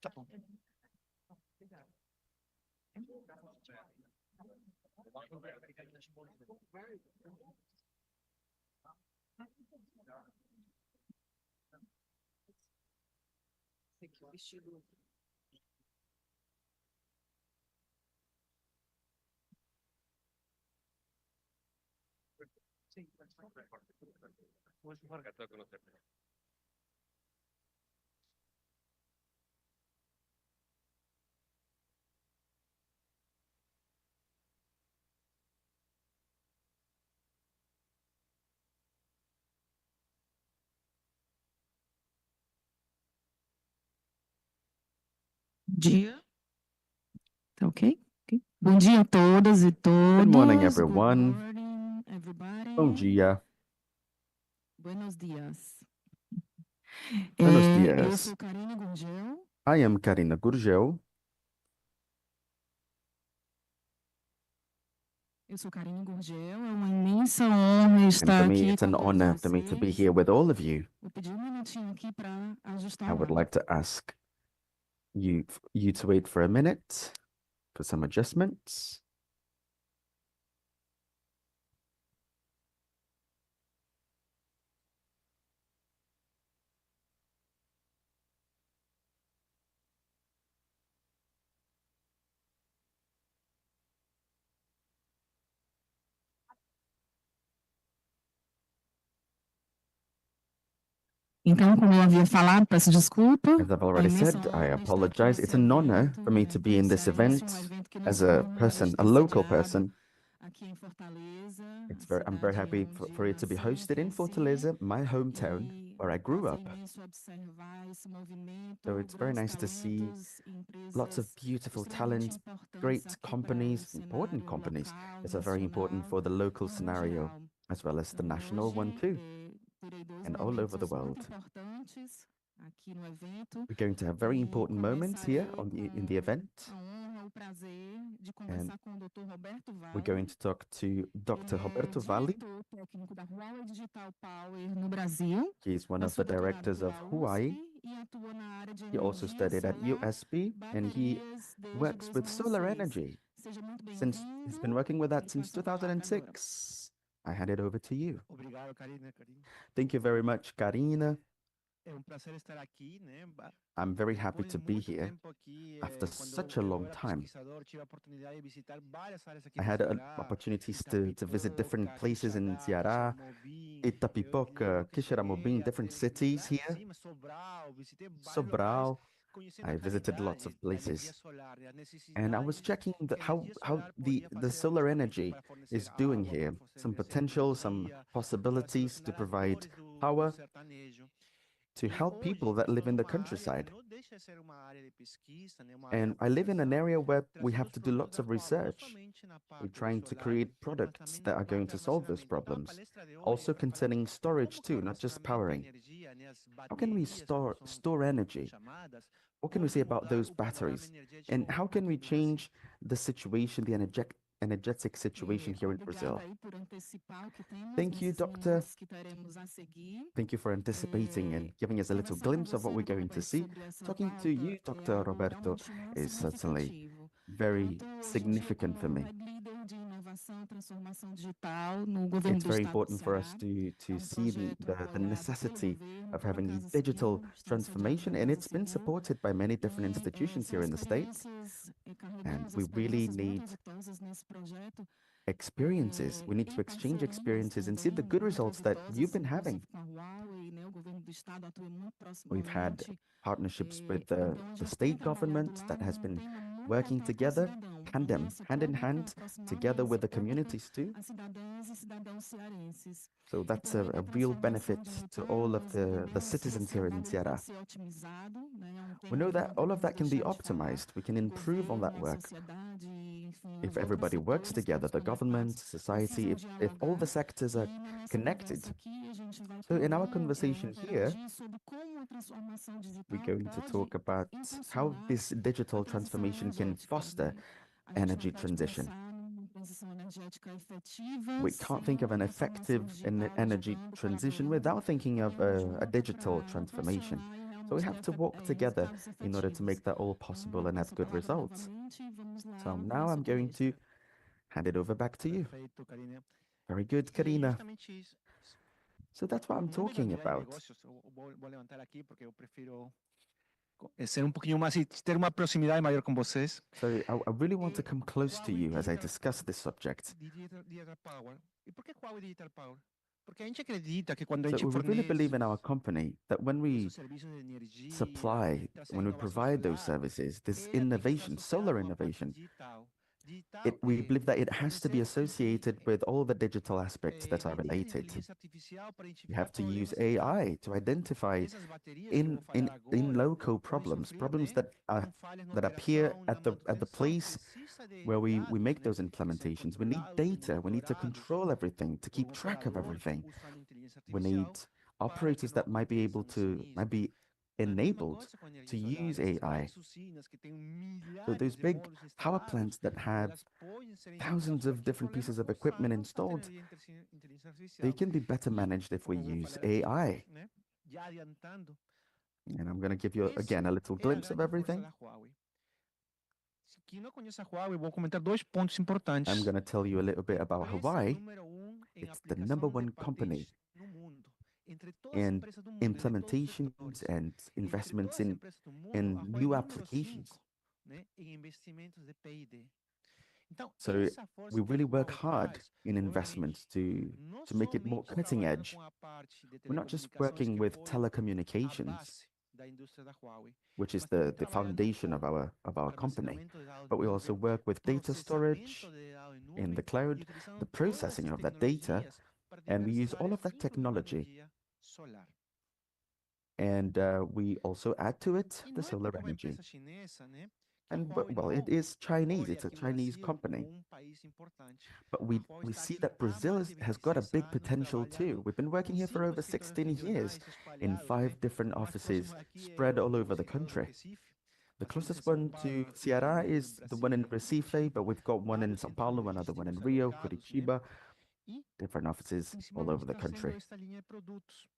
Tá bom. Dia. Tá ok? Ok. Bom dia a todas e todos. Good morning, Good everyone. morning, everybody. Bom dia. Buenos dias. Buenos Eu dias. sou Karine Gurgel. I am Karina Gurgel. Eu sou Karine Gurgel. É uma imensa honra And estar for me, aqui it's com an todos honor for me to be vocês. here with all of you. Vou pedir um minutinho aqui para ajustar I o would áudio. like to ask you to wait for a minute for some adjustments. Então, como eu havia falado, peço desculpa. As I've É uma already imensa said, I honra estar aqui apologize. nesse It's an honor evento, for me to be in this iniciar event um evento que as nos a honra de person, a estar local sediado person. aqui em Fortaleza, I'm very cidade happy onde for it to be nasci e hosted in cresci. Fortaleza, my hometown, E where I é um grew prazer up. imenso observar esse movimento, So it's very grandes nice to see talentos e lots of empresas beautiful extremamente talents, importantes great aqui para o companies, important cenário companies local, that are very important nacional for the local e scenario, mundial. as well as the Então, national one hoje too, terei dois and all over the momentos muito world. importantes aqui no evento. We're going to have very E important moments here começarei in the com event, a honra, o prazer de and conversar com o Dr. Roberto we're going Valli. to talk to Dr. Ele é Roberto Valli. diretor técnico da Huawei Digital Power no Brasil, He's one of the possui doutorado directors of pela Huawei. USP e atua na área de He also energia studied at solar, USB, and he baterias desde works with solar 2006. energy. Seja muito Since he's been bem-vindo. working with that Ele since passa a palavra agora. 2006. I hand it over to you. Obrigado, Karine. Thank you very much, Karina. É prazer estar aqui, né? I'm very happy Depois de to be muito here tempo aqui, after quando such a eu long era time. pesquisador, tive a oportunidade de visitar várias áreas aqui I no had Ceará, opportunities to visit different Itapipoca, places in Quixadá, Ceará, Quixeramobim. Eu Itapipoca, lembro que cheguei Quixeramobim, different até cities lá em here, cima, Sobral, visitei vários locais, Sobral. conhecendo a I visited lots realidade of da energia places. solar, né? As And I was necessidades checking que a energia how solar poderia the fazer solar justamente energy para fornecer is doing água, para here. Some fornecer potential, some energia, para possibilities to solucionar as provide dores do power sertanejo. to E help people hoje that eu estou live in the numa área que countryside. não deixa de ser uma área de pesquisa, né? Uma área de And I live in an aplicação, area where we trazendo have os to do produtos lots da of Huawei, não research. somente na We're parte trying to solar, create mas products também na that are going parte to solve those armazenamento. Então, a problems. palestra de hoje Also vai falar concerning de storage como que o too, not just armazenamento de powering. energia, né, as How can we baterias, como são store energy? chamadas, What can we pode say about mudar those o panorama batteries? energético And how can we aqui no Brasil. change the situation, the energetic situation here in Obrigada Brazil? aí por antecipar o que temos Thank you, nesses Doctor. minutos que teremos a seguir. Thank you for anticipating and giving us a little Conversar com glimpse of what você, we're Dr. going to Roberto, see. sobre essa Talking to pauta you, é Dr. algo Roberto, realmente muito is certainly significativo. Eu very atuo hoje em dia significant for como me. Head Leader de Inovação e Transformação Digital no governo It's do very estado do important for us Ceará. to see Projeto the apoiado pelo necessity governo, of pela having the Casa digital Civil, estamos sediados transformation, na and Casa it's been Civil. supported by many different institutions São here in the state. And carregamos we really experiências muito need exitosas nesse projeto. experiences. We need to Em exchange parcerias experiences and see the também, good muito results that you've exitosas, been having. inclusive com a Huawei, né? O governo do estado atua muito We've had proximamente. partnerships with Então, a the gente tem state trabalhado government lá that has num been tema muito working voltado para o together, cidadão, hand in para hand, aproximar together rede with the pública communities too. a cidadãs e cidadãos cearenses. So E that's por meio da a real transformação benefit to digital, all of nós the entendemos que citizens esse here in trabalho ele pode Ceará. ser otimizado, né? É um We tema know que that não all of podemos that can be deixar de falar. optimized. We can O improve on that governo, a work. sociedade, enfim, If os outros everybody works setores, together, todos the government, conectados, society, precisam if all the dialogar. sectors E are na nossa connected. conversa aqui, a gente vai So in falar, our conversation na here, verdade, sobre como a transformação we're digital going to pode talk about how impulsionar this a digital transição transformation can energética, foster né? A gente não energy pode transition. pensar numa transição energética efetiva We can't think sem of uma an transformação effective digital energy ajudando, transition colaborando without thinking e of indo a junto digital para transformation. impulsionar e So So we have to work together in order to make that all possible and have good results. So now I'm going to hand it over back to you. Perfeito, Karina. Very good, E é Karina. justamente isso. So that's what I'm O nome da talking unidade de about. negócios, eu vou levantar aqui porque eu prefiro ser um pouquinho mais e ter uma proximidade maior com vocês. So I really want to come close to Huawei you as I Digital discuss this subject. Digital Power. E por que Huawei Digital Power? Porque a gente acredita que quando a So gente we really fornece believe in our company that when we esses serviços de energia, supply, trazer when we inovação provide those solar, services, this ele tem que estar innovation, solar associado com a parte innovation, digital. Digital we é believe that it has to be fornecer associated with all the digital aspects that are energia de related. inteligência artificial para You identificar have to use problemas em loco. AI to identify Essas baterias que eu vou in falar agora loco podem problems, sofrer, problems né, that com falhas na appear operação, na at the manutenção, place precisa de where we dados, make né, those que sejam implementations. We need controlados e data. We need to monitorados control everything, to por keep track of operador everything. usando inteligência We need artificial para que operators não that might be able aconteçam to, might siniscos. be A mesma enabled coisa com a energia to solar. use Essas AI. grandes usinas que têm So those milhares de big módulos power instalados, plants that have elas podem ser thousands identificadas of qualquer different problema pieces of equipment usando a installed, tecnologia de inteligência they artificial. can be better E, managed if we como eu vou use falar aqui, AI. né, já adiantando, And I'm going to give you again essa a little é a glimpse of grande força everything. da Huawei. Se quem não conhece a Huawei, eu vou comentar dois pontos I'm importantes. going to tell you a little bit about Empresa Hawaii. número em It's the number aplicação de one company patentes no mundo. Entre todas as in empresas do mundo, de todos os implementations setores. and Entre investments todas as empresas do mundo, a in Huawei é new número applications. 5, né, em investimentos de P&D. Então, So essa força we que a really work Huawei hard traz, in obviamente, investments não to make it more somente cutting trabalhando edge. com a parte de We're not just telecomunicações, working que with foi a telecommunications, base da indústria da Huawei, which is mas também the trabalhando foundation com of our company, armazenamento de dados but we also nuvem, work with data storage processamento de dados em in nuvem, the e cloud, utilizando the todas processing essas of that data, tecnologias para and we diversas use all áreas, of that incluindo a technology, energia solar. and we also add to it E the não é solar porque é uma energy. empresa chinesa, né, que a And Huawei well, it não is Chinese. olha It's a aqui o Chinese Brasil company. como país importante. But A Huawei we está see aqui that há Brazil mais de has got a 26 big anos potential too. trabalhando We've been com working here for 5 over escritórios 16 years regionais in espalhados, 5 né? different O mais próximo offices aqui é spread all o over the escritório do country. Recife. The Nós temos em closest São one Paulo, to no Rio de Ceará Janeiro, em is the one in Brasília, em Recife, but Curitiba. we've got one in Vários São centros Paulo, another one in logísticos Rio, alocados, né? Curitiba, E different offices all principalmente over the trazendo country. esta linha de produtos.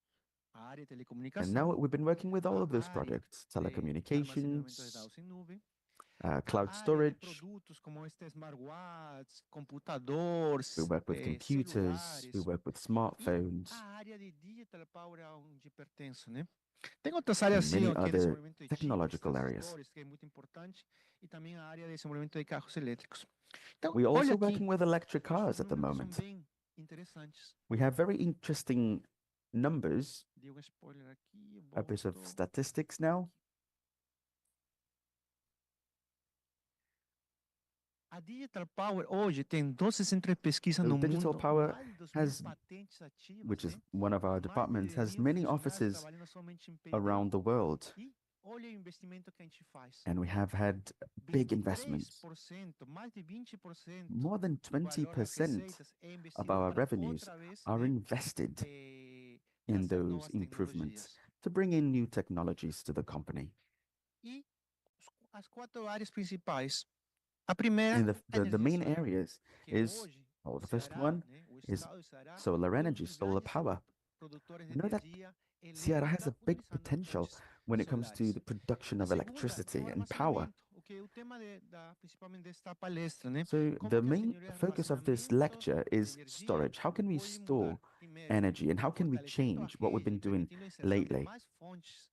A área de And now telecomunicação, we've been working with all of those a área projects, de armazenamento de telecommunications, dados em nuvem, cloud a área de storage. produtos como este smartwatch, computadores, We work with computers, we celulares work with e smartphones, a área de digital power onde pertenço, né? Tem outras áreas and sim, many aqui de other desenvolvimento de chips, technological areas. transistores, que é muito importante, e também a área de desenvolvimento de carros elétricos. Então, We're olha also aqui, working with electric os cars at the números são moment. bem interessantes. We have very interesting numbers, Dei um spoiler aqui, a bit of volto. statistics now. A Digital Power hoje tem 12 centros de pesquisa So no Digital mundo, Power mais de 2.000 has, patentes ativas, which is né? one of our Mais departments, de has 1.000 many funcionários offices trabalhando somente em P&D. around the world, E olha o investimento que a gente faz. and we have had big investments. 23%, mais de 20% More than do valor das 20% receitas é of investido our para revenues outra vez, are né, invested in trazer those novas improvements tecnologias. to bring in new technologies to the company. E as 4 áreas principais. A primeira And é a the energia main solar, areas que is, hoje well, o the first Ceará, one né, o is estado do Ceará solar é um energy, dos solar grandes power. produtores de We know that energia Ceará has elétrica a big utilizando potential fontes when it comes to solares. the production A of segunda, electricity o and power. armazenamento, o que é o tema principalmente desta palestra, né? So Como the que a main tecnologia de focus of this armazenamento lecture de is energia storage. How can we pode store mudar, primeiro, energy and how can we fortalecendo a change what we've been rede, doing permitindo a inserção de lately? mais fontes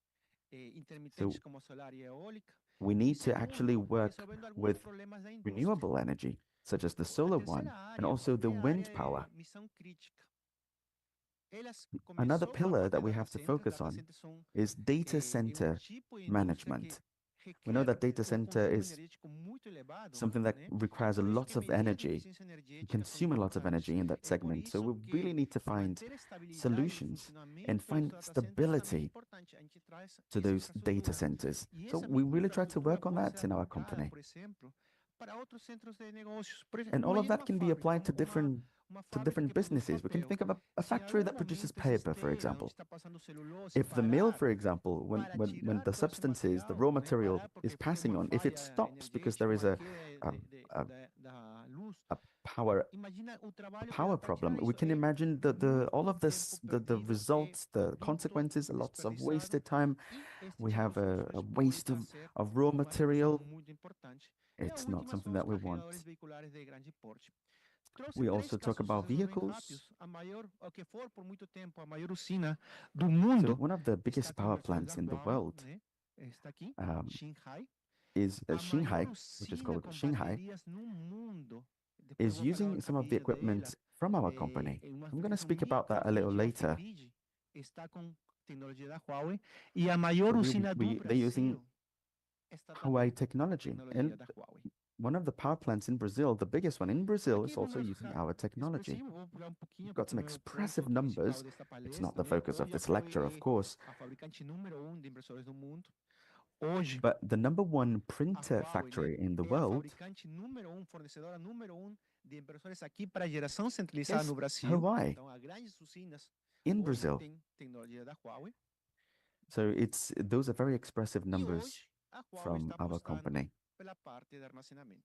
intermitentes So como a solar e a eólica. we E need to actually segundo, work resolvendo alguns with problemas da indústria. renewable energy, such as the A solar terceira one and área also the é a wind área power. de missão crítica. Elas Another começou com a pillar parte that de we data have to centers. focus Data on centers são is data center tipo de indústria que management. We know requer that data center consumo is energético muito elevado, something that né? requires a Por isso que lot of medidas de energy. eficiência You energética são consume a lot of importantes. energy in that É por segment. So isso we really que need to find manter a estabilidade de solutions and funcionamento find dos data centers também é stability importante. A gente traz to essa those data infraestrutura. centers. E So essa we mesma really try to infraestrutura work on pode ser that in our aplicada, company. por exemplo, para outros centros de negócios. Por exemplo, And all of imagine that uma can be fábrica, applied uma to fábrica different que produz businesses. We can papel. think of a Se em factory algum that produces momento essa paper, for esteira, onde example. está passando celulose, If the mill, parar for example, para when tirar the todo esse substances, the material, raw né, material parar is porque foi passing uma on, if it falha stops because energética, there is uma a, queda um, da luz, a power Imagina o trabalho que power dá para problem. tirar We isso. can É imagine all muito of this, tempo the perdido, results, the muito consequences, lots of desperdiçado. wasted time. E este We have processo a pode waste trazer of raw uma redução material. muito importante. E a It's not última something são os that we want. carregadores veiculares de grande porte. Trouxe We três also talk casos about sucessos bem vehicles. rápidos. A maior, o que for por muito tempo, a maior usina do So mundo one of the está biggest com power inversores plants da in the Huawei, world né? Está aqui, um, Shanghai. is A maior Shanghai, which is usina called com Shanghai, baterias no mundo. Depois eu is vou falar using some of the rapidinho dela. equipment from our company. Em uma I'm going to aplicação speak about that a little later. microfluidic está com tecnologia da Huawei. E a maior So usina do they're using Brasil está Huawei também com technology. tecnologia And da Huawei. one of the power plants in Brazil, the biggest one in Brazil, Aqui is also números using our technology. expressivos, vou pular pouquinho We've got porque some não é o expressive ponto principal numbers. desta It's not palestra, the né? focus of Hoje a this Huawei lecture, of é course, a fabricante número de impressores do mundo. Hoje, but the number one a printer Huawei, né, factory in the é a world fabricante número fornecedora número de impressores aqui para geração centralizada is no Brasil. Hawaii Então, as grandes usinas in hoje Brazil. têm tecnologia da Huawei. So those are very expressive E numbers hoje, a Huawei from está our apostando company. pela parte de armazenamento.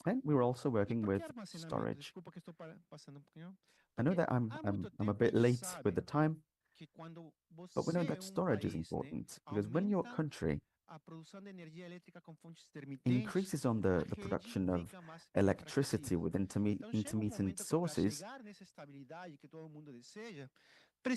And we're also E working por que with armazenamento? storage. Desculpa que estou passando pouquinho. I know Porque that I'm há I'm muito I'm a tempo a bit gente late with sabe the time, que quando but we know você é that storage is país, né, important because when your aumenta country a produção de energia elétrica com fontes intermitentes, increases on a the rede production of fica mais electricity enfraquecida. with Então chega um intermittent momento que para sources, chegar nessa estabilidade que todo mundo deseja,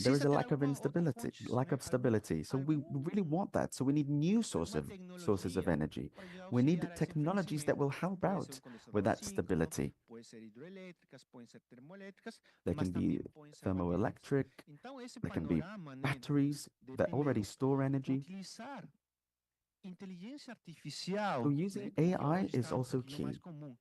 there is precisa a ter lack of alguma outra instability, fonte, lack né? of stability. So we really want that. So we need new sources of Tecnologia energy. para We need auxiliar a esse technologies that will enfraquecimento. help Pode ser out condensador with that síncrono, stability. pode ser hidroelétricas, podem ser termoelétricas, They mas can be também podem ser baterias. thermoelectric, Então esse they can be panorama, né, batteries de that already primeiro store energy. utilizar inteligência artificial, So né, using que AI hoje is está also pouquinho mais key. comum,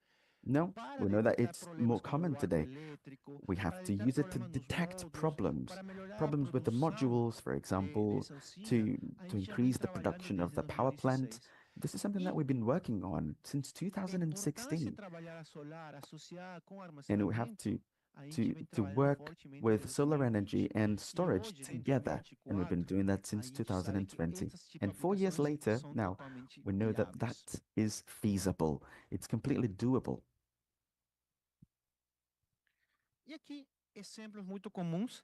No, para we know that detectar it's more problemas como common o arco today. elétrico, We have para to detectar use it to problemas nos detect módulos, para melhorar a problems with the produção modules, for example, dessa usina. to A to gente já vem increase the trabalhando production of desde the power plant. 2016. This is something that E we've been working on since a importância de 2016, trabalhar a solar associada com and we have armazenamento, a gente vem to trabalhando work fortemente with desde solar energy 2020. and E storage hoje, dentro de together, and we've been 24, doing that a since gente sabe que 2020. essas tipo de And 4 years aplicações later, são now totalmente we know that viáveis. is feasible. It's completely doable. E aqui, exemplos muito comuns.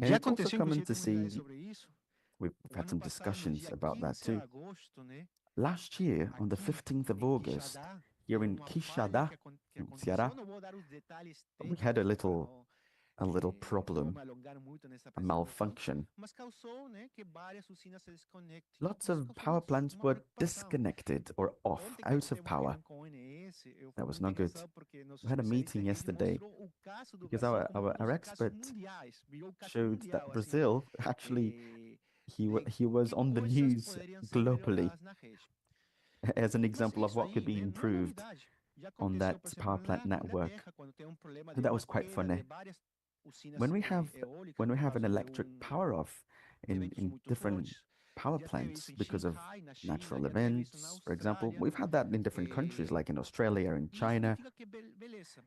And Já it's also aconteceu, common inclusive, to temos detalhes see, sobre isso. we've O had ano some passado, no discussions dia about that 15 de too. agosto, né, Last year, on the aqui 15th of em August, Quixadá, here teve in uma falha Quixadá, que in aconteceu. Ceará, Não vou dar os detalhes we had técnicos, né, para não a little não problem, me alongar muito nessa a apresentação, malfunction. mas causou, né, que várias usinas se desconectem. Lots Isso of causou power plants uma were preocupação. disconnected or off, Ontem que out of tivemos uma power. reunião com o ONS, That foi was muito not good. engraçado porque nosso We had a especialista meeting em rede yesterday mostrou o caso do because Brasil como um our dos casos expert mundiais, virou o caso showed that mundial, assim, Brazil actually de he was que on the coisas news poderiam ser globally melhoradas na rede. as an Mas example of isso what could aí, be né, não é improved novidade. Já on aconteceu, that por exemplo, power plant na network. Inglaterra, quando tem um problema So de that uma was quite queda de funny. várias usinas When we eólicas por have an causa de electric power off eventos in muito different fortes. power Já teve isso plants em because of Xangai, na China, natural já teve isso na events, for example, Austrália. we've had that in different countries like in Australia and E isso China. significa que, beleza,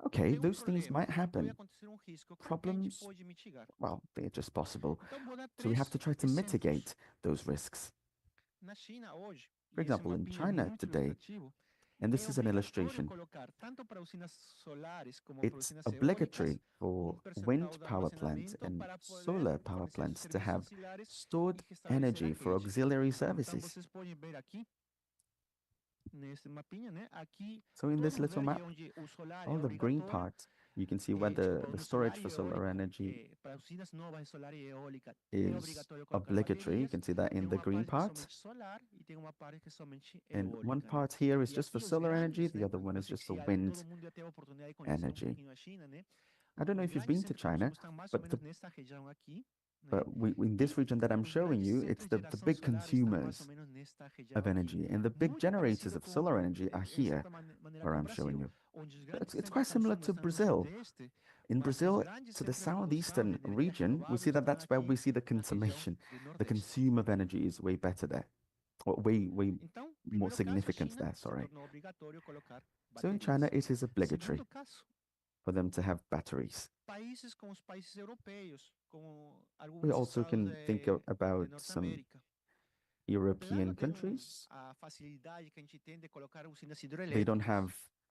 Okay, tem um those things problema, might pode happen. acontecer um risco. Como que a gente Problems, pode mitigar? well, they're just possible. Então, vou dar So we have três to try to exemplos. mitigate those risks. Na China, hoje, For e esse example, in mapinha é China muito today, ilustrativo, and this é is an obrigatório illustration, colocar, tanto para usinas solares como para it's usinas eólicas, obligatory for percentual wind de power plants armazenamento and para poder solar power fornecer plants to serviços have auxiliares stored e restabelecer a energy for rede. auxiliary Então, services. vocês podem ver aqui, nesse mapinha, né? Aqui, So in this todo o little verde map, é onde o solar é all the green obrigatório. part, you can see where Desculpa, the onde o storage solar for e solar eólico, energy para usinas novas de solar e eólica, é is obrigatório colocar obligatory. You baterias. can see that Tem in the uma green parte que é part. somente solar e tem uma parte que é somente And one eólica, né? part here is E just for aqui os solar energy, grandes, the né? other one Eu is sei que just for se todo wind mundo já teve a oportunidade de conhecer um energy. pouquinho a China, né? I don't know Os if you've grandes been to centros de consumo China, estão mais ou but menos nesta região aqui, né? but in this E region that I'm os showing grandes you, it's centros de the geração big solar estão mais ou consumers menos nesta região of aqui. energy, and the big Muito generators parecido of solar com, energy are em here, certa maneira, where com o I'm showing Brasil, you. onde os So grandes it's centros quite de similar consumo to estão no Brazil. sudeste, In mas os Brazil, grandes to the centros de produção de southeastern energias region, we see renováveis that estão that's where aqui we see the na região consummation. do The Nordeste. consume of energy is way better there, or way Então, more primeiro caso, a significant China there, se sorry. tornou obrigatório colocar So in China, baterias. it is obligatory Segundo caso, for them to have batteries. países como os países europeus, como We alguns also estados can think de about some Norte-América. Apesar de European não ter countries. a facilidade que a gente tem de colocar usinas They don't hidroelétricas, have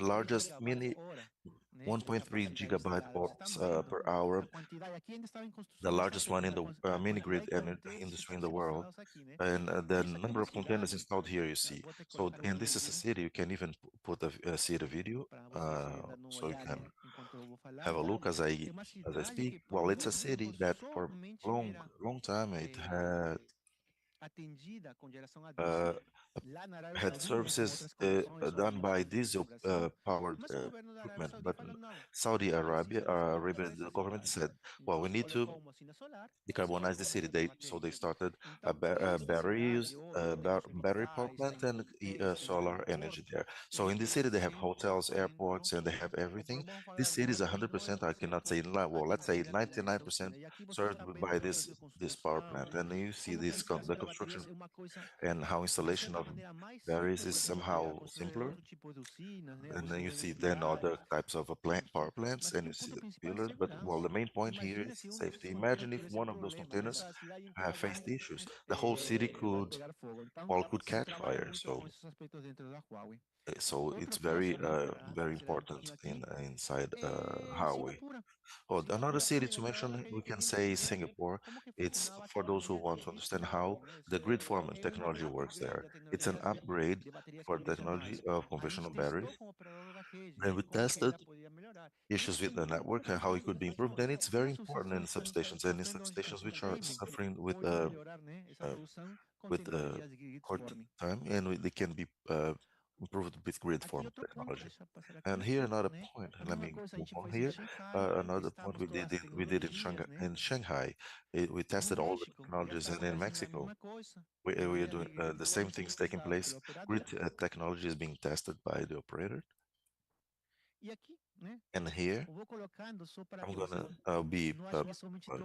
largest mini 1.3 gigabyte ports per hour, the largest one in the mini grid industry in the world. And the number of containers installed here, you see. So, and this is a city, you can even put see the video, so you can have a look as I speak. Well, it's a city that for long time it uh, had services done by diesel powered equipment, but Saudi Arabia, the government said, well, we need to decarbonize the city. They started a battery power plant and solar energy there. So in the city they have hotels, airports, and they have everything. This city is 100%. I cannot say well, let's say 99% served by this power plant. And you see the construction and how installation of batteries is somehow simpler. And then you see then other types of power plants, and you see the pillars. But well, the main point here is safety. Imagine if one of those containers faced issues, the whole city could catch fire. So it's very important inside Huawei. Oh, another city to mention, we can say Singapore. It's for those who want to understand how the grid form technology works there. It's an upgrade for technology of conventional batteries. Then we tested issues with the network and how it could be improved. And it's very important in substations and in substations which are suffering uh, with short time, and they can be improved with grid form technology. And here another point. Let me move on here. Another point we did in Shanghai. We tested all the technologies, and in Mexico we are doing the same things taking place. Grid technology is being tested by the operator. And here I'm gonna be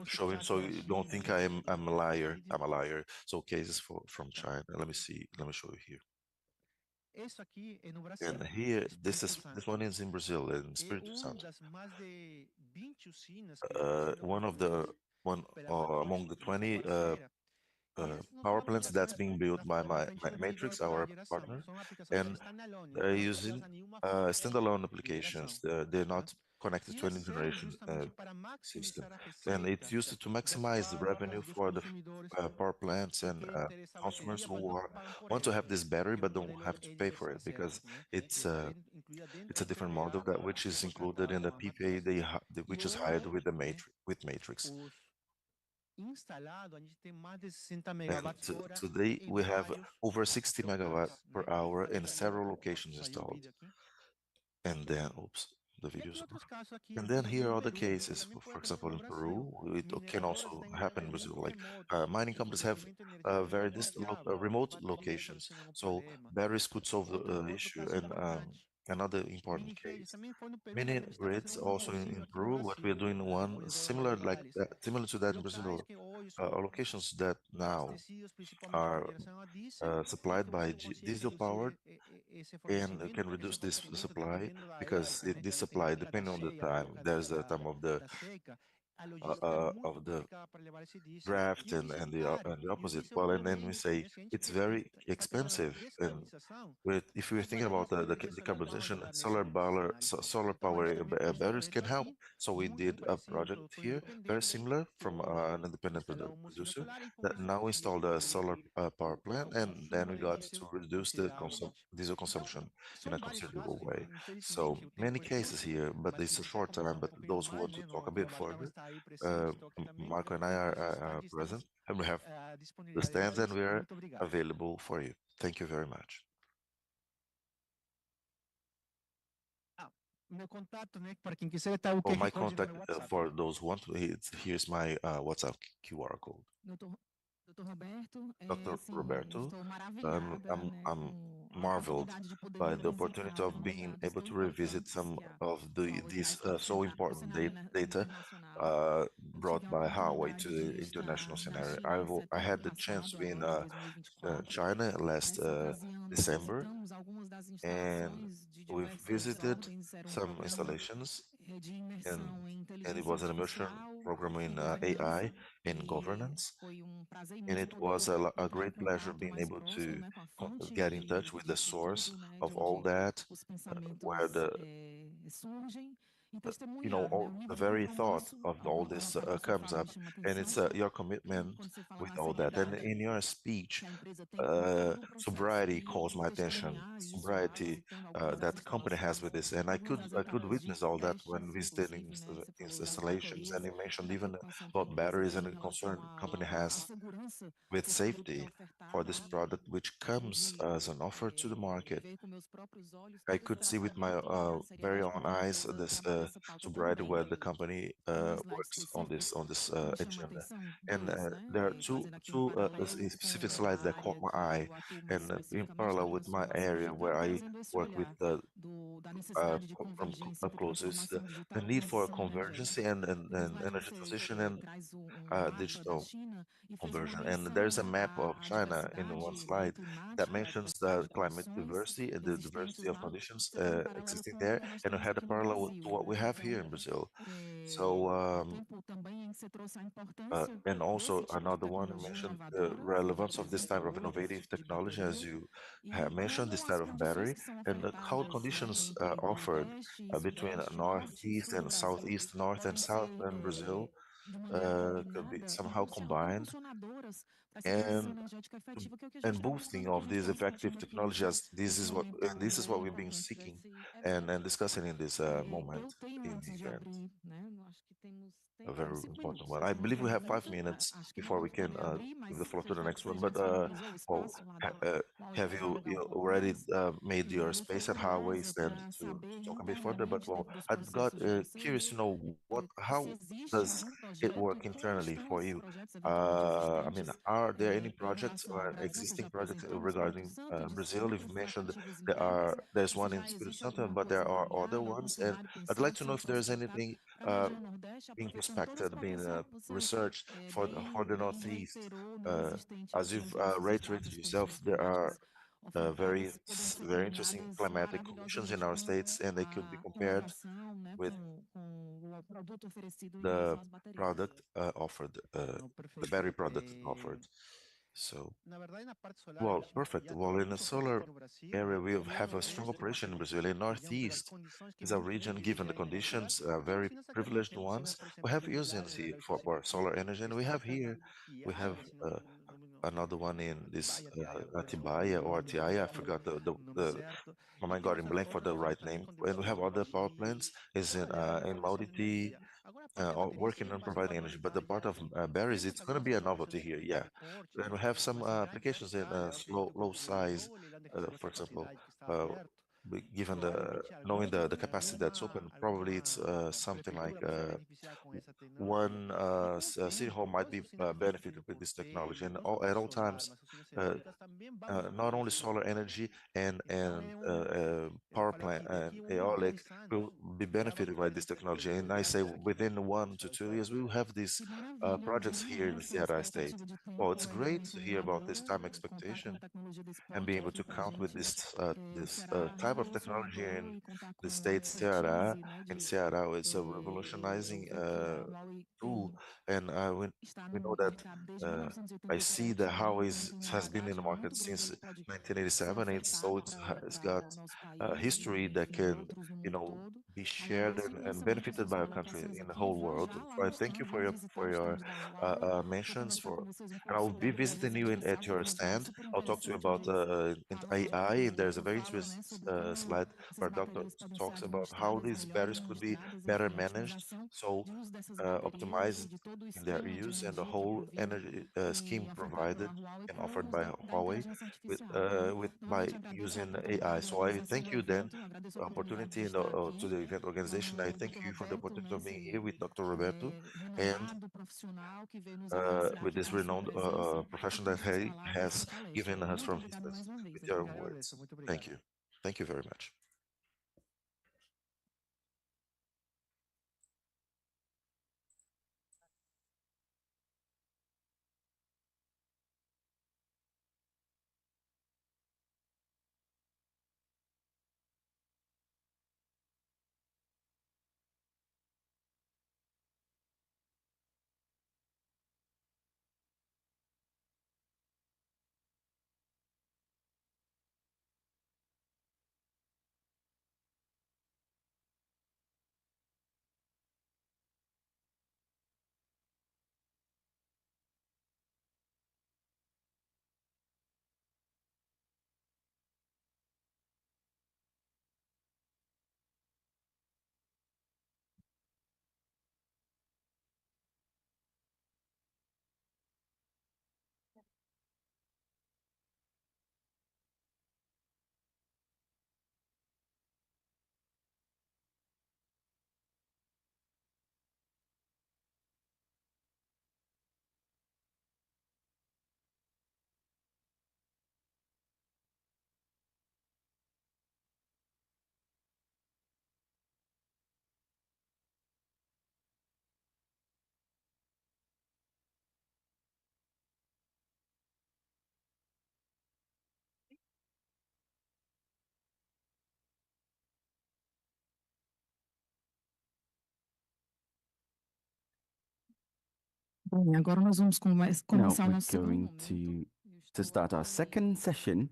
showing, so you don't think I'm a liar. I'm a liar. So cases from China. Let me see. Let me show you here. And here, this one is in Brazil, in Espírito Santo. One of the one among the 20 power plants that's being built by my Matrix, our partner, and they're using standalone applications. They're not connected to any generation system, and it's used to maximize the revenue for the power plants and consumers who want to have this battery but don't have to pay for it because it's uh, it's a different model that which is included in the PPA which is hired with the Matrix. And today we have over 60 megawatt per hour in several locations installed. And then, oops, the video's off. And then here are the cases. For example, in Peru, it can also happen in Brazil. Like mining companies have very distant, remote locations, so batteries could solve the issue. And another important case, many grids also in Peru. What we are doing one similar like that, similar to that in Brazil, locations that now are supplied by diesel powered and can reduce this supply because this supply, depending on the time, there's a time of the draft and the opposite. Well, and then we say it's very expensive. And if we're thinking about the decarbonization, solar power batteries can help. So we did a project here, very similar from an independent producer that now installed a solar power plant, and then we got to reduce the diesel consumption in a considerable way. So many cases here, but it's a short time. But those who want to talk a bit further, Marco and I are present, and we have the stands, and we are available for you. Thank you very much. Oh, my contact for those who want to, here's my WhatsApp QR code. Dr. Roberto, I'm marveled by the opportunity of being able to revisit some of these so important data brought by Huawei to the international scenario. I had the chance to be in China last December, and we've visited some installations, and, and it was an immersion program in AI and governance. And it was a great pleasure being able to get in touch with the source of all that, where you know, the very thought of all this comes up, and it's your commitment with all that. And in your speech, sobriety calls my attention. Sobriety that the company has with this, and I could witness all that when visiting installations. And you mentioned even about batteries and the concern the company has with safety for this product, which comes as an offer to the market. I could see with my very own eyes this sobriety where the company works on this agenda, and there are specific slides that caught my eye, and in parallel with my area where I work with up close is the need for convergence and energy transition and digital conversion. And there's a map of China in one slide that mentions the climate diversity and the diversity of conditions existing there, and it had a parallel to what we have here in Brazil. So, and also another one who mentioned the relevance of this type of innovative technology, as you have mentioned, this type of battery, and how conditions offered between northeast and southeast, north and south, and Brazil could be somehow combined and and boosting of these effective technologies. This is what we've been seeking and discussing in this moment in the event. A very important one. I believe we have 5 minutes before we can give the floor to the next one. But well, have you already made your space at Highway stand to talk a bit further? But well, I've got curious to know how does it work internally for you? I mean, are there any projects or existing projects regarding Brazil? You've mentioned there's one in Espírito Santo, but there are other ones, and I'd like to know if there's anything being prospected, being researched for the Northeast. Uh, as you've reiterated yourself, there are very interesting climatic conditions in our states, and they could be compared with the product offered, the battery product offered. So, well, perfect. Well, in the solar area, we have a strong operation in Brazil. In Northeast is a region, given the conditions, very privileged ones. We have users here for solar energy, and we have here, we have another one in this Atibaia or Atiaia. I forgot my mind got in blank for the right name. And we have other power plants is in Mauriti, working on providing energy. But the part of batteries, it's going to be a novelty here. Yeah, and we have some applications in low size, for example. Given the knowing the capacity that's open, probably it's something like one city hall might be benefited with this technology, and at all times, uh, not only solar energy and power plant and eolic will be benefited by this technology. And I say within 1 to 2 years, we will have these projects here in the Ceará state. Well, it's great to hear about this time expectation and being able to count with this type of technology in the state Ceará. In Ceará, it's a revolutionizing tool, and we know that I see that Huawei has been in the market since 1987. It's got history that can be shared and benefited by our country in the whole world. So I thank you for your mentions and I'll be visiting you at your stand. I'll talk to you about AI. There's a very interesting slide where Doctor talks about how these batteries could be better managed, so optimized in their use, and the whole energy scheme provided and offered by Huawei with by using AI. So I thank you then opportunity and to the event organization. I thank you for the opportunity of being here with Dr. Roberto and with this renowned professional that he has given us from his with your words. Thank you. Thank you very much. Bem, agora nós vamos Now começar o we're nosso segundo going momento. to start our second session.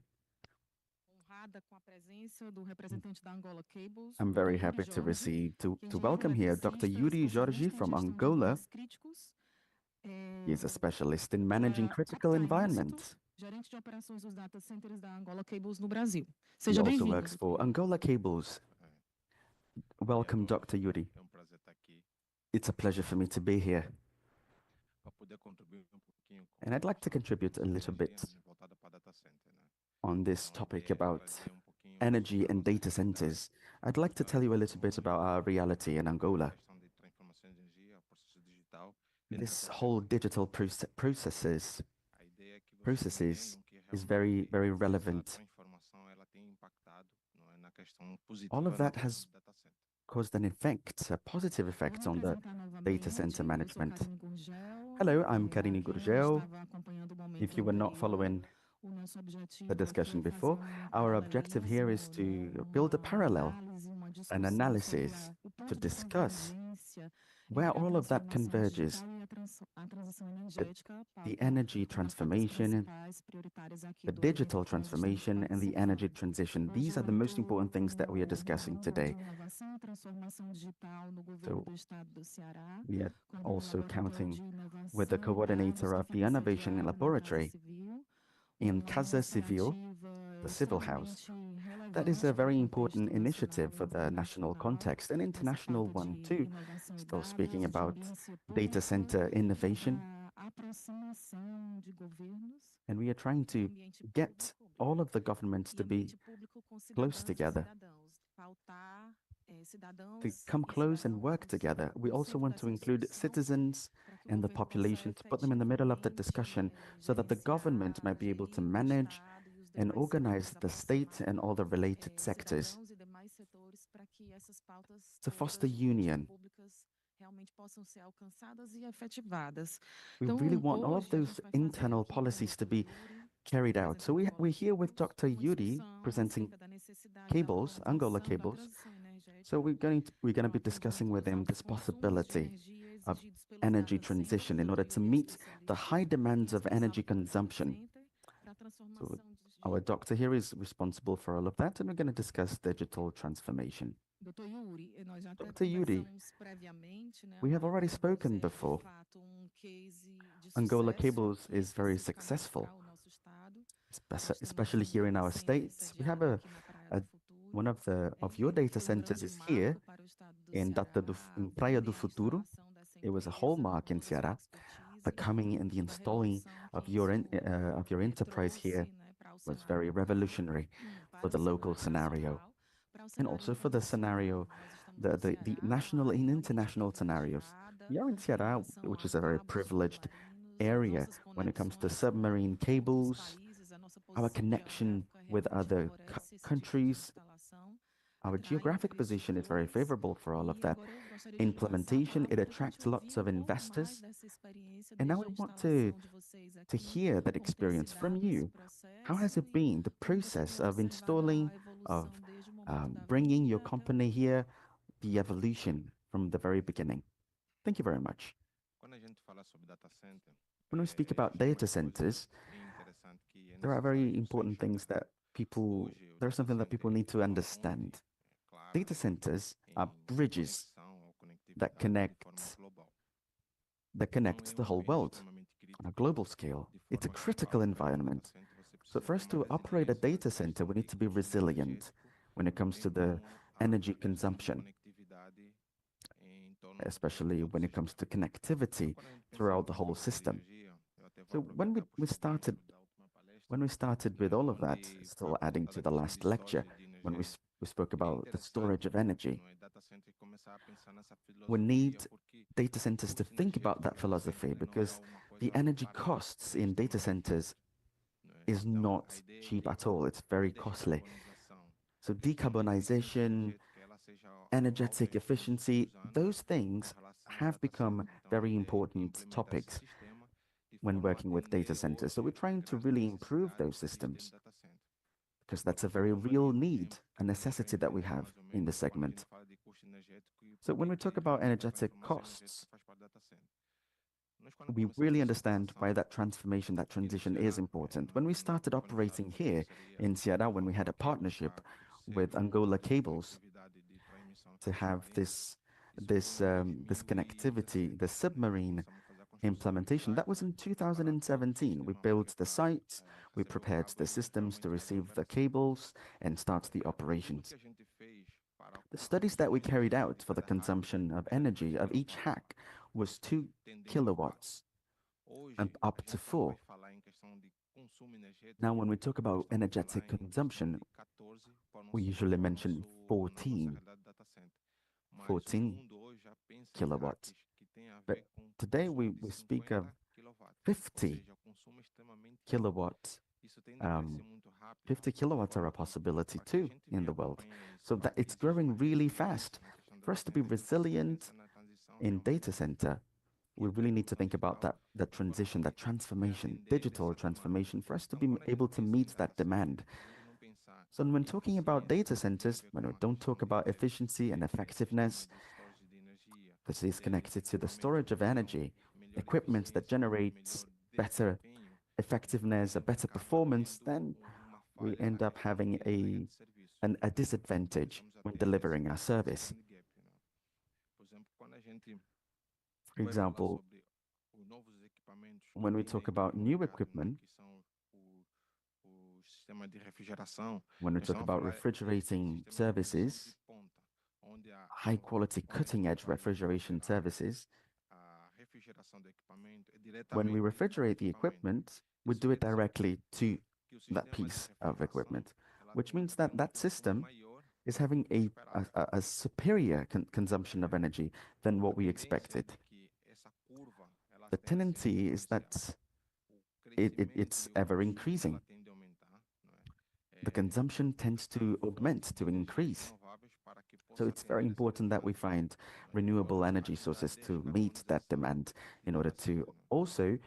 Honrada com a presença do representante da Angola Cables, I'm Dr. very Yuri happy to Jorge, receive que é to engenheiro welcome here Dr. eletricista, Yuri Jorge especialista em from gestão de Angola. ambientes críticos, He is a specialist in managing critical environments. gerente de operações dos data centers da Angola Cables no Brasil. He Seja also bem-vindo. works for Angola Cables. Welcome, Dr. Yuri. É um prazer estar aqui It's a pleasure for me to be here, para poder contribuir pouquinho com and I'd like to contribute a little bit voltada para data center, né? on this Então, a topic ideia é about trazer pouquinho energy sobre a and nossa data realidade, centers. I'd like to tell you a little bit about our reality in a Angola. questão de transformação de energia, o processo digital. This whole digital processes A ideia é que vocês processes entendam que is realmente very essa relevant. transformação ela tem impactado, não é, na questão positiva All of na that questão has do data center. caused an effect, a positive effect on the data center management. Gurgel. Hello, I'm Karine Quem Gurgel. estava acompanhando o momento If you were not anterior, following o nosso the objetivo discussion foi fazer before, our objective here is paralelismo, to build a uma parallel, análise, uma an discussão sobre analysis o to ponto de discuss convergência where entre a all of that transformação converges, digital e a transição the, energética, the pauta, energy uma das pautas transformation, principais, prioritárias aqui the do evento digital que hoje estamos transformation, and the energy participando. transition. These are the most important Projeto things that we are discussing Núcleo de today. Inovação e Transformação Digital no governo So do estado do Ceará, we are com o also Laboratório counting de with the Inovação e coordinator Dados, que of the fica Innovation sediado na Casa Laboratory Civil, in uma Casa Civil, iniciativa the civil house. extremamente That is a relevante para o very important contexto initiative nacional e for the national internacional, context, an nessa international pauta one de too. inovação e Still speaking dados, de about ambiência data pública center e innovation. da aproximação de governos And we are trying e to ambiente get público. all of the governments E to be ambiente público com close cidadãs e together, cidadãos, pautar to cidadãos come e close and work cidadãos together. We no also centro want to dessa include discussão, citizens para que o and the governo possa population, to put them in the middle of the efetivamente discussion so that the government might be able to gerir o manage Estado e os and demais organize setores, the state and all the related sectors cidadãos e demais setores, para que essas pautas to foster todas de políticas union. públicas realmente possam ser alcançadas e efetivadas. We Então, really want all of hoje a those gente vai fazer internal aqui com o policies to Dr. be Yuri, carried out. So representante da we're Angola here with Cables, Dr. uma Yuri discussão presenting acerca da necessidade da cables, Angola manutenção da cables. transição energética So we're going to para be atender discussing with os him altos this consumos de possibility energia of exigidos pelos energy data transition centers. in order Dr. to Yuri é meet the especialista high demands of energy responsável pelo data consumption. center para a So transformação our digital. doctor here is responsible for all of that, and we're going to discuss digital transformation. Dr. Yuri, nós já até Dr. Yuri, conversamos previamente, né? we have Angola already Cables spoken é, de before. fato, case de Angola sucesso Cables aqui, is very especificamente successful, para o nosso estado. Nós temos especially here in data our center states. We have sediado aqui na Praia do Futuro. one of your Ele data foi centers grande is here marco para o estado do in Ceará, in a Praia do vinda e a Futuro. instalação dessa It was a empresa, hallmark com in toda a sua Ceará. The expertise, coming and the toda a installing revolução of que your isso of your enterprise here trouxe, né, para o was cenário very local, revolutionary for para the o local cenário scenario nacional, para o and cenário also for the internacional. scenario, Nós estamos no the Ceará, national área and realmente international scenarios. privilegiada We are in em Ceará, relação which a is a very cabos privileged submarinos, as area nossas when it comes to conexões submarine com outros cables, países, a nossa our posição connection geográfica with realmente other favorece esse tipo de countries. instalação, Our atrai geographic position is very investidores. favorable for all of E that. agora eu gostaria de lhe passar a Implementation, it palavra para que a gente attracts lots ouvir of um pouco mais investors. dessa experiência And now desde we a want instalação de vocês to aqui, hear that como tem se experience from dado esse you. How has processo it e been, the como você tem process of observado installing, a of evolução desde o momento da bringing your vinda até o company momento. here, the evolution from the very beginning? Thank you very much. Quando a gente fala sobre data center, When we speak about data centers, there are very important things that there's something that people need to understand. Data centers are bridges that connects the whole world on a global scale. It's a critical environment. So for us to operate a data center, we need to be resilient when it comes to the energy consumption, especially when it comes to connectivity throughout the whole system. So when we started with all of that, still adding to the last lecture, when we spoke about the storage of energy, we need data centers to think about that philosophy, because the energy costs in data centers is not cheap at all. It's very costly. So decarbonization, energetic efficiency, those things have become very important topics when working with data centers. So we're trying to really improve those systems, because that's a very real need, a necessity that we have in the segment. So when we talk about energetic costs, we really understand why that transformation, that transition is important. When we started operating here in Ceará, when we had a partnership with Angola Cables to have this connectivity, the submarine implementation, that was in 2017. We built the sites, we prepared the systems to receive the cables and start the operations. The studies that we carried out for the consumption of energy of each hack was 2 kilowatts and up to 4. Now, when we talk about energetic consumption, we usually mention 14 kilowatts. But today we speak of 50 kilowatts. 50 kilowatts are a possibility too in the world. So that it's growing really fast. For us to be resilient in data center, we really need to think about that transition, that transformation, digital transformation, for us to be able to meet that demand. So when talking about data centers, when we don't talk about efficiency and effectiveness, this is connected to the storage of energy, equipment that generates better effectiveness, a better performance, then we end up having a disadvantage when delivering our service. For example, when we talk about new equipment, when we talk about refrigerating services, high quality cutting edge refrigeration services, when we refrigerate the equipment, we do it directly to that piece of equipment, which means that that system is having a superior consumption of energy than what we expected. The tendency is that it's ever increasing. The consumption tends to augment, to increase. So it's very important that we find renewable energy sources to meet that demand in order to also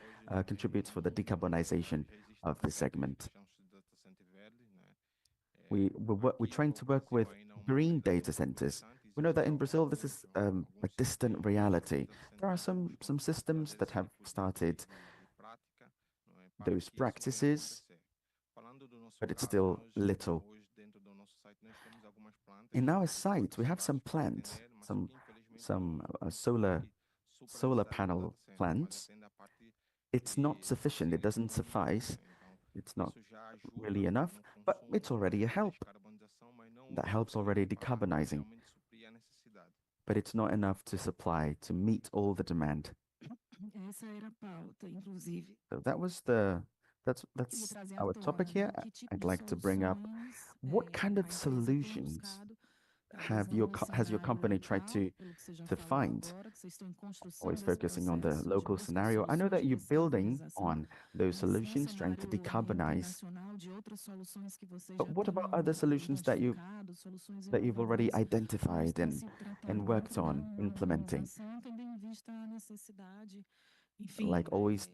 contribute for the decarbonization of the segment. We're trying to work with green data centers. We know that in Brazil, this is a distant reality. There are some systems that have started those practices, but it's still little. In our site, we have some plants, some solar panel plants. It's not sufficient. It doesn't suffice. It's not really enough, but it's already a help. That helps already decarbonizing. But it's not enough to supply, to meet all the demand. So that's our topic here. I'd like to bring up what kind of solutions has your company tried to find? Always focusing on the local scenario. I know that you're building on those solutions, trying to decarbonize. But what about other solutions that you've already identified and worked on implementing? Like always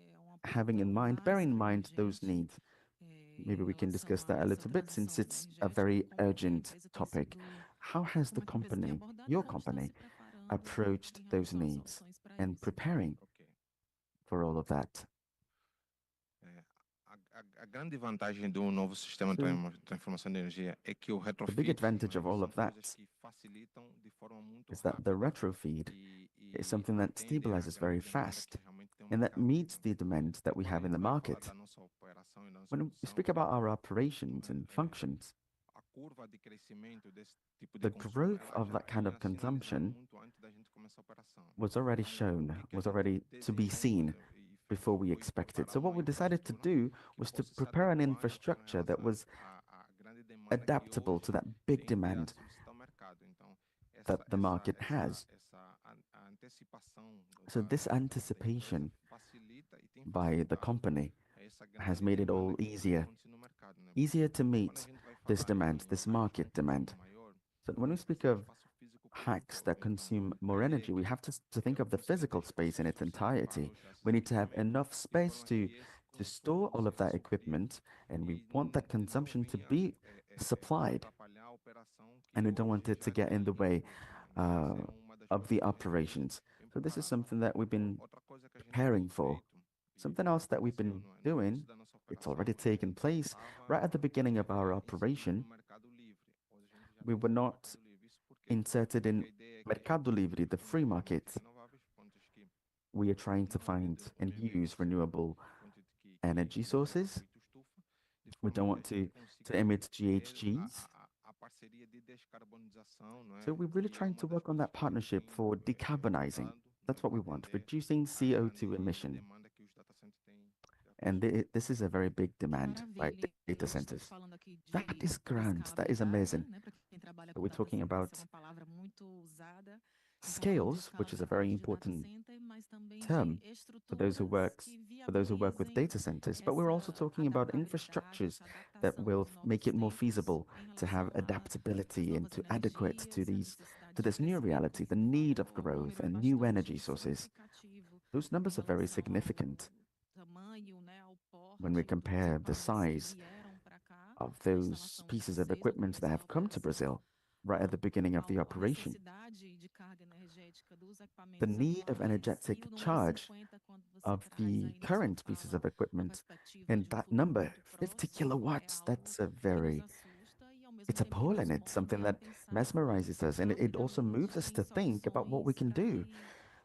having in mind, bearing in mind those needs. Maybe we can discuss that a little bit since it's a very urgent topic. How has the company, your company, approached those needs and preparing for all of that? The big advantage of all of that is that the retrofeed is something that stabilizes very fast and that meets the demand that we have in the market. When we speak about our operations and functions, the growth of that kind of consumption was already shown, was already to be seen before we expected. So what we decided to do was to prepare an infrastructure that was adaptable to that big demand that the market has. So this anticipation by the company has made it all easier to meet this demand, this market demand. So when we speak of hacks that consume more energy, we have to think of the physical space in its entirety. We need to have enough space to store all of that equipment, and we want that consumption to be supplied, and we don't want it to get in the way of the operations. So this is something that we've been preparing for. Something else that we've been doing, it's already taken place right at the beginning of our operation. We were not inserted in Mercado Livre, the free market. We are trying to find and use renewable energy sources. We don't want to emit GHGs. So we're really trying to work on that partnership for decarbonizing. That's what we want, reducing CO2 emission. And this is a very big demand by Maravilha. data Estamos centers. falando aqui That de is grand. That is escalabilidade, amazing. né? Para quem trabalha But com we're data talking center, about essa é uma palavra muito usada. Então, falamos de scales, which is a very escalabilidade de data important center, mas também de term estruturas que for those who work with viabilizem data centers. But we're also essa talking about adaptabilidade, infrastructures essa that adaptação will aos make novos it more tempos feasible em to have relação às adaptability and novas to adequate to energias, a necessidade to de this new crescimento. reality, Como the você need of falou, o growth número é and new bastante energy sources. significativo Those em numbers are very relação ao significant tamanho, né, ao when we porte dos compare the equipamentos que size vieram para cá of na those instalação pieces of francesa, no equipment that começo da have come to operação. Brazil right at the beginning of the A operation. necessidade de carga energética dos The equipamentos need of atuais e energetic o número charge 50, quando você of traz the ainda que só current pieces fala of a equipment, perspectiva and de um that futuro number, muito 50 próximo, é kilowatts, algo that's a que nos very, assusta e ao mesmo it's tempo que nos appalling. It's something move a that pensar mesmerizes us, and it also moves rapidamente us em to think about what we soluções can para do. que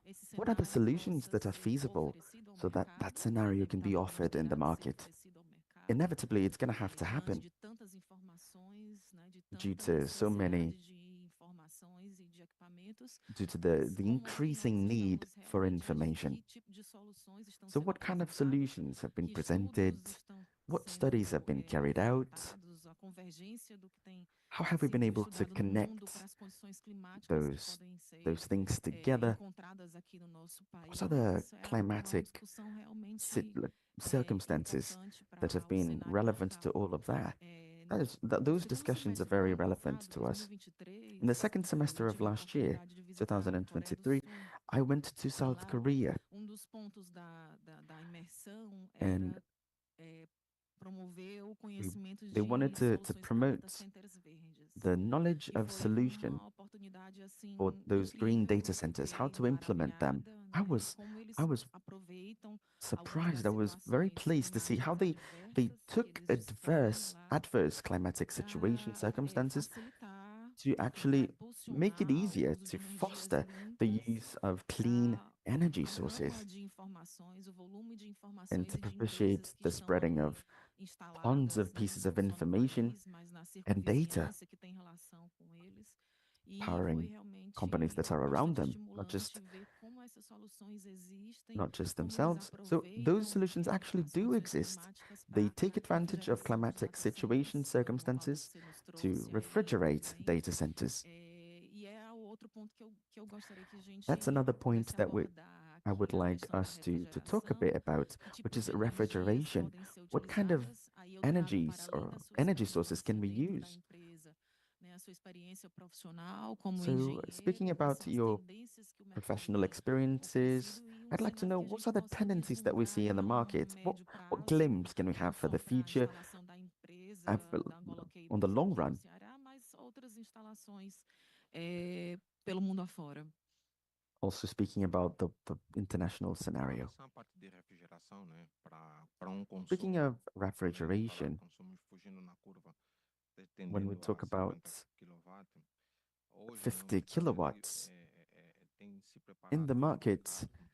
esse What are the cenário solutions possa that are ser feasible oferecido ao so that that mercado, scenario can be inevitavelmente offered in the terá que ser market? oferecido ao mercado, Inevitably, it's going to have to diante happen de tantas informações, né, de due tanta to so many, necessidade de informações e de equipamentos, due to mas the como é que nós increasing need estamos for realmente, information. que tipo de soluções estão So, sendo what kind of apresentadas, solutions have been que presented? estudos estão What studies have sendo been carried out? levantados, a convergência do que tem How have we been sido able to estudado no mundo para connect as condições climáticas que those podem ser those things together? encontradas aqui no nosso What are the país, é uma climatic discussão realmente circumstances importante that have para o been cenário relevant to local. all of that? No Those segundo discussions are semestre do very ano relevant passado, to us. In the 2023, second eu semester of tive a last year, oportunidade de visitar a Coreia do 2023, Sul I went to e South lá Korea, dos pontos da imersão and era promover o we, conhecimento they wanted de to soluções para data promote centers verdes. the knowledge E of foi solution uma oportunidade for assim those green incrível. data Eu centers, how fiquei to implement them. maravilhada, né? E como I eles was aproveitam algumas das surprised. I was very situações pleased to see how climáticas they adversas que took eles expõem lá adverse climatic situation para circumstances facilitar, to tentar actually make it impulsionar o easier uso de to energias foster the limpas, use of clean energy a gama sources de informações, o volume de and informações to e de empresas propitiate que the estão spreading ali of tons instaladas, of né, pieces of não só no information país, mas na and data circunvizinhança que tem relação com eles. E foi powering companies realmente that are around bastante them, estimulante ver como essas soluções existem, not just como eles themselves. So those aproveitam solutions actually as do condições exist. climáticas They para take a advantage of refrigeração dos climatic data situation centers, como o valor que circumstances você nos to trouxe aí refrigerate também. data centers. E é o outro ponto que eu gostaria que a That's gente another point pudesse that abordar I aqui would na like questão da us to talk a refrigeração. bit about, Que which tipos is de energias refrigeration. podem ser What kind of utilizadas? Aí eu trago para energies além or da sua energy sources can experiência we dentro da use? empresa, né, a sua experiência profissional como So, speaking engenheiro, quais about são as your tendências que o mercado professional tem experiences, oferecido e um I'd like to cenário know que a what gente are the possa tendencies that we vislumbrar see aí in the a um market? médio What prazo, glimpse can we não have for só the para a future, instalação da empresa, uh, da Angola on the Cables long aqui no run? Ceará, mas outras instalações pelo mundo afora. Also, speaking about the international scenario. Essa é uma parte de refrigeração, né? Para Speaking of falar de refrigeration, consumos fugindo na curva, when we tendendo talk a about 50 kW, hoje, né, o 50 mercado ele, kilowatts tem se in the preparado para market,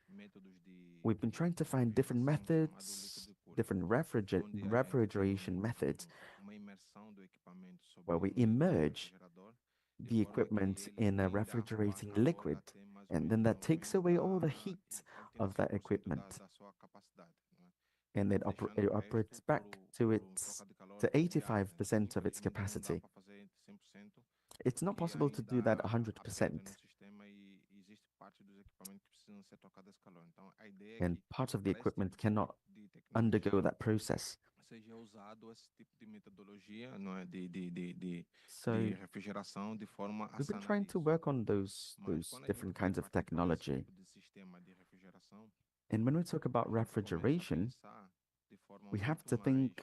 métodos we've been trying to de find different refrigeração chamado methods, líquido puro, different onde a gente tem refrigeration methods, uma imersão do equipamento sobre where we um immerse refrigerador, de the forma que equipment ele in a tende a arruar refrigerating calor liquid, até mais ou and then menos that takes away all the heat of that 85% equipment, da sua capacidade, né? and Deixando it o operates resto back por troca de calor to de ar, né? 85% of its Infelizmente não dá capacity. para fazer 100%, It's not porque possible to do that ainda aperta 100%. no sistema e existe parte dos equipamentos que precisam ser trocadas de calor. Então, a ideia é And que part of the para esse equipment tipo cannot de undergo tecnologia that process. seja usado esse tipo de metodologia, não é, So de refrigeração de forma a we've been sanar trying to isso. work on Mas those quando a gente different vai kinds of partir para esse technology. tipo de sistema de refrigeração, And when we talk about a gente começa a refrigeration, pensar de forma we have muito to mais think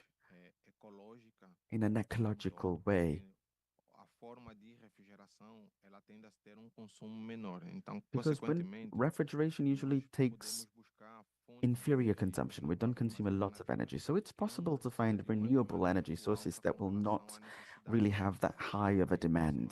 ecológica in an como um todo, ecological way, porque a forma de refrigeração ela tende a ter um consumo menor. Então, because when consequentemente, refrigeration nós usually takes podemos buscar inferior consumption. We don't consume a lot of energy. So it's possible to find renewable energy sources that will not really have that high of a demand.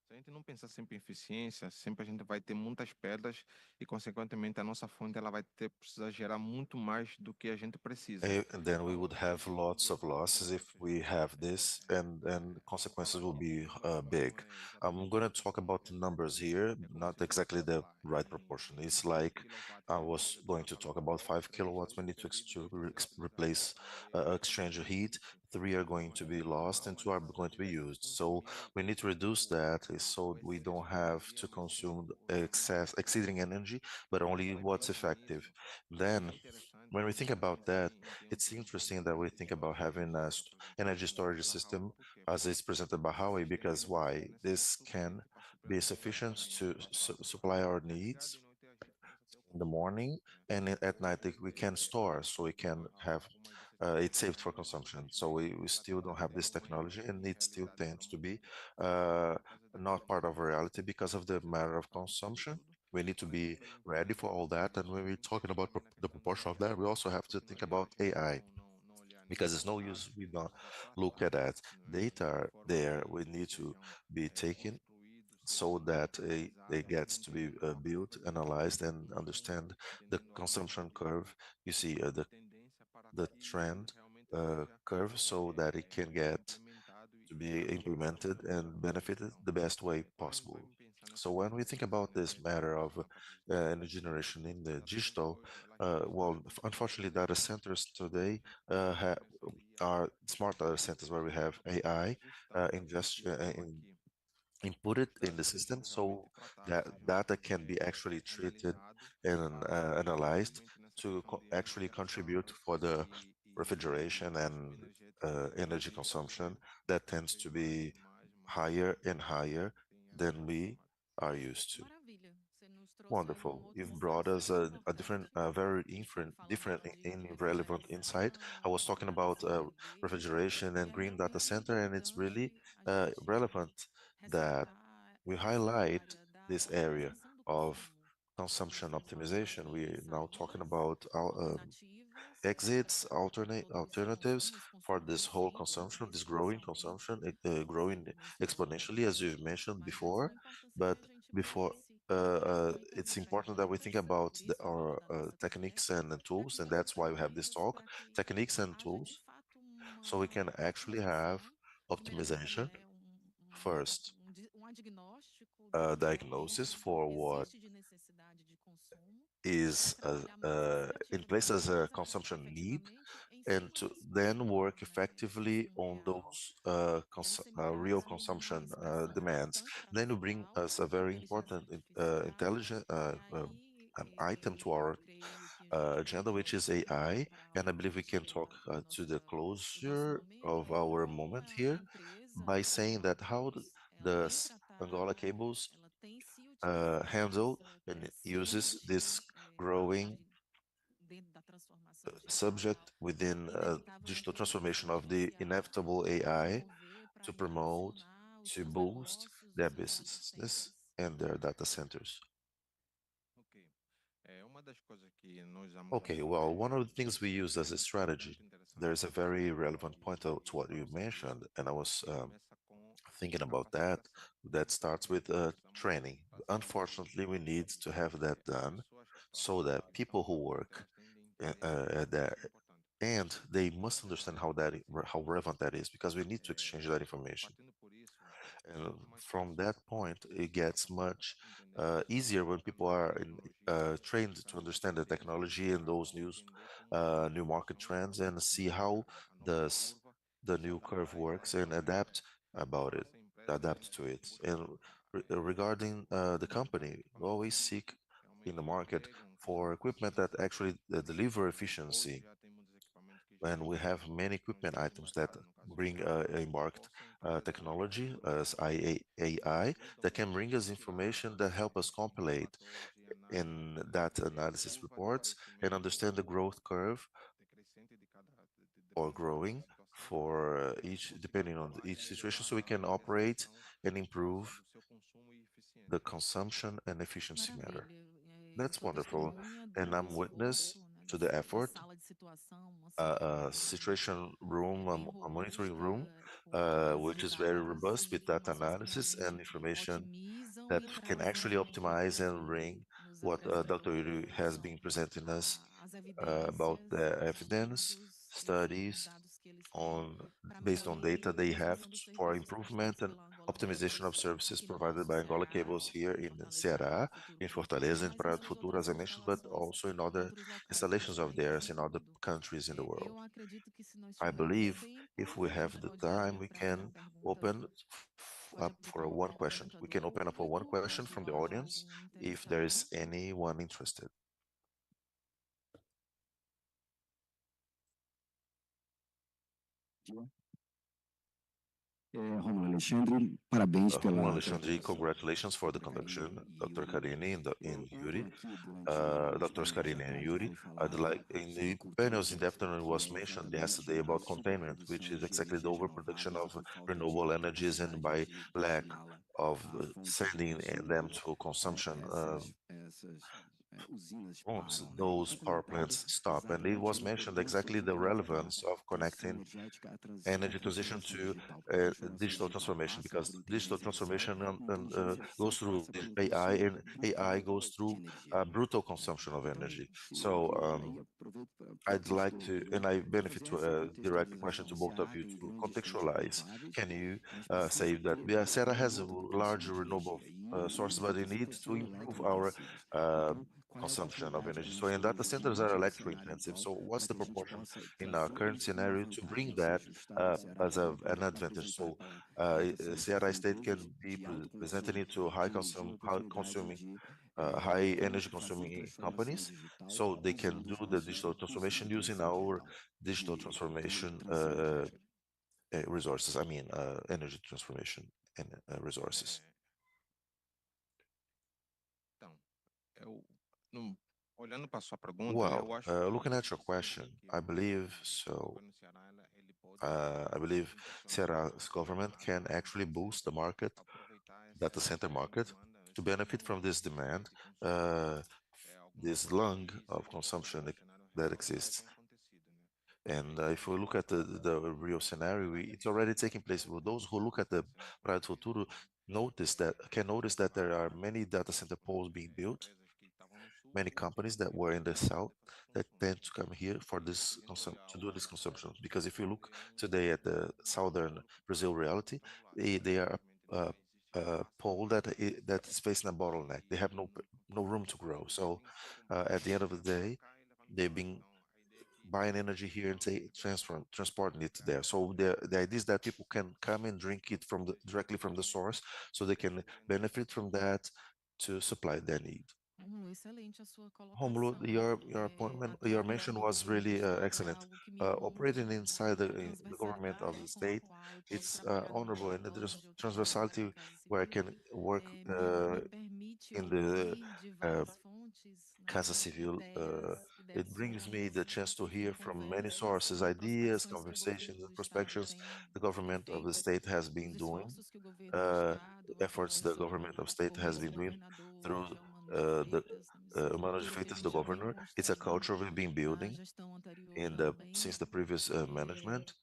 Se a gente não pensar sempre em eficiência, sempre a gente vai ter muitas pedras e, consequentemente, a nossa fonte ela vai ter precisar gerar muito mais do que a gente precisa. And then we would have lots of losses if we have this, and consequences will be big. I'm going to talk about the numbers here, not exactly the right proportion. It's like I was going to talk about 5 kilowatts. We need to replace exchange heat. Three are going to be lost and two are going to be used. So we need to reduce that so we don't have to consume exceeding energy, but only what's effective. Then when we think about that, it's interesting that we think about having a energy storage system as is presented by Huawei, because why? This can be sufficient to supply our needs in the morning, and at night we can store, so we can have it's saved for consumption. So we still don't have this technology, and it still tends to be uh, not part of reality because of the matter of consumption. We need to be ready for all that. And when we're talking about the proportion of that, we also have to think about AI, because it's no use we don't look at that. Data are there, we need to be taken so that they gets to be built, analyzed, and understand the consumption curve. You see the trend curve, so that it can get to be implemented and benefited the best way possible. So when we think about this matter of energy generation in the digital, well, unfortunately, data centers today are smart data centers where we have AI input it in the system, so that data can be actually treated and analyzed to actually contribute for the refrigeration and energy consumption that tends to be higher and higher than we are used to. Wonderful. You've brought us a different, very different and relevant insight. I was talking about refrigeration and green data center, and it's really relevant that we highlight this area of consumption optimization. We're now talking about exits, alternatives for this whole consumption, this growing consumption, growing exponentially, as you've mentioned before. But before, it's important that we think about our techniques and tools, and that's why we have this talk, techniques and tools, so we can actually have optimization first, diagnosis for what is in place as a consumption need, and to then work effectively on those real consumption demands. Then you bring us a very important intelligent item to our agenda, which is AI. And I believe we can talk to the closure of our moment here by saying that how does Angola Cables handle and uses this growing subject within digital transformation of the inevitable AI to promote, to boost their businesses and their data centers. Ok. Uma das coisas que nós usamos Okay, well, one of the things we use as a strategy, there's a very relevant point to what you mentioned, and I was thinking about that. That starts with training. Unfortunately, we need to have that done so that people who work there, and they must understand how relevant that is, because we need to exchange that information. And from that point, it gets much easier when people are trained to understand the technology and those new market trends, and see how does the new curve works, and adapt to it. And regarding the company, we always seek in the market for equipment that actually deliver efficiency, and we have many equipment items that bring embarked technology as AI that can bring us information that help us compilate in data analysis reports and understand the growth curve or growing for each, depending on each situation, so we can operate and improve the consumption and efficiency matter. That's wonderful. testemunha And do I'm witness esforço, né, to the da effort, sala de situação, uma sala a situation room, bem a monitoring robusta, room, com análise which de is very dados robust e with data informações que analysis and realmente information otimizam that e can actually trazem optimize and aqui, bring nos what Dr. apresentam Yuri has been presenting us as about evidências the e os evidence, estudos, os studies dados que eles têm on para based on melhoria data e they have otimização dos for serviços improvement prestados and pela Angola optimization of Cables services aqui no provided nosso by Angola Ceará, Cables here in Fortaleza e Ceará, Praia do in Futuro, Fortaleza and mas em Praia do suas Futuro, outras as I mentioned, but instalações also in em other outros locais installations desse of país theirs e in no other mundo. countries in the world. Eu acredito que se nós I tivermos believe tempo, if we a have gente the pode time, ir we para can perguntas, open pode up for aplicar one uma question. pergunta We do can open up for one público, question from caso the haja audience, algum if there is interessado. anyone interested. Romulo Alexandre, parabéns Romulo pela Alexandre, apresentação, congratulations for the Dr. Karine conduction, e Dr. Yuri. Karini and Yuri. Aqui, durante os Drs. painéis da Karine and tarde, Yuri. foi I'd falado like in sobre the cultura panels in the zero, afternoon que was é mentioned exatamente yesterday as about containment, which is superproduções de exactly the energias overproduction renováveis e of por falta de renewable energies and capacidade by de lack destiná-la of a fontes de sending them consumo, to consumption essas usinas fronts, param, né? E those foi power comentado plants stop. And it exatamente a was mentioned importância exactly de the conectar relevance of transição connecting energética à energy transition transformação to digital, porque a transformação digital digital transformation, passa because por digital inteligência artificial transformation e and, inteligência goes artificial through passa por um AI, consumo and AI brutal goes de through energia. brutal consumption of Então, energy. se So aqui, aí aproveito para I'd like questionar o to, and Yuri, I benefit fazer to essa direct the question contextualização. to O both of Ceará you tem to grandes fontes contextualize. renováveis, Can you mas say precisa that ter yeah, Serra uma has a alta large capacidade de renewable energia e sources, but it data needs centers to são improve our eletrointensivos. uh, Então, qual é a consumption of oportunidade energy. que So, nós and data temos centers are diante do electro cenário intensive. atual So, what's para the que a gente proportion possa in our trazer current isso como uma scenario to vantagem, bring ou that seja, o Estado do Ceará as como an pode advantage? apresentar So, para data centers Ceará e State empresas can be de alto presented consumo into high oportunidade consuming, de high energy fazer consuming transformação companies, digital so they can usando do os the nossos digital conceitos transformation de using transição our digital, digital transformation transição energética. resources. I mean, energy transformation and resources. Então, eu, no- olhando para a sua pergunta, Well, eu acho looking at que your sim, question, que I believe o so. governo do Ceará ele pode I believe impulsionar o Ceará setor government privado can actually boost the market, para aproveitar data center essa market, demanda, to esse benefit from volume this demand, de consumo. uh, Alguma this coisa lung que, se a of gente for olhar consumption o cenário that real, já exists. tem acontecido, né? And if we look at the real scenario, it's already taking place. Well, those who look at the Sendo Praia do construído Futuro can notice that there are many data center poles being built, empresas que estavam no sul many ou que companies iam that vir were para in the cá para south poder fazer that consumo. tend to come here for Se this a gente olhar to do o this consumption. Agrocable, Because if you look ele é um today at the exemplo de southern polo que está Brazil reality, ficando lá. they are Infelizmente, a, existe a espaço pole para that is facing a bottleneck. They have no room to grow. So at the end of the levar para day, cá e levar they've embora. been Então, a ideia é que buying energy here and transporting it there. So the idea is that people can come and drink it directly from the source, so they can benefit from that to supply their need. Excelente a sua Romulo, colocação. your Acaba mention que o was governo do really estado é excellent. algo que me honra, Operating inside pela the government of the transversalidade com a state, qual eu posso it's trabalhar no honorable, and laboratório there's onde eu trabalho, que é a transversality Casa where I Civil, can work me permite in the ouvir de uh, várias fontes, Casa né, Civil. ideias It brings me the surgindo chance to em hear from many conversas sources, e ideas, prospecções que o conversations, governo and do estado prospections the tem government of the feito, state has os been doing, esforços que o governo do uh, estado, efforts através the government of do state atual has been doing vice-governador through Gelmano de Freitas, né, essa Mano de cultura que a Freitas, the gente já vem governor. It's a construindo culture we've been na building gestão anterior também, since the previous management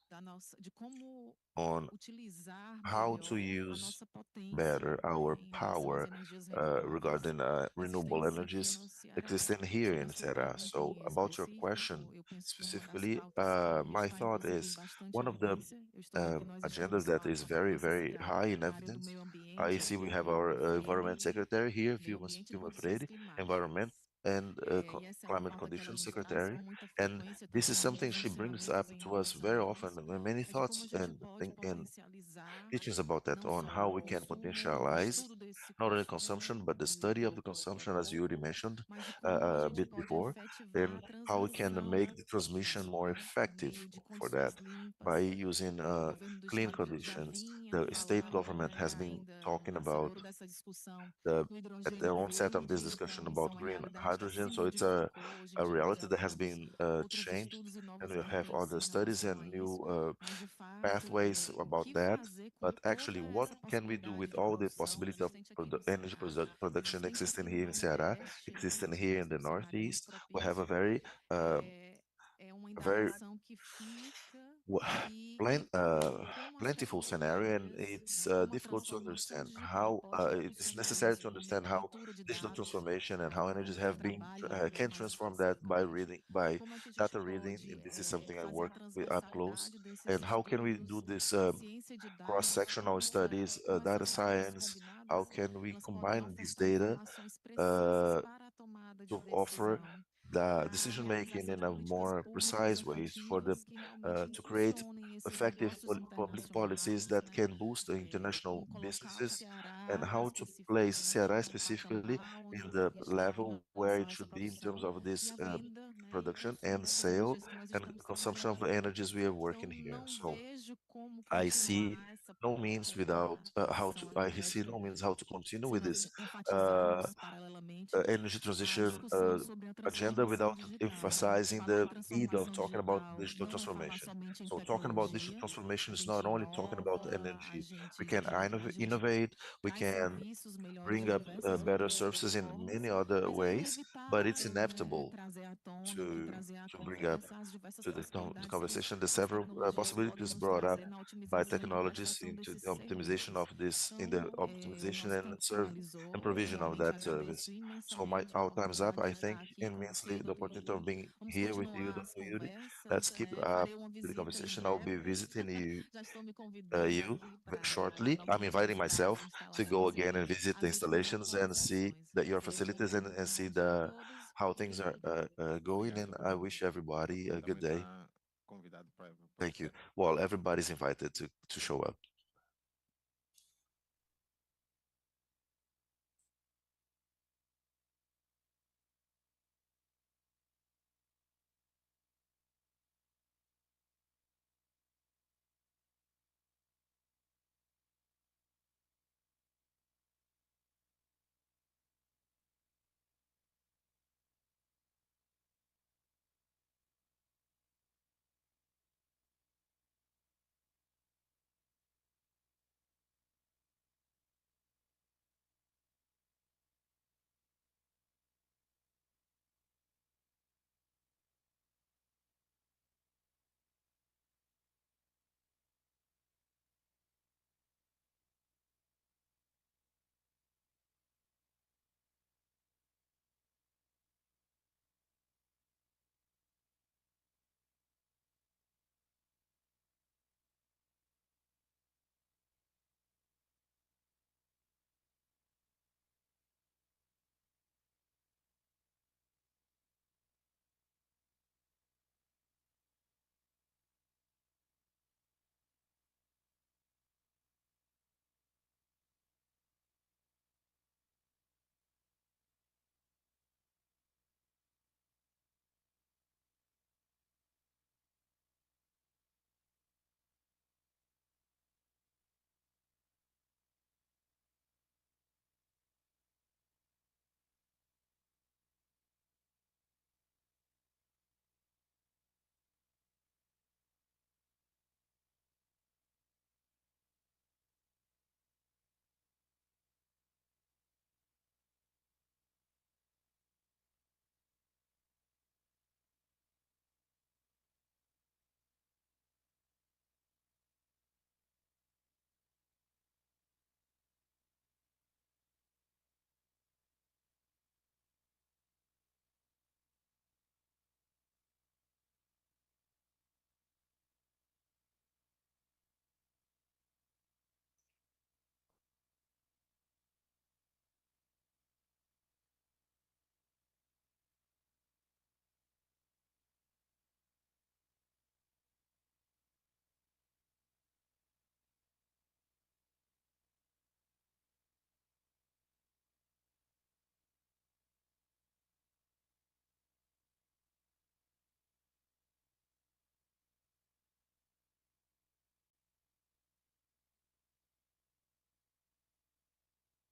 de como on utilizar how to melhor a use nossa potência, better our né, em relação às power energias renováveis regarding renewable existentes aqui energies no Ceará. existing here Sobre a in sua Ceará. pergunta So em about your question específico, eu penso que uma das specifically, pautas que my está, thought inclusive, em is bastante one of the evidência, eu estou vendo que nós agendas estamos that com is a very, cabeça very high centrada in na área do evidence. meio I ambiente, see we que have é o our environment GM, secretary here, Meio Ambiente e Vilma Condições Freire, environment Climáticas. and E essa é uma climate pauta que ela conditions nos traz com secretary. muita And frequência, this is também something nos she brings up ensinamentos em to us relação very a often, isso, many é de como thoughts a gente pode and potencializar teachings about that não on só how o we can consumo, o potentialize estudo desse not only consumo, consumption but the como o study of Yuri the consumption, as Yuri colocou, mentioned mas de como a a gente bit pode before, efetivar and a how we can transição make the transmission more né, por effective meio de for that condições by limpas. using O governo do clean estado já conditions. vinha The state falando, government né, has been ainda no talking about nascedouro dessa discussão the do at the hidrogênio onset of this verde, que a discussion about emissão é green realidade hydrogen. So acima it's diversificou. Hoje em a dia nós reality já that has temos been outros changed, estudos e and novos we have argumentos other em studies relação a and new isso, mas de fato, pathways o about que that. fazer com But toda actually, what essa can we do possibilidade with de all the produção possibility of existente aqui no energy Ceará? production Existente existing aqui here in no Ceará, Nordeste, existing existe here in aqui the no Ceará, é muito Northeast? We have propício. uh, É uma a very indagação que fica w- e como as plentiful scenario, and tecnologias, it's né, como a difficult to transformação understand digital how pode it is necessary to potencializar, como é understand que a how leitura de digital dados transformation and how energies para have been trabalho agrícola é can mais transform that by especificamente, reading by como é que a gente data reading, pode and this is something I fazer a work with up close. transversalidade desses And how can we do estudos, this ciência de dados, cross-sectional studies, com data essas ações science? How combinadas, can we elas podem combine this ofertar data informações precisas uh, para a tomada de to offer decisão, the para a decision making realização in de a políticas more públicas precise ways for the efetivas que realmente to create impulsionem esses effective negócios public policies internacionais, that né? can boost the Como international colocar o businesses, and Ceará how to place especificamente Ceará no specifically patamar onde in você the deseja level where alcançar it essa should be in produção terms of e this a venda, né, e o production and consumo das sale energias que nós and estamos consumption trabalhando of the aqui. energies we are working Então, here. não So vejo como I see continuar essa no means without how to transição I see energética no means how to continue se with nós this uh, enfatizarmos paralelamente energy a transition discussão sobre a agenda transformação without digital. emphasizing Falar em the need of transformação talking about digital digital não é falar transformation. somente em So talking about digital tecnologia, transformation a is gente not only talking about inova, energy. We can a gente innovate, we traz can serviços melhores bring de up diversas better outras services in formas, many other mas é ways, but it's inevitável, né, inevitable trazer à tona e to trazer à bring up conversa as diversas to the possibilidades que conversation the as several tecnologias podem possibilities nos brought up trazer na by otimização e na technologies prestação into desses the optimization serviços. of this in the Então, o optimization nosso and tempo serve and finalizou. Eu provision of realmente that agradeço service. So my imensamente a our time's up. oportunidade I de estar thank aqui com você, immensely the doutor opportunity of Yuri. being Vamos here with you, continuar as Dr. Yuri. conversas. Let's keep Farei uma the visita em conversation. I'll be breve. visiting you Já estou me convidando you aqui para ir shortly. para I'm algumas inviting das myself to go instalações e again ver and visit the as últimas installations and see atualizações. that your Desejo facilities and um see bom dia a the todos how e things fiquem bem. are going. And Obrigado, I doutor. wish everybody a good Também day. está convidado para Thank you. participar. Well, everybody's invited to show up.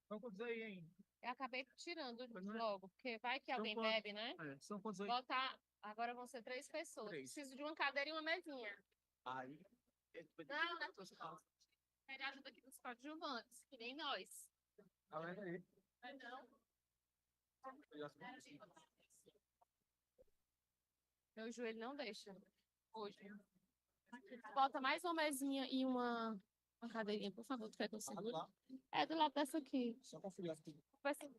Vamos aí, hein? Eu acabei tirando logo, porque vai que alguém bebe, né? São quantos aí? Botar. Agora vão ser 3 pessoas. Preciso de uma cadeira e uma mesinha. Aí. Não, não é tudo. Pede ajuda aqui dos coadjuvantes, que nem nós. Mas não. Meu joelho não deixa. Hoje. Bota mais uma mesinha e uma cadeirinha, por favor. Tu quer que eu segure? É do lado dessa aqui. Só conferir aqui. Vai ser.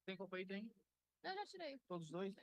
Tem copo aí? Tem? Eu já tirei. Todos dois?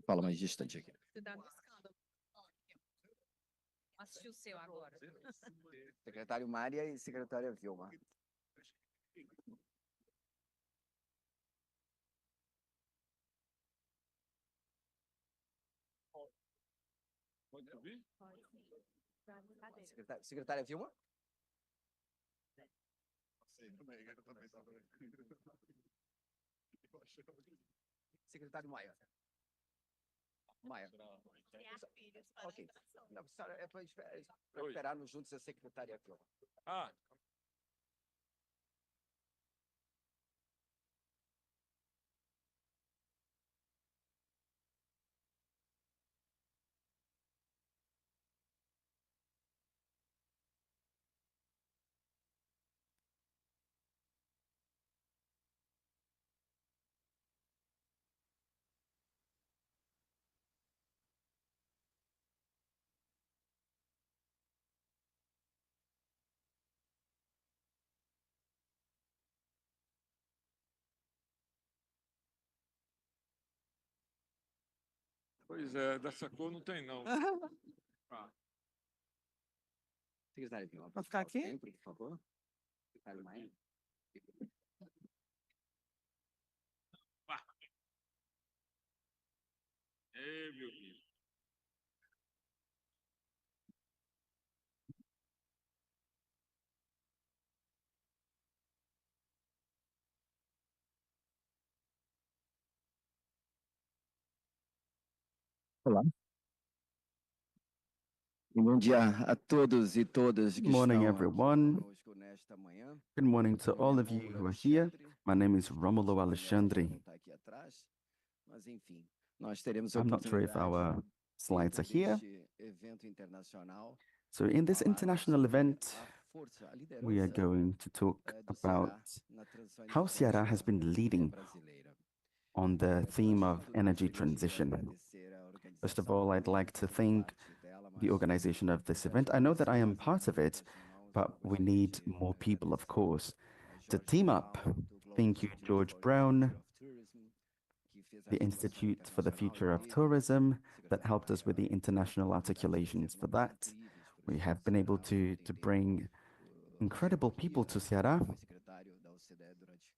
Fala mais distante aqui. Assistiu o seu agora. Secretário Mária e secretária Vilma. Secretária Vilma? Secretário Maia. Maia. Ok. Não, senhora, é para esperarmos juntos a secretária Vilma. Ah, pois é, dessa cor não tem não. Ah. Secretária Vilma. Pode ficar aqui? Sempre, por favor. Secretário Maia. Ei, meu filho. Olá. E bom dia a todos e todas que Good morning, estão aqui everyone. conosco nesta manhã. Good morning to Meu all nome of é you Rômulo who are here. Alexandre. My name is Romulo Nosso painel já Alexandre. não está aqui atrás, mas enfim, nós teremos a I'm not sure if oportunidade our slides are dentro here. deste evento internacional So in this falarmos international sobre event, a força, a we are liderança going to talk do about Ceará na transição how Ceará has energética been leading brasileira. on the theme of Antes de tudo, energy gostaria de transition. agradecer a First of organização, all, I'd não like to faço thank parte dela, the mas organization of this event. I ajuda know a that I am fazer part of it, muitas mãos. but Eu we gostaria need de more people, of agradecer course, a to George team up. Brown, do Global Thank you, Institute George for the Brown, Future of Tourism, que fez a the articulação Institute for the internacional, Future of e Tourism, that secretário helped us with the Maia, international verdade, articulations for teve that. incríveis We have projetos been able Ceará, vamos to entender. bring incredible people to Ceará. Foi secretário da OCDE durante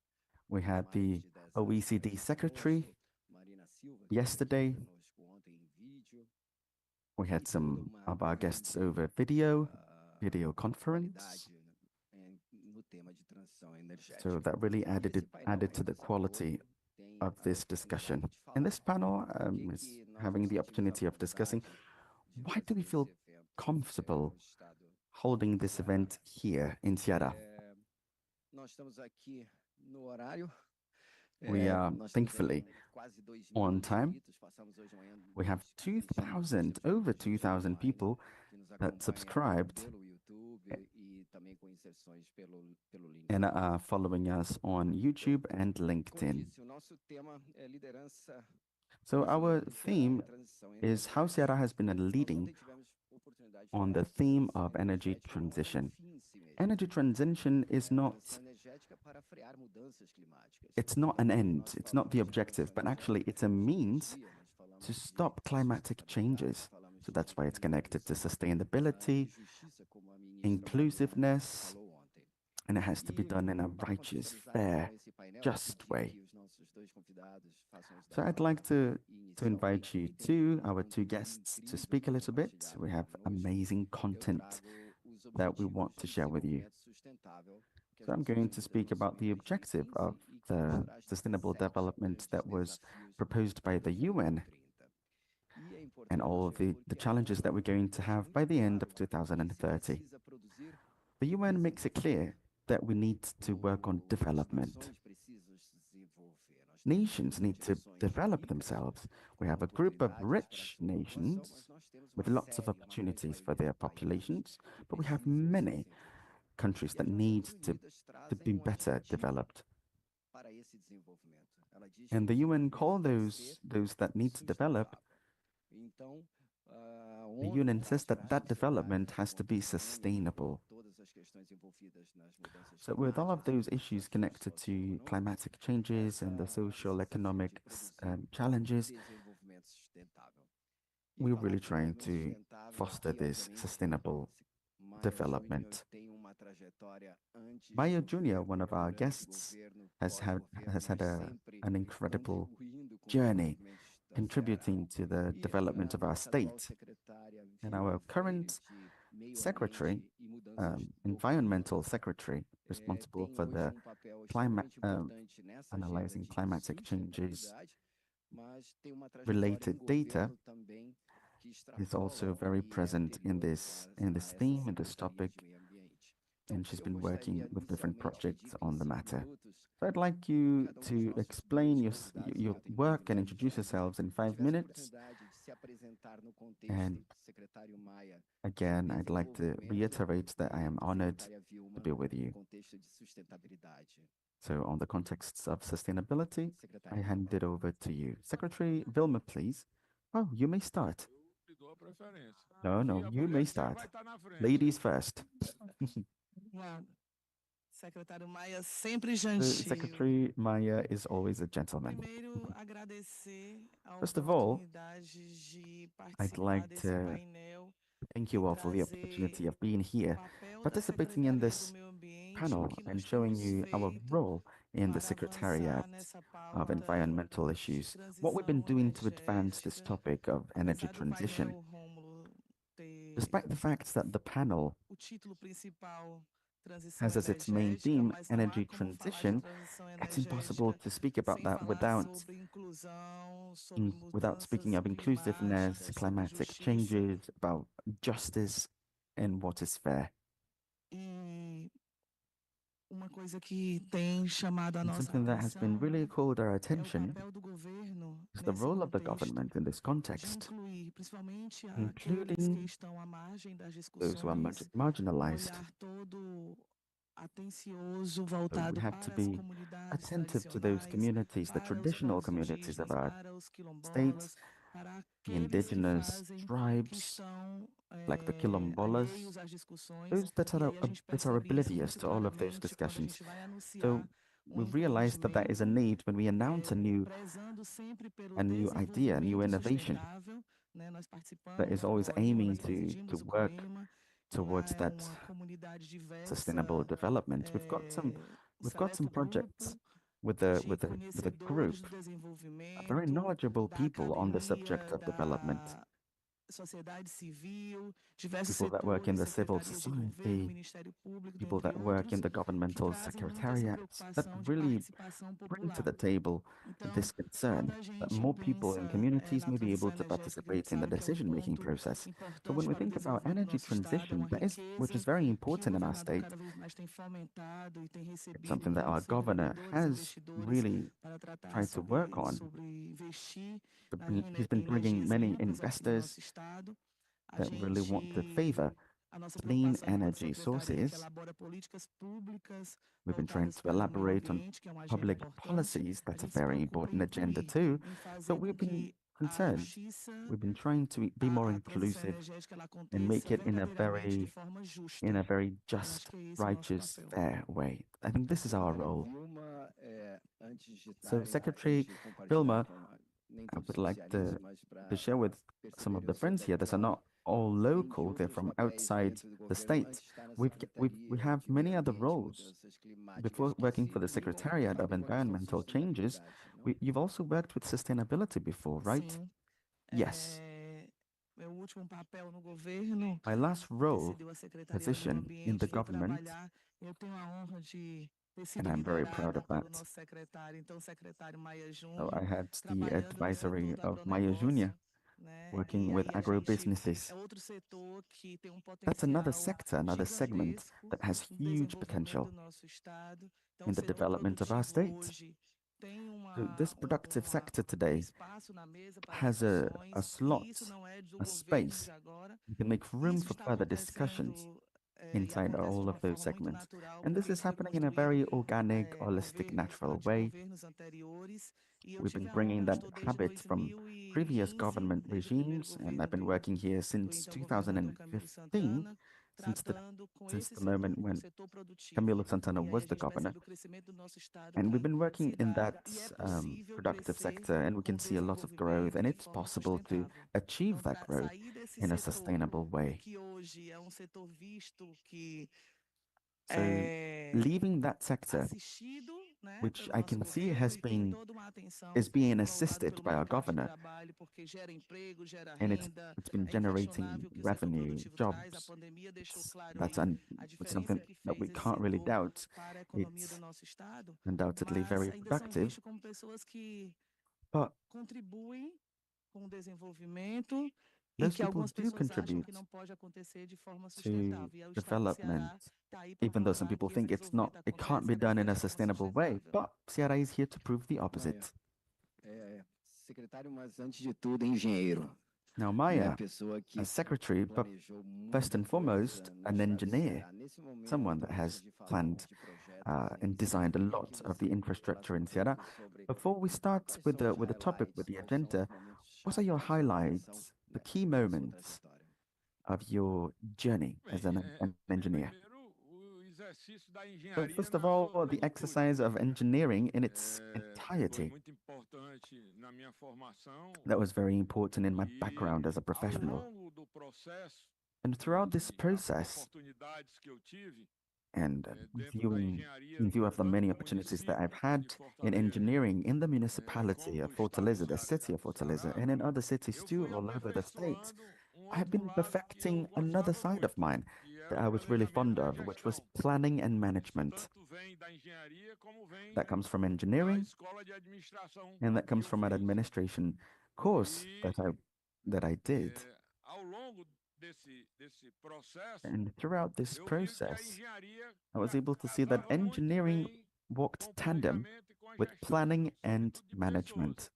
We had mais the de 10 anos, OECD esteve secretary conosco. Marina Silva, que esteve yesterday. aqui conosco ontem em vídeo. We had E toda some uma of our guests over grande, video conference. qualidade no tema de transição energética. So that really E esse painel added to ainda the essa cor quality tem of a this oportunidade discussion. de In falar this panel, por que is que nós having nos the sentimos à opportunity of discussing vontade de why do we fazer feel esse evento comfortable no estado holding do this Ceará. event here in Ceará. Nós estamos aqui no horário. We are Nós temos thankfully quase 2.000 on time. inscritos. Passamos hoje de manhã We have 2.000, over 2,000 people que nos that acompanham subscribed pelo YouTube e também com inserções pelo link. and are following us on YouTube and Como LinkedIn. disse, o nosso tema é liderança So our brasileira do Ceará theme em transição is how energética. Ceará has been Nós leading ontem tivemos oportunidade de on falar the sobre theme transição of energy energética, não é um transition. fim em si mesmo. Energy transition is not, Transição energética para frear mudanças climáticas. it's not an end, Nós it's not falamos the de objective, transição but actually energética, it's a falamos de means energia, nós falamos to de stop climatic sustentabilidade, changes. falamos So de that's why it's connected to inclusão, sustainability, de justiça, como a ministra Mariana inclusiveness, falou ontem. and it has to be E done in a para righteous, contextualizar fair, então esse painel, eu just pedi way. que os nossos dois convidados façam uso da So I'd fala like to invite inicialmente. you Também temos to our um two conteúdo guests to incrível speak a para little bit. compartilhar We have conosco. amazing Eu content trago os that we objetivos want to de share with you. desenvolvimento sustentável que as So I'm Nações going to Unidas speak about lançou em the objective 2015 of e que nos the traz sustainable 17 development that grandes was desafios proposed by até the UN 2030. E é and all of importante the porque a challenges that ONU we're going to deixa have muito by the end claro of que se 2030. precisa produzir The e UN makes it desenvolver. clear that we need to work on As development. nações precisam se desenvolver. Nós temos um Nations grupo need de to nações develop ricas themselves. We com have a group of oportunidades para a rich sua população, mas nations nós temos with uma lots of série, uma grande opportunities for maioria de their países populations, que but we have precisam se many desenvolver. countries E that as need Nações Unidas to trazem be better adjetivo developed. para esse desenvolvimento. Ela diz And que the o UN desenvolvimento call tem que ser those that need to develop, sustentável. Então, a the ONU UN traz says that para that esse cenário development de has to be desenvolvimento e sustainable. todas as questões envolvidas nas mudanças So with all of climáticas, those nos issues desafios connected to socioeconômicos, climatic changes and the esse social desafio economic de produzir challenges, desenvolvimento we're really trying to foster this sustainable development. Maya Jr., one of our guests, has had an incredible journey contributing to the development of our state. And our current secretary, environmental secretary, responsible for the climate, analyzing climatic changes related data, is also very present in this theme, in this topic, and she's been working with different projects on the matter. So I'd like you to explain your work and introduce yourselves in 5 minutes. And again, I'd like to reiterate that I am honored to be with you. So on the contexts of sustainability, I hand it over to you. Secretary Vilma, please. Oh, you may start. No, you may start. Ladies first. Secretário Maia, sempre gentil. Secretary Maya is always a gentleman. Primeiro, agradecer a First of all, oportunidade de I'd participar like desse to painel thank you all for the opportunity of being here, participating in this panel and showing you our role in the Secretariat of Environmental Issues, what we've been doing to advance this topic of energy transition. Despite the fact that the panel o título principal has as its main theme energy transition, it's impossible to speak about that without speaking of inclusiveness, climatic changes, about justice, and what is fair. Uma coisa que tem chamado a And nossa something that has been atenção really called our é o attention papel do governo is the nesse role of the contexto, government in this de context, incluir principalmente aqueles que including estão à margem das those who are discussões, marginalized. olhar todo atencioso So voltado we have to para as be comunidades attentive to those tradicionais, communities, the para os traditional povos communities of indígenas, our para os state, quilombolas, para the aqueles que indigenous fazem, que tribes, estão like the Quilombolas, alheios às discussões, those that e are, aí a gente that are percebe isso oblivious muito to all of those claramente quando a discussions. gente vai anunciar So we've realized that that is a empreendimento, need when we announce prezando sempre pelo a new idea, a new desenvolvimento innovation sustentável, né? Nós that participamos is do always POEMA, aiming nós to presidimos o work POEMA, e lá towards é that uma comunidade sustainable diversa, development. We've got some seleto projects grupo with de a group conhecedores do of very desenvolvimento, knowledgeable da people on the subject academia, of development. da sociedade civil, diversos People that work in setores, the civil secretarias de governo, society, Ministério Público, people dentre that work in outros, the que governmental trazem muito essa secretariats, that preocupação de really participação bring to popular. the table Então, this quando concern a that gente more people in pensa communities na may be able transição to energética, que a gente participate in the sabe que é um decision-making ponto process. So when importante we para o think about desenvolvimento do energy nosso Estado, é transition, uma which is riqueza very que o important in our governador state, cada vez mais tem fomentado e tem it's recebido something that our muitos governor empreendedores, has investidores really para tratar tried to work on. sobre investir na He's been bringing energias many limpas aqui no investors nosso Estado. A that really want to favor nossa clean preocupação enquanto energy secretaria que sources. elabora políticas públicas We've been trying voltadas to para o meio elaborate on ambiente, que é uma agenda public importante, policies. a That's a gente se very preocupa em important agenda incluir, too. em fazer But com we've been que a concerned. justiça, We've been trying to be more a transição inclusive energética, ela and make aconteça it verdadeiramente de forma justa. in a very Eu acho just, que é esse o nosso righteous, papel. fair way. I think this is our role. Antes de So, estarem, Secretary compartilhar Vilma, nem I todos would like especialistas, mas to share with some of the friends here that are not all local, they're from outside the state. We have many other roles. Before working for the Secretariat of Environmental Changes, you've also worked with sustainability before, right? Sim. Yes. Meu último papel no governo, My last role, presidiu a Secretaria do Meio position in the Ambiente, fui government, trabalhar. Eu tenho a honra de ter sido and I'm very proud liderada of pelo that. nosso secretário, então, secretário Maia So Júnior, I had the trabalhando no advisory setor do of Maya Jr., agronegócio, né? working E with aí a gente agro-businesses. é outro setor que tem That's another potencial sector, another segment gigantesco that has no huge desenvolvimento potential do nosso estado. Então, in o the setor development of our produtivo state. hoje tem So this productive sector um today espaço na mesa para has discussões, a e isso slot, não é do a governo space. de agora. You can make room Isso for está further discussions acontecendo e inside acontece de all of uma those forma muito segments. natural, And this porque is isso foi happening in a construído very organic, por holistic, natural way. governos anteriores, e eu We've tive been a honra, bringing eu that estou desde habit from previous 2015, government desde o primeiro regimes, and governo I've been do working here since então governador Camilo 2015. Santana, since the tratando com since esse the setor, moment o when setor produtivo. Camilo Santana E aí a was the gente governor. percebe o crescimento do nosso estado And we've que been working se in dá that e é possível productive crescer sector, and we com can see a lot of growth, desenvolvimento and de it's forma possible to sustentável. achieve Então, that growth sair desse in a setor sustainable way. que hoje é um setor visto que So é leaving that sector, assistido, né, which pelo I nosso can see governo has e tem been toda uma atenção is being voltado assisted pelo by our mercado de governor, trabalho, porque gera emprego, gera and renda. it's been É generating inquestionável que o setor revenue, produtivo traz. A jobs. pandemia deixou It's, claro that's aí a it's diferença something que that we fez esse can't really setor doubt. para a economia do It's nosso estado, undoubtedly mas very ainda são productive, vistos como pessoas que but contribuem com o desenvolvimento e those que people algumas do pessoas acham que contribute não pode acontecer de forma to sustentável. E aí o estado do development, Ceará está aí para even though some provar people que esse think desenvolvimento it can't acontece be done in a apenas de forma sustainable way. sustentável. But Ceará is here to prove the opposite. Secretário, mas antes de tudo, engenheiro. Now, Né? Maya, Pessoa que a secretary, but planejou first muita and foremost, coisa no an estado do engineer, Ceará. Nesse someone momento, that antes has de falar planned de projetos and em si, designed a queria lot que of the você infrastructure falasse um in Ceará. pouco sobre Before we start quais with são os with the topic, with highlights, the quais são os agenda, momentos what are chaves your da sua atuação, highlights, the né, key na sua moments trajetória? of your journey as Bem, an engineer? primeiro, o exercício da So engenharia first of na sua all, the plenitude. exercise of engineering in its Foi entirety. muito importante na minha formação That was very important in my e background as a ao professional. longo do processo And throughout this e as process, oportunidades que eu tive and dentro da engenharia, in view of the tanto many no opportunities that I've município had de in Fortaleza, engineering in the como municipality no of estado do Fortaleza, the city of Fortaleza, Ceará, and in other cities eu too, fui all over the state, aperfeiçoando I've outro been lado que eu perfecting another gostava side of muito, mine que era that o I was really fond planejamento e of, which was gestão. planning and Isso management. tanto vem da engenharia como vem That comes from da engineering, escola de administração and that que comes eu from an fiz. administration course E that I did. ao longo desse processo, And throughout this eu vi que a process, engenharia I was able to see that casava muito engineering bem walked com o tandem planejamento e com a with gestão, planning and sobretudo de management. pessoas,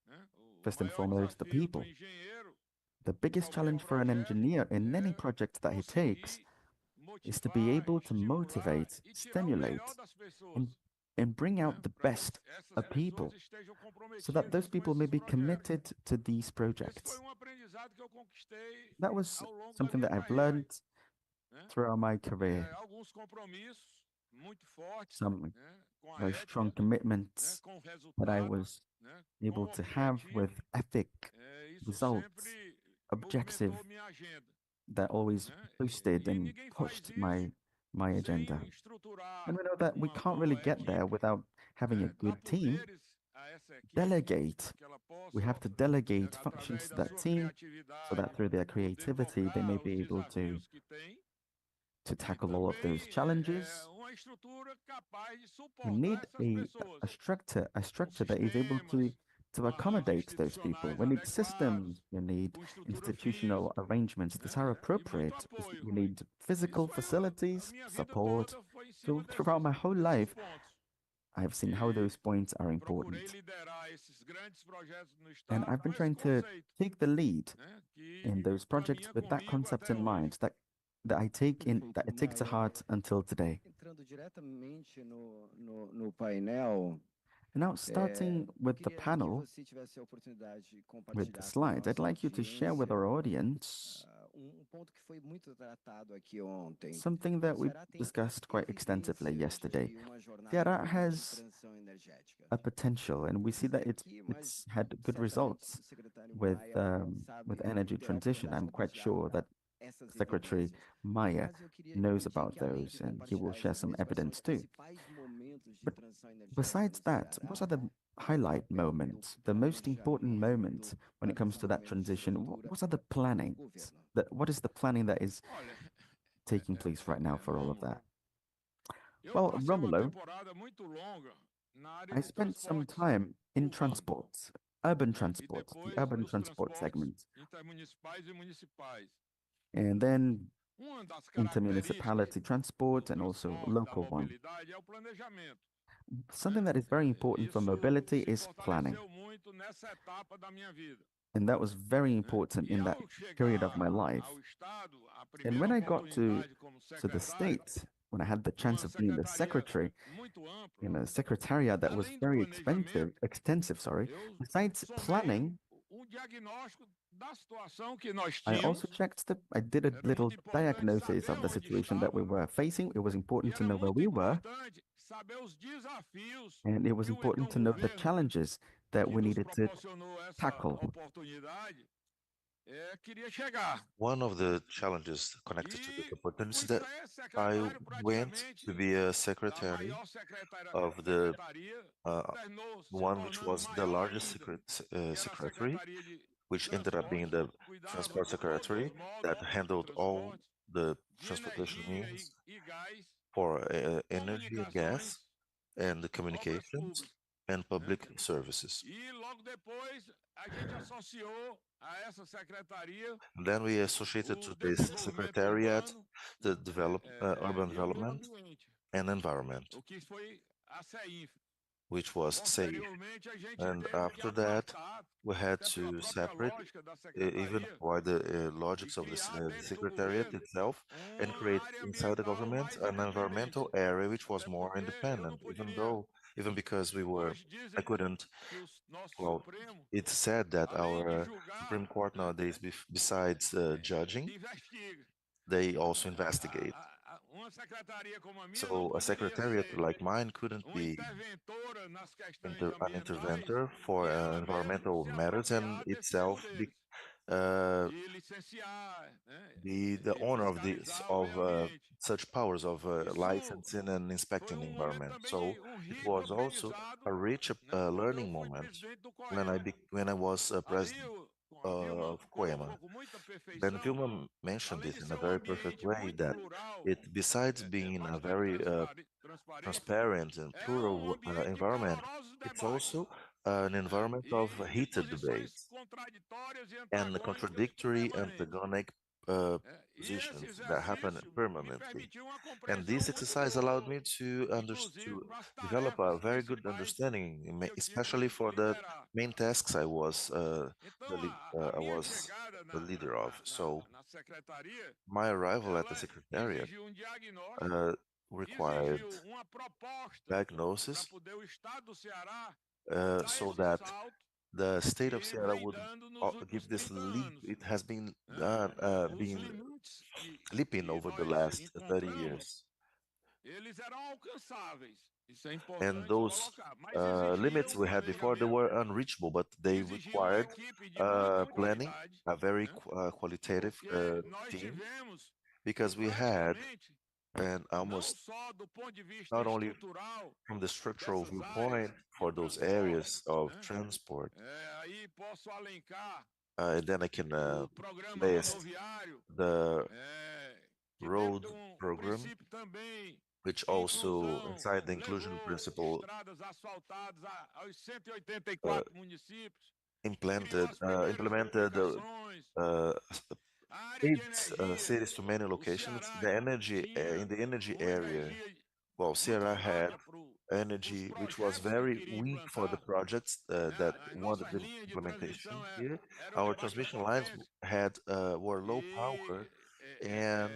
né? O First and maior foremost, the desafio do people. engenheiro The em biggest qualquer challenge for an projeto engineer in any é project that he takes conseguir is to be motivar, able to estimular motivate, e tirar o melhor stimulate, das pessoas, and bring né? out the Para que best essas of pessoas people estejam so that those comprometidas com people may esses be projetos. committed to these Esse foi projects. aprendizado que eu conquistei That was ao longo da something minha that I've carreira, learned né? throughout my career. Alguns compromissos muito fortes, Some né? Com a very strong ética, né? commitments Com o that I resultado, was né? able Com o to have with objetivo. ethic, Isso results, sempre objective, movimentou minha agenda, that always né? boosted E and ninguém faz pushed isso my agenda. sem estruturar And we know that we uma can't really boa get there equipe, without having a né? Dar good team. poderes a essa equipe Delegate. para que ela We possa, have to delegate functions através to da that sua team so that criatividade, through their poder creativity they may tocar os be able desafios que tem to e tackle all of those também challenges. uma estrutura capaz de We suportar need essas pessoas, a com structure that is able sistemas, to amarras accommodate those people. institucionais We need adequados, systems, we need com estrutura institutional física, arrangements that are né? E muito appropriate. apoio. We need physical Isso foi a facilities, minha vida support. toda foi em So cima throughout my whole desses life, pontos. I've seen how E those points are procurei important. liderar esses grandes projetos no And estado I've been com esse trying to conceito, take the lead né? Que in those projects caminha with that comigo concept até in hoje. mind, that I take in, that it takes to heart until today. Entrando diretamente no painel, And now, starting with the queria que panel, você tivesse a oportunidade de with the compartilhar com a slides, I'd nossa like you to share with our audiência audience ponto que foi muito tratado aqui ontem. something O that we Ceará tem discussed quite extensively evidências yesterday. de uma jornada Ceará longa de has transição energética. a potential, and we see that Dizer aqui, mas it's had good certamente results o secretário with Maia sabe, with energy terá a transition. oportunidade de I'm quite compartilhar sure that essas Secretary evidências. Maya Mas eu queria knows pedir about que, além de those, and he will compartilhar share essas some evidências, quais são os evidence too. principais momentos de But transição energética besides no that, Ceará, what are the qual o highlight papel moments, do the most important moments planejamento when para it comes to that desenvolvimento de transition? estrutura What are the do planning? governo? What is the planning that is Olha, taking place right now for all of Rômulo, that? eu Well, passei uma Romulo, temporada muito longa na área I de spent some transportes time in urbanos, transport, urban né? E transport, the depois urban dos transport transportes segment, intermunicipais e municipais. and then Uma das intermunicipality características transport do and also transporte, da local one. mobilidade é o planejamento, Something né? that is very important for Isso mobility se is planning, fortaleceu muito nessa etapa da minha vida, and that was very né? important E in that ao period of chegar my life. ao estado, a And primeira when I got oportunidade como to the secretário, state, when I had the chance numa of being the secretaria secretary muito ampla, in a secretariat that was além do very planejamento, extensive, sorry, eu besides somei planning, diagnóstico da situação que nós I also tínhamos. checked I did a Era little muito importante diagnosis saber of the onde situation that we estávamos were facing. It was e important to era know where muito we were, importante saber os desafios and it was que o important então to know the governo challenges that que we nos needed to proporcionou essa tackle. oportunidade queria chegar. One of the challenges connected to this E opportunity is fui that ser I secretário went praticamente to be a da secretary maior of the secretaria, uh, se one which tornando was the maior largest ainda, que era a secretary, Secretaria de which ended up being Transporte, the cuidava transport de todos secretary os modos that de handled all transporte, the de transportation energia means e gás, for energy and gas comunicações, and the obras communications públicas, and né? public services. E logo depois a gente associou a essa secretaria And then we associated o to this desenvolvimento secretariat urbano, the urban e o meio development ambiente, and environment, o que foi a CEINF. which was safe. Posteriormente, a gente And teve que after that, apartar, we had até pela to própria separate, lógica da even secretaria, by the e logics of criar the dentro do secretariat governo itself, and uma create área inside the ambiental government mais an independente. environmental area which was Até more porque eu não independent, poderia. even because we were, Hoje I dizem couldn't, que o nosso well, Supremo, it's said that além de our julgar, Supreme Court né, nowadays, besides judging, investiga. they also investigate. Uma secretaria como a minha não So a poderia secretariat ser like mine couldn't uma be interventora nas questões an ambientais interventor e for ela mesma environmental se matters and apropriar desses itself poderes uh, de licenciar, né, be the de owner of this fiscalizar o of meio ambiente. such powers of Isso licensing and foi inspecting the um momento environment. também So de um it rico was also aprendizado, a rich né, quando eu learning fui moment presidente do when COEMA. when I was Ali president a Vilma of colocou Coema. com muita Then perfeição, Vilma mentioned além it de in ser a um very perfect ambiente way muito that plural, it, besides being a bastante very transparente, transparent and é um plural ambiente de environment, calorosos it's debates, also an né, environment of e de heated posições debates contraditórias e and antagônicas contradictory, permanentes. antagonic E esse positions that happen exercício me permanently. permitiu uma And compreensão this muito exercise allowed boa, me to inclusive para as develop a tarefas very good principais understanding, que eu tinha especially que for the liderar. main tasks I was Então, a I minha was chegada the leader of. So na secretaria, my arrival at the ela secretariat exigiu um diagnóstico, uh, required exigiu uma proposta para diagnosis poder o Estado do Ceará dar so esse that salto the que state of Sierra vem would dando nos give últimos this 30 leap. anos, It has been né? done, Os been limites leaping que over the nós last 30 encontramos, years. eles eram alcançáveis. Isso é And importante those colocar, mas exigia limits um we had before, they were planejamento, unreachable, but they exigia uma required equipe de muita planning, qualidade, a very né? qualitative Porque nós team, tivemos because we had, praticamente, and não almost só do ponto de vista not only estrutural from the structural dessas áreas viewpoint de for those transporte, areas of né? transport, Aí posso alencar and then I can o programa list rodoviário, the que dentro road de um program, princípio também which de also inclusão inside the inclusion levou principle estradas asfaltadas aos uh, 184 municípios, criou as primeiras implemented duplicações, uh, a área de eight energia. cities to many O locations. Ceará The energy tinha in the energy uma area, energia well, muito Sierra had fraca para os energy which was projetos que very queria weak for the implantar, projects né? that As wanted nossas the linhas de implementation transmissão here. eram de Our baixa transmission lines potência had were low e power, and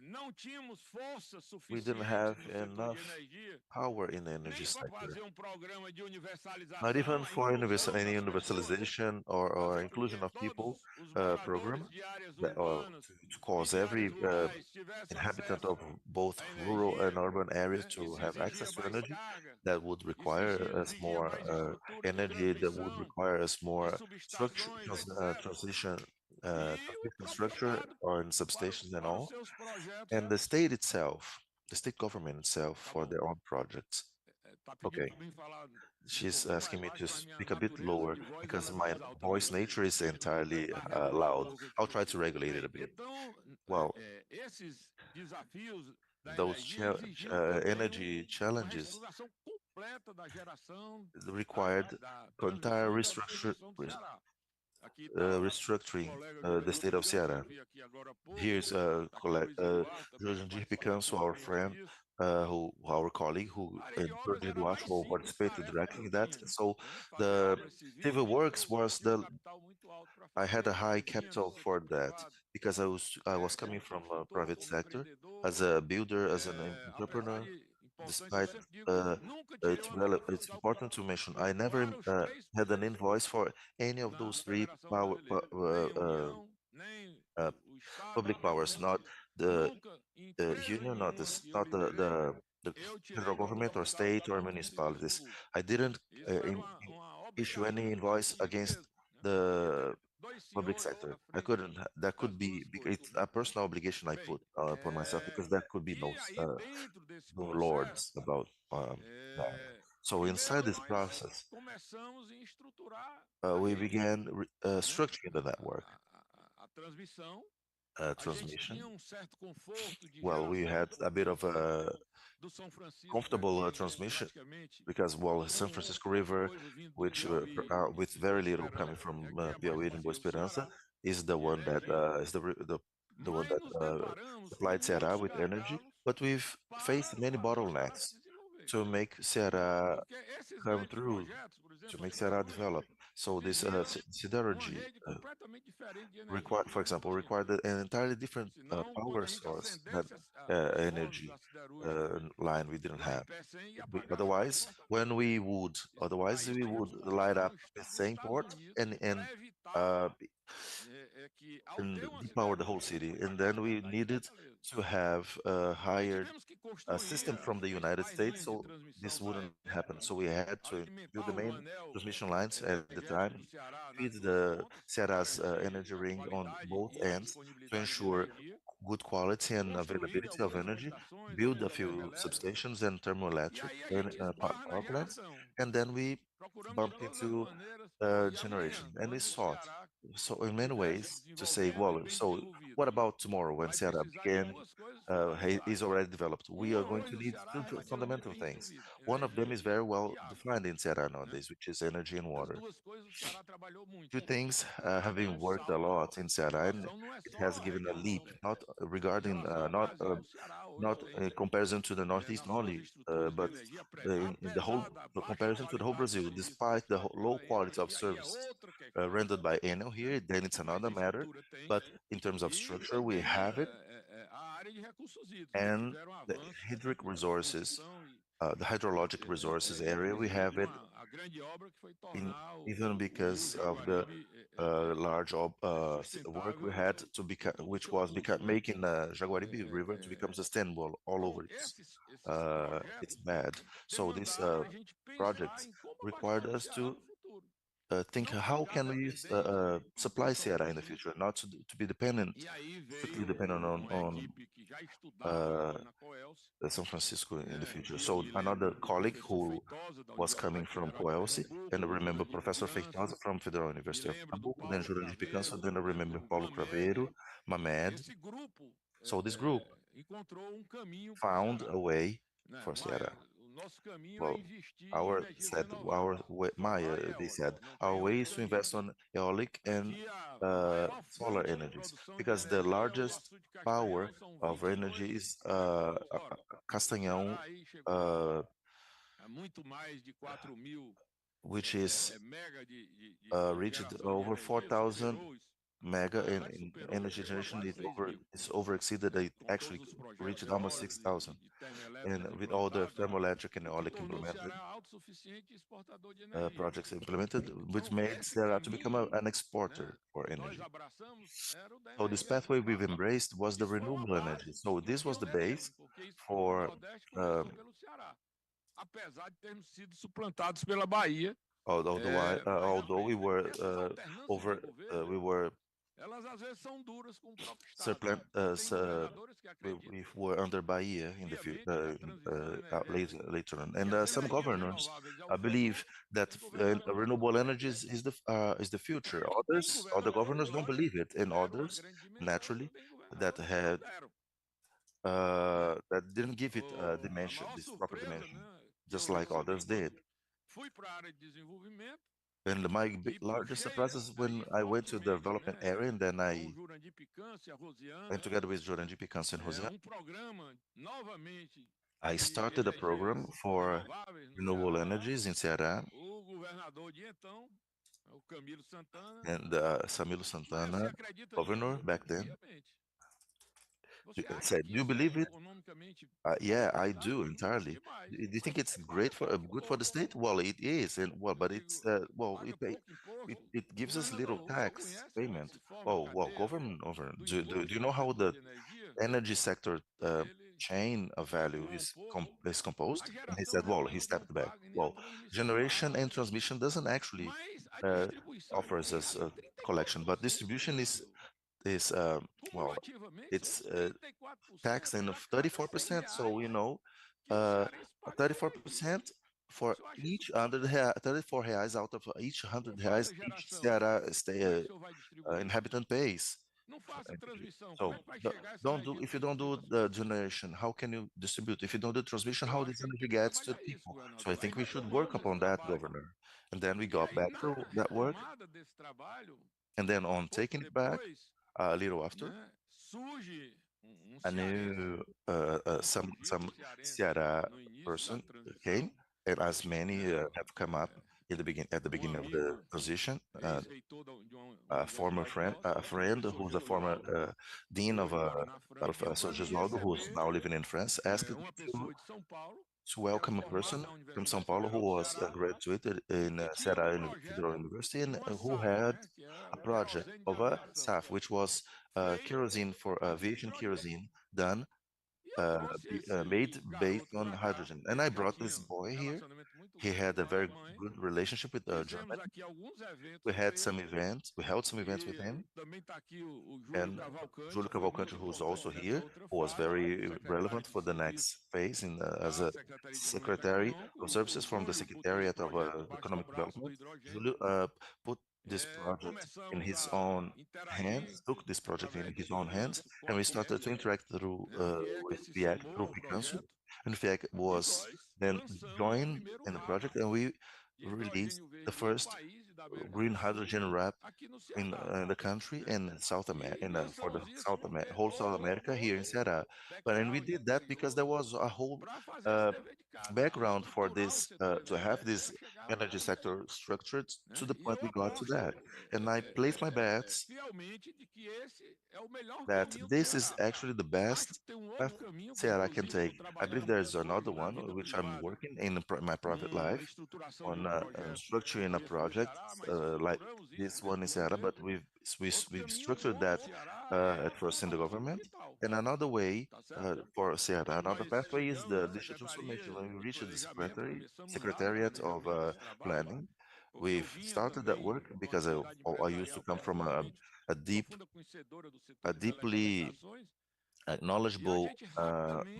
não tínhamos força we didn't suficiente have no setor de enough energia power in the energy nem para sector. fazer um programa de Not universalização, even a for inclusão any das pessoas, universalization or fazer com inclusion que of people todos os moradores program de áreas that, urbanas to e cause de áreas every rurais tivessem inhabitant of acesso both à rural and energia, urban areas né? to Isso have exigia access to mais energy, carga, that would isso require us exigia more mais estrutura de energy, that would transmissão, require us de more subestações, etc. transition E o transmission próprio structure Estado, or in substations and para os all, seus projetos, and the state itself, the state government itself tá for bom, their own projects. tá pedindo Okay, para mim falar um she's pouquinho mais asking me to baixo, mas minha speak a bit natureza lower de voz because ela é my mais alta voice mesmo. nature is Eu vou entirely tentar regular um loud. pouco I'll aqui. try to regulate it a Bem, bit. então, Well, esses desafios da those energia exigiu também energy uma challenges reestruturação completa da geração, required da entire transmissão e da distribuição do Ceará. Aqui está o restructuring colega Jorge the state of Picanso, que eu Sierra. vi aqui agora há pouco, Here's está aqui o Luiz Eduardo também para Jorge participar Picanso, our ativamente friend, disso. our colleague, who A área de and obras Jorge era a mais Duarte will simples participate tarefa que directly eu in that. tinha, So né? Fazer the obras civis, civil porque works eu was tinha um capital muito alto para I had a fazer, high eu vinha do capital setor for that privado, because I was coming como from a consultor, private como sector as empreendedor, a builder, as an apesar entrepreneur. de despite it's important to mention, I never had an invoice for any of those three uh, public powers, not the union, not the federal government or state or municipalities. I didn't issue any invoice against the public sector. I couldn't. That could be. It's a personal obligation I put upon myself because there could be no lords about that. So inside this process, we began structuring the network transmission. Well, we had a bit of a comfortable transmission because, well, San Francisco River, which with very little coming from Piauí and Boa Esperança, is the one that is the one that supplied Ceará with energy. But we've faced many bottlenecks to make Ceará come through, to make Ceará develop. So this synergy required, for example, required an entirely different power source that energy line we didn't have. Otherwise, we would light up the same port uh, and depower the whole city. And then we needed to have hired a system from the United States, so this wouldn't happen. So we had to build the main transmission lines at the time, feed the Cearás energy ring on both ends to ensure good quality and availability of energy, build a few substations and thermoelectric power plants, and then we bumped into generation. And we sought, so in many ways, to say, well, so what about tomorrow when Ceará began, is already developed? We are going to need two fundamental things. One of them is very well defined in Ceará nowadays, which is energy and water. Two things have been worked a lot in Ceará, and it has given a leap, not regarding, not in comparison to the Northeast only, but in the whole the comparison to the whole Brazil, despite the low quality of services rendered by Enel here, then it's another matter. But in terms of structure, we have it, and the hydric resources, the hydrologic resources area, we have it in, even because of the work we had to become, which was making the Jaguaribe River to become sustainable all over its bed. So these projects required us to think how can we supply Ceará in the future, not to be strictly dependent on San Francisco in the future. So another colleague who was coming from Coelce, and I remember Professor Feitosa from Federal University of Pernambuco, then Jurandir Picanso, then I remember Paulo Craveiro, Mamed. So this group found a way for Ceará. Well, they said, our way is to invest on eolic and solar energies because the largest power of energy is Castanhão, which is reached over 4,000 mega in energy generation. It's over exceeded. It actually reached almost 6,000, and with all the thermoelectric and eolic projects implemented, which made Ceará to become an exporter for energy. So this pathway we've embraced was the renewable energy. So this was the base for although we were we were we were under Bahia in the later on, and some governors believe that renewable energy is the future. Other governors don't believe it, and others, naturally, that had that didn't give it this proper dimension, just like others did. And my largest surprise is when I went to the development area, and then I went together with Jurandir Picanso and Jose. I started a program for renewable energies in Ceará, and Camilo Santana, governor back then, Said, do you believe it? Yeah, I do entirely. Do you think it's great for good for the state? Well, it is, and well, but it's well, it gives us little tax payment. Oh, well, government over. Do you know how the energy sector chain of value is composed? And he said, well, he stepped back. Well, generation and transmission doesn't actually uh, offers us a collection, but distribution is well, it's taxed in of 34%. So, 34% for each 34 reais out of each 100 reais each Ceará inhabitant pays for energy. So don't do if you don't do the generation, how can you distribute? If you don't do transmission, how this energy gets to the people? So I think we should work upon that, Governor. And then we got back to that work, and then on taking it back a little after, a new some Ceará person came, and as many have come up in the beginning of the transition. A former friend, a friend who's a former dean of São Gesualdo, who's now living in France, asked to welcome a person from São Paulo who was graduated in Ceará Federal University and who had a project of a SAF, which was kerosene for aviation kerosene done made based on hydrogen. And I brought this boy here. He had a very good relationship with Germany. We had some events. We held some events with him. And Júlio Cavalcante, who's also here, who was very relevant for the next phase as a Secretary of Services from the Secretariat of Economic Development. Júlio put this project in his own hands, took this project in his own hands, and we started to interact with FIAC through Picanso. And FIAC was then joined in the project, and we released the first green hydrogen wrap in the country and in South America, for the whole South America here in Ceará. But and we did that because there was a whole uh, background for this to have this energy sector structured to the point we got to that. And I place my bets that this is actually the best path Ceará can take. I believe there's another one which I'm working in my private life on structuring a project like this one in Ceará, but we've structured that at first in the government. And another way for Ceará, another pathway is the digital transformation. When we reach the Secretariat of Planning, we've started that work because I used to come from a deeply knowledgeable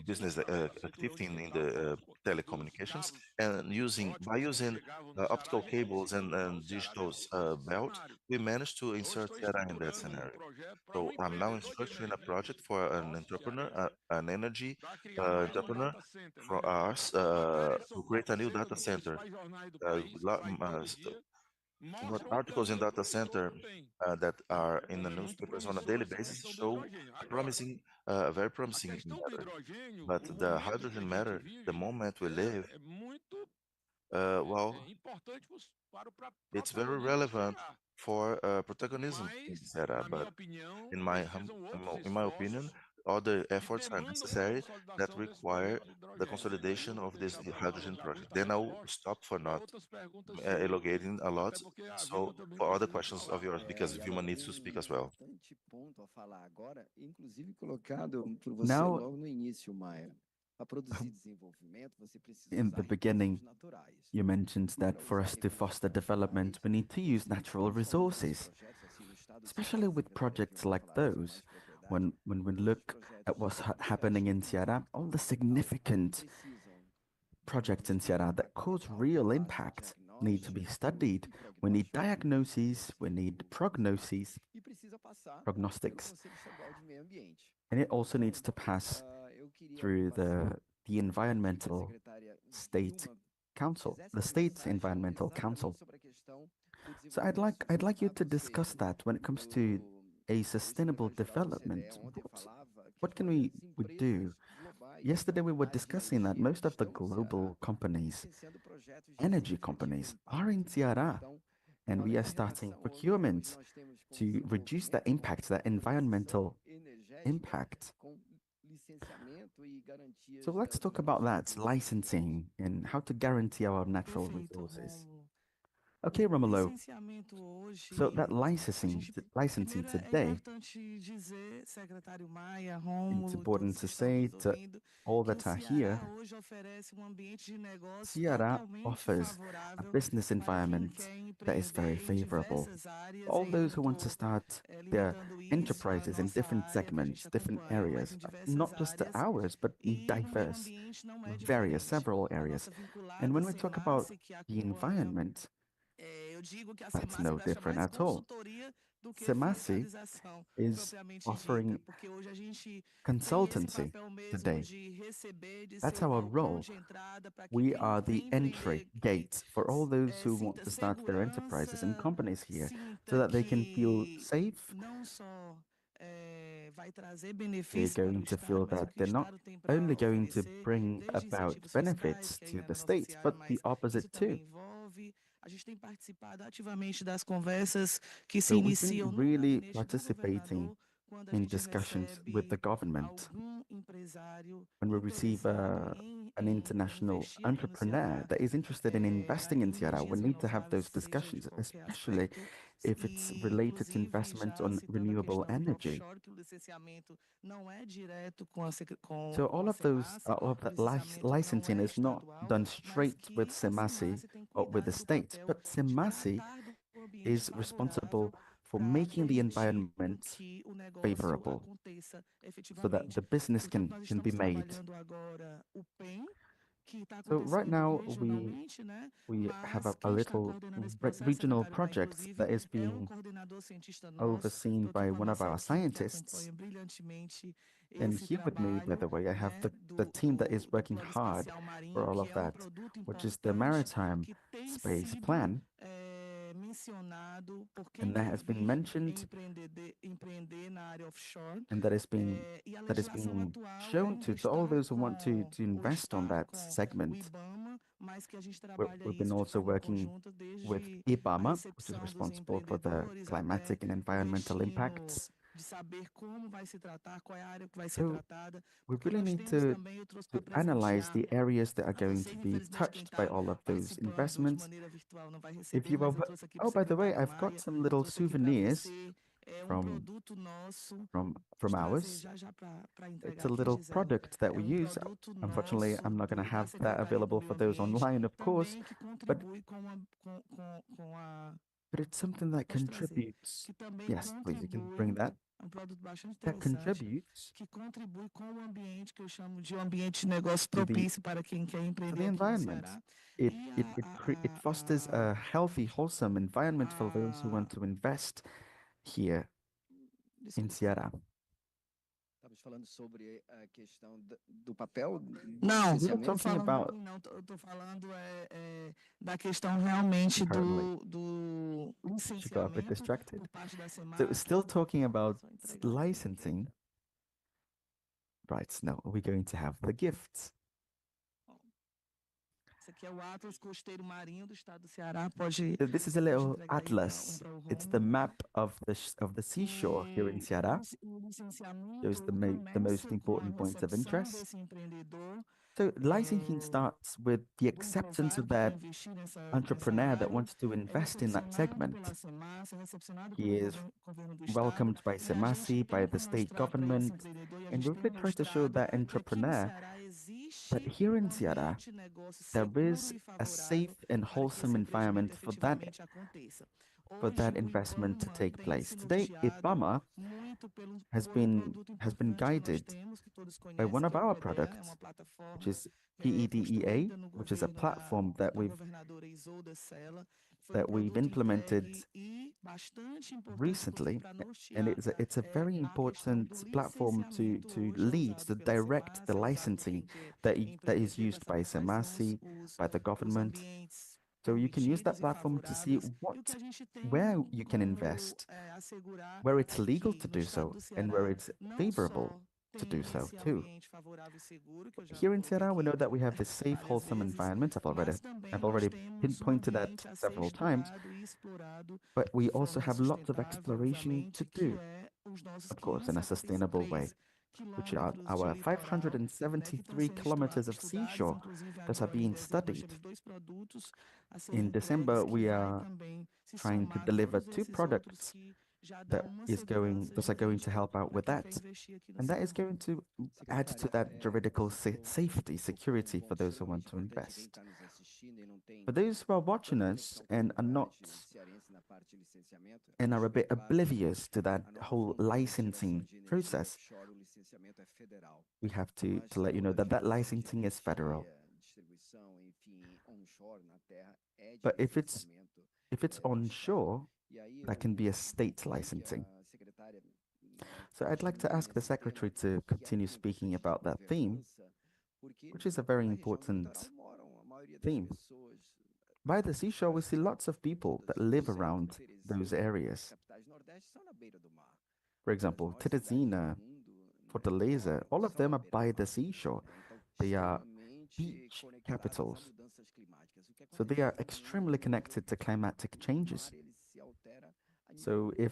business activity in the telecommunications, and by using optical cables and digital belt, we managed to insert Ceará in that scenario. So I'm now structuring a project for an entrepreneur, an energy entrepreneur for us to create a new data center. What articles in data center that are in the newspapers on a daily basis show a very promising matter. But the hydrogen matter, the moment we live, well, it's very relevant for protagonism in Ceará. But in my opinion, other efforts are necessary that require the consolidation of this hydrogen project. Then I'll stop for not elongating a lot. So for other questions of yours, because Vilma needs to speak as well. Importante ponto a falar agora, inclusive colocado por você Now, logo no início, Maia. Para produzir desenvolvimento, você precisa in usar the beginning, recursos naturais. you mentioned that for us to foster development, we need to use natural resources, especially with projects like those. When we look at what's happening in Ceará, all the significant projects in Ceará that cause real impact need to be studied. We need diagnoses, we need prognoses, prognostics, and it also needs to pass through the environmental state council, the state's environmental council. So I'd like you to discuss that when it comes to a sustainable development. What can we do? Yesterday we were discussing that most of the global companies, energy companies, are in Ceará, and we are starting procurement to reduce the impact, the environmental impact So let's talk about that licensing and how to guarantee our natural Perfeito, resources. Rômulo. Okay, O Romulo. licenciamento So hoje, that a licensing, gente, licensing primeiro é today, importante dizer, secretário Maia, it's Rômulo e important todos que to estão say nos to ouvindo, all que o that are here, Ceará hoje oferece um ambiente de negócio Ceará totalmente offers a favorável business para quem environment quer that is very empreender em favorable. diversas áreas, All e eu não those who want to estou start their limitando isso à enterprises in nossa different área que a segments, gente different acompanha, mas areas, em diversas not just áreas, ours, but e o meio diverse, ambiente não é various, diferente. several A areas. nossa And vinculada when we talk about SEMASE, que the acompanha. environment, Eu digo que a that's SEMASE no presta different mais at all. consultoria do que Semasi fiscalização is propriamente dita, offering porque hoje a gente tem esse consultancy papel mesmo today. de receber, de That's ser o our balcão role. de entrada para que We quem are the vem entry empreender gate for all those who want sinta to start their enterprises and segurança, companies here so sinta that they can feel que safe. não só vai trazer They're benefício para o going to Estado, feel mas o that que o they're not Estado tem only para going to oferecer, bring desde about incentivos fiscais, benefits que aí to não é the nossa state, seara, but the mas opposite isso também too. envolve. A gente tem participado ativamente das conversas que se So we've been iniciam no really gabinete do participating governador, quando a in gente discussions with the recebe government algum empresário when we receive interessado em an international investir aqui no entrepreneur Ceará, that is interested in investing in em Ceará. We energias need to have renováveis, those seja de discussions, qualquer especially aspecto, if it's e related to inclusive investment já on citando a renewable questão do energy. offshore, que o licenciamento não é direto So com all a of those, SEMASE, all of o that licenciamento não licensing é is not estadual, done mas straight with que a Semasi SEMASE tem or with the cuidado do state, papel but de Semasi tratar do ambiente is favorável responsible for para making the permitir com environment que o negócio favorable aconteça so that efetivamente. the business Portanto, nós can be estamos made. trabalhando agora o PEM, que está So right acontecendo now regionalmente, né? we have Mas a quem está little coordenando esse processo, regional secretário Maia, project inclusive, that is é um being coordenador cientista nosso. overseen Estou aqui by com a one of nossa our equipe que scientists. acompanha brilhantemente And esse here with me, by trabalho, the way, I have né? the team that is Do working Plano hard Espacial for Marinho, all que of é that, produto which is the importante, maritime que tem space sido plan. mencionado por quem And that quer has been vir mentioned empreender na área offshore. and E a that is legislação being atual, shown ainda to all está those who want com to o invest on Estado, that com o segment. IBAMA, mas que a gente trabalha We've been isso de also forma working conjunta with desde a IBAMA, which is recepção dos responsible for the empreendedores até climatic and o environmental destino impacts. de saber como vai se tratar, qual é a área que vai ser So tratada, we porque really nós need temos também, eu trouxe to para analyze presentear the areas that are a going to vocês, be infelizmente quem touched by está all of those participando de investments. maneira virtual não vai If receber, you are, mas eu trouxe aqui para o oh, by the way, secretário I've got Maia, some little trouxe aqui para souvenirs você, um from produto nosso. from Vou trazer ours. já para It's entregar a aqui, little Gisele. product that É we use. produto Unfortunately, nosso I'm not going to da have that Secretaria do available for Meio those Ambiente, online, of course, também que but contribui com a... it's something that Pode trazer. contributes. Que também Yes, please, you can bring contribui, that. é um produto bastante That interessante, contributes que contribui com o ambiente que eu chamo de um ambiente de negócio to propício para quem quer to empreender the aqui no environment. Ceará. It E it it it fosters a healthy, wholesome environment for those who want to invest here in desculpa. Ceará. Estamos falando sobre a questão do papel do Não, não licenciamento. estou falando about- de mim, não. Eu estou falando da questão realmente Apparently. do She got a bit licenciamento distracted. por parte da So SEMAS. still talking about Só entregar aqui. licensing. Right, now we're going to have the gifts. Esse aqui é o Atlas Costeiro Marinho do estado do Ceará. Pode So this is a pode little entregar aí atlas. para o It's the Rômulo. map of the seashore here in Ceará. O licenciamento Shows the começa most com a important points of recepção interest. desse empreendedor, So licensing starts with the do acceptance of empresário que quer that investir nessa entrepreneur that área. wants to É invest in that recepcionado segment. pela SEMAS, é recepcionado He pelo is governo do estado. welcomed by E a gente Semasi, by the tenta state mostrar para esse government, empreendedor, e a and gente we tem really try to show mostrado that que aqui no entrepreneur Ceará existe that here in Ceará ambiente de negócio there seguro is e a safe favorável and para que esse wholesome empreendimento environment efetivamente aconteça. for Hoje, that o investment to IBAMA take tem place. se Today, norteado IBAMA muito por um has produto been importante que nós guided temos, que todos by one conhecem, of que é o our PDE, é products, uma which plataforma is PEDEA, construída no which is a governo platform da governadora Isolda Sela. Foi we've produto implemented entregue e bastante importante recently, para and nortear it's a very a questão important do platform licenciamento to hoje é lead, usado to pela direct SEMAS, the é usado por licensing quem quer that is empreender used para by saber quais são Semasi, by the os government. ambientes So you can use that permitidos e platform to see favoráveis, e o que a gente tem where you can como invest, assegurar where it's é legal que to no do estado so, do and where Ceará it's não favorable só to do tem so esse too. ambiente favorável e seguro, que eu já Here in coloquei Ceará, we aqui know that we have this safe, várias wholesome vezes, environment. mas também I've nós already temos um pinpointed that ambiente a ser several times, explorado e explorado but we de also forma have lots of sustentável, exploration to obviamente, que do, é os nossos of course, in a sustainable way. 573, which are our 573 kilometers of seashore that are being studied. In December, we are trying to deliver two products that are going to help out with that. And that is going to add to that juridical safety, security for those who want to invest. For those who are watching us and are not and are a bit oblivious to that whole licensing process, we have to let you know that that licensing is federal. But if it's onshore, that can be a state licensing. So I'd like to ask the secretary to continue speaking about that theme, which is a very important theme. By the seashore, we see lots of people that live around those areas. For example, Teresina, Fortaleza, all of them are by the seashore. They are beach capitals. So they are extremely connected to climatic changes. So if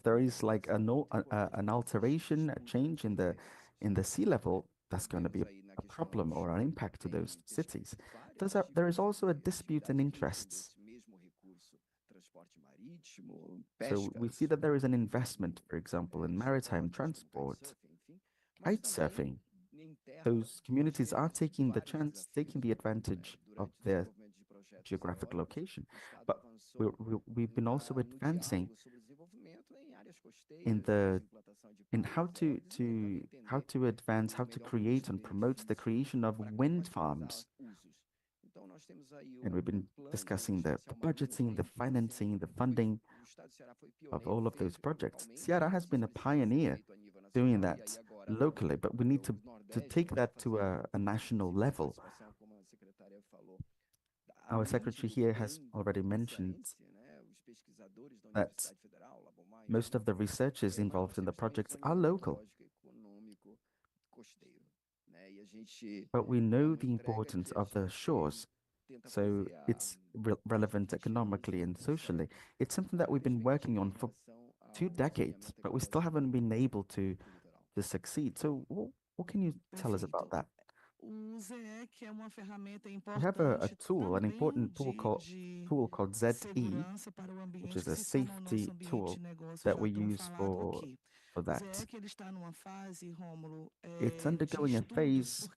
there is like an alteration, a change in the sea level, that's going to be a problem or an impact to those cities. There is also a dispute in interests. So we see that there is an investment, for example, in maritime transport, kite surfing. Those communities are taking the advantage of their geographic location, but we've been also advancing in how to advance, how to create and promote the creation of wind farms. And we've been discussing the budgeting, the financing, the funding of all of those projects. Ceará has been a pioneer doing that locally, but we need to take that to a national level. Our secretary here has already mentioned that most of the researchers involved in the projects are local. But we know the importance of the shores, so it's relevant economically and socially. It's something that we've been working on for 2 decades, but we still haven't been able to succeed. So what can you tell us about that? We have a tool, an important tool called ZE, which is a safety tool that we use for that. It's undergoing a phase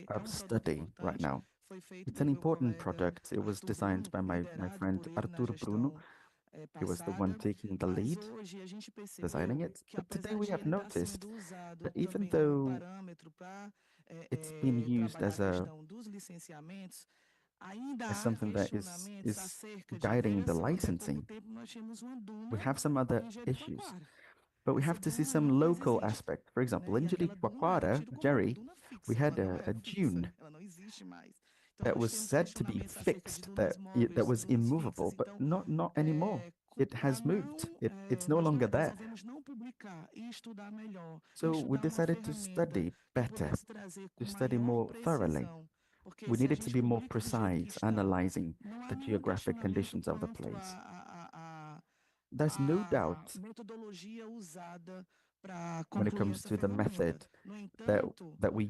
of study right now. It's an important product. It was designed by my friend Arturo Bruno. He was the one taking the lead, designing it. But today we have noticed that even though it's been used as something that is guiding the licensing, we have some other issues. But we have to see some local aspect. For example, in Jericoacoara, Jerry, we had a dune that was said to be fixed, that was immovable, but not anymore. It has moved. It's no longer there. So we decided to study better, to study more thoroughly. We needed to be more precise, analyzing the geographic conditions of the place. There's no doubt when it comes to the method that we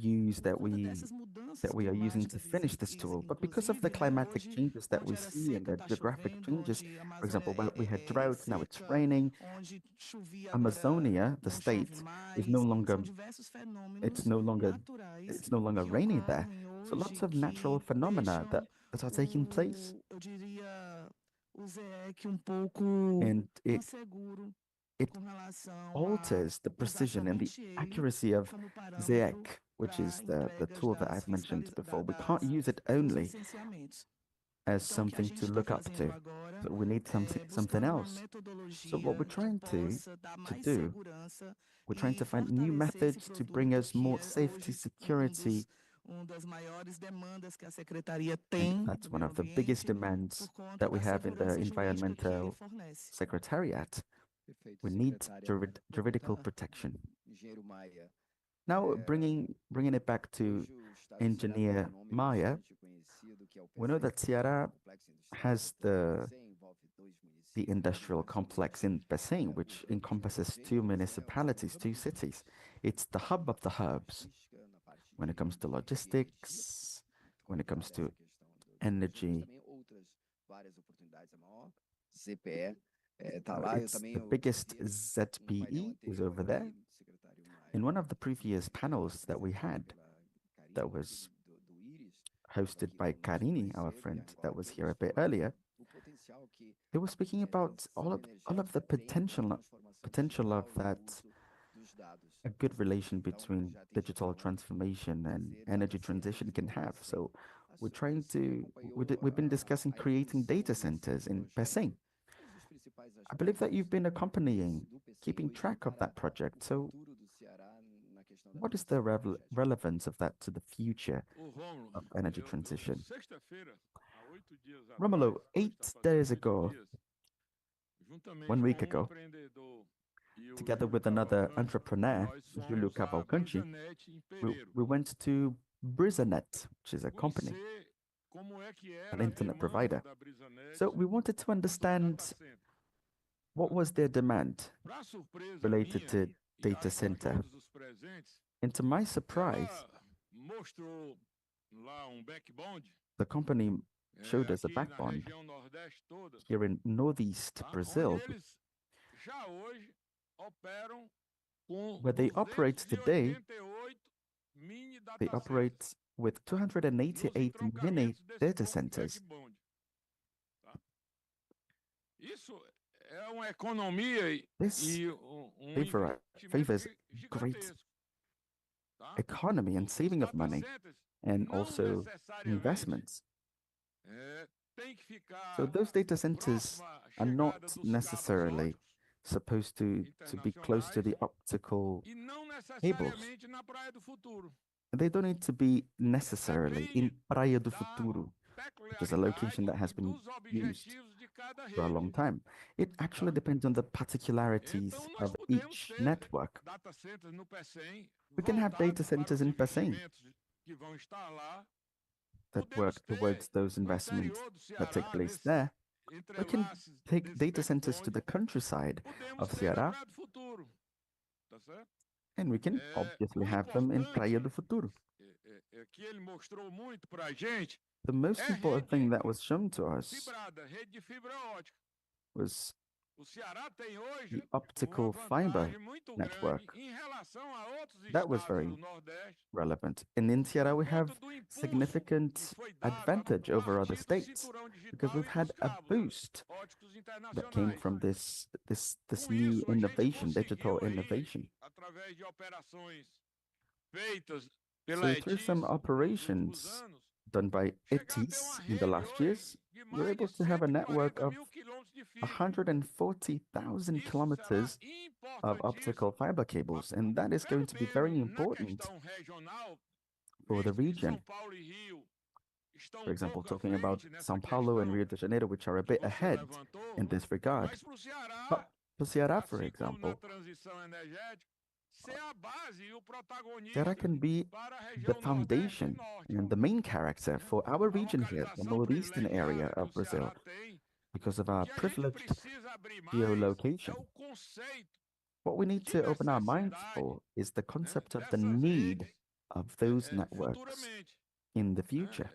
are using to finish this tool. But because of the climatic changes that we see and the geographic changes, for example, we had drought, now it's raining. Amazonia, the state, is no longer raining there. So lots of natural phenomena that are taking place. And it alters the precision and the accuracy of ZEC, which is the tool that I've mentioned before. We can't use it only as something to look up to. So we need something else. So what we're trying to do, we're trying to find new methods to bring us more safety, security. And that's one of the biggest demands that we have in the environmental secretariat. We need juridical protection. Now, bringing it back to Engineer Maya, we know that Ceará has the industrial complex in Bacen, which encompasses 2 municipalities, 2 cities. It's the hub of the hubs when it comes to logistics, when it comes to energy. It's the biggest ZPE is over there. In one of the previous panels that we had, that was hosted by Karini, our friend that was here a bit earlier, they were speaking about all of the potential of that, a good relation between digital transformation and energy transition can have. So we've been discussing creating data centers in Pecém. I believe that you've been accompanying, keeping track of that project. So what is the relevance of that to the future Ô, Rômulo, of energy transition? sexta-feira, há 8 dias Romulo, atrás, 8 está fazendo days 8 ago, dias, juntamente 1 week com ago, empreendedor e o together Júlio with another Cavalcante, entrepreneur, nós Julio fomos à Cavalcanti, Brisanet em we, Pereiro, we went to Brisanet, which is a company, conhecer como é que an era a internet demanda provider. da Brisanet So we wanted to para data understand center. what was their demand Para surpresa related minha, to e data acho que center. todos os presentes, And to my surprise, ela mostrou lá backbone, the company showed us a aqui na backbone região Nordeste toda, here in northeast tá? Onde Brazil, eles já hoje operam com where they operate today. 288 mini They data centers operate with nos 288 mini entroncamentos desse data centers. backbone, tá? Isso é uma economia This e favor, investimento favors great gigantesco, tá? economy and Os saving of data money centers and não also necessariamente investments. tem que So ficar those data centers próxima à are not chegada dos cabos necessarily óticos supposed to be close to internacionais the optical e não cables. necessariamente na Praia do Futuro. They don't need to be necessarily in Praia do Da Futuro, which is a location that has peculiaridade been dos used objetivos de cada for a long rede. time. It actually Tá? depends on the particularities Então, nós of podemos each ter network. data centers no PECEM We can have data voltados para centers os in Pecém investimentos que vão estar lá. that Podemos work towards ter those no investments interior do that take Ceará, place nesses there. We can entrelaces take desse data centers to backbone, the countryside podemos of ter na Ceará, Praia do Futuro. Tá certo? and we can O obviously have them in Praia do importante Futuro. que ele mostrou muito para a gente The most é important thing rede that was shown to us fibrada, rede de fibra ótica. was O Ceará tem hoje the uma optical fiber vantagem muito grande network. em relação a outros That was estados very do Nordeste, relevant. And in Ceará, we por have conta do impulso que significant foi dado a advantage over other partir do states cinturão because digital we've e had dos a cabos boost óticos that came internacionais. from this Com new isso, a gente innovation, digital conseguiu aí, innovation. através de operações feitas So pela through some ETIS nos últimos operations anos, done by chegar a ter uma ETIs in the rede last hoje years, de we're mais de able to have a network 140 of mil quilômetros de fibra. 140,000 Isso será kilometers of optical importantíssimo fiber cables, and that is going to be very mesmo na important questão regional, for the visto que region. São Paulo e Rio estão For example, pouco à talking about frente nessa São Paulo and questão Rio de Janeiro, which are a que bit você ahead levantou, in this regard. mas para o Ceará, But for Ceará, for assim como na example, transição energética, ser a base e o Ceará protagonista can be para a the região Nordeste e foundation Norte. and the main character for our A region here, the localização northeastern area privilegiada que of o Brazil, Ceará tem, because of o our que a gente privileged precisa abrir mais geolocation. é o conceito What we need de to open our minds necessidade, for is the concept of the dessas need redes of those networks futuramente. in the future.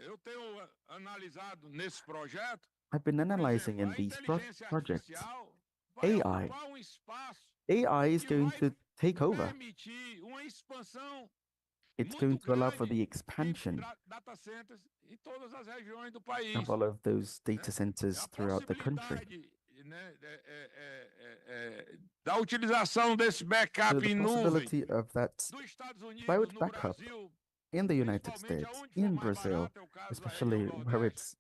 Eu tenho analisado nesse projeto, I've been por analyzing exemplo, in a these inteligência projects. artificial vai AI. ocupar espaço AI is que going vai to take over. permitir uma expansão It's muito going to allow for grande the de expansion data centers em todas as regiões do país. of all of those data É centers a throughout the country. possibilidade, né, da utilização desse So backup the em nuvem possibility of that dos Estados Unidos, cloud no backup Brasil, in the United principalmente States, aonde for in mais Brazil, barato, é o caso da especially região where Nordeste, it's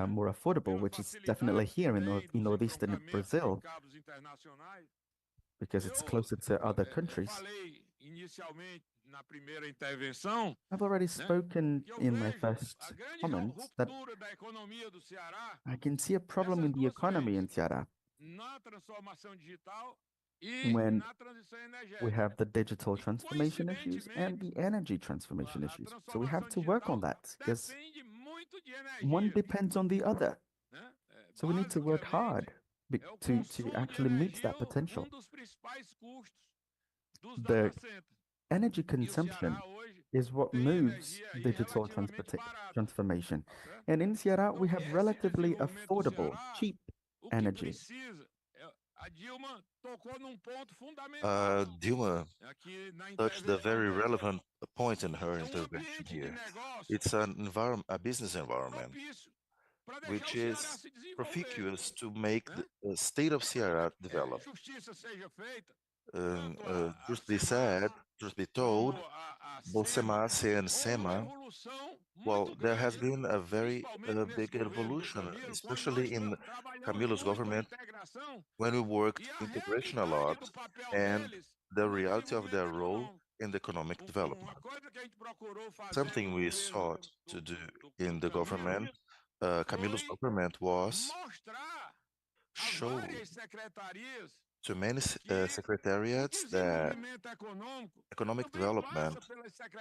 more affordable, pela which is definitely facilidade que here tem in dos northeastern entroncamentos de Brazil, cabos internacionais. because it's Eu closer to other countries. falei inicialmente na primeira intervenção I've already spoken que eu in my vejo first a grande comment that ruptura da economia do Ceará I can see a problem nessas in the duas economy in frentes, Ceará na transformação digital e when na transição we energética. have the digital E transformation issues and coincidentemente, the energy transformation a issues. So we have transformação to work on digital that because depende muito de one energia, depends on the other. né? So we need to work hard Basicamente, é o to consumo de actually meet energia that potential. dos principais custos The energy consumption is what moves digital transformation. And in Ceará, we have relatively affordable, cheap energy. Dilma touched a very relevant point in her intervention here. It's a business environment which is proficuous to make the state of Ceará develop. Truth be said, truth be told, both SEMASE and SEMA, well, there has been a very big evolution, especially in Camilo's government, when we worked integration a lot and the reality of their role in the economic development. Something we sought to do in the government, Camilo's government, was show to many secretariats that economic development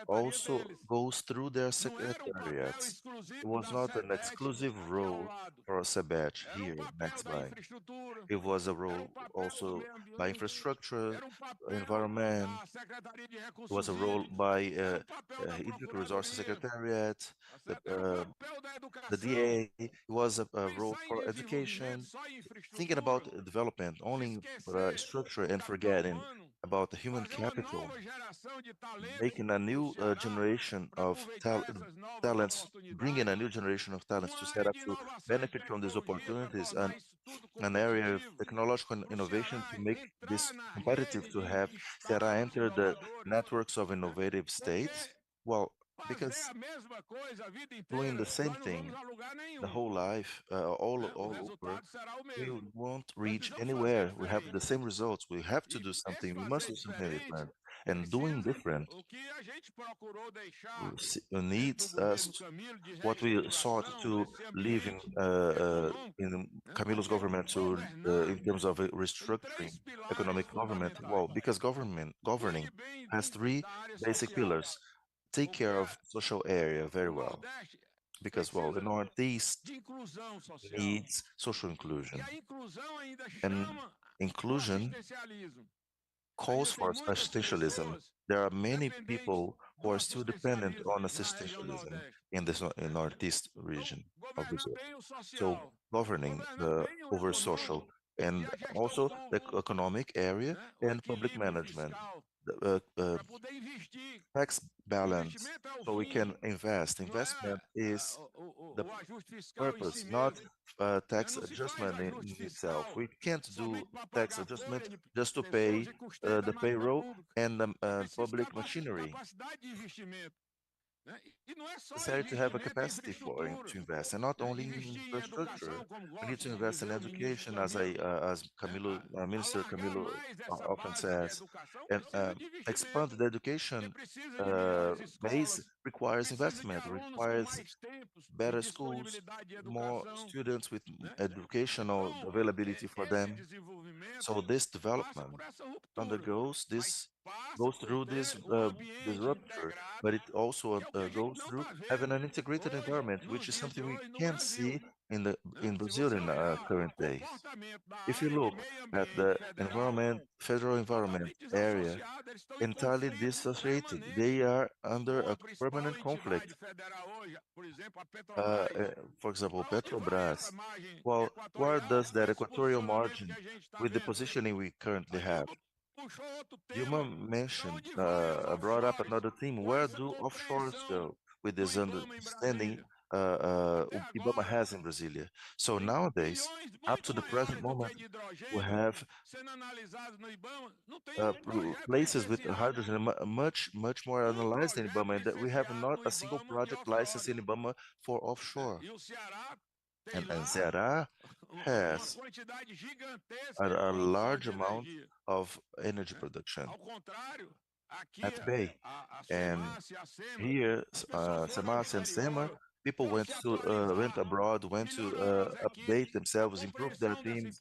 also goes through their secretariats. It was not an exclusive role for Sebet here in Maxbank. It was a role also by infrastructure, environment. It was a role by Hydric Resources Secretariat, the DA. It was a role for education, thinking about development only in structure and forgetting about the human capital, making a new generation of talents, bringing a new generation of talents to set up to benefit from these opportunities and an area of technological innovation to make this competitive to have Ceará enter the networks of innovative states. Well, because doing the same thing the whole life, all over, we won't reach anywhere. We have the same results. We have to do something. We must do something different. And doing different needs us what we sought to live in Camilo's government to in terms of restructuring economic government. Well, because governing has three basic pillars. Take care of social area very well because, well, the Northeast needs social inclusion. And inclusion calls for assistantialism. There are many people who are still dependent on assistantialism in this in Northeast region of Brazil. So governing over social and also the economic area and public management. Tax balance so we can invest. Investment is the purpose, not tax adjustment in itself. We can't do tax adjustment just to pay the payroll and the public machinery. Necessary to have a capacity for to invest, and not only in infrastructure. We need to invest in education, as Camilo, Minister Camilo often says, and expand the education base requires investment, requires better schools, more students with educational availability for them. So this development undergoes this goes through this rupture, but it also goes through having an integrated environment, which is something we can't see in Brazil in current days. If you look at the federal environment area, entirely dissociated, they are under a permanent conflict. For example, Petrobras. Well, where does that equatorial margin with the positioning we currently have? Dilma mentioned, brought up another theme. Where do offshores go with this understanding IBAMA has in Brasilia? So nowadays, up to the present moment, we have places with hydrogen much more analyzed in IBAMA, and that we have not a single project license in IBAMA for offshore. And Ceará has a large amount of energy production at bay. And here, SEMAS and SEMA, people went abroad, went to update themselves, improve their teams,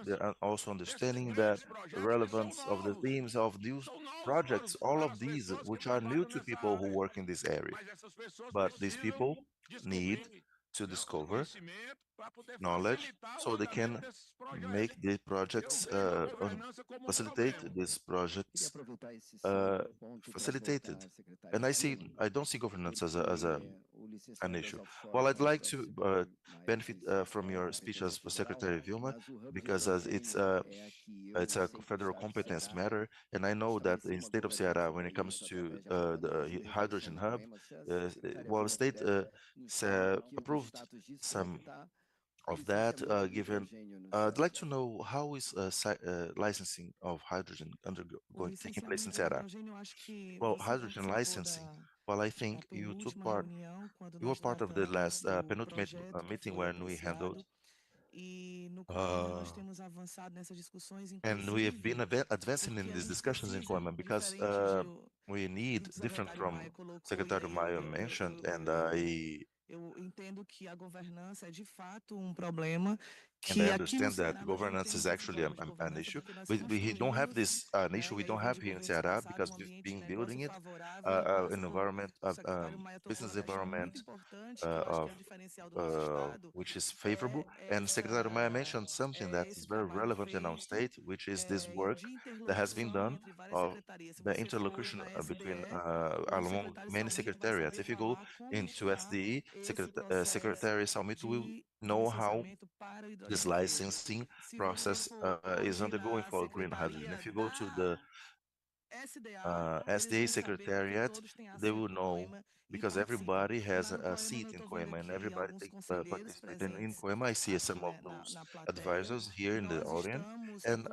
and also understanding that the relevance of the themes of these projects, all of these, which are new to people who work in this area. But these people need to né, o discover conhecimento para poder knowledge facilitar o so they andamento can desses make projetos. the Eu projects vejo a governança como um facilitate problema. these Queria projects aproveitar esse uh, segundo ponto para facilitated. colocar, secretário And Vilma, I don't see governance as a porque o an licenciamento das issue. Well, offshores, I'd como o like próprio to secretário Maia benefit disse, from é your speech competência as federal, Secretary Vilma, mas o hub de because as hidrogênio é aqui. Eu it's a sei que o federal estado do competence Ceará matter, and I know that estabeleceu in uma state of Ceará, governança when para it comes isso to através de aprovada the de resolução hydrogen no hub, Coema. Se a secretária well, the Vilma state puder nos falar um pouquinho do approved status disso, como é que some está o of that, licenciamento do given. hidrogênio no I'd Ceará? like to know how is licensing of hydrogen O taking place in licenciamento do Ceará? hidrogênio, eu acho que Well, você hydrogen participou licensing. Well, I da think penúltima reunião, quando you were nós part of the tratamos last do penultimate projeto que meeting foi when we handled, apreciado, e no Coema nós uh, temos avançado nessas discussões, and we have been inclusive advancing porque in a these gente discussions in precisa, Coleman because diferente we do need, que o different secretário from Maia colocou, e Secretary aí Mayo mentioned, and eu entendo que a governança é de fato um problema, I que aqui no understand that Ceará nós não governance is temos esse actually problema de an governança, issue. porque nós We don't have construímos, this an issue. né, We e aí don't vem have de here in governos Ceará passados, because um we've ambiente de been negócio building it, favorável, e an graças environment, o secretário Maia tocou business numa questão muito environment importante, que eu acho que é of o diferencial do nosso estado, which is favorable. é And Secretary Maia essa mentioned something é that is esse very trabalho relevant in our feito, state, which is this work de that has been interlocução done entre várias of secretarias. Se the você for interlocution na between SDE, o among secretário many Salmito vai secretariats. saber If you go falar como into está SDE, esse processo Secretary Salmito will de know how licenciamento para o this hidrogênio verde. licensing Se você process for is hoje undergoing na for green hydrogen. secretaria If you go to da the SDA, eles SDA vão saber porque secretariat, todos têm they will assento no know Coima e because participam. everybody E has lá no a Coima eu seat in estou vendo Coima and aqui everybody alguns take conselheiros participate in presentes Coima. I see aqui, some of né, those na plateia, advisors here e in the nós audience, estamos em and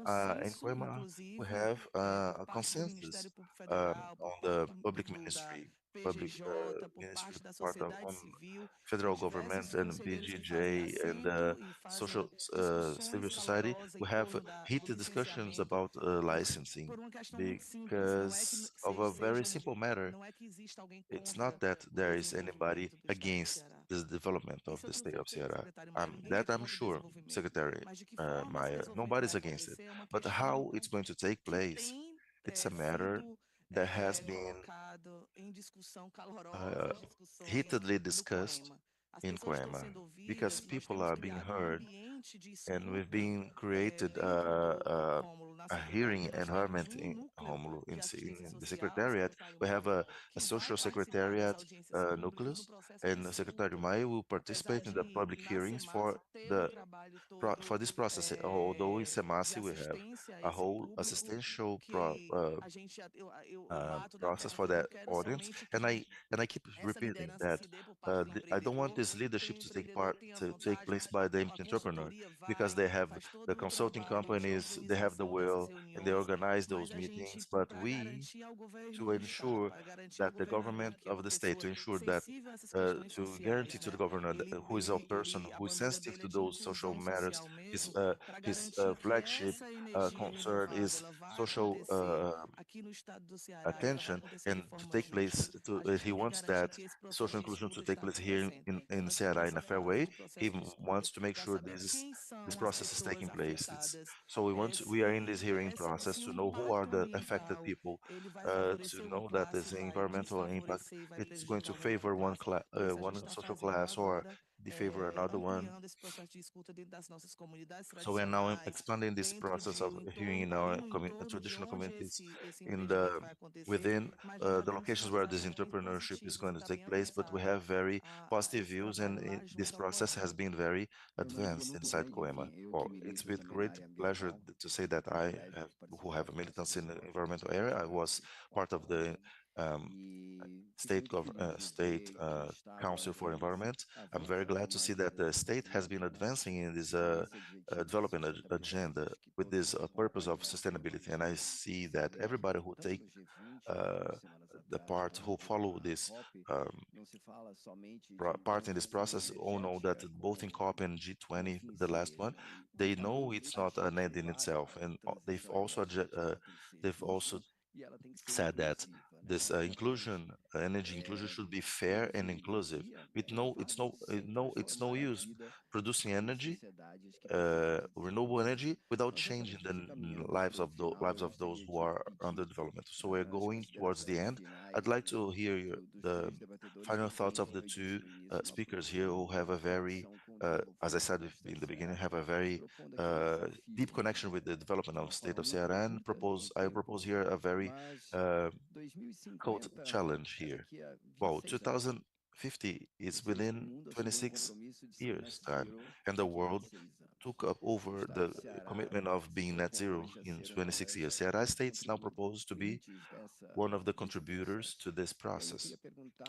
in consenso, Coima we inclusive, have por a parte do consensus Ministério Público Federal, por on the parte public da ministry, public PGJ, por ministry parte da part of sociedade on civil, tem federal diversos government and conselheiros que fazem BGJ and assento e social fazem discussões civil society. calorosas We em have torno do heated discussions licenciamento about licensing por uma questão muito simples. Não é que because of a very seja simple matter. não é que exista alguém It's contra not that o there is anybody desenvolvimento do estado do against Ceará. this development of Isso eu the tenho state of certeza, Ceará. secretário Maia. Ninguém é That I'm contra o sure, desenvolvimento. Secretary Mas de que forma esse Mayer, desenvolvimento vai nobody's against it. acontecer é uma But questão how it's going to take que place, tem it's a matter sido that has been colocado em discussão, uh, calorosas discussões heatedly no discussed Coema. As in pessoas estão Coema sendo because ouvidas, nós people temos are being criado um heard ambiente de and we've escuta been created dentro do Cômulo, na a hearing secretaria. Nós temos environment um in núcleo Romulo de assistência in the social, secretariat. secretário We have Maia, a que vai social participar das secretariat audiências públicas no nucleus, processo de and Secretary escuta. Maia will Apesar participate in the de, public na hearings SEMASSE, for ter um the trabalho todo for this process. Although in de Semasi we have assistência a a esse whole público, assistential que a gente, eu bato na process for tecla, eu não that quero audience, somente and que I keep essa repeating liderança that se dê por parte do I don't want empreendedor, this que o leadership empreendedor tenha to take vontade, place mas by the a entrepreneur consultoria because vai, they have faz the todo o consulting trabalho de companies, they have the organização dessas will, and they reuniões, organize those mas a gente, meetings, but para we garantir ao governo to do Estado, ensure para garantir ao that the governador, government que é of uma the state, pessoa to ensure that sensível a essas questões to guarantee sociais, to the né? governor who is a person A who is bandeira sensitive dele é to de those social inclusão matters. social His mesmo, para his garantir que flagship essa energia concern renovável is ela vai social acontecer aqui no estado do Ceará e ela vai attention, acontecer de and to forma take justa. place to A gente he tem que wants garantir that que esse processo social de inclusion to escuta take está place here acontecendo. Então, in nós queremos Ceará in a saber fair mais way. do He processo de escuta wants to make para sure saber quem this são as process is pessoas taking place. It's afetadas. so we are in this hearing process Se to um know who are impacto the affected ambiental people, ele vai to favorecer uma know that classe, this vai environmental impact desfavorecer e vai it's going prejudicar to uma outra favor classe. Por isso a gente one está social fazendo class or agora, defavor another one. ampliando esse processo de escuta dentro das nossas comunidades So we're now tradicionais, expanding this dentro process de of o hearing entorno, in ali our no entorno de traditional onde communities esse in empreendimento vai acontecer, within mas nós já the temos locations where causas this ações entrepreneurship is positivas going e to está take bem place, but we avançado have very positive esse views, and trabalho lá this junto ao process Coema. has been very É uma alegria advanced muito inside grande, Coema. enfim, eu que Well, it's milito with também na great área pleasure ambiental, to say tive o that privilégio de who participar have do militants in processo the de environmental area, I was Wsoet part of Palco the Atmosfera, um, e fico muito feliz de state ver que o Estado council for environment. I'm very avança com glad to see mais that the state has desenvolvimento, been né, advancing in this com esse objetivo de development sustentabilidade. agenda Acho que with todos this nós purpose of concordamos sustainability, and I see esse that everybody objetivo, who tanto take no G20, há uh, 2 semanas the atrás, part who durante follow a this COP, um, não se fala somente de part in this process transição all know that energética both in COP and como G20, fim em the si last one, mesmo. E they também know o it's not objetivo an end in derivado itself, da and transição energética ela tem que ser they've also justa said that this inclusion, energy inclusion, should be fair and inclusive. It's no use producing energy, renewable energy, without changing the lives of those who are under development. So we're going towards the end. I'd like to hear the final thoughts of the two speakers here, who have a very, as I said in the beginning, have a very deep connection with the development of the state of Ceará, and I propose here a very uh, quote challenge here. Well, 2050 is within 26 years time, and the world took up over the commitment of being net zero in 26 years. Ceará states now propose to be one of the contributors to this process.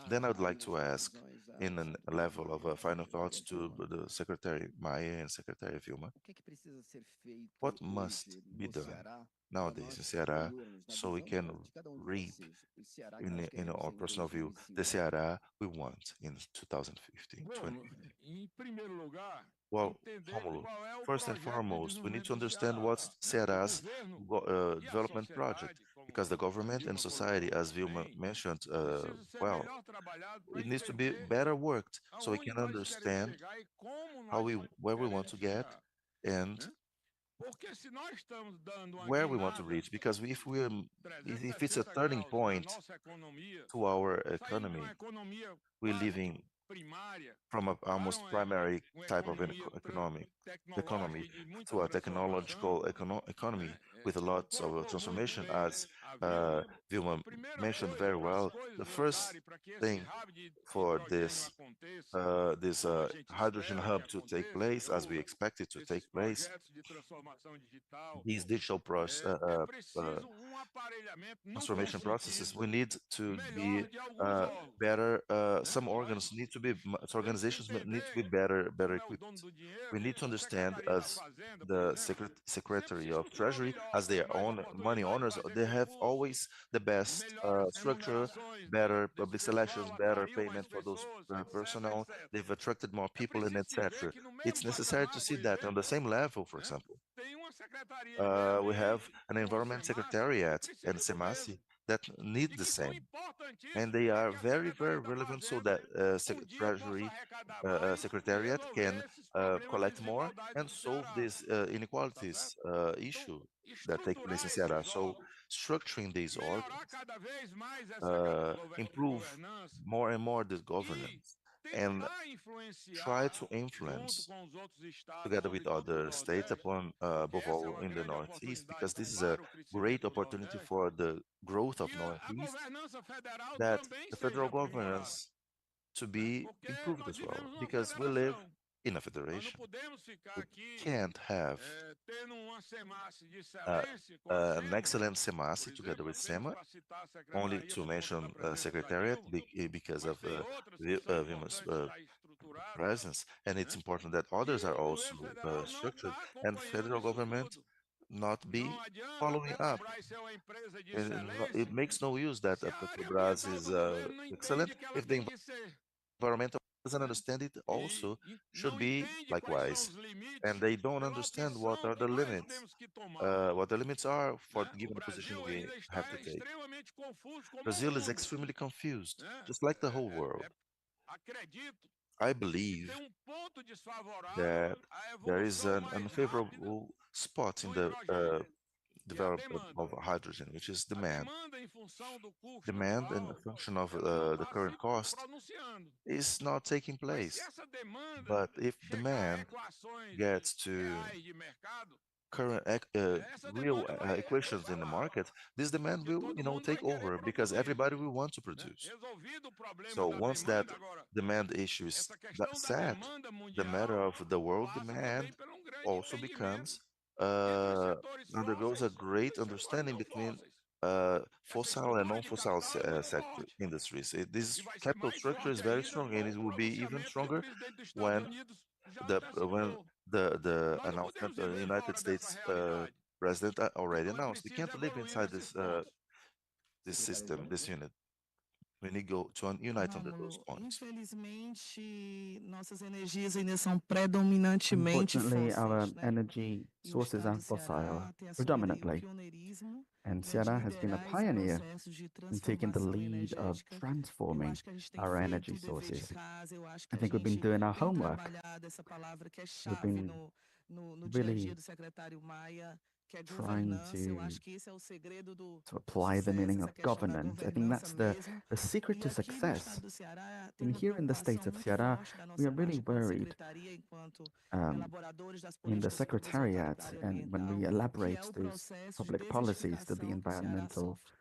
Then I'd like to ask, in a level of final thoughts, to the Secretary Maia and Secretary Vilma, what must be done nowadays in Ceará so we can reap, in our personal view, the Ceará we want in 2015, Bom, 20. em primeiro lugar, Well, entender Romulo, qual é o first and projeto de foremost, we need desenvolvimento to do understand Ceará, what's né? O Cearás governo e a development project, sociedade, como because the a government and Vilma society, colocou as muito Vilma bem, mentioned, precisa ser well, melhor trabalhado para it needs to be entender better worked so we aonde can nós queremos understand chegar e como how nós where we want queremos to get chegar, and né? Porque se nós estamos dando uma where we want to guinada reach. Because if it's a 360 turning graus na point nossa economia, to our saindo de uma economy, economia we're quase living primária from a para almost primary uma type of economia economy tecnológica e de muita to a transformação, technological economy né? with lots of Colocou muito transformation, bem as a Vilma. A Vilma primeira mentioned coisa very para as well. coisas The first andarem, para que esse thing hub de for hidrogênio this aconteça, this como a gente hydrogen espera que hub to take aconteça, place, as we expect it to take esses place, projetos de transformação digital, these digital é preciso aparelhamento, não transformation processes, we consentido, need to be melhor de alguns órgãos, better. né? Some organs need to be, Temos que organizations need to be entender, better como é o dono equipped. do We dinheiro, need to a understand, Secretaria da as Fazenda, por the exemplo, sempre Secretary se of estruturou Treasury, melhor, as teve their mais own money oportunidade de owners, fazer they have concurso, always the best melhores structure, remunerações better desse public selections, pessoal, better atraiu mais payment for those pessoas, personnel. etc. They've attracted more É people, and preciso se ver etc. que no It's mesmo necessary to patamar, see por that on the exemplo, same level, for né, example. tem uma secretaria de meio We have ambiente an como a environment SEMASSE, que secretariat and precisa do SEMASI mesmo, that need e the que são same, and importantíssimos they para are que a very, very Secretaria da relevant, so Fazenda that um dia possa Treasury arrecadar mais e Secretariat can resolver esses problemas de collect more desigualdade and do solve Ceará, this tá inequalities certo? Então, issue that take place estruturar in Ceará. esses So órgãos, structuring these melhorar organs, cada vez mais essa improve governança more and more this e governance, and tentar try influenciar to junto influence com os outros estados, together with sobretudo do other states, Nordeste, upon porque above essa é all uma in the grande Northeast, oportunidade because this is a para o great crescimento do opportunity Nordeste, for the growth of que a Northeast, governança federal that também the federal seja aprimorada, governance to né? be Porque improved nós as well, vivemos numa because we live federação. in a Nós não federation. podemos ficar We aqui can't have tendo uma SEMASSE de uh, excelência com a an SEMA, excellent por SEMASI together exemplo, with apenas SEMA, para citar a only secretaria to por conta da mention presença da Secretariat Dilma, because mas of tem outras que são Vilma's importantes estar estruturadas, presence, and it's né? important that others E are o governo also federal não structured, está and acompanhando federal isso government tudo. not be Não adianta a following up. Petrobras ser uma empresa de It excelência makes no use that se a área Petrobras ambiental is do governo não excellent entende que ela if the tem que ser, environmental doesn't né? understand it also E should não be entende quais são likewise. os And limites they don't pela understand what opção are que the nós limits, temos que tomar, what the limits are for né? O given the position Brasil we ainda have to está take. extremamente confuso como o Brazil is mundo, extremely confused, né? just like the whole world. Acredito I que tem believe ponto desfavorável that à there is evolução an mais rápida unfavorable spot in do the hidrogênio, que é a development demanda. of hydrogen, which is A demand. demanda em função do custo Demand and a atual, function of ela não the está current se cost pronunciando. is not taking Mas se place. essa demanda But if chegar a demand equações gets to reais de mercado, current essa real demanda vai equations in the falar, market, this demand porque will, todo mundo take vai querer over because produzir, everybody will want to né? produce. Resolvido o problema So da once that demanda, agora, demand issue is essa questão da set, demanda the matter mundial of the world passa também demand por um grande also entendimento becomes entre os setores undergoes a fósseis e great os setores understanding não between fósseis. Essa fossil and estrutura de non-fossil capital é muito sector forte industries. e This vai ser capital mais structure is forte very ainda strong, com and o it will be even pronunciamento que o stronger presidente dos Estados when Unidos já when antecipou. the Nós não announcement, podemos the viver United fora dessa States realidade. president already Então é announced. We preciso can't live evoluir inside nesses pontos. this system, this unit. We need go to unite under those Rômulo, points. infelizmente, nossas energias ainda são predominantemente Unfortunately, our fósseis, né? energy E o sources estado are do fossil Ceará tem assumido aí o predominantly, pioneirismo, and né, de Ceará has been a liderar esse pioneer processo de in taking the transformação lead of energética. Eu transforming acho que a gente tem our feito energy o dever de sources. casa, eu acho que I a think we've been gente doing our tem homework. trabalhado essa palavra que é We've chave been no dia a dia really do secretário Maia, que é trying governança. Eu to acho que esse é o segredo do apply the sucesso, meaning of essa questão da governance. I think governança that's mesmo. the secret E to aqui no success. estado do Ceará tem And uma here in the state preocupação of muito Ceará, forte da we nossa are really parte enquanto worried secretaria, enquanto um, elaboradores das in the políticas públicas voltadas secretariat para a área and when we ambiental, que é elaborate o those processo de public policies to the desertificação que o Ceará environmental sofre.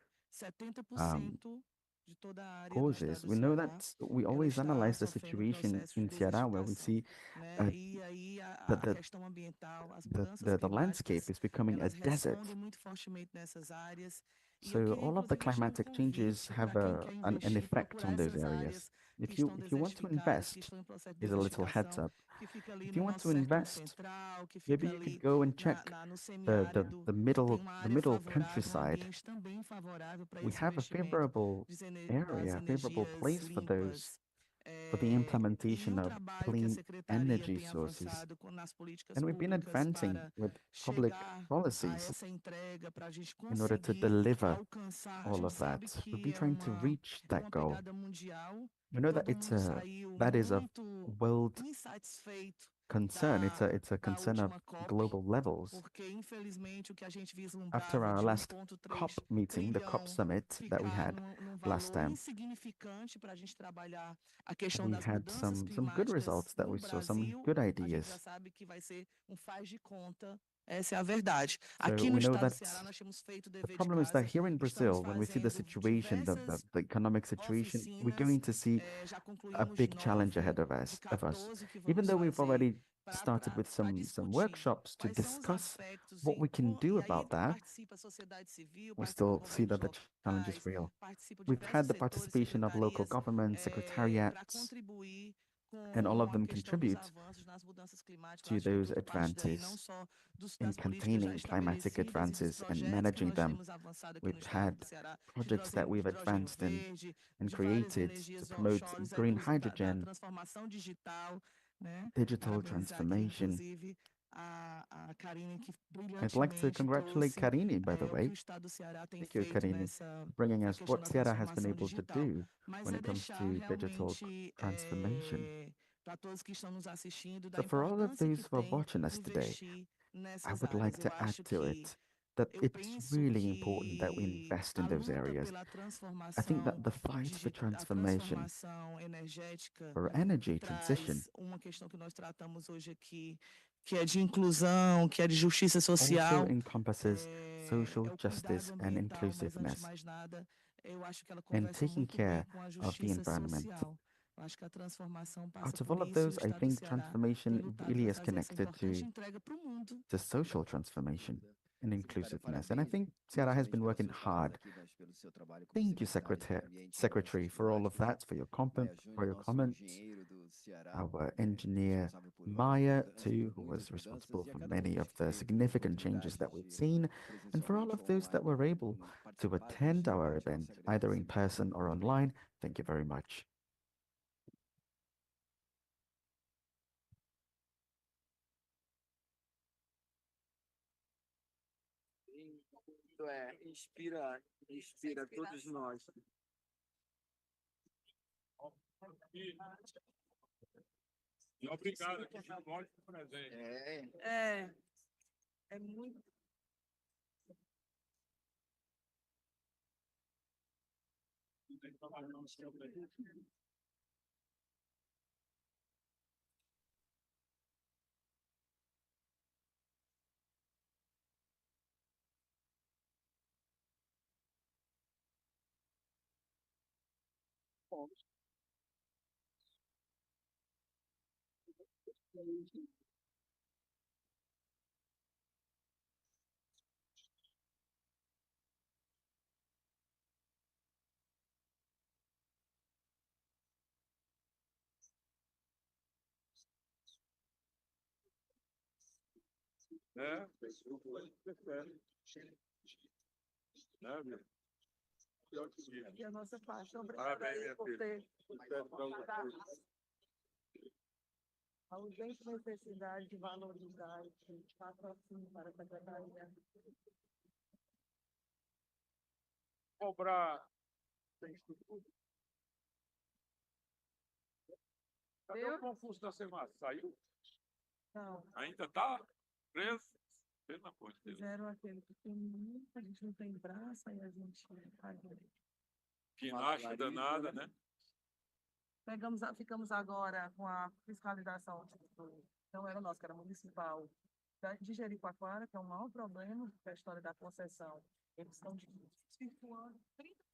um, 70% de toda a área do estado causes. do We know Ceará, that we ela always está analyze the sofrendo situation processo de in Ceará where we desertificação, see né? uh, E aí that a questão ambiental, as mudanças the landscape climáticas, is becoming a elas desert. respondem muito fortemente nessas áreas. E eu So queria, all of the inclusive, deixar um climatic changes convite have para quem quer an investir, effect procurar on those essas areas. áreas que estão If you want to desertificadas, que invest, estão em processo de is a little heads desertificação, up. que fica ali If no you want nosso to sertão invest, central, que maybe fica you could ali go and check no semiárido, tem uma the área middle favorável, um countryside. ambiente também favorável para We esse have a investimento favorable das area, a favorable energias place limpas. for the E implementation o of trabalho que a clean secretaria energy tem sources. avançado nas políticas And we've been públicas advancing para with public chegar a policies essa entrega, para a gente in order to conseguir deliver alcançar. A all gente of that. sabe We've que been trying to reach é that uma goal. pegada mundial We e know that todo mundo saiu that is of muito world insatisfeito concern. It's a da concern of última COP, global levels. porque infelizmente o que a gente After vislumbrava our de last COP 1,3 meeting, the COP trilhão summit that we ficar had num last valor time, insignificante para a gente trabalhar a questão we das had mudanças some good climáticas results that no we saw, some Brasil, good a gente já ideas. sabe que vai ser um faz de conta. Essa é a verdade. So Aqui no we know estado do that Ceará nós temos feito o the dever de problem is that casa, here in estamos Brazil, when we see the fazendo situation, diversas the economic situation, we're oficinas, going to see já a concluímos big challenge 9 ahead of de us. 14 que Even vamos though we've fazer already started with para some discutir workshops to quais são os discuss aspectos what we can do e aí about that, participa a sociedade civil, we participam still see governos that the challenge is locais, real. participam We've diversos had the setores, participation of local secretarias, governments, para secretariats, contribuir and all of com a them questão dos contribute avanços nas mudanças climáticas. Eu to acho que é those tudo parte daí, não advances só in das políticas já containing climatic estabelecidas e dos advances and projetos que managing nós them. temos avançado aqui no We've estado had do Ceará, de projects that we've hidrogênio advanced verde, and de várias created to energias promote onshore, green da hydrogen, transformação digital, né? digital Parabenizar aqui, transformation. inclusive, a Karine, que I'd like to brilhantemente congratulate trouxe Karini, by the o que way. o estado do Ceará tem Thank you, feito Karini, nessa bringing na us questão what da Ceará has been transformação able to digital. do Mas when é it comes deixar to digital realmente transformation. para todos que estão nos assistindo da So for all of importância que those who are tem watching us today, investir I nessas would áreas. like to Eu add acho to que it that eu it's penso really important that we que invest a in those luta areas. pela I think that transformação the fight for a transformation, transformação energética for energy transition, traz uma questão que nós tratamos hoje aqui, que é de inclusão, que é de justiça also social, encompasses social é o justice cuidado and ambiental, mas antes de inclusiveness mais nada, eu acho que ela and conversa taking muito bem care com a of the justiça environment. social. Eu acho que a transformação passa Out of por all of isso e o those, I Estado do think Ceará tem transformation lutado really para is trazer essa connected importante entrega para o mundo. to social transformation and Secretária, inclusiveness. And I parabéns, think Ceará has been pelos working seus hard. parabéns aqui pelo seu trabalho como Thank you, secretária de Ambiente e Secretary, Mudanças for all of Climáticas. that, for your Maia Júnior, for your nosso comments. engenheiro do Ceará, Our engineer responsável por várias Maya, mudanças, too, por who muitas was mudanças, responsible e a for cada many of que the teve a significant changes that oportunidade we've de seen, and for all presencialmente of ou those that online were able to participar attend deste our debate, event, nosso either in agradecimento. person or Muito obrigado. online. Thank you very much. Inspira todos nós. E obrigado aqui, um ótimo presente. É muito. Né? Né, meu? E a nossa parte. Obrigada Parabéns, aí minha por filha. ter Sucesso pra você. a urgente necessidade de valorizar esse patrocínio para a secretaria. Cobrar. Tem estrutura. Cadê o Confuso da Semana? Saiu? Não, Ainda tá preso? Pelo amor de Deus. fizeram aquele pequenininho, a gente não tem braço, aí a gente pagou. Ginástica danada, né? Ficamos agora com a fiscalização, não era nosso, que era municipal, de Jericoacoara, que é um maior problema, que é a história da concessão. Eles estão circulando 30.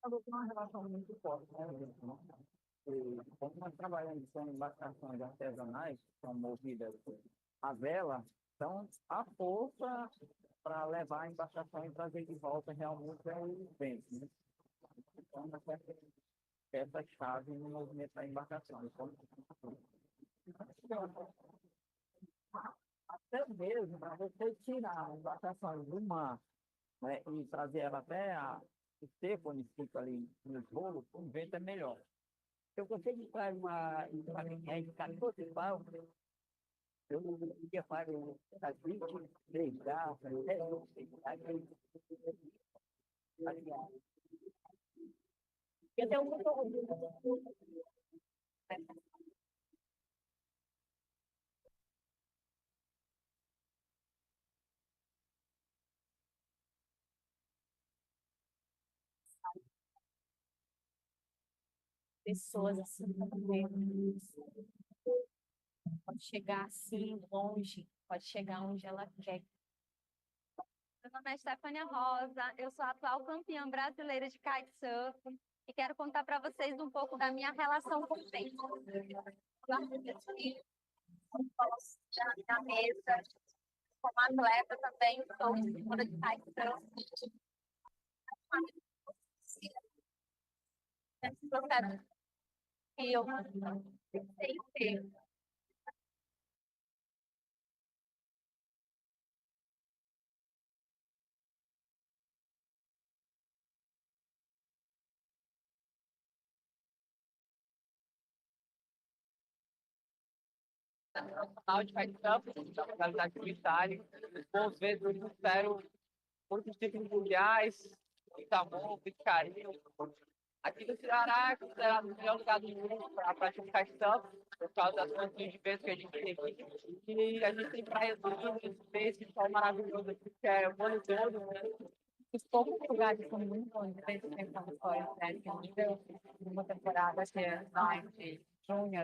Acabou com uma relação muito forte, né, gente, né? E como nós trabalhamos com embarcações artesanais, que são movidas a vela, então a força para levar a embarcação e trazer de volta realmente é o vento, né? Então, essa chave no movimento da embarcação. Então, até mesmo para você tirar a embarcação do mar, né, e trazer ela até o seco, onde fica ali no rolo, o vento é melhor. Eu consigo para uma linha de 14 pau, eu ia para as 23 garrafas, Eu tenho muito orgulho. Pessoas assim, pode chegar assim longe, pode chegar onde ela quer. Meu nome é Stefania Rosa, eu sou a atual campeã brasileira de kitesurf e quero contar para vocês um pouco da minha relação com o vento. Já na mesa, como atleta também, sou instrutora de kitesurf. Esse processo que eu sei ter. Profissional de kitesurf, da modalidade freestyle. Por vezes eu espero muitos tipos mundiais, de amor, de carinho. Aqui no Ceará é considerado o melhor lugar do mundo para praticar kitesurf, por causa das condições de vento que a gente tem aqui. E a gente tem praias lindas, esse sol maravilhoso aqui, que é o ano todo, né? Os poucos lugares são muito bons, de vez em quando fora, né? Que nível de uma temporada que é mais de junho,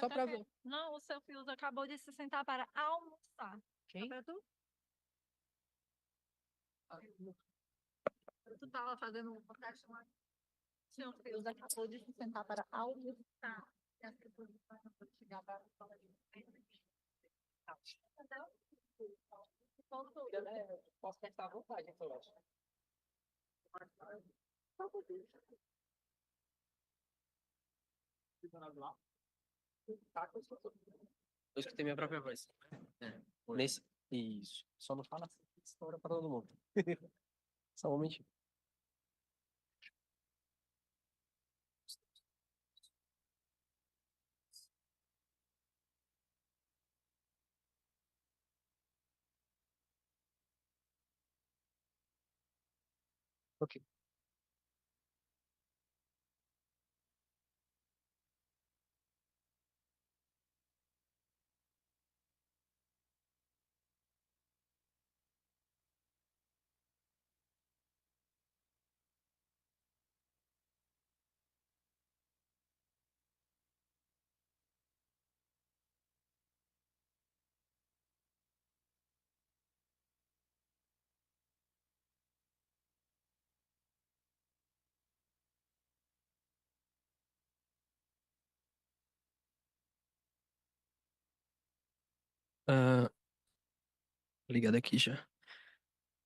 Só pra ver. Não, o seu Fios acabou de se sentar para almoçar. Quem? Pra tu? Tu tava fazendo um teste lá. O seu Fios acabou de se sentar para almoçar. E as pessoas estão chegar para falar de entendeu? Posso testar à vontade, então, eu acho. Eu escutei minha própria voz. Nesse... Isso. Só não fala assim, estoura pra todo mundo. Só um momentinho. Ok. Ah, ligado aqui já.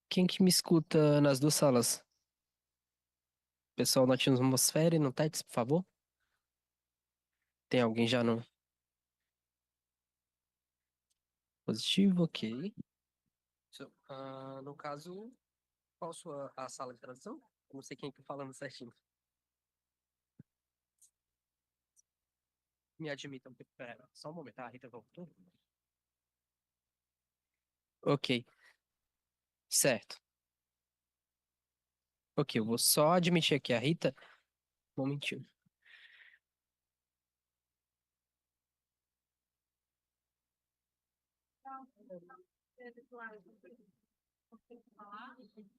Quem que me escuta nas duas salas? Pessoal na Atmosfera e no TEDx, por favor? Tem alguém já no positivo? Ok. No caso, qual a sala de tradução? Eu não sei quem que falando certinho. Me admitam. Pera, só um momento. A Rita voltou? Ok, certo. Ok, eu vou só admitir aqui a Rita. Um momentinho.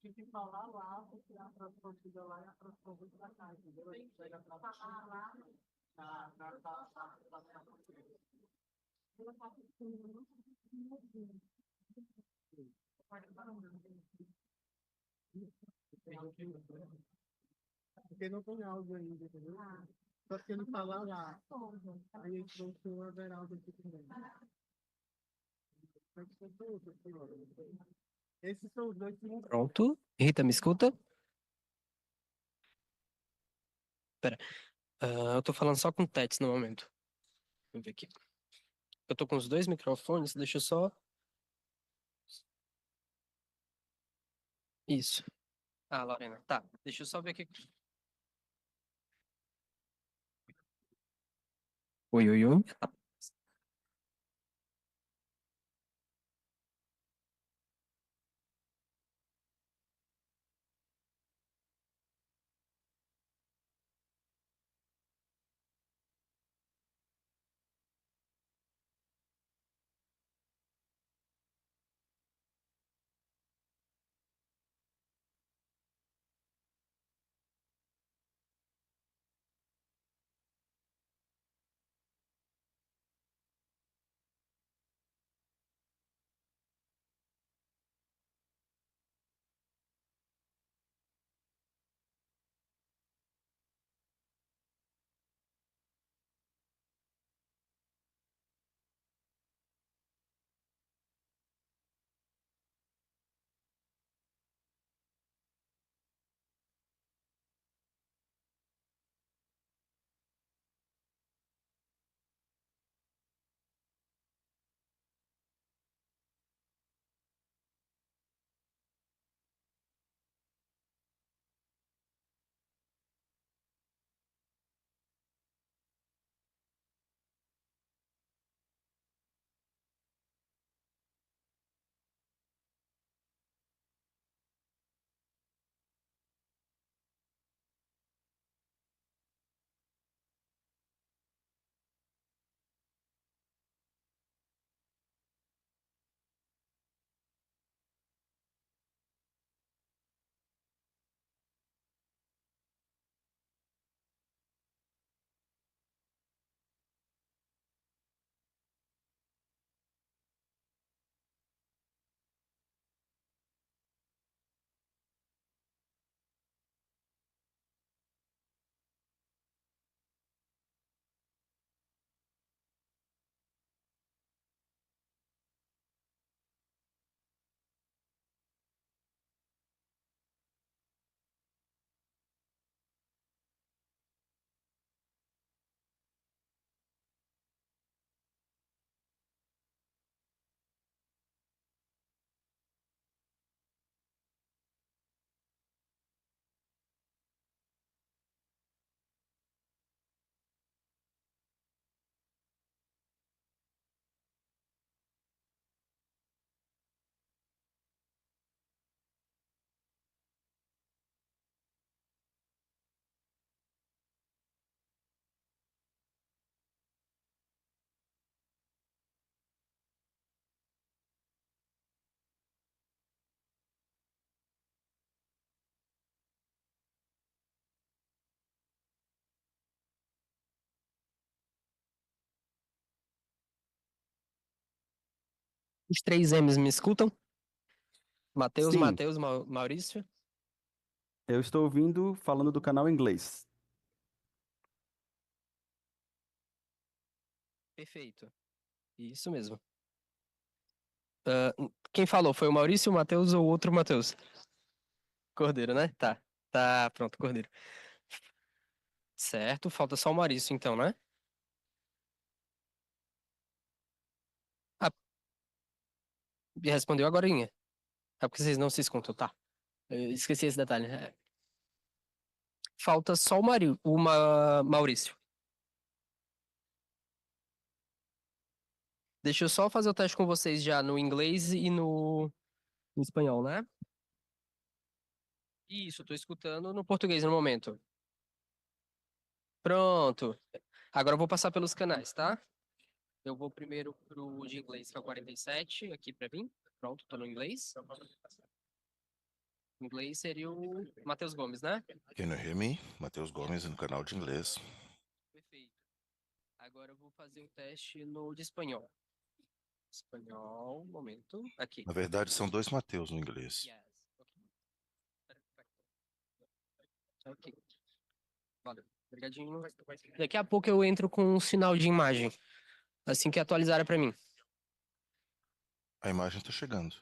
Tem que falar lá, porque a tradução chega lá e a tradução vem pra cá, entendeu? Tem que falar lá na português. Porque não tem áudio ainda, entendeu? Só que ele falar lá. Aí ele trouxe o Everaldo aqui também. Esses são os dois que não. Pronto. Rita, me escuta? Pera. Eu tô falando só com o TEDx no momento. Vamos ver aqui. Eu tô com os dois microfones, deixa eu só. Isso. Ah, Lorena, tá. Deixa eu só ver aqui. Oi, oi, oi. Os três M's me escutam? Matheus, Sim, Matheus, Maurício? eu estou ouvindo falando do canal em inglês. Perfeito. Isso mesmo. Quem falou? Foi o Maurício, o Matheus ou outro Matheus? Cordeiro, né? Tá. Tá, pronto, Cordeiro. Certo, falta só o Maurício, então, né? Ah, me respondeu agorinha. É porque vocês não se escutam, tá? Eu esqueci esse detalhe. Falta só o Maurício. Deixa eu só fazer o teste com vocês já no inglês e no espanhol, né? Isso, tô escutando no português no momento. Pronto. Agora eu vou passar pelos canais, tá? Eu vou primeiro pro de inglês, que é o 47, aqui pra mim. Pronto, tô no inglês. O inglês seria o Matheus Gomes, né? Can you hear me? Matheus Gomes no canal de inglês. Perfeito. Agora eu vou fazer o teste no de espanhol. Espanhol, momento. Aqui. Na verdade, são dois Matheus no inglês. Yes. Ok. Valeu. Obrigadinho. Daqui a pouco eu entro com um sinal de imagem. Assim que atualizarem pra mim. A imagem está chegando.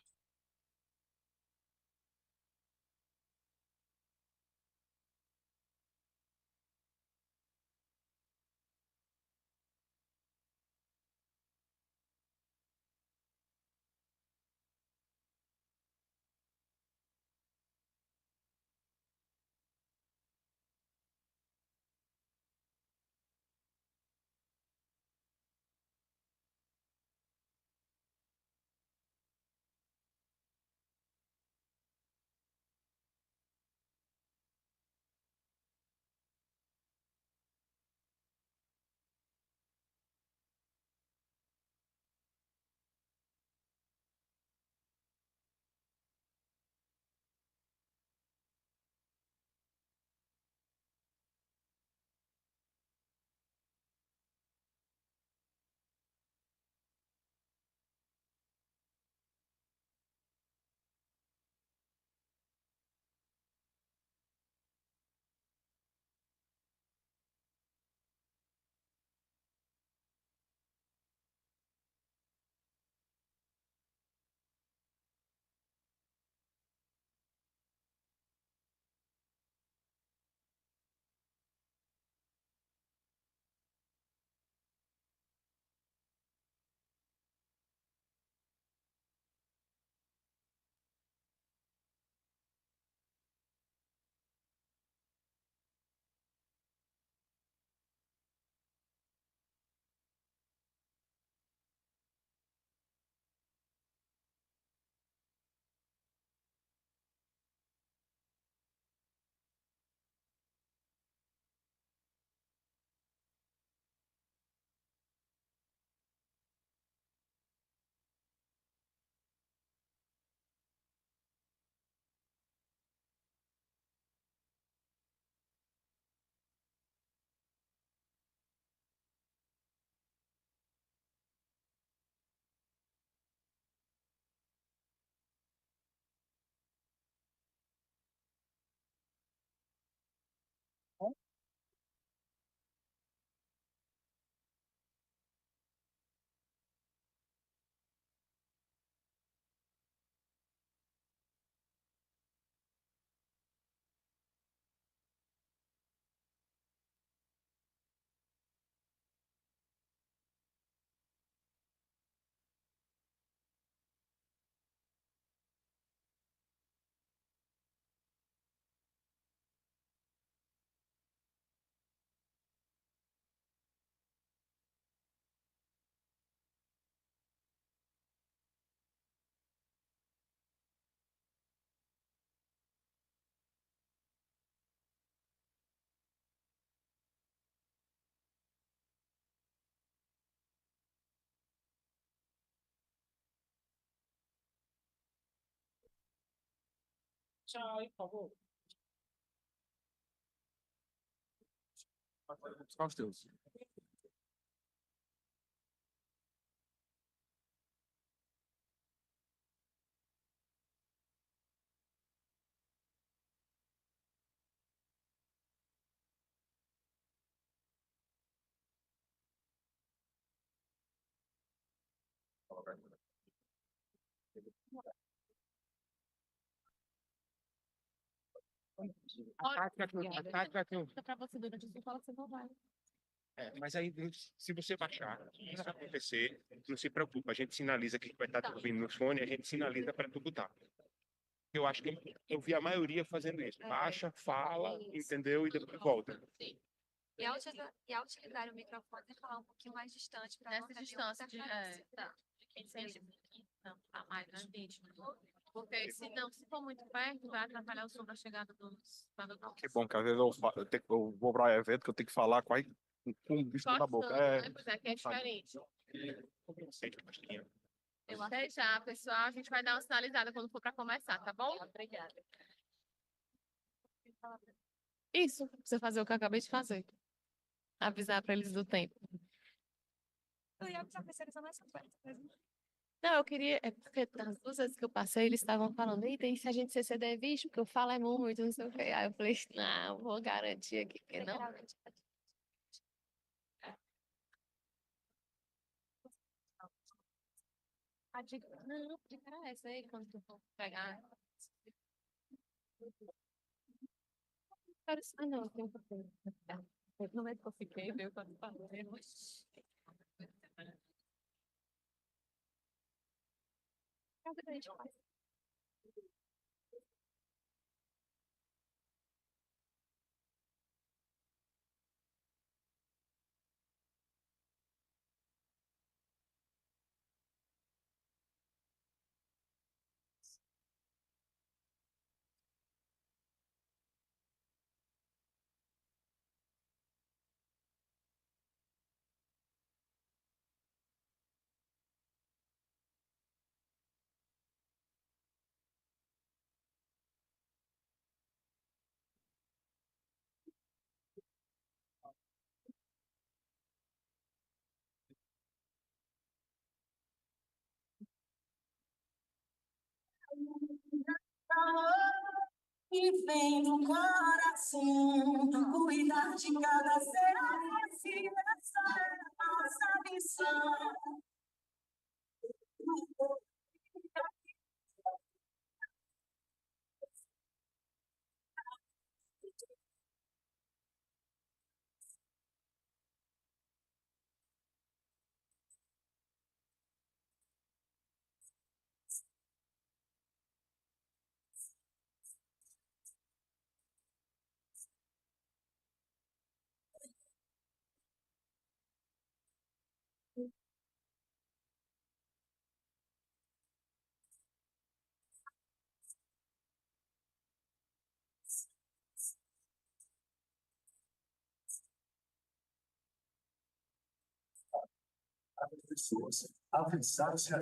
Tchau, por favor. Só os teus. A tática que eu... Para você durante o fala que você não vai. Mas aí, se você baixar, isso vai acontecer, não se preocupa, a gente sinaliza que vai estar tudo vindo no fone, a gente sinaliza para tu botar. Eu acho que eu vi a maioria fazendo isso. Baixa, fala, entendeu? E depois volta. Sim. E ao utilizar o microfone, falar um pouquinho mais distante para Nessa distância de 15 centímetros. Não, tá mais, né? 20. Porque se for muito perto, vai atrapalhar o som da chegada dos tradutores. Que bom, que às vezes eu vou para o evento que eu tenho que falar com o bicho na boca. Né? Pois é, que é diferente. Até já, pessoal. A gente vai dar uma sinalizada quando for para começar, tá bom? Obrigada. Isso, você fazer o que eu acabei de fazer. Avisar para eles do tempo. Eu ia avisar para eles mais mesmo. Não, eu queria. É porque das duas vezes que eu passei, eles estavam falando, eita, e se a gente CCD é visto, porque eu falo é muito, não sei o quê. Aí eu falei, não, vou garantir aqui que não. A dica, não, a dica era essa aí, quando tu for pegar. Ah, não, tem um pouquinho. Não é que eu fiquei, viu, quando falei. Cadê a gente faz? E vem do coração, cuidar de cada ser, essa é a nossa missão. Pessoas avançaram-se a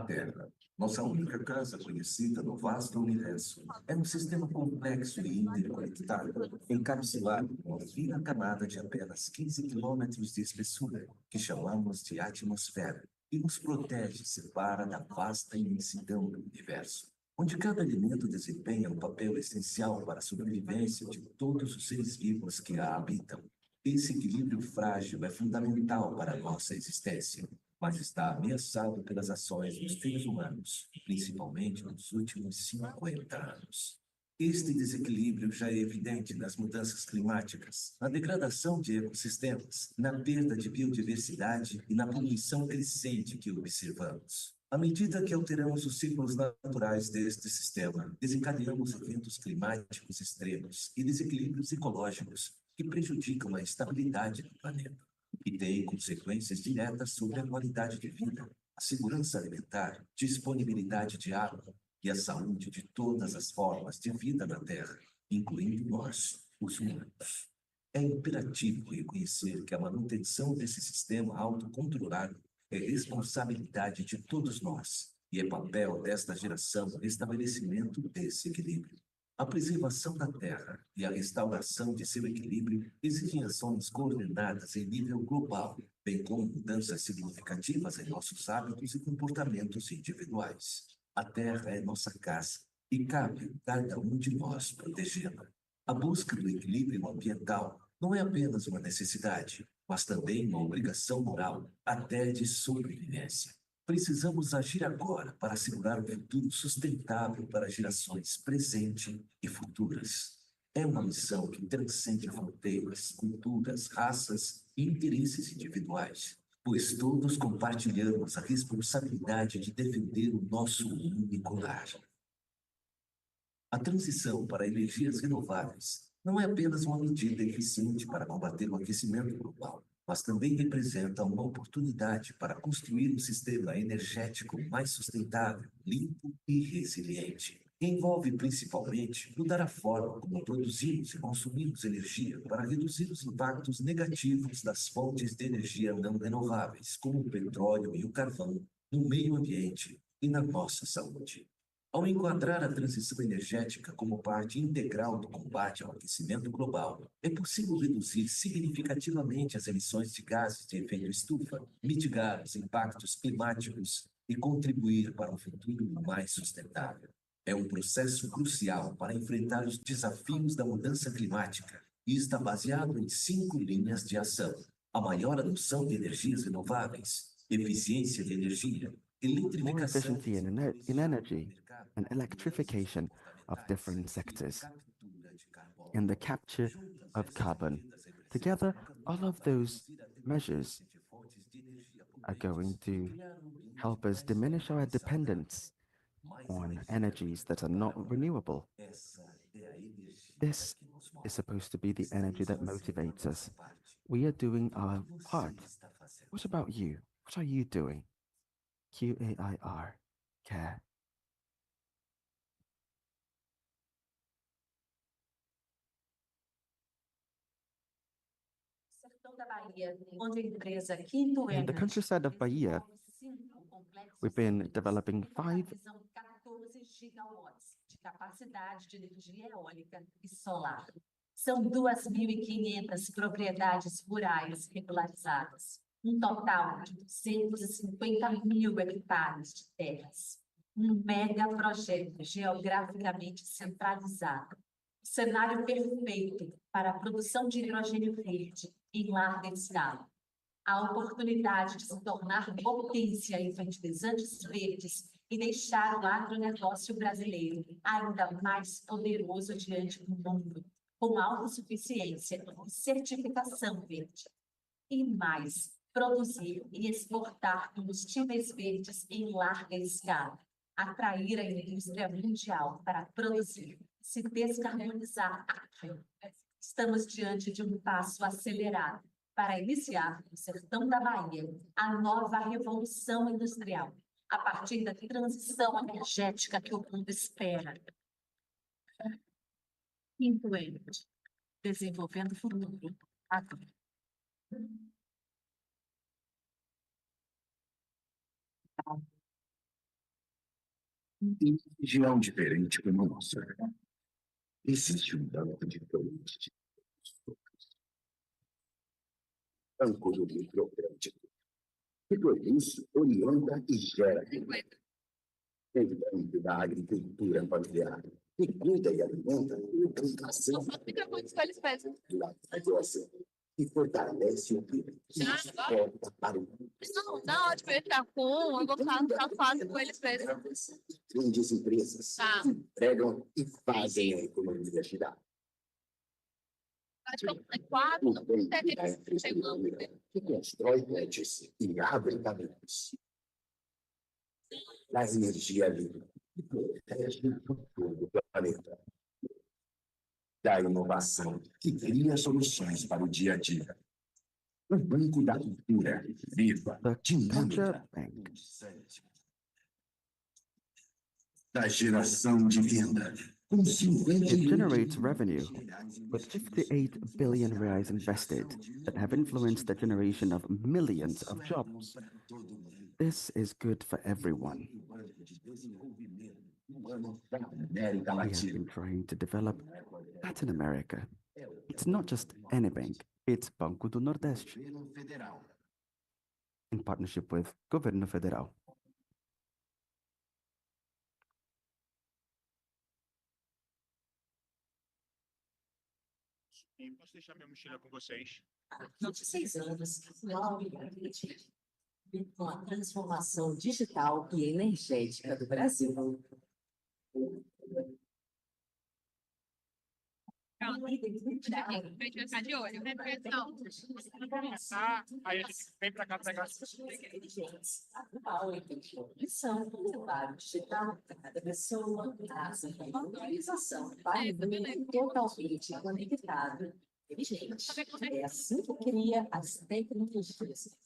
Terra, nossa única casa conhecida no vasto universo, é um sistema complexo e interconectado, encapsulado em uma fina camada de apenas 15 quilômetros de espessura, que chamamos de atmosfera, e nos protege e separa da vasta imensidão do universo, onde cada elemento desempenha um papel essencial para a sobrevivência de todos os seres vivos que a habitam. Esse equilíbrio frágil é fundamental para a nossa existência, mas está ameaçado pelas ações dos seres humanos, principalmente nos últimos 50 anos. Este desequilíbrio já é evidente nas mudanças climáticas, na degradação de ecossistemas, na perda de biodiversidade e na poluição crescente que observamos. À medida que alteramos os ciclos naturais deste sistema, desencadeamos eventos climáticos extremos e desequilíbrios ecológicos que prejudicam a estabilidade do planeta e têm consequências diretas sobre a qualidade de vida, a segurança alimentar, disponibilidade de água e a saúde de todas as formas de vida na Terra, incluindo nós, os humanos. É imperativo reconhecer que a manutenção desse sistema autocontrolado é responsabilidade de todos nós e é papel desta geração o estabelecimento desse equilíbrio. A preservação da Terra e a restauração de seu equilíbrio exigem ações coordenadas em nível global, bem como mudanças significativas em nossos hábitos e comportamentos individuais. A Terra é nossa casa, e cabe a cada um de nós protegê-la. A busca do equilíbrio ambiental não é apenas uma necessidade, mas também uma obrigação moral, até de sobrevivência. Precisamos agir agora para assegurar um futuro sustentável para gerações presentes e futuras. É uma missão que transcende fronteiras, culturas, raças e interesses individuais, pois todos compartilhamos a responsabilidade de defender o nosso único lar. A transição para energias renováveis não é apenas uma medida eficiente para combater o aquecimento global, mas também representa uma oportunidade para construir um sistema energético mais sustentável, limpo e resiliente. Envolve principalmente mudar a forma como produzimos e consumimos energia para reduzir os impactos negativos das fontes de energia não renováveis, como o petróleo e o carvão, no meio ambiente e na nossa saúde. Ao enquadrar a transição energética como parte integral do combate ao aquecimento global, é possível reduzir significativamente as emissões de gases de efeito estufa, mitigar os impactos climáticos e contribuir para um futuro mais sustentável. É um processo crucial para enfrentar os desafios da mudança climática e está baseado em 5 linhas de ação: a maior adoção de energias renováveis, eficiência de energia, More efficiency in energy and electrification of different sectors, and the capture of carbon. Together, all of those measures are going to help us diminish our dependence on energies that are not renewable. This is supposed to be the energy that motivates us. We are doing our part. What about you? What are you doing? QAIR. Care. In the countryside of Bahia, we've been developing 5 de capacidade de energia eólica e solar. São 2.500 propriedades rurais regularizadas, um total de 250.000 hectares de terras. Um mega projeto geograficamente centralizado. O cenário perfeito para a produção de hidrogênio verde em larga escala. A oportunidade de se tornar potência em fertilizantes verdes e deixar o agronegócio brasileiro ainda mais poderoso diante do mundo, com autossuficiência e certificação verde. E mais, produzir e exportar combustíveis verdes em larga escala, atrair a indústria mundial para produzir, se descarbonizar aqui. Estamos diante de um passo acelerado para iniciar no sertão da Bahia a nova revolução industrial, a partir da transição energética que o mundo espera. Quinto ente, desenvolvendo o futuro agora. Em uma região diferente como a nossa, existe um banco de produtos. Banco do microcrédito, que produz, orienta e gera renda. Cuidando da agricultura familiar, que cuida e alimenta a educação da população, e fortalece o PIB, e exporta para o mundo. Não, ótimo, eu ia ficar com, eu vou ficar fácil com eles mesmos. Grandes empresas que empregam e fazem a economia girar. É 4, O banco da infraestrutura que constrói prédios e abre caminhos. Da energia limpa que protege o futuro do planeta. Da inovação que cria soluções para o dia a dia. O Banco da Cultura, viva, dinâmica. Da geração de renda, com 50 It generates revenue with 58 billion reais invested that have influenced the generation of millions of jobs. This is good for everyone. We have been trying to develop Latin America. It's not just any bank, it's Banco do Nordeste, in partnership with Governo Federal. E posso deixar minha mochila com vocês? Há 26 anos, o Huawei acredita com a transformação digital e energética do Brasil. Pronto. A gente vai ficar de olho. Aí a gente vem para cá pegar. Huawei tem missão de levar o digital para cada pessoa, casa e organização para um totalmente conectado, inteligente. É assim que cria as tecnologias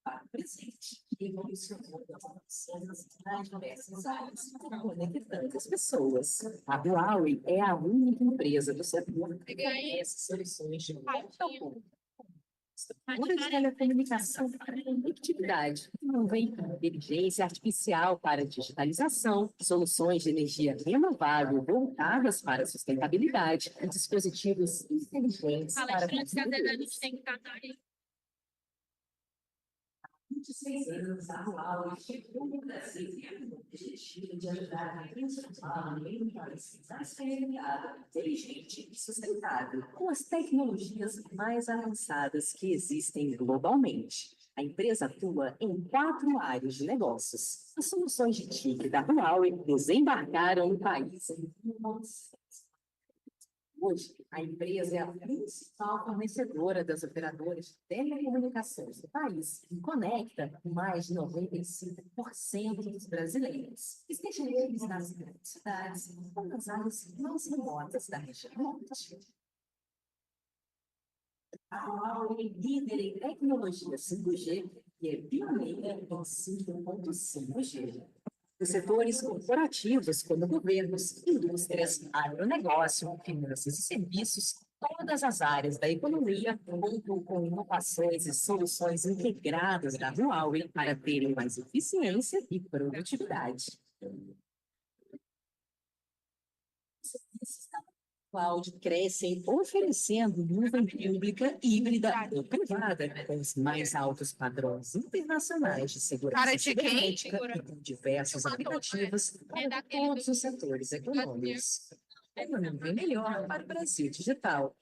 para o presente e evolucionando as funções nas diversas áreas, conectando as pessoas. A Huawei é a única empresa do setor que oferece soluções de ponta a ponta. Estrutura de telecomunicação para conectividade, também inteligência artificial para digitalização, soluções de energia renovável voltadas para a sustentabilidade e dispositivos inteligentes para Palestrantes, tem que estar aí. 26 anos, a Huawei chegou no Brasil com o objetivo de ajudar a transformar o meio país mais realizado, inteligente e sustentável, com as tecnologias mais avançadas que existem globalmente. A empresa atua em 4 áreas de negócios. As soluções de TIC da Huawei desembarcaram no país em 1900. Hoje, a empresa é a principal fornecedora das operadoras de telecomunicações do país e conecta mais de 95% dos brasileiros, estejam eles nas grandes cidades ou nas áreas mais remotas da região norte. A Huawei é líder em tecnologia 5G e é pioneira em 5.5G. Os setores corporativos, como governos, indústrias, agronegócio, finanças e serviços, todas as áreas da economia contam com inovações e soluções integradas da Huawei para terem mais eficiência e produtividade. Os serviços da cloud crescem oferecendo nuvem pública, híbrida ou privada, com os mais altos padrões internacionais de segurança cibernética e com diversos aplicativos para todos os setores econômicos. Uma nuvem melhor para o Brasil digital.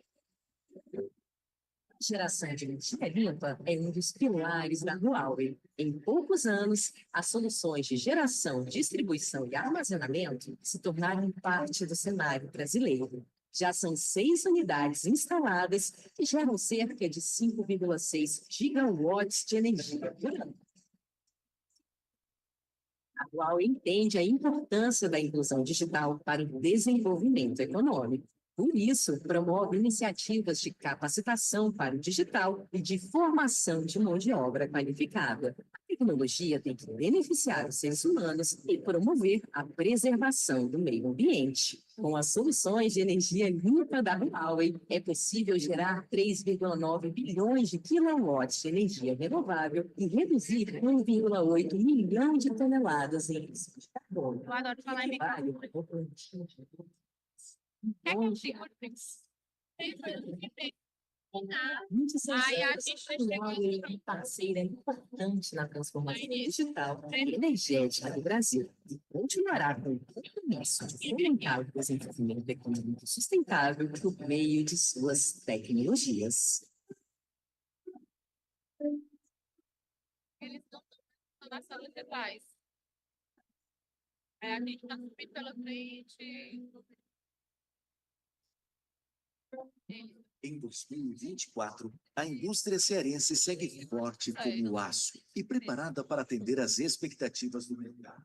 A geração de energia limpa é um dos pilares da Huawei. Em poucos anos, as soluções de geração, distribuição e armazenamento se tornaram parte do cenário brasileiro. Já são 6 unidades instaladas que geram cerca de 5,6 gigawatts de energia por ano. A Huawei entende a importância da inclusão digital para o desenvolvimento econômico. Por isso, promove iniciativas de capacitação para o digital e de formação de mão de obra qualificada. A tecnologia tem que beneficiar os seres humanos e promover a preservação do meio ambiente. Com as soluções de energia limpa da Huawei, é possível gerar 3,9 bilhões de quilowatts de energia renovável e reduzir 1,8 milhão de toneladas em emissões de carbono. Eu adoro falar em Ai, a Huawei é parceira importante na transformação digital e energética do Brasil e continuará com o compromisso de fomentar o desenvolvimento econômico sustentável por meio de suas tecnologias. Eles não estão na sala de trás. A gente está subindo pela frente. Em 2024, a indústria cearense segue forte como o aço e preparada para atender às expectativas do mercado.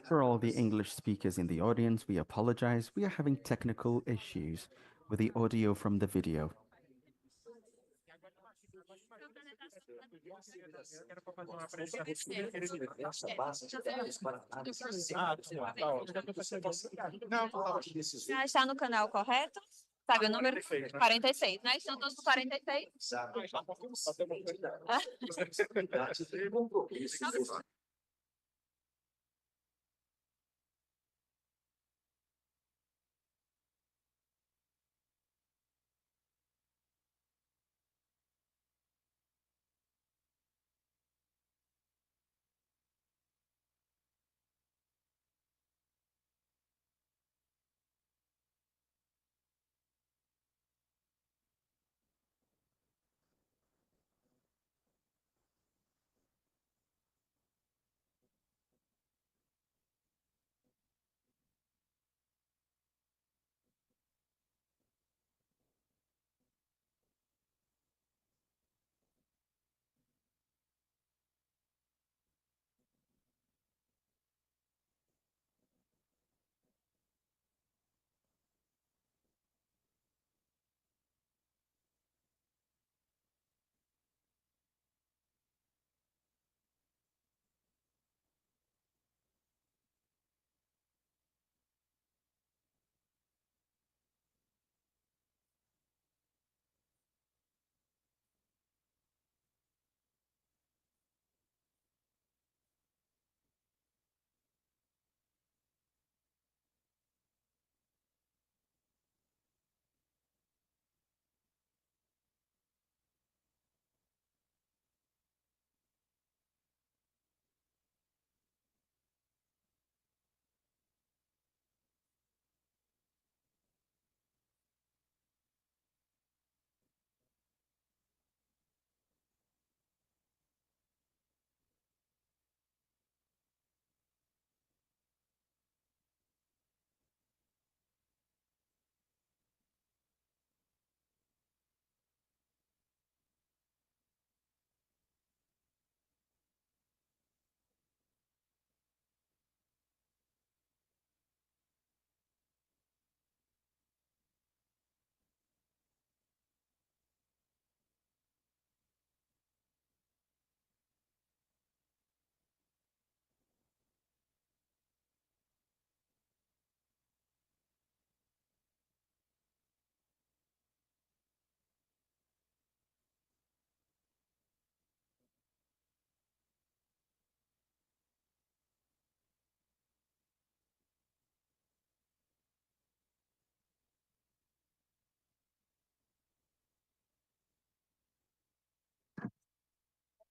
For all the English speakers in the audience, we apologize. We are having technical issues with the audio from the video. Já está no canal correto? Sabe o número? 46, né? Estão todos com 46?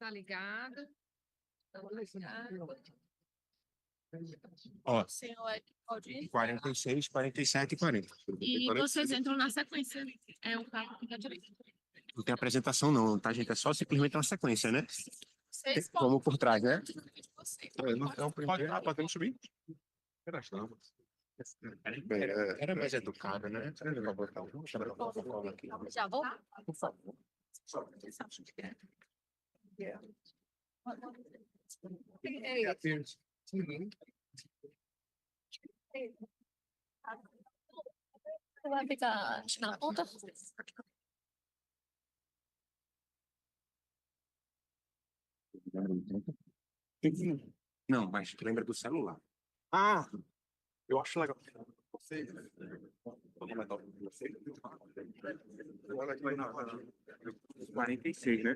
Tá ligado? Ó, Senhor, pode ir. 46, 47 e 40. E vocês entram na sequência. É o carro que tá direito. Não tem apresentação não, tá, gente? É só simplesmente uma sequência, né? Vocês Vamos por trás, né? Vocês. Podemos subir. Era mais educado, né? Já vou? Por favor. Você vai ficar na ponta? Não, mas lembra do celular. Ah, eu acho legal. Você. 46, né?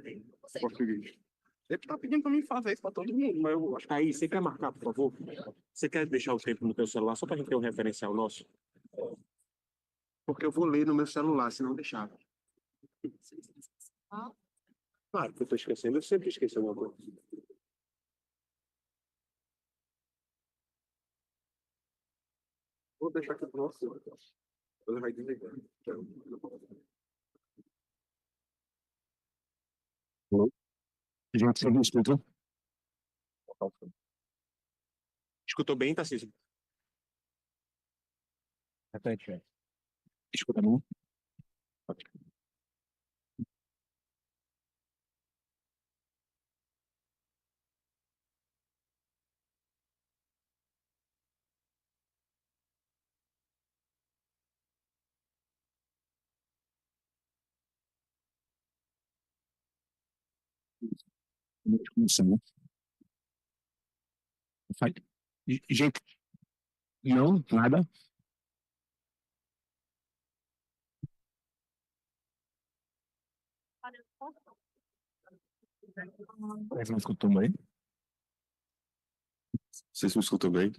Português. Ele tá pedindo pra mim fazer isso pra todo mundo, mas eu acho que aí, você quer marcar, por favor? Você quer deixar o tempo no teu celular só pra gente ter um referencial nosso? Porque eu vou ler no meu celular, se não deixar. Claro que eu tô esquecendo, eu sempre esqueço alguma coisa. Vou deixar aqui pro nosso. Ele vai desligar. Gente, você me escutou? Escutou bem, Tarcísio? Repete. Escuta bem? Começando. Gente, não, nada. Você me escutou bem? Vocês me escutam bem?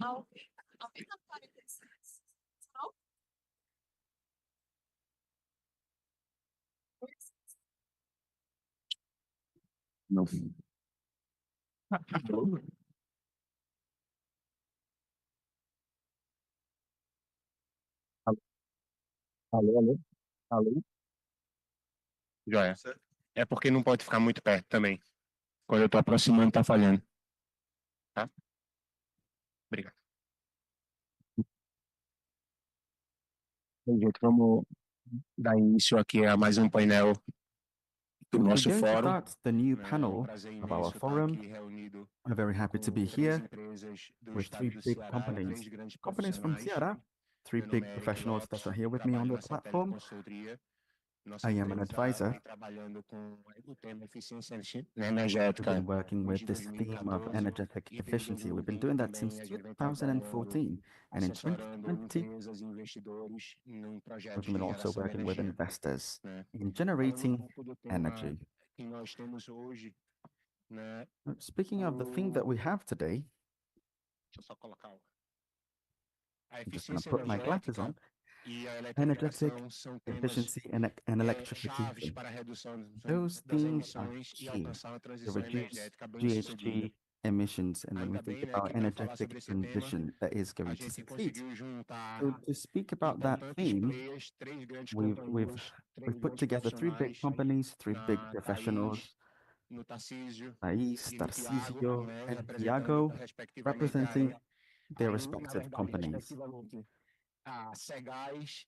Não. Alô? Alô, alô? Alô? Joia. É porque não pode ficar muito perto também. Quando eu tô aproximando, tá falhando. Tá? Obrigado. Bem, gente, vamos dar início aqui a mais um painel do We're nosso going to fórum. start the new É um panel prazer of our imenso estar forum. aqui reunido I'm very happy to be com três here empresas do with estado three do big Ceará, companies. três grandes Companies from profissionais. Ceará, three Meu nome big é Eric professionals that are Lopes, here with me on trabalho the na CPL platform. Consultoria. Nossa I am an empresa advisor. vem trabalhando com o tema eficiência We've energética been working with desde this theme of 2014 energetic e desde efficiency. We've been 2020 doing that since também a gente vem trabalhando, 2014. And in assessorando 2020, empresas e investidores em projetos we've been de also geração de working with energia, investors né? in Falando um generating pouco do tema energy. que nós temos hoje, né? Speaking of the theme that we have today, Deixa eu só colocar a I'm just going to eficiência put my glasses on. energética e a Energetic eletrificação são temas efficiency and chaves electrification. para a redução Those das themes are emissões e key alcançar uma to transição reduce energética bem-sucedida. GHG emissions. And when we Ainda think bem, né, about que para falar energetic sobre esse tema, transition that is a going to gente succeed. conseguiu juntar So to speak about that importantes theme, players, três grandes we've companhias, três we've put grandes together three big profissionais, companies, three big na professionals, no Tarcísio Thais, e no Tiago, Tarcisio, né, and representando Tiago, respectivamente representing their a na respective verdade, companies, respectivamente, a Segás,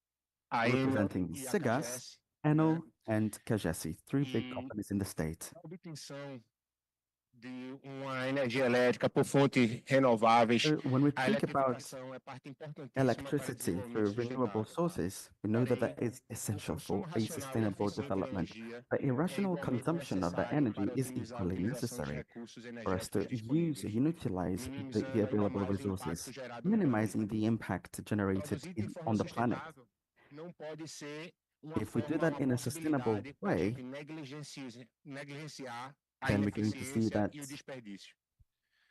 a Enel representing e a Segas, Cagesse, Enel, and Kajesi, three big e companies in the state. a obtenção de uma energia elétrica por fontes renováveis. So when we A think about eletrificação é parte importantíssima para o electricity desenvolvimento through renewable sustentável. sources, we know that Porém, that is o essential consumo for a racional e sustainable eficiente de development. energia But é irrational igualmente consumption of that necessário energy para is otimizar a equally utilização de necessary recursos for us to energéticos use and disponíveis, utilize the minimizando ainda available mais o impacto resources, gerado no minimizing planeta. the impact generated Produzir de forma on the planet. sustentável não pode ser If we do that uma in a sustainable possibilidade para a way, gente negligenciar a then we're going to see ineficiência that e o desperdício.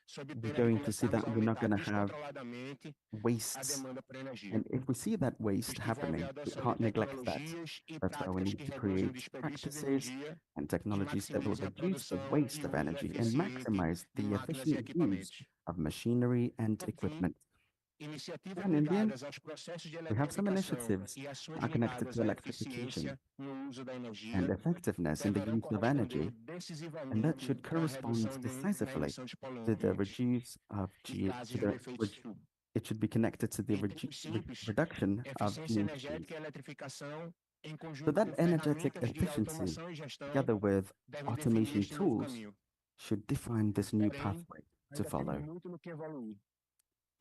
sob we're pena de going to see começarmos that a we're not aumentar going to have descontroladamente a wastes. demanda por energia, And if we see that o waste que envolve happening, a we adoção de can't neglect that. tecnologias e That's why we práticas need que to reduzem o create desperdício de practices energia, and que technologies that will maximizem a reduce the produção waste e of o uso energy and eficiente maximize de the máquinas e efficient use equipamentos. of machinery and Por fim, equipment. iniciativas And in the end, ligadas aos processos de we have some eletrificação initiatives e that ações are connected ligadas to à electrification eficiência no uso da and energia effectiveness in the deverão use of corresponder energy, and that decisivamente should à redução correspond na decisively emissão de to the poluentes reduce of e G, gases to de the efeito estufa. it should be connected to the Em termos simples, reduction of eficiência GHGs. energética e eletrificação, em So conjunto that com energetic ferramentas de efficiency, automação e gestão, together with devem definir automation este novo tools, caminho. should define this new Porém, pathway to ainda temos follow. muito no que evoluir.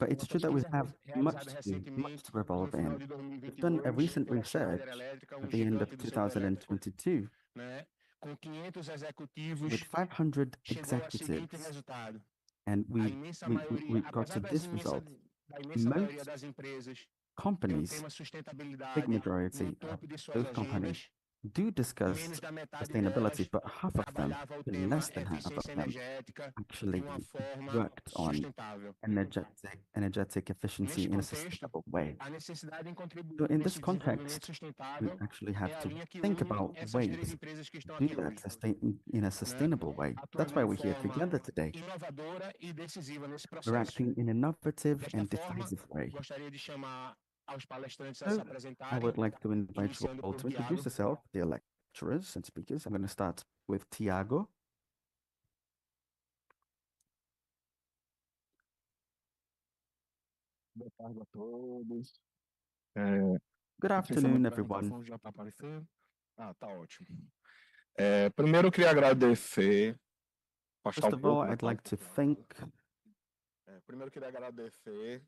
But it's Uma true that we pesquisa have much realizada to do, much recentemente, to evolve no final in. de We've done a 2022, recent pela Schneider research Electric, at the end of gigante do setor elétrico, 2022 né, com 500 with executivos, 500 chegou ao seguinte executives, resultado. and A imensa maioria, we got apesar to this result. da imensa maioria Most das empresas ter companies, tema big sustentabilidade majority no of topo de suas those companies, agendas, do discuss menos da metade sustainability, delas but half of them, trabalhava o and tema less than half of eficiência them, energética de actually uma forma worked on sustentável. energetic efficiency Neste in a contexto, sustainable way. a necessidade em So contribuir in nesse this desenvolvimento context, we sustentável actually é have a to linha que think une about essas três ways empresas que estão to do aqui that hoje, in a né? sustainable way. That's Atuando why de we're here forma together today. inovadora e decisiva nesse We're processo. acting in an innovative Desta and forma, decisive way. gostaria de chamar aos palestrantes a se So I apresentarem, would like to invite you iniciando all por to introduce Tiago. yourself, the lecturers and speakers. I'm going to start with Tiago. Boa tarde a todos. Good Não sei se a minha afternoon, everyone. apresentação já está aparecendo. Ah, tá ótimo. Primeiro eu queria agradecer, First passar um of all, pouco, né, I'd falar um like to pouco. thank, Primeiro eu queria agradecer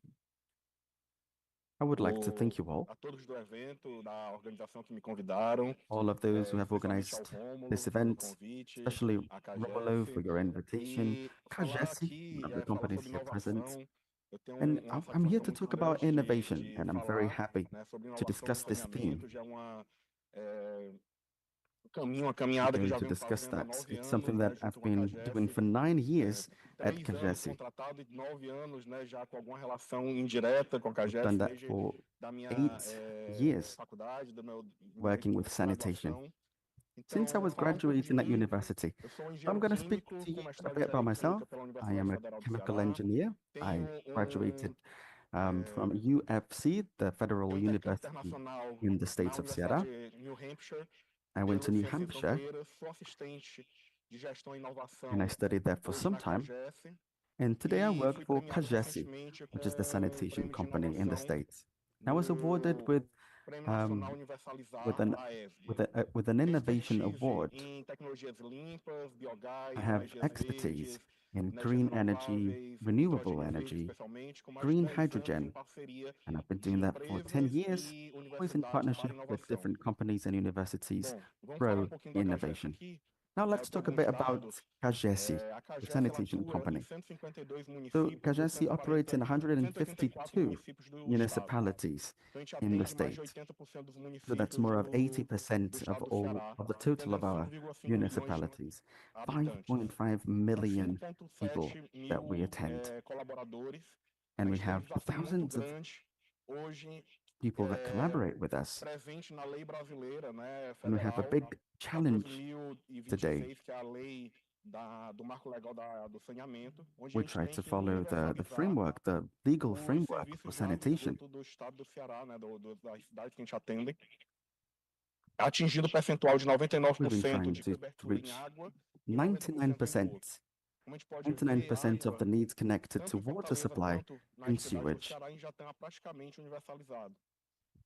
I would like to thank you all, a todos do evento, da organização que me convidaram, all of those who have especialmente ao organized Rômulo this pelo event, convite, especially a Romulo for Cagesse, your invitation, e falar Kajesi, aqui one of the falar companies sobre here present. inovação. Eu tenho And uma I'm here satisfação to muito talk about grande innovation, de and I'm very falar, happy né, sobre to inovação no discuss this theme. saneamento. Já é uma I'm caminhada que eu going já to venho discuss fazendo há that. 9 It's anos, something né, that junto I've com a been doing Cagesse. for 9 years at 3 anos Kajesi. contratado e 9 anos, né, já com alguma relação indireta com a I've done Cagesse, that desde for da minha 8 years, faculdade, minha working with sanitation. graduação. Since I Então, was falar um pouco de graduating at mim, university. eu sou So I'm engenheiro going to speak químico to com you a mestrado em bit about engenharia myself. química pela I Universidade am a Federal do chemical Ceará. engineer. I Tenho graduated from UFC, the Federal intercâmbio University internacional in the na state of Universidade Ceará. de New Hampshire, I went to pelo New Ciência Sem Hampshire Fronteiras, sou assistente de gestão e and I inovação studied there for hoje some na time. Cagesse, And today I e work fui for premiado Kajesi, recentemente which is the com o sanitation prêmio de company in the inovação States. I was awarded do Prêmio Nacional um, Universalizar, a ESG. with an innovation Expertise award. em tecnologias limpas, biogás, I have energias expertise verdes, in energias green energy, renováveis, renewable hidrogênio verde energy, especialmente, com mais de green 10 anos em hydrogen, parceria and I've been de doing that for 10 empresas years, e always in universidades para partnership with inovação. different companies and universities, Bom, vamos falar grow pouquinho da Cagesse innovation. aqui. Now Eu let's tenho talk a alguns bit about dados. Kajesi, A the Cagesse ela sanitation atua em company. 152 So municípios dos Kajesi operates in 184 152 municípios do estado. municipalities Então a gente in the atende mais de state. 80% dos So that's municípios more of do 80% of estado do all Ceará, of the total of our 5,5 milhões de municipalities. habitantes. 5.5 São million people 5,7 that we mil attend. colaboradores. And A we gente tem um have desafio muito thousands of grande hoje, people that collaborate with us. presente na lei brasileira, né, And we have a federal big challenge today. 14.026, que é a lei do marco legal do saneamento, onde a We gente try tem to que follow the universalizar framework, the legal os framework for serviços de sanitation. esgoto do estado do Ceará, né, das cidades que a gente atende, atingindo o percentual de We've been 99% trying de to cobertura em reach água e 90% em 99%, esgoto. Como a gente pode ver, 99% of água, the needs connected tanto to em water Fortaleza supply quanto nas and cidades do sewage Ceará, a gente já está praticamente universalizado.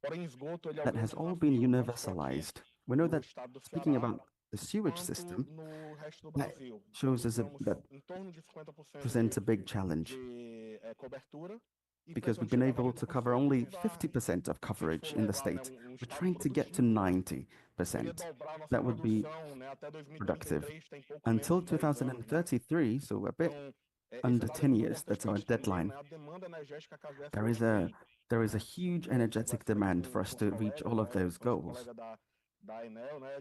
Porém, esgoto ele é o that has grande all been desafio, tanto aqui universalized. We know no that estado do speaking Ceará, about the sewage quanto system, no resto do that Brasil. shows us Estamos that em torno de 50% presents a big challenge de cobertura e because we've precisamos been chegar a able to cover 90% only para, 50% of se coverage for in the levar, né, state. We're estado trying to get to produtivo, 90%. poderia dobrar nossa That would be produção, né, até productive. 2033, tem pouco menos Until de 10 anos, né? 2033, so a bit Então, esse under dado é 10 muito years, importante that's para a our gente entender, deadline. né, a demanda energética que a Cagesse There hoje is a tem, there is a né? huge energetic Conversando demand for us com to os reach colegas, all of né, those com os goals. colegas da Enel, né,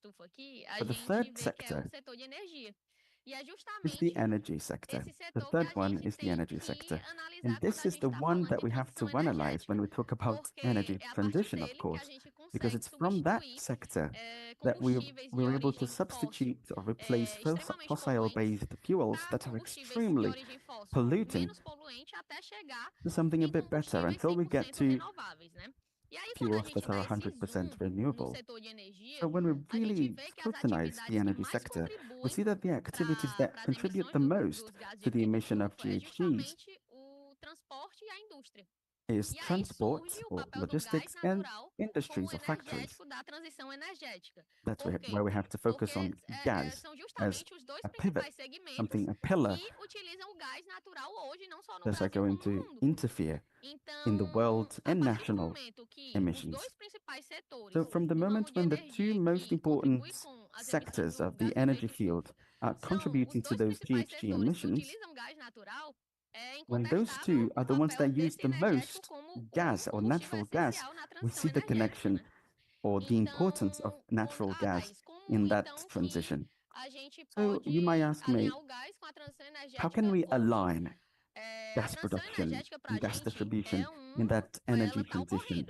estufa aqui, a But the gente third vê que é o sector setor de energia. E é is justamente the energy sector. esse The setor que third a one gente is the tem energy que sector. analisar And quando this a is gente the está one falando that de we have to transição analyze when energética, we talk about porque energy é a partir transition, of dele que a course. gente because it's from that sector that we're able to substitute or replace fossil-based fuels that are extremely polluting to something a bit better until we get to fuels that are 100% renewable. So when we really scrutinize the energy sector, we see that the activities that contribute the most to the emission of GHGs is transport or logistics and industries or factories. That's where we have to focus on gas as a pivot, something, a pillar that are going to interfere in the world and national emissions. So from the moment when the two most important sectors of the energy field are contributing to those GHG emissions, when those two are the ones that use the most gas or natural gas, we see the connection or the importance of natural gas in that transition. So you might ask me, how can we align gas production and gas distribution in that energy transition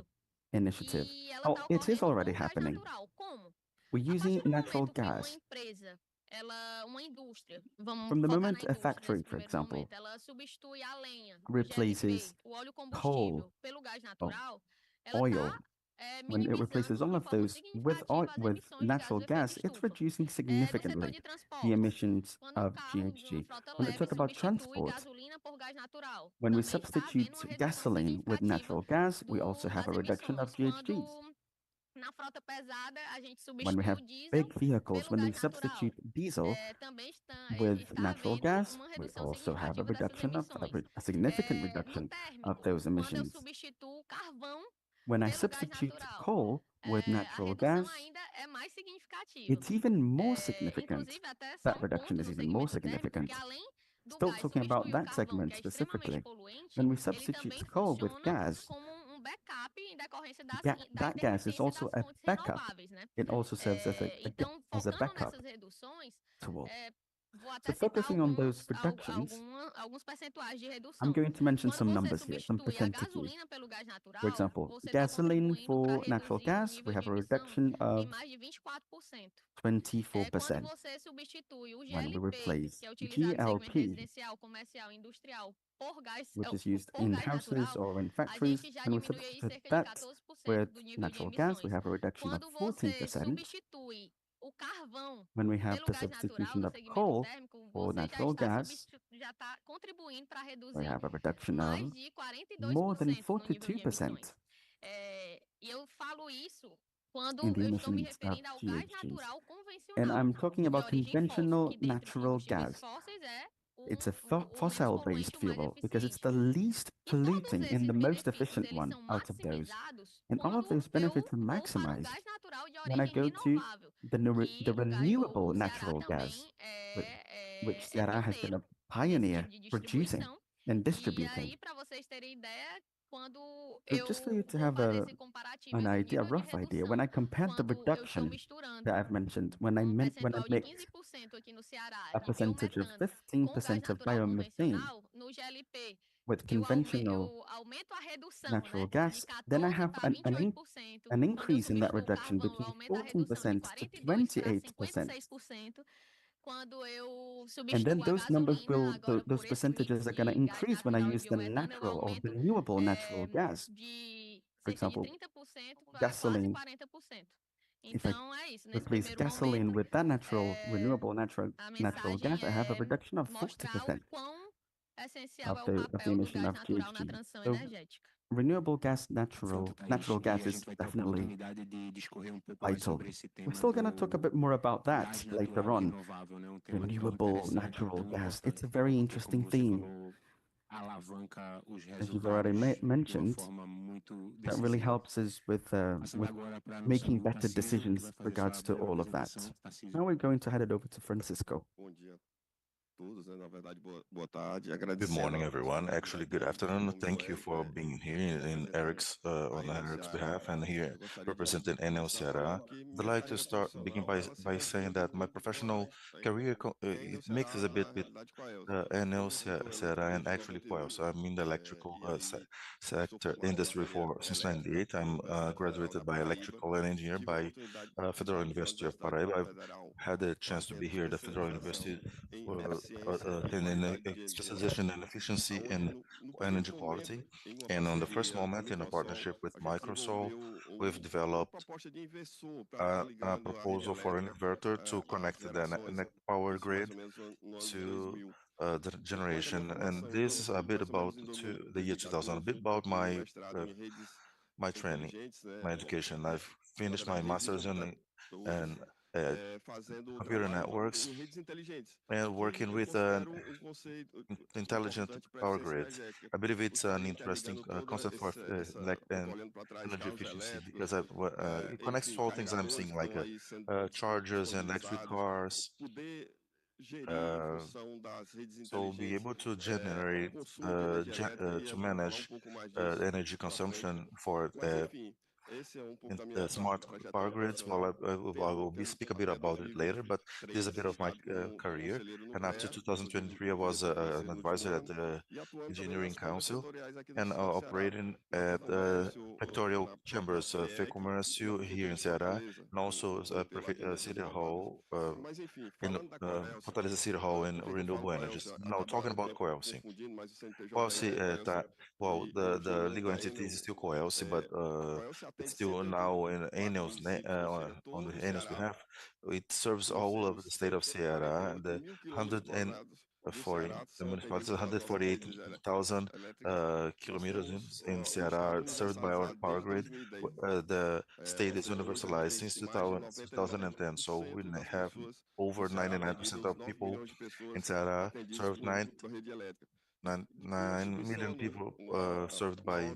initiative? Oh, it is already happening. We're using natural gas. From the moment a factory, for example, replaces coal or oil, when it replaces all of those with natural gas, it's reducing significantly the emissions of GHG. When we talk about transport, when we substitute gasoline with natural gas, we also have a reduction of GHGs. When we have big vehicles, when we substitute diesel with natural gas, we also have a reduction of a significant reduction of those emissions. When I substitute coal with natural gas, it's even more significant. That reduction is even more significant. Still talking about that segment specifically, when we substitute coal with gas, that gas is also a backup. It also serves as a backup tool. So focusing on those reductions, I'm going to mention some numbers here, some percentages. For example, gasoline for natural gas, we have a reduction of 24% when we replace GLP, which is used in houses or in factories, and we substitute that with natural gas, we have a reduction of 14%. When we have the substitution of coal for natural gas, we have a reduction of more than 42% in the emissions of GHGs. And I'm talking about conventional natural gas. It's a fossil-based fuel because it's the least polluting and the most efficient one out of those. And all of those benefits are maximized when I go to the renewable natural gas, which Ceará has been a pioneer producing and distributing. So just for you to have an idea, a rough idea, when I compared the reduction that I've mentioned, when I mix a percentage of 15% of biomethane with conventional natural gas, then I have an increase in that reduction between 14% to 28%. And then those numbers those percentages are going to increase when I use the natural or renewable natural gas. For example, gasoline. If I replace gasoline with that renewable natural gas, I have a reduction of 40% of the emission of GHG. So renewable gas, natural gas is definitely vital. We're still going to talk a bit more about that later on. Renewable natural gas. It's a very interesting theme. As you've already mentioned, that really helps us with making better decisions regards to all of that. Now we're going to head it over to Francisco. Good morning, everyone. Actually, good afternoon. Thank you for being here in Eric's on Eric's behalf and here representing NL Ceará. I'd like to start begin by saying that my professional career it mixes a bit with NL Ceará and actually Coel. So I'm in the electrical sector industry for since '98. I'm graduated by electrical and engineer by Federal University of Paraíba. I've had the chance to be here at the Federal University for attending a specialization in efficiency and energy quality. And on the first moment, in a partnership with Microsoft, we've developed a proposal for an inverter to connect the power grid to the generation. And this is a bit about the year 2000, a bit about my training, my education. I've finished my master's in uh, computer networks and working with intelligent power grids. I believe it's an interesting concept for and energy efficiency because it connects to all things I'm seeing, like chargers and electric cars. Uh, so be able to generate, to manage energy consumption for smart power grids. Well, I will speak a bit about it later, but this is a bit of my career. And after 2023, I was an advisor at the Engineering Council and operating at Pictorial Chambers, FEComércio here in Ceará, and also City Hall in Fortaleza City Hall in renewable energies. Now, talking about Coelce. Coelce, well, the legal entity is still Coelce, but it's still now in Enel's on the Enel's behalf. It serves all of the state of Ceará, the 140 the municipalities, 148,000 kilometers in Ceará are served by our power grid. The state is universalized since 2010, so we have over 99% of people in Ceará served 9 million people served by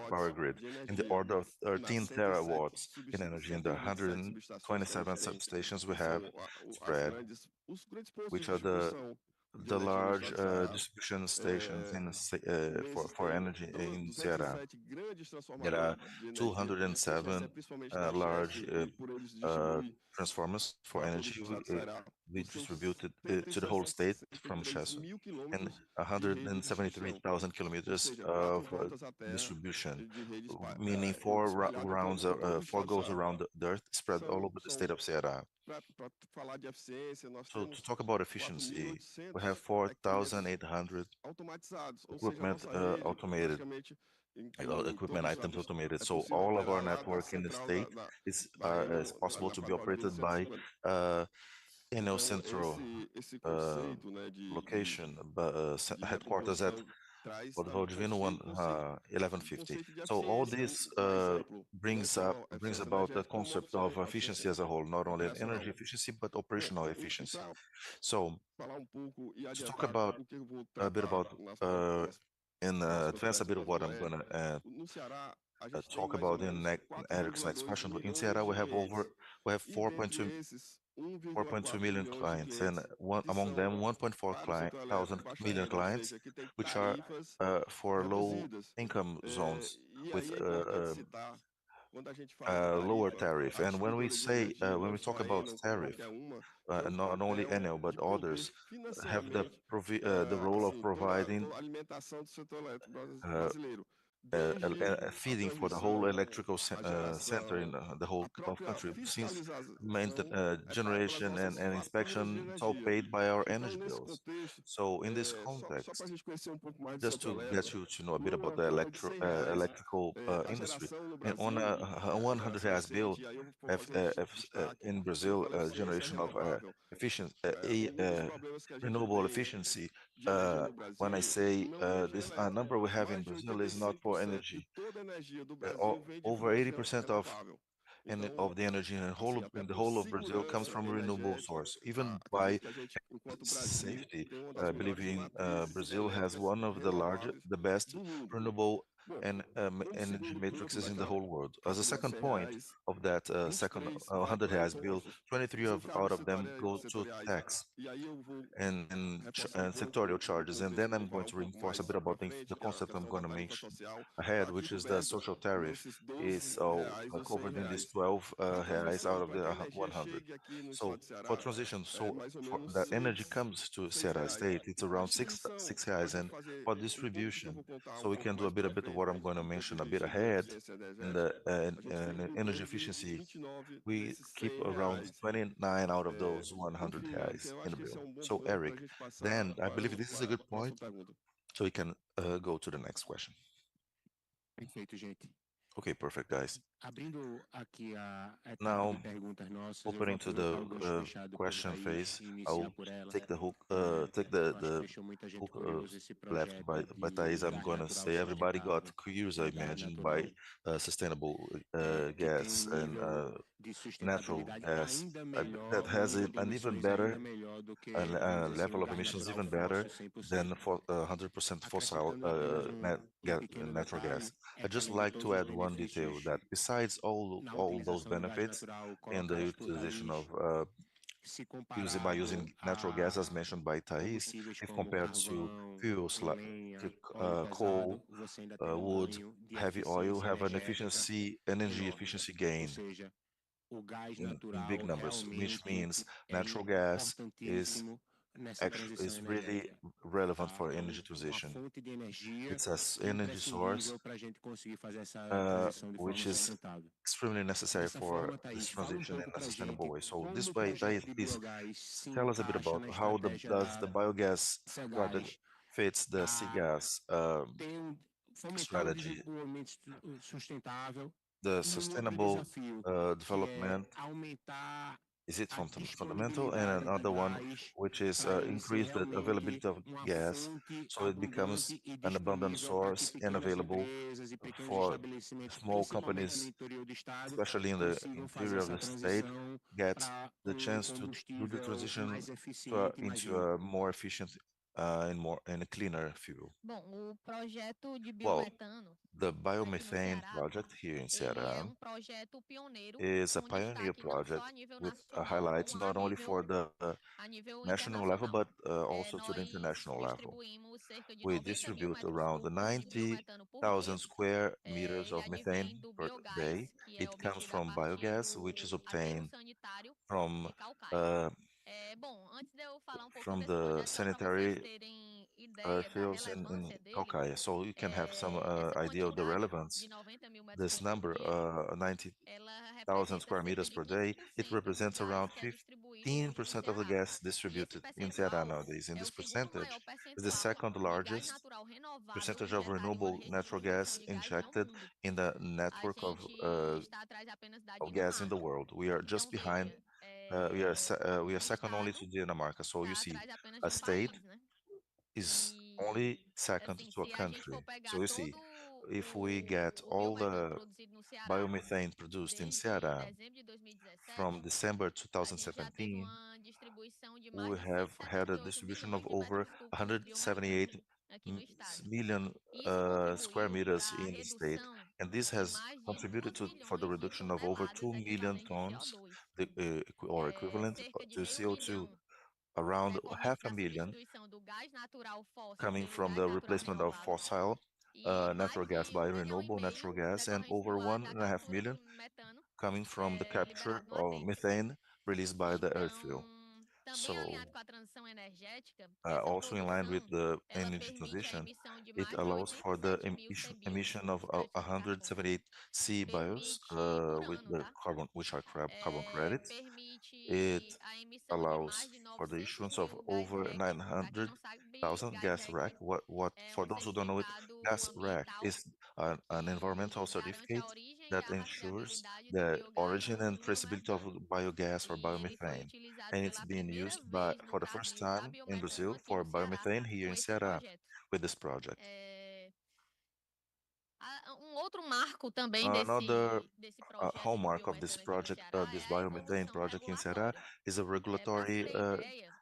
power grid in the order of 13 terawatts in energy in the 127 substations we have spread, which are the large distribution stations for energy in Ceará. There are 207 large transformers for energy we distributed to the whole state from Chesu, and 173,000 kilometers of distribution, meaning four goes around the earth, spread all over the state of Ceará. So to talk about efficiency, we have 4,800 equipment automated equipment items automated. So all of our network in the state is possible to be operated by Enel Central location, headquarters at Rodovão Divino 1150. So all this brings about the concept of efficiency as a whole, not only energy efficiency but operational efficiency. So to talk about a bit about and advance a bit of what I'm gonna talk about in Eric's next question. In Ceará, we have 4.2 million clients, and among them 1.4 thousand million clients, which are for low income zones with lower tariff. And when we talk about tariff, not only Enel but others have the role of providing feeding for the whole electrical center in the whole of country, since generation and inspection it's all paid by our energy bills. So in this context, just to get you to know a bit about the electrical industry, and on a 100 reais bill, in Brazil, generation of renewable efficiency. When I say this number we have in Brazil is not for energy. Over 80% of the energy in the whole of Brazil comes from renewable source. Even by safety, I believe Brazil has one of the best renewable and energy matrices in the whole world. As a second point of that second 100 reais bill, 23 out of them go to tax and sectorial charges. And then I'm going to reinforce a bit about the concept I'm going to mention ahead, which is the social tariff is covered in these 12 reais out of the 100. So for transition, so for the energy comes to Ceará State, it's around six reais, and for distribution, so we can do a bit of what I'm going to mention a bit ahead in the in energy efficiency. We keep around 29 out of those 100 reais in the bill. So Eric, then I believe this is a good point, so we can go to the next question. Perfeito, gente. Okay, perfect, guys. Abrindo aqui a etapa Now, de perguntas nossas, eu vou opening to aproveitar o the gancho fechado pelo question Thaís phase, e I'll iniciar por ela. take the hook, take Eu acho que the deixou muita gente hook curioso esse left projeto by de Thais. I'm gás gonna natural say everybody got sustentável, curious, I gás imagine, natural by sustainable que tem gas and nível de natural sustentabilidade gas ainda that melhor, um has nível de an even emissões ainda better melhor do que, vamos dizer assim, level o of gás emissions, natural even better fóssil 100%. than for 100% fossil Acrescentando apenas pequeno natural gas. detalhe, é I que just além de like to todos os add one detail benefícios that besides na all those utilização do gás benefits natural in the colocados por utilization Thaís, of se by comparado using natural gas, as a mentioned by Thais, combustíveis if como compared to carvão, fuels like lenha, óleo coal, pesado, você ainda tem um wood, ganho de heavy oil, eficiência have an energética energy enorme. efficiency Ou gain seja, o gás in big natural numbers, which realmente means é natural gas importantíssimo nessa transição is really energética. relevant Tá? for É energy uma transition. fonte de energia It's an energy source imprescindível para a gente conseguir fazer essa transição de forma which is sustentável. extremely necessary Dessa for forma, this Thaís, fala transition in pouco a para a sustainable gente way. So como this o way, projeto Thais, de please biogás se tell us a bit encaixa about na how estratégia does the da biogas project Cegás fits the para CGAS fomentar o strategy, desenvolvimento sustentável the e um outro sustainable desafio, que é development. aumentar Is it a fundamental? And disponibilidade do another one, gás which is para ele ser increase the realmente availability of uma gas, fonte so it becomes abundante e an abundant disponível para que source and pequenas available empresas e pequenos for estabelecimentos, small principalmente no companies, interior do estado, especially in the consigam fazer interior of essa the state, transição get para the chance to do the combustível transition mais eficiente e mais into a limpo. more efficient and a cleaner fuel. Bom, o projeto de Well, biometano the aqui no biomethane Ceará, project here in ele é Ceará um projeto pioneiro is a com pioneer destaque não só project a nível with nacional, highlights como not only for the a nível national level, internacional. but also to the Nós international level. distribuímos cerca de We 90 mil distribute metros around cúbicos de biometano por 90,000 dia. square meters Ele of methane advém do per day. biogás, que é It comes obtido a from partir biogas, which do is aterro obtained sanitário from de Calcaia. uh, Bom, antes de eu falar um pouquinho from desse the projeto, só para vocês sanitary terem ideia da fields in relevância dele, Calcaia. So you can have some essa idea of the quantidade relevance. de 90 mil metros This cúbicos por number, dia, 'Ela 90,000 representa square cerca meters de per day, it 15% do represents gás around que é distribuído hoje no 15% of the Ceará. gas E esse distributed in Ceará percentual nowadays. And é this o segundo percentage maior is the percentual second de gás largest natural renovável percentage of injetado em uma renewable rede de natural distribuição gas de gás no injected mundo. in the A network gente está atrás apenas da of gas in the Dinamarca. world. We are Então, just behind. veja, We are um second only estado to Denmark. So you está see, atrás apenas a de um state país, né? is only E, second assim, to a se a gente for country. pegar So you see, todo if we get o all biometano the produzido no Ceará biomethane produced in desde Ceará dezembro de from 2017, December a gente já teve 2017, uma distribuição de mais we de have had a 178 distribution of milhões de over metros cúbicos de biometano 178 aqui no estado. million Isso square contribuiu para meters a in the state, redução and this de has mais de contributed 2 for the milhões de reduction of over 2 toneladas million equivalentes de tons, CO2. or equivalent Cerca de to meio CO2, milhão around half decorrente a da million substituição do gás natural fóssil coming pelo from gás the natural replacement of renovável fossil e natural mais gas de by 1,5 renewable milhão natural gas, and decorrente over do, one da and a half captura do million metano coming from the capture liberado no of aterro. methane released by the earth fuel. Também So, alinhado com a transição energética, essa also in line with produção the ela energy permite a transition, emissão de it mais de allows for the 87 mil CBIOS, emission of créditos de carbono. 178 C bios Permite por with ano, the tá? carbon, which are carbon credits. It Permite a emissão de allows mais de for the 900 issuance of mil gás over REC. Para quem não sabe, 900,000 gás gas REC rack. What é for um those who don't know it, certificado gas rack ambiental is an environmental que garante certificate a origem e that a ensures rastreabilidade do the biogás origin no and mundo, né? traceability of biogas or E ele foi biomethane. utilizado And it's pela being primeira used by vez no for the first Brasil para time in biometano Brazil aqui for no Ceará biomethane here com in esse Ceará projeto. with this project. Um outro marco também Another desse projeto de hallmark of this biometano aqui no project, Ceará this é a biomethane evolução project in Ceará regulatória. is a Para regulatory se ter ideia,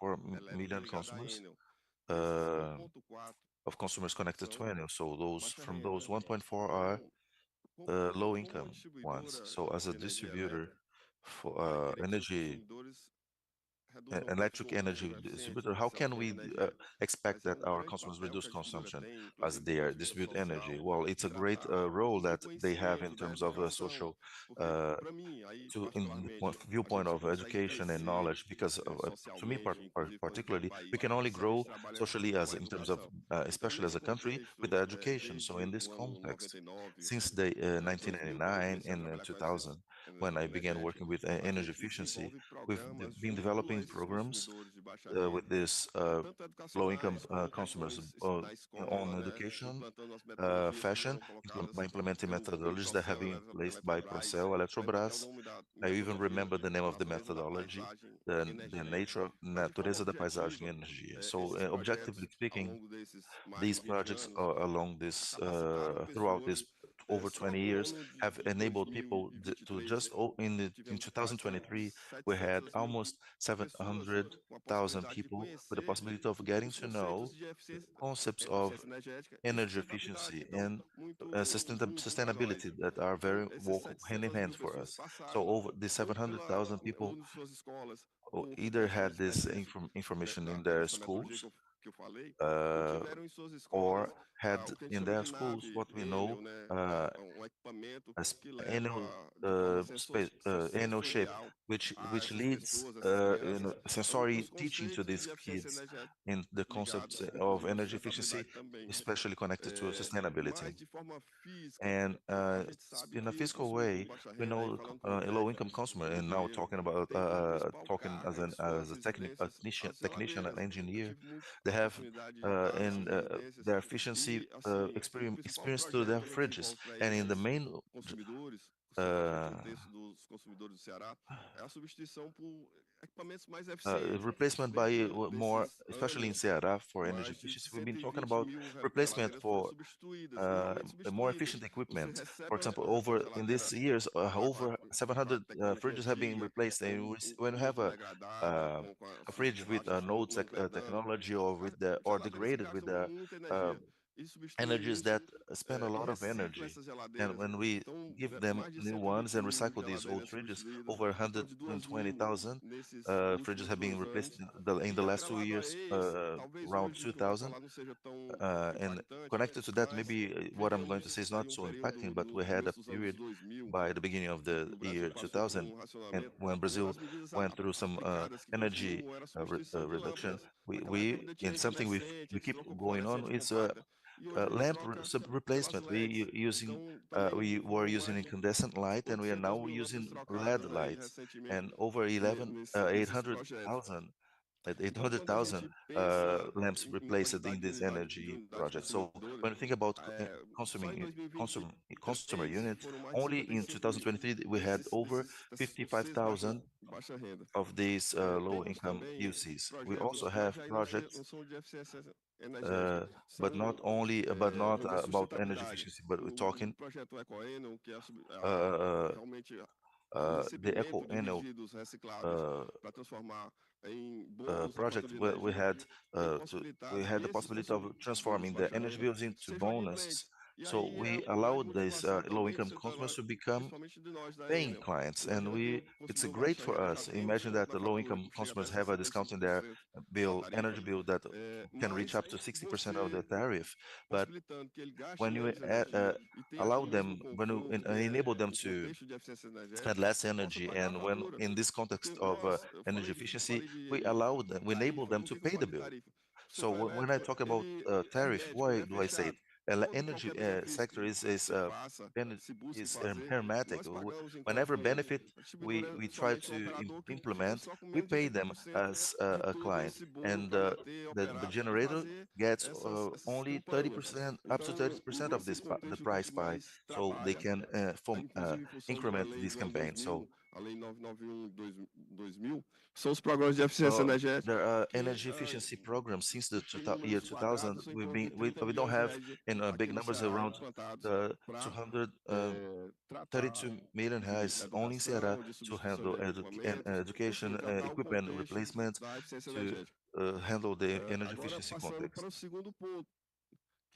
4 million consumers, uh, of consumers connected to Enel. So those from those 1.4 are low income ones. So as a distributor for energy electric energy distributor, how can we expect that our consumers reduce consumption as they distribute energy? Well, it's a great role that they have in terms of social uh, in the viewpoint of education and knowledge, because to me particularly, we can only grow socially as in terms of especially as a country with education. So in this context, since the 1999 and 2000, when I began working with energy efficiency, we've been developing programs with this low-income consumers on education, fashion, by implementing methodologies that have been placed by Procel, Eletrobras. I even remember the name of the methodology, the nature of natureza da paisagem e energia. So, objectively speaking, these projects along this throughout this over 20 years have enabled people to just in 2023 we had almost 700,000 people with the possibility of getting to know the concepts of energy efficiency and sustainability that are very walk hand in hand for us. So over the 700,000 people either had this information in their schools uh, or had in their schools what we know as annual space, annual shape, which leads sensory teaching to these kids in the concepts of energy efficiency, especially connected to sustainability. And in a physical way, we know a low-income consumer, and now talking about talking as a technician, an engineer, they have in their efficiency experience to their fridges, and in the main uh, replacement by more, especially in Ceará, for energy efficiency. We've been talking about replacement for a more efficient equipment. For example, over in these years, over 700 fridges have been replaced. And when you have a fridge with an old technology or with the or degraded with the uh, energies that spend a lot of energy, and when we give them new ones and recycle these old fridges, over 120,000 fridges have been replaced in the last 2 years, around 2000. And connected to that, maybe what I'm going to say is not so impacting, but we had a period by the beginning of the year 2000, and when Brazil went through some energy reduction, and something we keep going on is lamp replacement. We were using incandescent light, and we are now using LED lights, and over 800,000 at 800,000 lamps replaced in this energy project. So when you think about consumer units, only in 2023 we had over 55,000 of these low-income UCs. We also have projects, but not only, but not about energy efficiency, but we're talking uh, the Eco Enel project where we had the possibility of transforming the energy bills into bonus. So we allowed these low-income consumers to become paying clients, and it's great for us. Imagine that the low-income consumers have a discount in their energy bill that can reach up to 60% of the tariff. But when you allow them, when you enable them to spend less energy, and when in this context of energy efficiency, we enable them to pay the bill. So when I talk about tariff, why do I say it? Energy sector is hermetic. Whenever benefit we try to implement, we pay them as a client, and the generator gets only 30%, up to 30% of this the price pie, so they can increment this campaign. So são os programas de eficiência energética there are energy efficiency programs since the year 2000. We don't have in big numbers around 232 million reais only in Ceará to handle education equipment replacement to handle the energy efficiency context. Para o segundo ponto,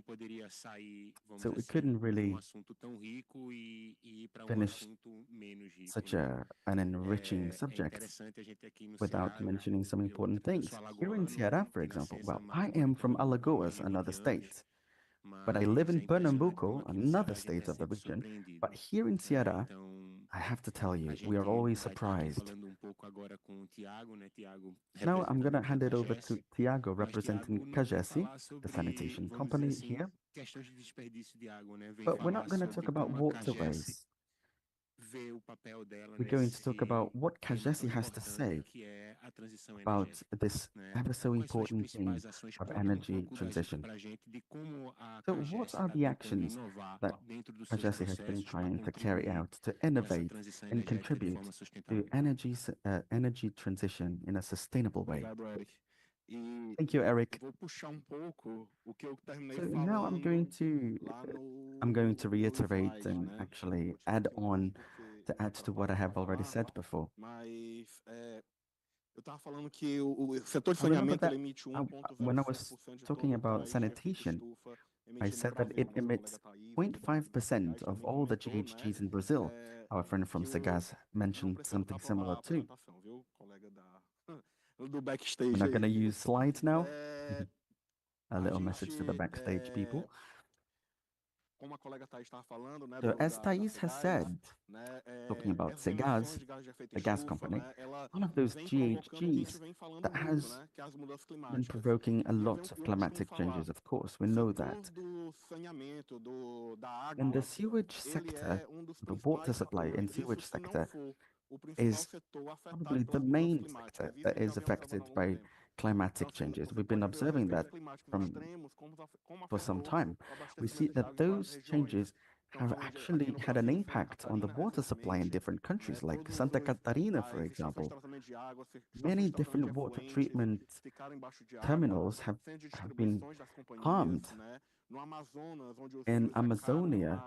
não poderia sair, vamos So dizer we assim, couldn't de really assunto tão rico e ir para finish assunto menos rico, such né? an enriching É subject interessante a gente aqui no without Ceará, mentioning some important things. sou Here in alagoano Ceará, for de example, nascença, well, mas I moro am aqui from há Alagoas, mais de another 20 anos, state, but I live mas in é impressionante como Pernambuco, aqui no Ceará another a gente é state of the sempre region. surpreendido, But here in né? Ceará, Então, I have to tell a you, we are gente always vai estar aqui surprised. falando um pouco agora com Now I'm going to hand it over to Tiago, representing Cagesi, the sanitation company here. But we're not going to talk about waterways. We're going to talk about what Cagesi has to say about this ever so important thing of energy transition. So what are the actions that Cagesi has been trying to carry out to innovate and contribute to energy transition in a sustainable way? Thank you, Eric. So now I'm going to reiterate and actually add to what I have already said before. I remember that when I was talking about sanitation, I said that it emits 0.5% of all the GHGs in Brazil. Our friend from Sagaz mentioned something similar too. We're not going to use slides now. A little message to the backstage people. So as Thais has said, talking about Sagaz, the gas company, one of those GHGs that has been provoking a lot of climatic changes, of course, we know that. In the sewage sector, the water supply in sewage sector is probably the main sector that is affected by climatic changes. We've been observing that for some time. We see that those changes have actually had an impact on the water supply in different countries, like Santa Catarina, for example. Many different water treatment terminals have been harmed. In Amazonia,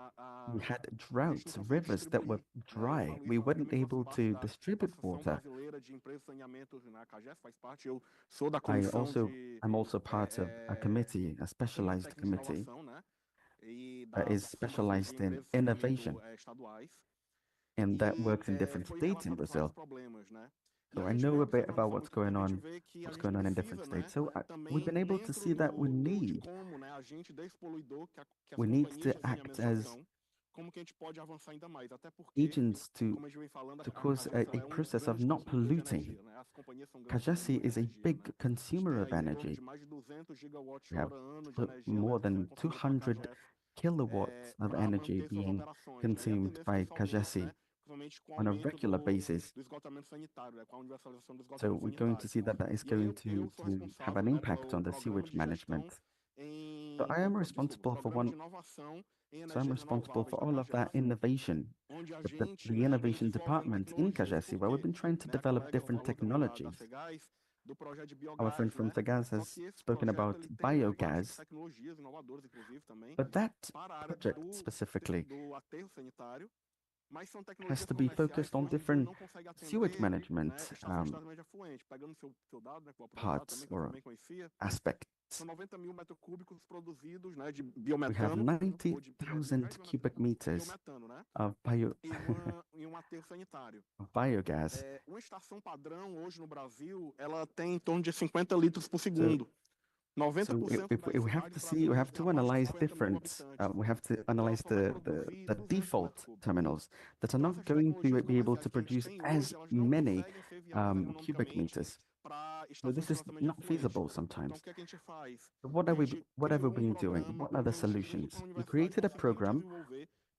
we had droughts, rivers that were dry. We weren't able to distribute water. I'm also part of a committee, a specialized committee that is specialized in innovation, and that works in different states in Brazil. So I know a bit about what's going on in different states. So we've been able to see that we need to act as agents to cause a process of not polluting. Cagesi is a big consumer of energy. We have more than 200 kilowatts of energy being consumed by Cagesi on a regular basis. So we're going to see that is going to have an impact on the sewage management. So I am responsible for all of that innovation, the innovation department in Cagesi, where we've been trying to develop different technologies. Our friend from Sagaz has spoken about biogas, but that project specifically has to be focused on different sewage management parts or aspects. We have 90,000 cubic meters of biogas. We have to analyze the default terminals that are not going to be able to produce as many cubic meters. So this is not feasible sometimes. So what have we been doing? What are the solutions? We created a program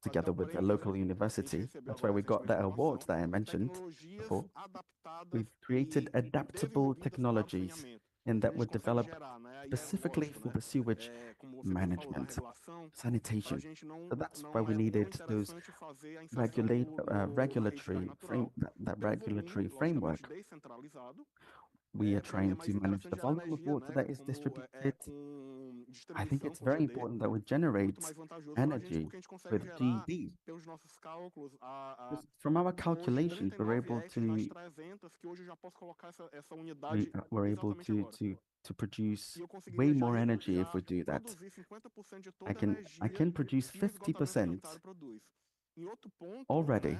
together with a local university. That's why we got that award that I mentioned before. We've created adaptable technologies and that were developed specifically for the sewage management, sanitation. So that's why we needed those regulatory framework. We are trying to manage the volume of water that is distributed. I think it's very important that we generate energy with GD. From our calculations, we're able to produce way more energy if we do that. I can produce 50% already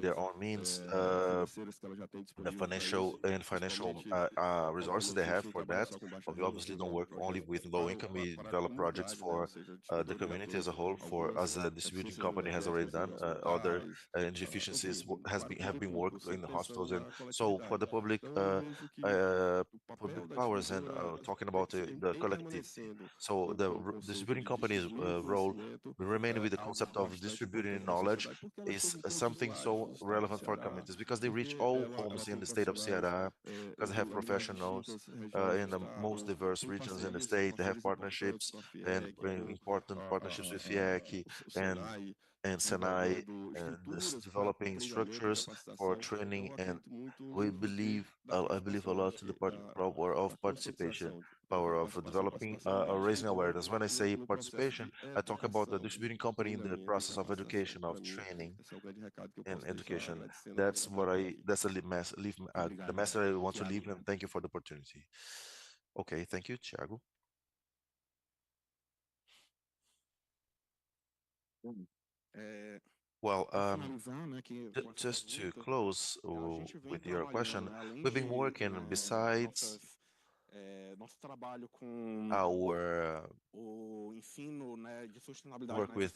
their own means, the financial resources they have for that. We obviously don't work only with low income. We develop projects for the community as a whole. For as a distributing company has already done, other energy efficiencies have been worked in the hospitals, and so for the public public powers and talking about the collectivity. So the distributing company's role will remain with the concept of distributing knowledge is something so relevant for communities because they reach all homes in the state of Ceará, because they have professionals in the most diverse regions in the state. They have partnerships and important partnerships with FIEC and Senai and developing structures for training. And we believe, I believe a lot in the power of participation, power of developing or raising awareness. When I say participation, I talk about the distributing company in the process of education, of training and education. That's what that's the message I want to leave, and thank you for the opportunity. Okay, thank you, Thiago. Well, just to close with your question, we've been working besides our work with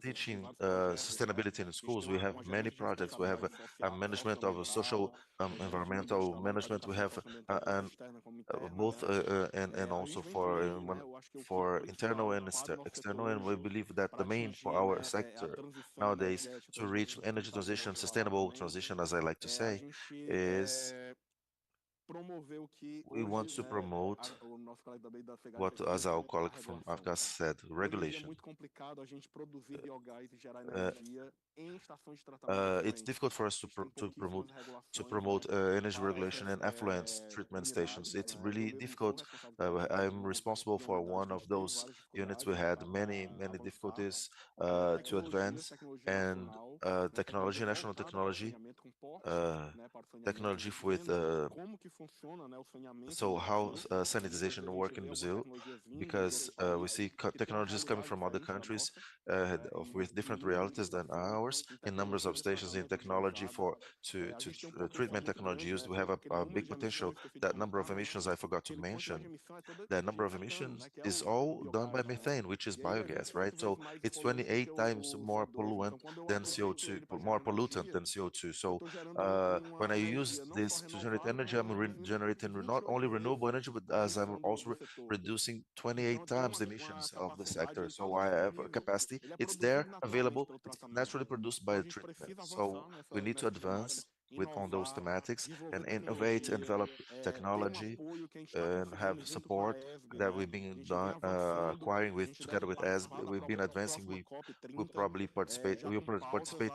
teaching sustainability in schools. We have many projects. We have a management of a social environmental management. We have both and also for internal and external. And we believe that the main for our sector nowadays to reach energy transition, sustainable transition, as I like to say, is we want to promote what, as our colleague from Africa said, regulation. It's difficult for us to promote energy regulation and effluent treatment stations. It's really difficult. I'm responsible for one of those units. We had many difficulties to advance, and technology, national technology, technology with so how sanitization work in Brazil, because we see technologies coming from other countries with different realities than ours in numbers of stations in technology for treatment technology used. We have a big potential. That number of emissions I forgot to mention, that number of emissions is all done by methane, which is biogas, right? So it's 28 times more pollutant than CO2, more pollutant than CO2. So when I use this to generate energy, I'm generating not only renewable energy, but as I'm also reducing 28 times the emissions of the sector. So I have a capacity. It's there, available. It's naturally produced by treatment. So we need to advance on those thematics and innovate and develop technology and have support that we've been acquiring with together with as we've been advancing. We will probably participate. We will participate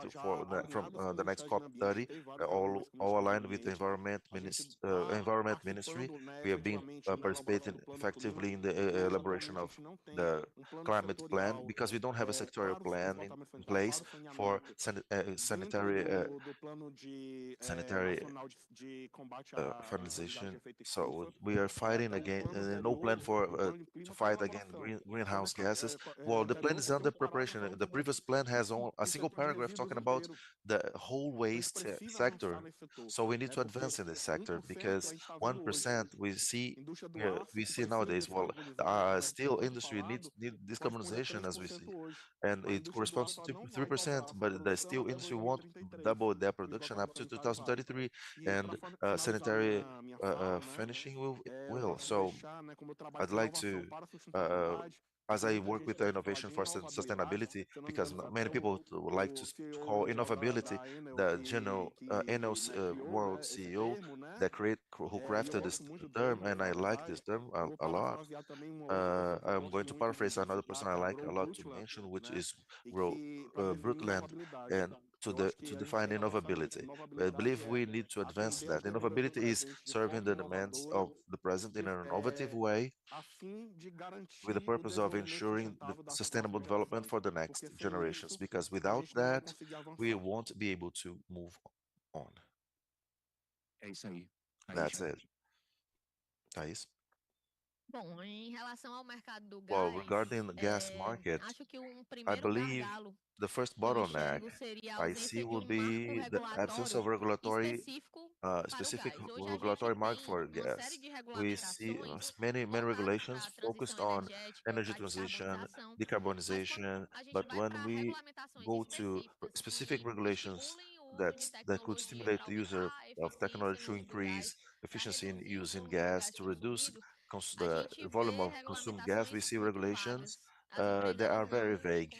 from the next COP 30, all aligned with the environment ministry. We have been participating effectively in the elaboration of the climate plan because we don't have a sectorial plan in place for sanitary finalization. So we are fighting again, no plan for to fight again greenhouse gases. Well, the plan is under preparation. The previous plan has a single paragraph talking about the whole waste sector. So we need to advance in this sector because 1% we see nowadays. Well, the steel industry needs decarbonization as we see, and it corresponds to 3%. But the steel industry won't double their production up to 2033, and sanitary finishing will. So I'd like to, as I work with the innovation for sustainability, because many people would like to call innovability the general world CEO who crafted this term, and I like this term a lot. I'm going to paraphrase another person I like a lot to mention, which is Brundtland, and to define innovability. I believe we need to advance that. Innovability is serving the demands of the present in an innovative way with the purpose of ensuring the sustainable development for the next generations, because without that, we won't be able to move on. That's it. Thais? Bom, em relação ao mercado do Well, gás, regarding the gas market, acho que I primeiro believe gargalo the first que eu bottleneck enxergo seria a I see ausência de will marco be the absence of regulatory específico para o specific gás. Hoje a regulatory gente market tem for uma série gas. de We see regulamentações many voltadas para regulations a focused transição on energética, energy para a transition, descarbonização, mas quando decarbonization, a gente but vai when para we regulamentações go to específicas specific que regulations estimulem that could stimulate the user of technology to increase efficiency in using gas, to reduce the volume of consumed gas. We see regulations that are very vague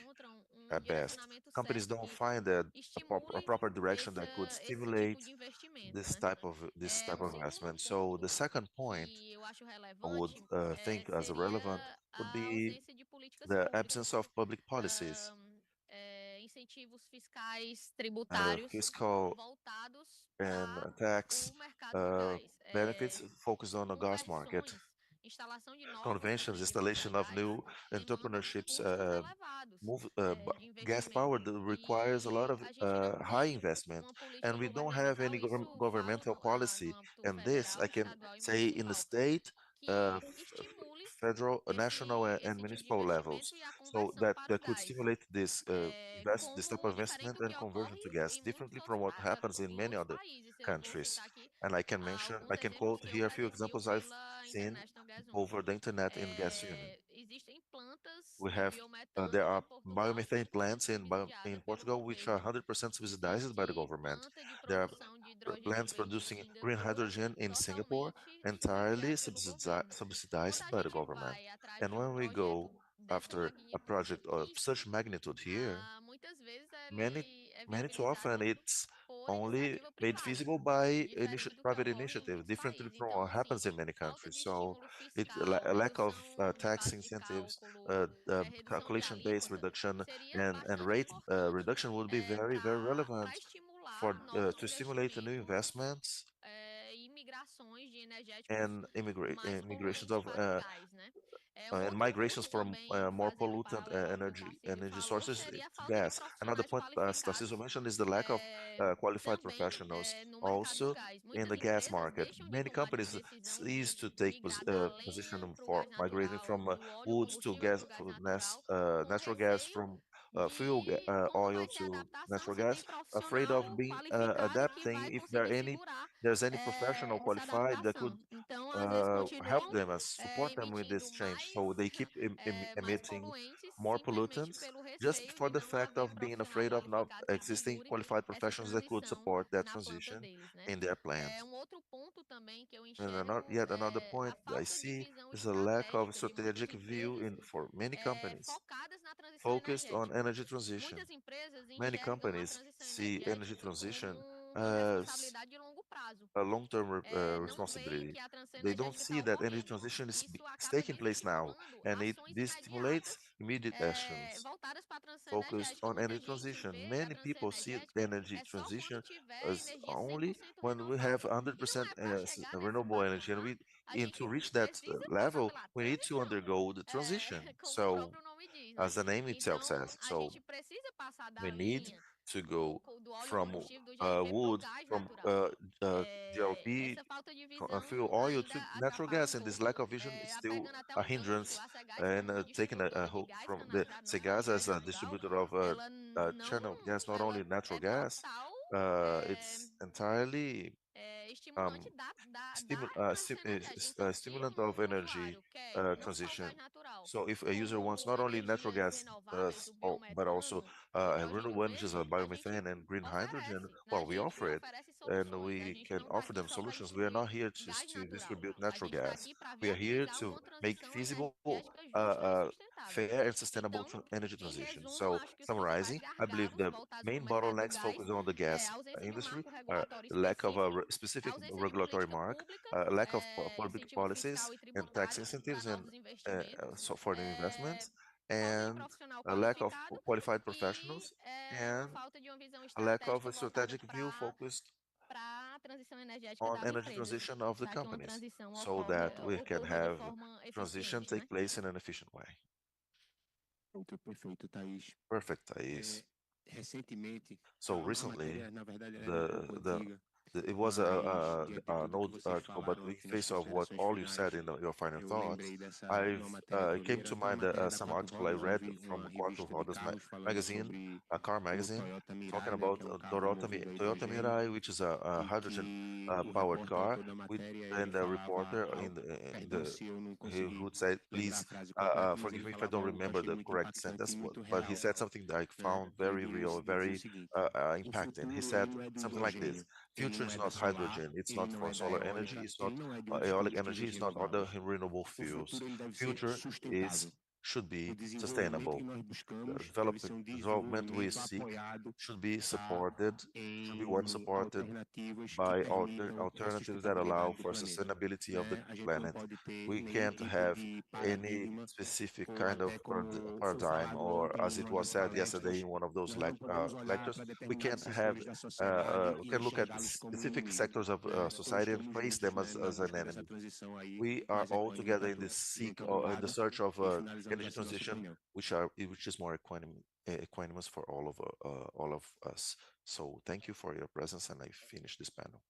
at best. Companies don't find a proper direction that could stimulate this type of investment. So the second point I would think as relevant would be the absence of public policies, fiscal and tax benefits focused on the gas market. Conventions, installation of new entrepreneurships, gas power requires a lot of high investment, and we don't have any governmental policy. And this, I can say, in the state, federal, national, and municipal levels, so that could stimulate this type of investment and conversion to gas, differently from what happens in many other countries. And I can quote here a few examples I've seen over the internet in gas unit. We have there are biomethane plants in Portugal which are 100% subsidized by the government. There are plants producing green hydrogen in Singapore entirely subsidized by the government. And when we go after a project of such magnitude here, many too often it's only made feasible by private initiative, differently from what happens in many countries. So a lack of tax incentives, calculation-based reduction, and rate reduction would be very, very relevant for to stimulate the new investments and immigrations of and migrations from more pollutant energy sources to gas. Another point, as Tarcísio mentioned, is the lack of qualified professionals also in the gas market. Many companies cease to take position for migrating from woods to gas, natural gas, from oil to natural gas, afraid of being adapting if there's any professional qualified that could help them and support them with this change. So they keep emitting more pollutants just for the fact of being afraid of not existing qualified professionals that could support that transition in their plants. And yet another point I see is a lack of strategic view for many companies focused on energy transition. Many companies see energy transition as a long-term responsibility. They don't see that energy transition is taking place now, and this stimulates immediate actions focused on energy transition. Many people see energy transition as only when we have 100% renewable energy, and to reach that level, we need to undergo the transition. So, as the name itself says, so we need to go from wood, from GLP, fuel oil to natural gas, and this lack of vision is still a hindrance. And taking a hope from the Cegás as a distributor of channel gas, not only natural gas, it's entirely stimulant of energy transition. So if a user wants not only natural gas, but also renewable energies like biomethane and green hydrogen, well, we offer it, and we can offer them solutions. We are not here just to distribute natural gas. We are here to make feasible, fair and sustainable energy transition. So summarizing, I believe the main bottlenecks focus on the gas industry, lack of a specific regulatory mark, lack of public policies and tax incentives and so for the investments, and a lack of qualified professionals, and a lack of a strategic view focused on energy transition of the companies, so that we can have transition take place in an efficient way. Perfeito, Thaís. Perfect, Thais. Recentemente, So a recently, matéria, na verdade, ela é um pouco the antiga. It was an tudo que old vocês article, but falaram in aqui nas face of what considerações all you said finais, in your final eu thoughts, lembrei de uma matéria que it eu li, came era to até uma mind matéria da some Quatro article I Rodas, read from uma Quatro revista de Rodas carros, falando magazine, sobre a car o magazine, Toyota talking Mirai, né, about que é um carro movido a Toyota hidrogênio, Mirai, which is a e hydrogen que o powered repórter, car, autor da with matéria, ele and the falava reporter algo in the pertince, eu não who consegui said, lembrar a please frase completa, mas forgive ele me if I falava don't algo que eu remember achei the muito correct impactante e sentence, muito but he real, said something that I né? found Ele very real, dizia o very seguinte: o impacting. He futuro said ele não é do something like this: hidrogênio, ele future não is é da not solar, hydrogen, it's ele not não for é da solar energy, eólica, it's not ele não é de outros aeolic energy, combustíveis it's not other renováveis. renewable O fuels. futuro ele deve ser Future is sustentável. should O be desenvolvimento que sustainable. nós The buscamos deve ser development we desenvolvimento seek apoiado, should be tá, supported, should be one supported alternativas que by permitam a alternatives that allow sustentabilidade do for planeta, sustainability of the né? A gente não planet. pode ter We nenhum can't tipo have de any paradigma specific ou kind of até como foi paradigm, falado or ontem as em it uma was das said yesterday palestras, in one of those nós não podemos olhar lectures. para We can't determinados have setores da sociedade we e can look at enxergá-los como specific inimigo, sectors of né? Todos society and estamos place juntos, them né, na as an busca dessa enemy. transição aí We are mais all equânime together para in this todos. seek Muito or in the obrigado search of e finalizamos energy assim nossa transition, reunião. which is more equanimous for all of us. So thank you for your presence, and I finish this panel.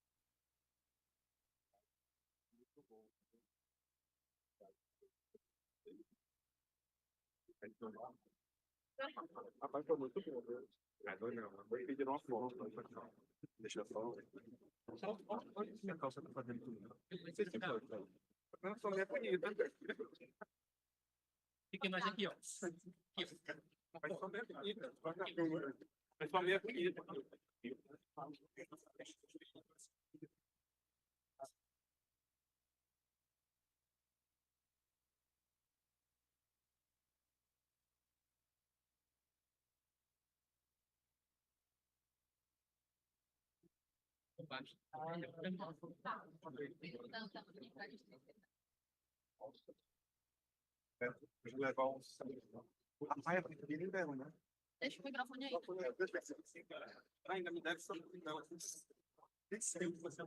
Rapaz, foi muito bom, viu? Agora não, agora pediram uma foto. Deixa eu só. Olha que minha calça tá fazendo tudo. Você que pode, tá? Não, só é bonita. Fique mais aqui, ó. Mas só é bonita. Mas só é bonita. Deixa eu levar uns. A é bonita de inverno, né? Deixa o microfone aí. Ainda me deve só. Nem sei o que você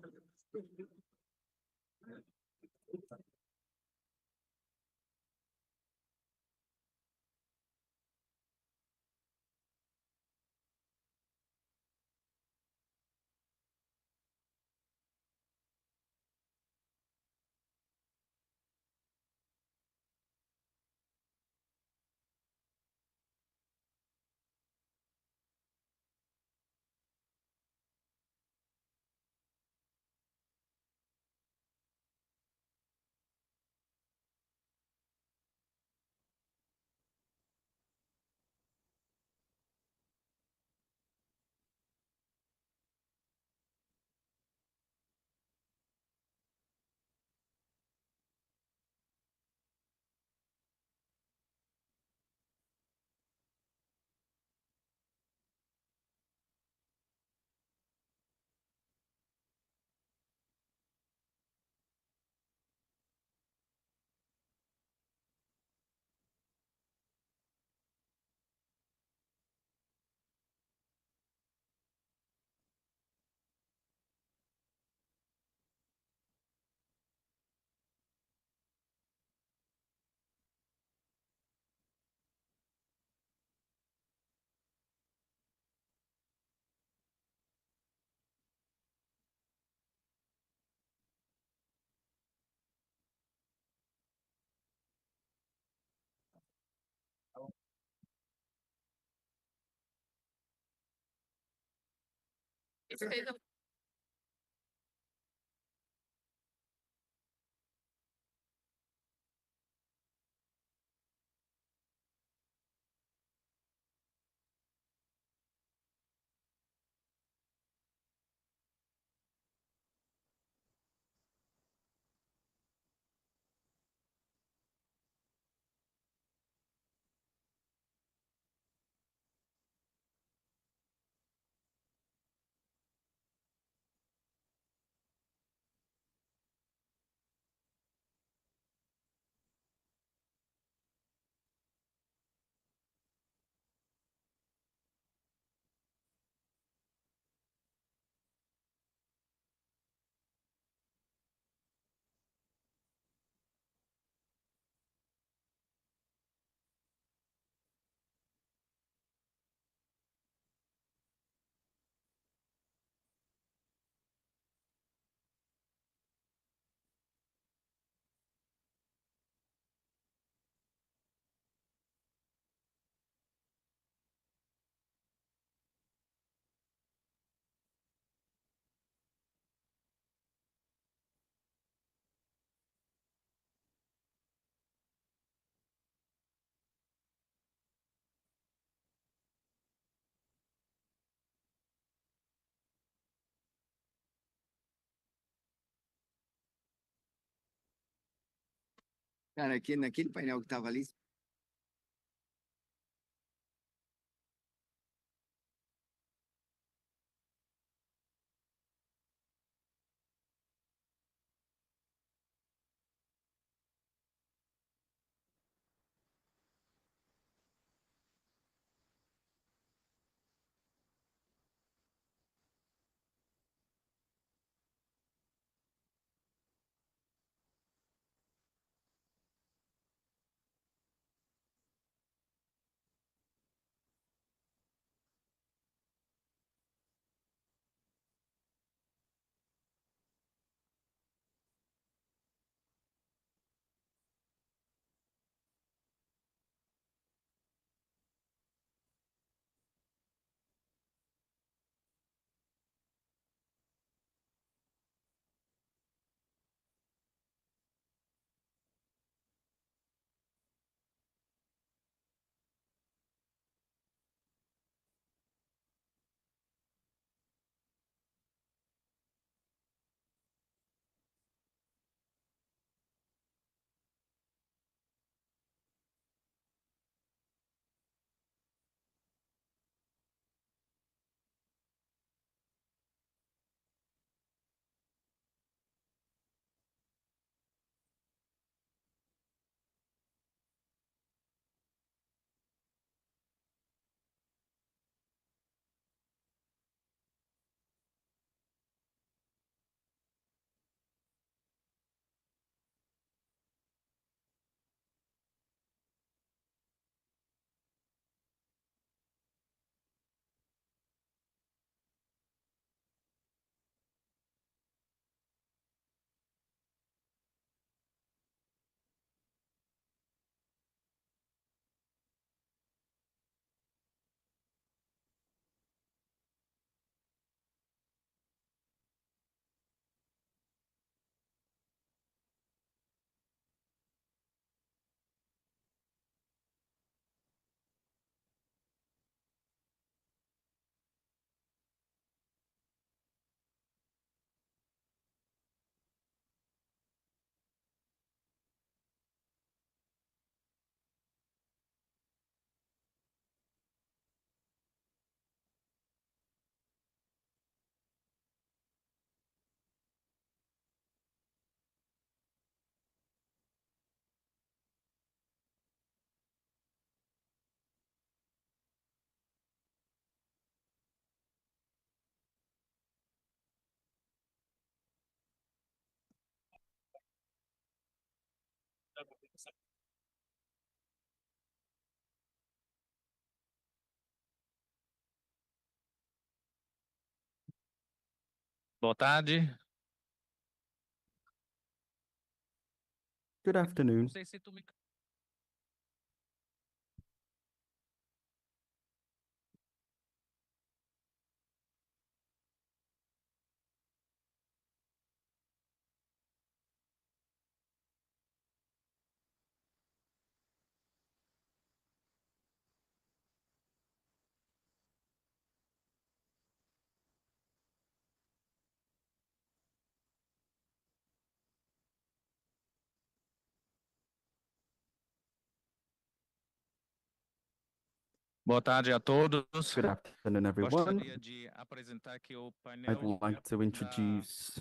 Escreva. Cara, aqui naquele painel que estava ali, Boa tarde. Good Não afternoon. sei se tu me... Boa tarde a todos. Good afternoon, everyone. Gostaria de apresentar aqui o I'd painel like to introduce,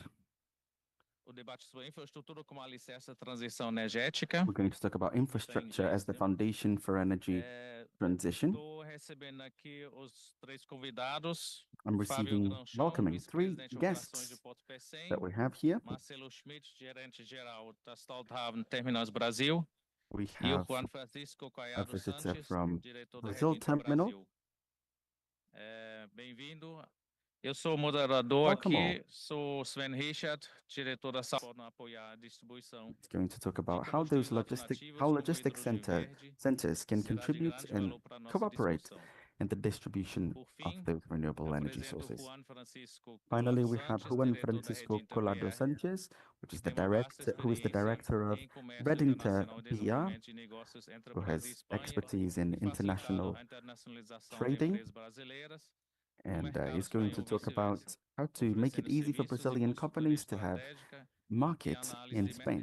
o debate sobre infraestrutura como alicerce da transição energética. we're going to talk about infrastructure as the foundation for energy transition. Estou recebendo aqui os três convidados. I'm Fábio receiving, Granchon, welcoming three vice-presidente de operações de guests Porto Pecém. that we have here. Marcelo Schmidt, gerente-geral da Stolthaven Terminais Brasil. We E o have Juan Francisco a Caiado visitor Sanches, from diretor da Brazil Redinter Terminal. Brasil. Bem-vindo. Eu sou o moderador Welcome all. aqui, sou Sven Richard, diretor da SAP, para apoiar a distribuição. It's going to talk about how those logistic centers can contribute and cooperate in the distribution of those renewable energy sources. Finally, we have Juan Francisco Collado Sanchez, which is who is the director of Redinter PR, who has expertise in international trading, and he's going to talk about how to make it easy for Brazilian companies to have market in Spain.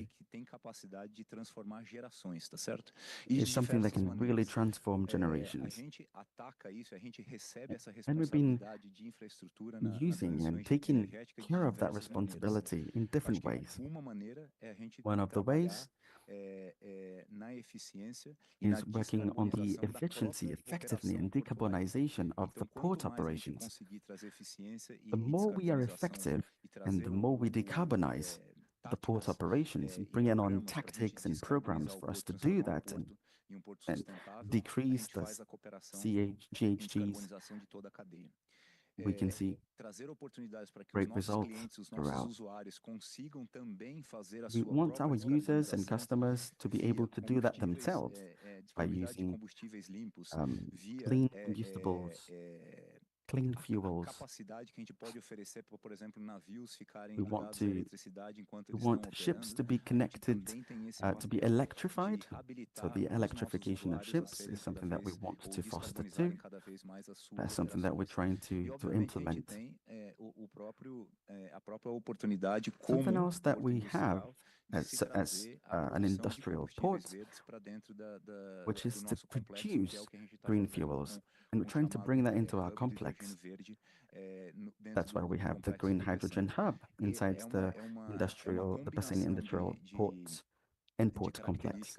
energy is something that can really transform generations. And we've been using and taking care of that responsibility in different ways. One of the ways is working on the efficiency, effectiveness, and decarbonization of the port operations. The more we are effective and the more we decarbonize, the port operations, bringing on tactics and programs for us to do that and decrease the GHGs. We can see great results throughout. We want our users and customers to be able to do that themselves by using clean combustibles, clean fuels. We want ships to be connected, to be electrified. So the electrification of ships is something that we want to foster too. That's something that we're trying to implement. Something else that we have as an industrial port, which is to produce green fuels. And we're trying to bring that into our complex. That's why we have the green hydrogen hub inside the Pecém Industrial Ports and Port Complex.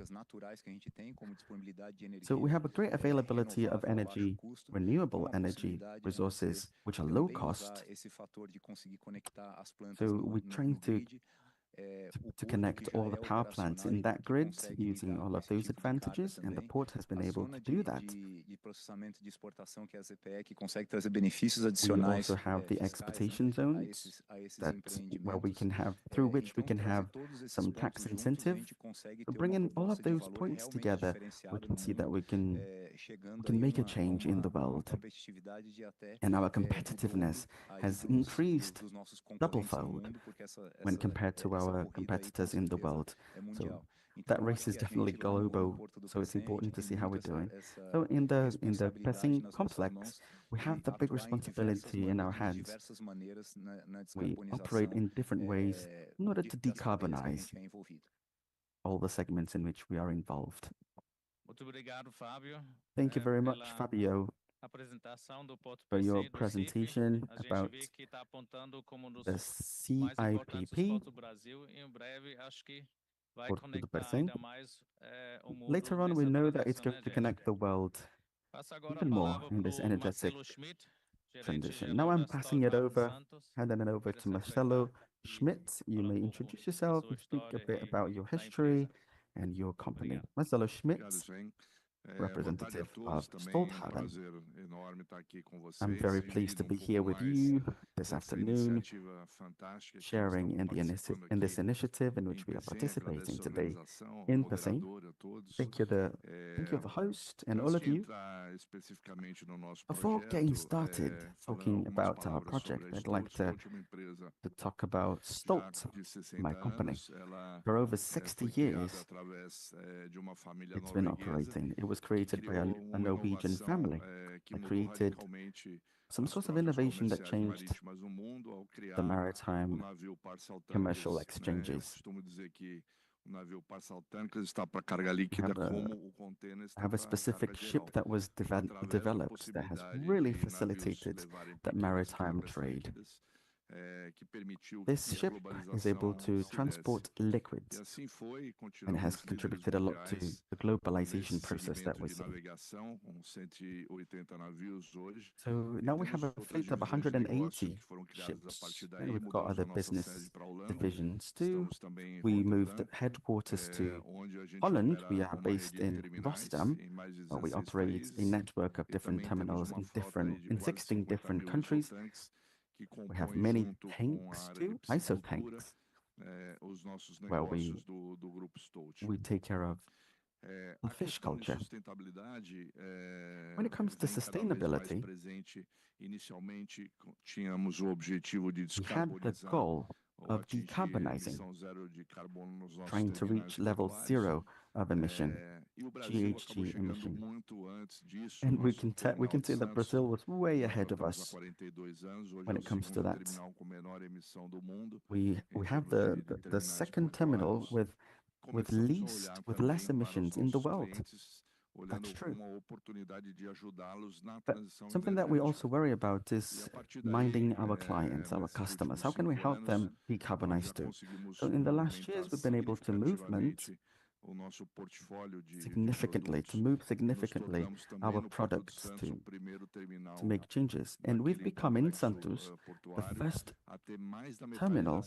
So we have a great availability of energy, renewable energy resources, which are low cost. So we're trying to connect all the power plants in that grid using all of those advantages, and the port has been able to do that. We also have the exportation zones where we can have, through which we can have some tax incentive. So bringing all of those points together, we can see that we can make a change in the world, and our competitiveness has increased double-fold when compared to our competitors in the world. So that race is definitely global, so it's important to see how we're doing. So in the Pecém complex, we have the big responsibility in our hands. We operate in different ways in order to decarbonize all the segments in which we are involved. Thank you very much, Fabio, for your presentation about the CIPP. Later on, we know that it's going to connect the world even more in this energetic transition. Now I'm passing it over, handing it over to Marcelo Schmidt. You may introduce yourself and speak a bit about your history and your company. Marcelo Schmidt, representative of Stolthaven. I'm very pleased to be here with you this afternoon, sharing in this initiative in which we are participating today in Pecém. Thank you, the host and all of you. Before getting started talking about our project, I'd like to talk about Stolt, my company. For over 60 years, it's been operating. It was created by a Norwegian family. I created some sort of innovation that changed the maritime commercial exchanges. I have a specific ship that was developed that has really facilitated the maritime trade. This ship is able to transport liquids, and it has contributed a lot to the globalization process that we see. So now we have a fleet of 180 ships, and we've got other business divisions too. We moved headquarters to Holland. We are based in Rotterdam, where we operate a network of different terminals in 16 different countries. We have many tanks too, ISO tanks, where we take care of fish culture. When it comes to sustainability, we had the goal of decarbonizing, trying to reach level 0 of emission, GHG emission. And we can see that Brazil was way ahead of us when it comes to that. We have the second terminal with less emissions in the world. That's true. But something that we also worry about is minding our clients, our customers. How can we help them decarbonize too? So in the last years, we've been able to move significantly our products to make changes. And we've become in Santos the first terminal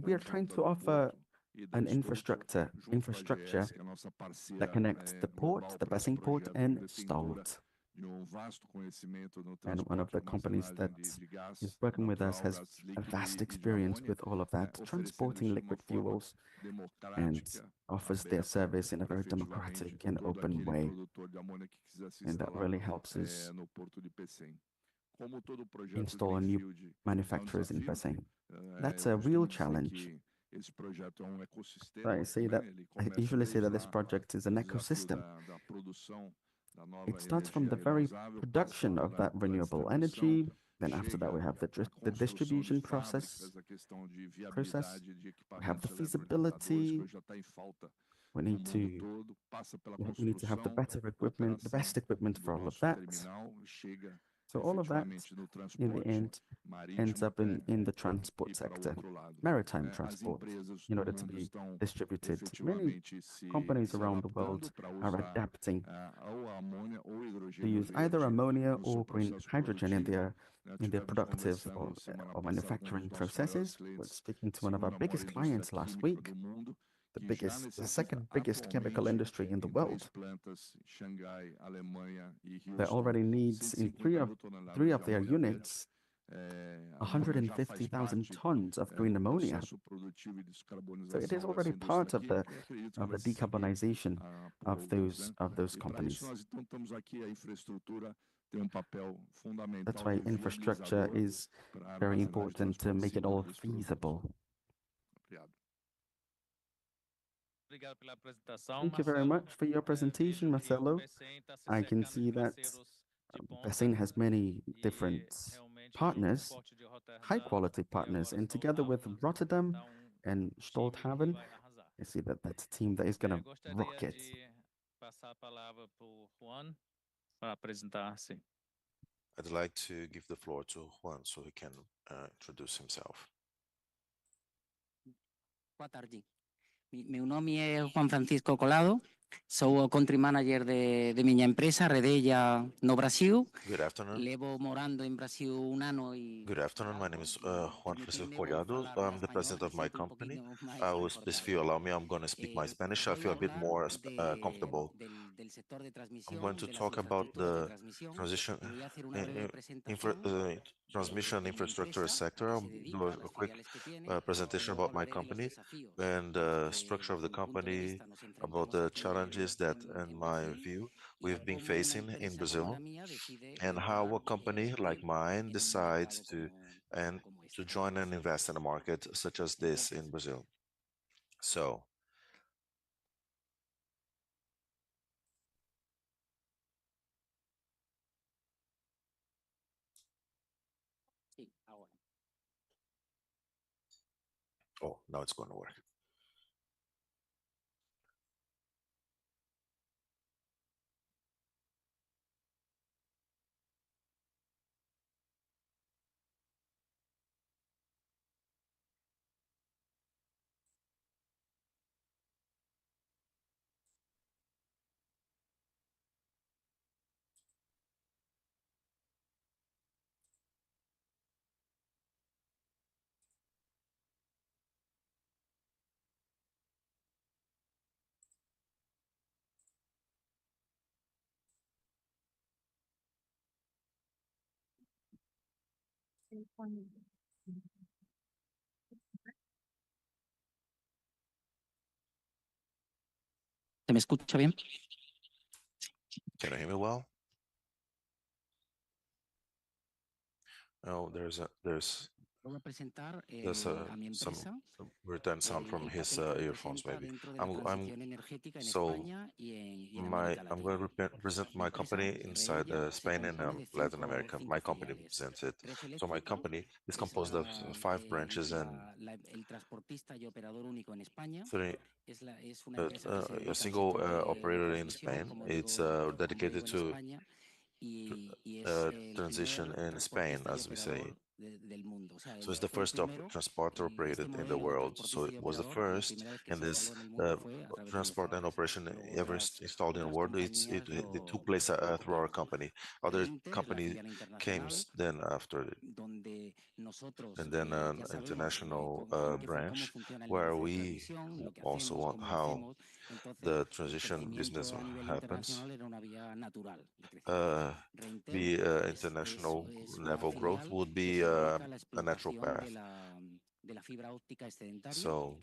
And we are trying to offer an infrastructure that connects the port, the passing port, and Stolz. And one of the companies that is working with us has a vast experience with all of that, transporting liquid fuels, and offers their service in a very democratic and open way. And that really helps us install new manufacturers in Brazil. That's a real challenge. I usually say that this project is an ecosystem. It starts from the very production of that renewable energy. Then after that, we have the distribution process. We have the feasibility. We need to have the better equipment, the best equipment for all of that. So all of that, in the end, ends up in the transport sector, maritime transport, in order to be distributed. Many companies around the world are adapting to use either ammonia or green hydrogen in their productive or manufacturing processes. We're speaking to one of our biggest clients last week, the second biggest chemical industry in the world. There already needs in three of their units 150,000 tons of green ammonia. So it is already part of the decarbonization of those companies. That's why infrastructure is very important to make it all feasible. Thank you very much for your presentation, Marcelo. I can see that Bacen has many different partners, high-quality partners, and together with Rotterdam and Stolthaven, I see that that's a team that is going to rock it. I'd like to give the floor to Juan so he can introduce himself. Boa tarde. Meu nome é Juan Francisco Colado, sou o country manager de minha empresa, Redeia, no Brasil. Good afternoon. Levo morando em Brasil ano e... Good afternoon. My name is Juan Francisco Colado. I'm the president of my company. If you allow me, I'm going to speak my Spanish. I feel a bit more comfortable. I'm going to talk about the transmission infrastructure sector. I'll do a quick presentation about my company and the structure of the company, about the challenges that, in my view, we've been facing in Brazil, and how a company like mine decides to join and invest in a market such as this in Brazil. So, oh, now it's going to work. ¿Se me escucha bien? Can you hear me well? No, there's some return sound from his earphones, maybe. I'm going to present my company inside Spain and Latin America. My company presents it. So my company is composed of 5 branches and a single operator in Spain. It's dedicated to transition in Spain, as we say. So it's the first transporter operated in the world. So it was the first in this transport and operation ever installed in the world. It took place through our company. Other company came then after it. and then an international branch where we also want how the transition business happens. The international level growth would be a natural path. So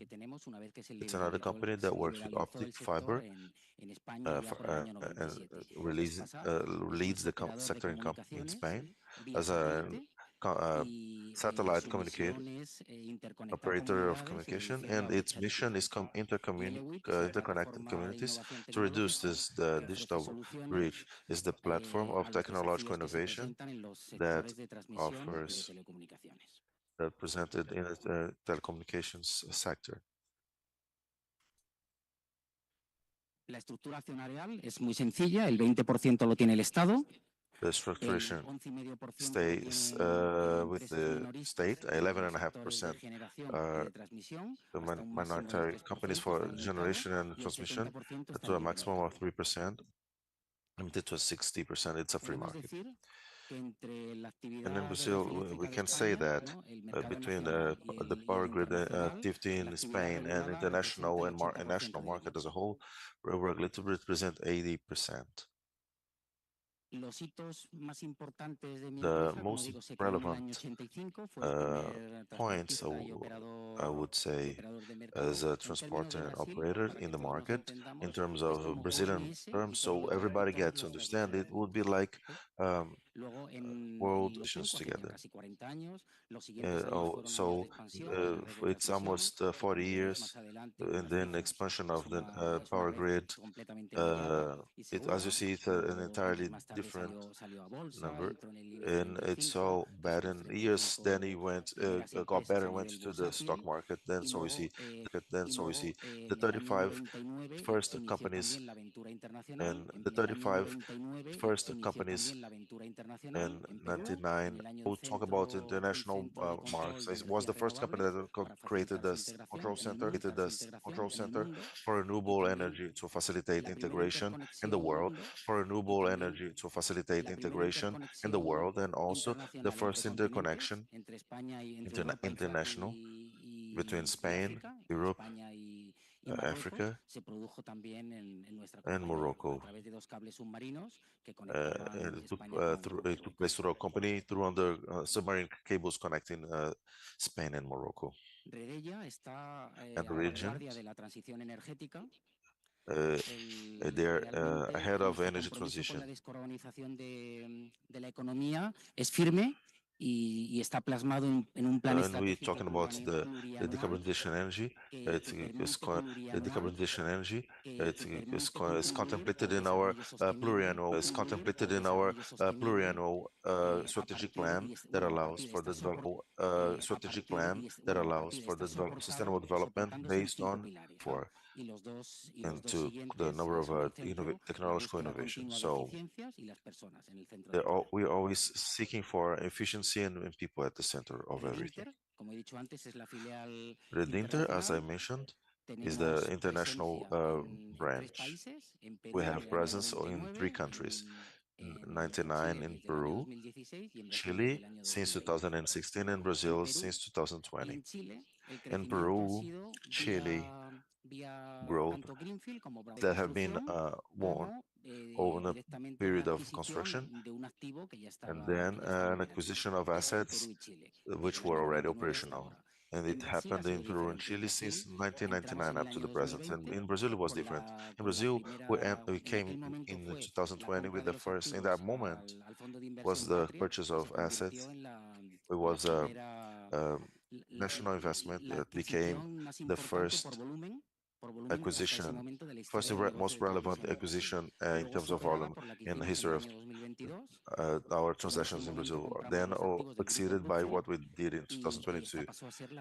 it's another company that works with optic fiber and leads the sector in Spain as a satellite communicator, operator of communication, and its mission is interconnected communities to reduce the digital reach. Is the platform of technological innovation that offers presented in the telecommunications sector. La estructura accionarial es muy sencilla, el 20% lo tiene el Estado. The structuration stays with the state, 11.5% are the minority companies for generation and transmission to a maximum of 3%, limited to 60%, it's a free market. And in Brazil, we can say that between the power grid activity in Spain and international and national market as a whole, we're likely to represent 80%. The most relevant points, I would say, as a transporter and operator in the market, in terms of Brazilian terms, so everybody gets to understand, it would be like world nations together. So it's almost 40 years, and then expansion of the power grid. As you see, it's an entirely different number, and it's all bad in years. Then he got better and went to the stock market. Then so we see the 35 first companies and the 35 first companies in 99. We'll talk about international marks. It was the first company that created this control center for renewable energy to facilitate integration in the world, and also the first interconnection international between Spain, Europe, Africa, and Morocco. It took place through a company through submarine cables connecting Spain and Morocco. And the region, they're ahead of energy transition. Y está plasmado en un plan estratégico. We're talking about the decarbonization energy. The decarbonization energy is contemplated in our pluriannual strategic plan that allows for the sustainable development based on the number of technological innovations. So we're always seeking for efficiency and people at the center of everything. Redinter, as I mentioned, is the international branch. We have presence in 3 countries, 99 in Peru, Chile since 2016, and Brazil since 2020. In Peru, Chile, growth that have been won over the period of construction, and then an acquisition of assets which were already operational. And it happened in Peru and Chile since 1999 up to the present. And in Brazil, it was different. In Brazil, we came in 2020 with the first, in that moment, was the purchase of assets. It was a national investment that became the first acquisition, most relevant acquisition in terms of volume in the history of our transactions in Brazil. Then exceeded by what we did in 2022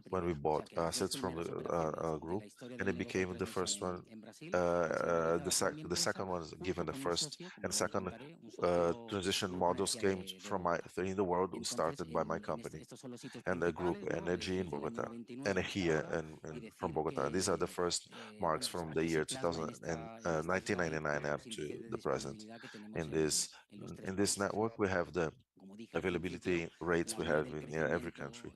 when we bought assets from the group, and it became the first one. The second one, given the first and second transition models came from in the world, started by my company and the group Energy in Bogota and here and from Bogota. These are the first marks from the year 1999 up to the present. In this network, we have the availability rates we have in every country.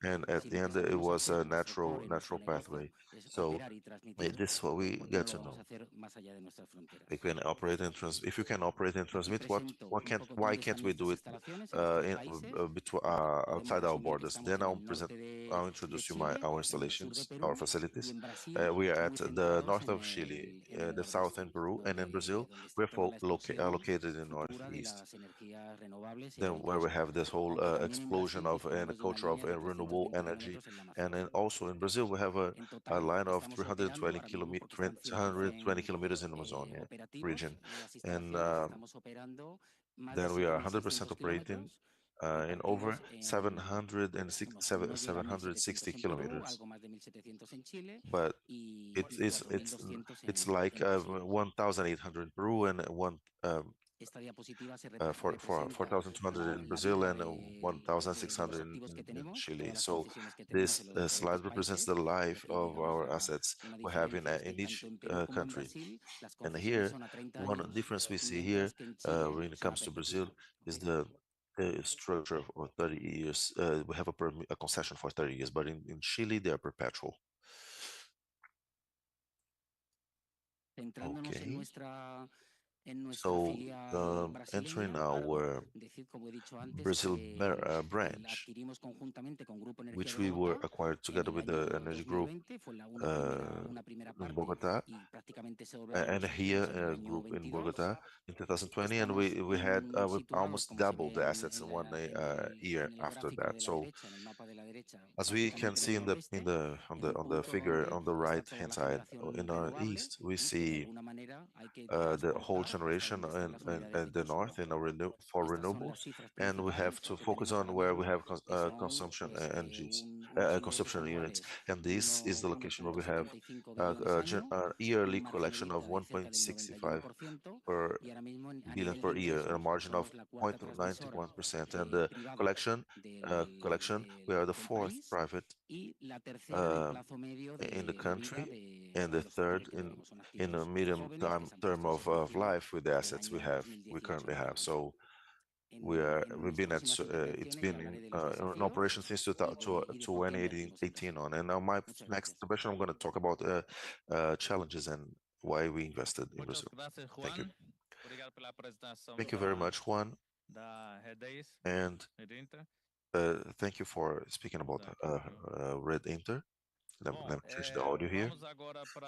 And at the end, it was a natural pathway. So this is what we get to know. We can operate and if you can operate and transmit, why can't we do it outside our borders? Then I'll introduce you our installations, our facilities. We are at the north of Chile, the south in Peru, and in Brazil, we're located in northeast. Then where we have this whole explosion of and a culture of renewable energy. And then also in Brazil, we have a line of 320 kilometers in the Amazonia region. And then we are 100% operating in over 760 kilometers. But it's like 1,800 in Peru and 4,200 in Brazil and 1,600 in Chile. So this slide represents the life of our assets we have in each country. And here, one difference we see here when it comes to Brazil is the structure of 30 years. We have a concession for 30 years, but in Chile, they are perpetual. Okay. So entering our Brazil branch, which we were acquired together with the energy group in Bogota, and here group in Bogota in 2020, and we had we almost doubled the assets in 1 year after that. So as we can see on the figure on the right hand side in our east, we see the whole generation in the north for renewables, and we have to focus on where we have consumption energies, consumption units, and this is the location where we have a yearly collection of 1.65 billion per year, a margin of 0.91%, and the collection we are the fourth private in the country and the third in a medium term of life with the assets we currently have. So we've been at it's been in operation since 2018 on. And now my next question, I'm going to talk about challenges and why we invested in Brazil. Thank you. Thank you very much, Juan. And thank you for speaking about Red Inter. Let me change the audio here.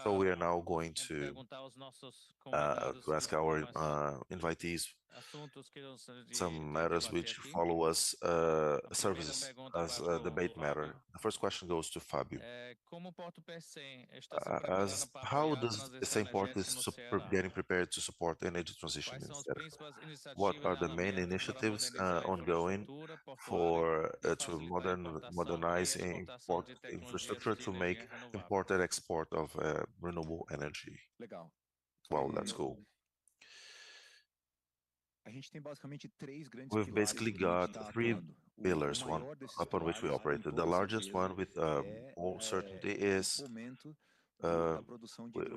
So we are now going to ask our invitees some matters which follow us services as a debate matter. The first question goes to Fabio. How does the import is getting prepared to support energy transition instead? What are the main initiatives ongoing for to modernize import infrastructure to make import and export of renewable energy? Well, that's cool. We've basically got three pillars, one upon which we operate. The largest one with all certainty is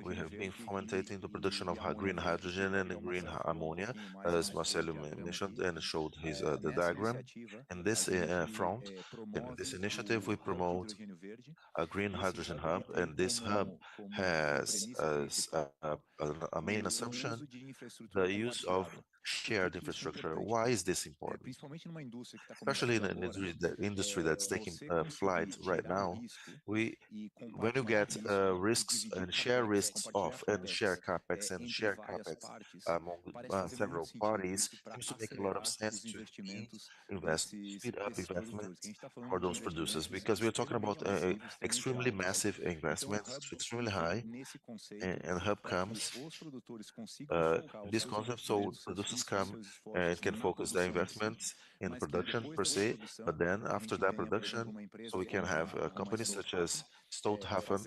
we have been fomenting the production of green hydrogen and green ammonia, as Marcelo mentioned and showed the diagram. In this front, in this initiative, we promote a green hydrogen hub, and this hub has as a main assumption the use of shared infrastructure. Why is this important? Especially in an industry that's taking flight right now, when you get risks and share risks off and share capex among several parties, it seems to make a lot of sense to speed up investments for those producers, because we're talking about extremely massive investments, extremely high, and hub comes this concept, so producers come and can focus their investments in production per se, but then after that production, so we can have companies such as Stolthafen,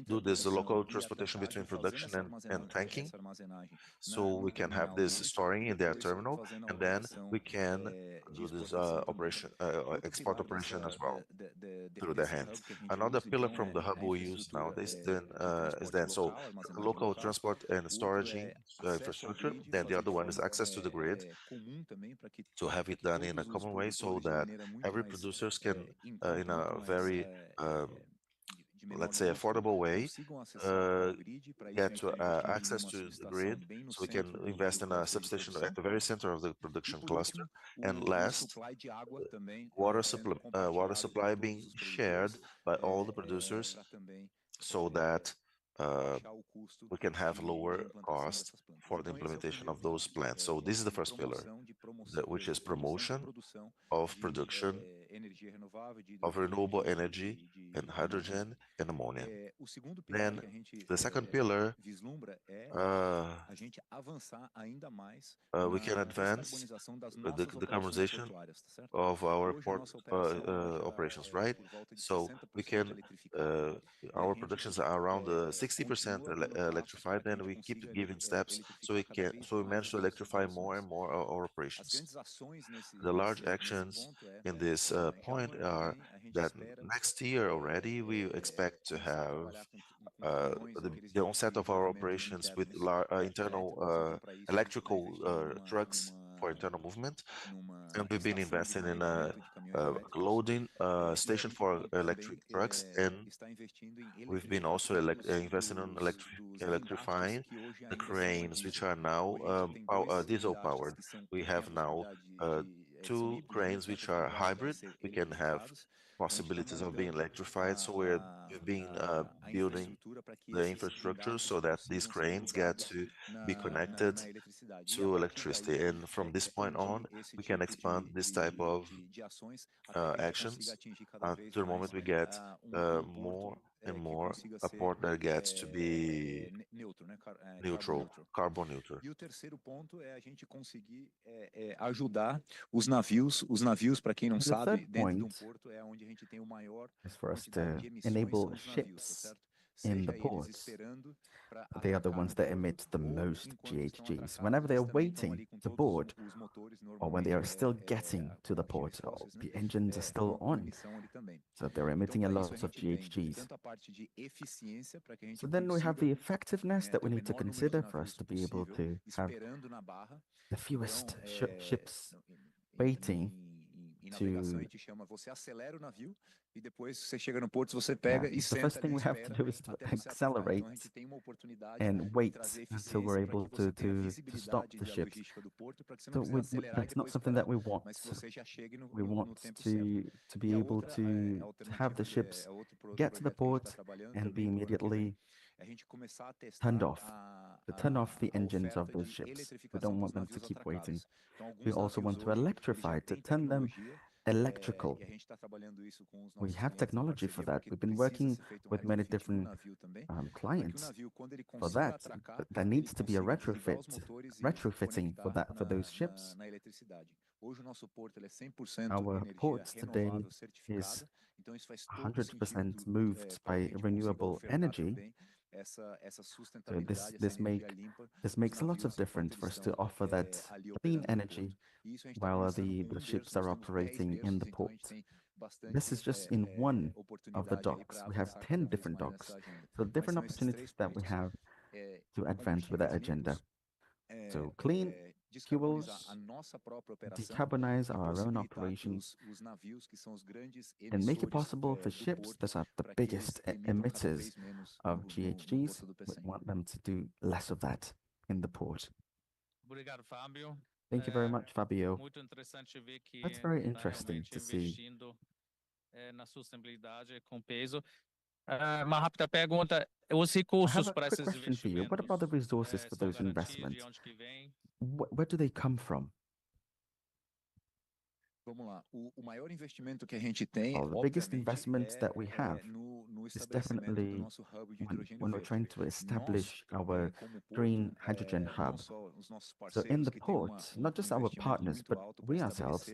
do this local transportation between production and tanking, so we can have this storing in their terminal, and then we can do this operation, export operation as well through their hands. Another pillar from the hub we use nowadays is then local transport and storage infrastructure. Then the other one is access to the grid to have it done in a common way so that every producers can, in a very let's say affordable way, get to, access to the grid, so we can invest in a substation at the very center of the production cluster. And last, water supply being shared by all the producers so that we can have lower cost for the implementation of those plants. So this is the first pillar, which is promotion of production of renewable energy and hydrogen and ammonia. Then the second pillar, we can advance the decarbonization of our port operations, right? So we can, our productions are around 60% electrified, and we keep giving steps so we manage to electrify more and more our operations. The large actions in this point are that next year already we expect to have the onset of our operations with internal electrical trucks for internal movement, and we've been investing in a loading station for electric trucks, and we've been also investing in electrifying the cranes, which are now diesel powered. We have now 2 cranes which are hybrid. We can have possibilities of being electrified, so we've been building the infrastructure so that these cranes get to be connected to electricity, and from this point on we can expand this type of actions to the moment we get more and more a port that gets to be neutral, carbon neutral. E o terceiro ponto é a gente conseguir ajudar os navios, para quem não sabe, dentro de porto é onde a gente tem o maior quantidade de emissões são os navios, certo? In the ports, they are the ones that emit the most GHGs. Whenever they are waiting to board, or when they are still getting to the port, the engines are still on, so they're emitting a lot of GHGs. So then we have the effectiveness that we need to consider for us to be able to have the fewest ships waiting to... E depois você chega no porto, você pega e the first thing we have to do is to accelerate and wait until we're able to stop the ships. So that's not something that we want. We want to be able to have the ships get to the port and be immediately turned off. To turn off the engines of those ships. We don't want them to keep waiting. We also want to electrify, to turn them electrical. We have technology for that. We've been working with many different clients for that. But there needs to be a retrofitting for those ships. Our port today is 100% moved by renewable energy. So this makes a lot of difference for us to offer that clean energy while the ships are operating in the port. This is just in one of the docks. We have 10 different docks. So different opportunities that we have to advance with that agenda. So clean fuels, decarbonize our own operations, and make it possible for ships that are the biggest emitters of GHGs. We want them to do less of that in the port. Thank you very much, Fabio. That's very interesting to see. Na sustentabilidade com peso. Uma rápida pergunta, os recursos para esses investimentos. What about the resources for those investments? Where do they come from? Vamos lá. O maior investimento que a gente tem, the biggest investment that we have is definitely when we're trying to establish our green hydrogen hub. So in the port, not just our partners, but we ourselves,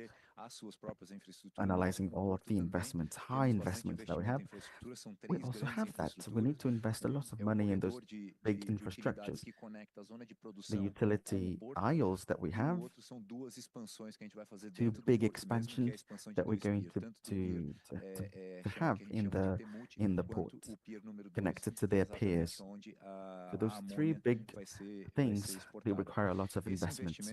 analyzing all of the investments, high investments that we have, we also have that. We need to invest a lot of money in those big infrastructures. The utility aisles that we have, two big expansions that we're going to have in the port, connected to their piers. So those three big things, they require a lot of investments.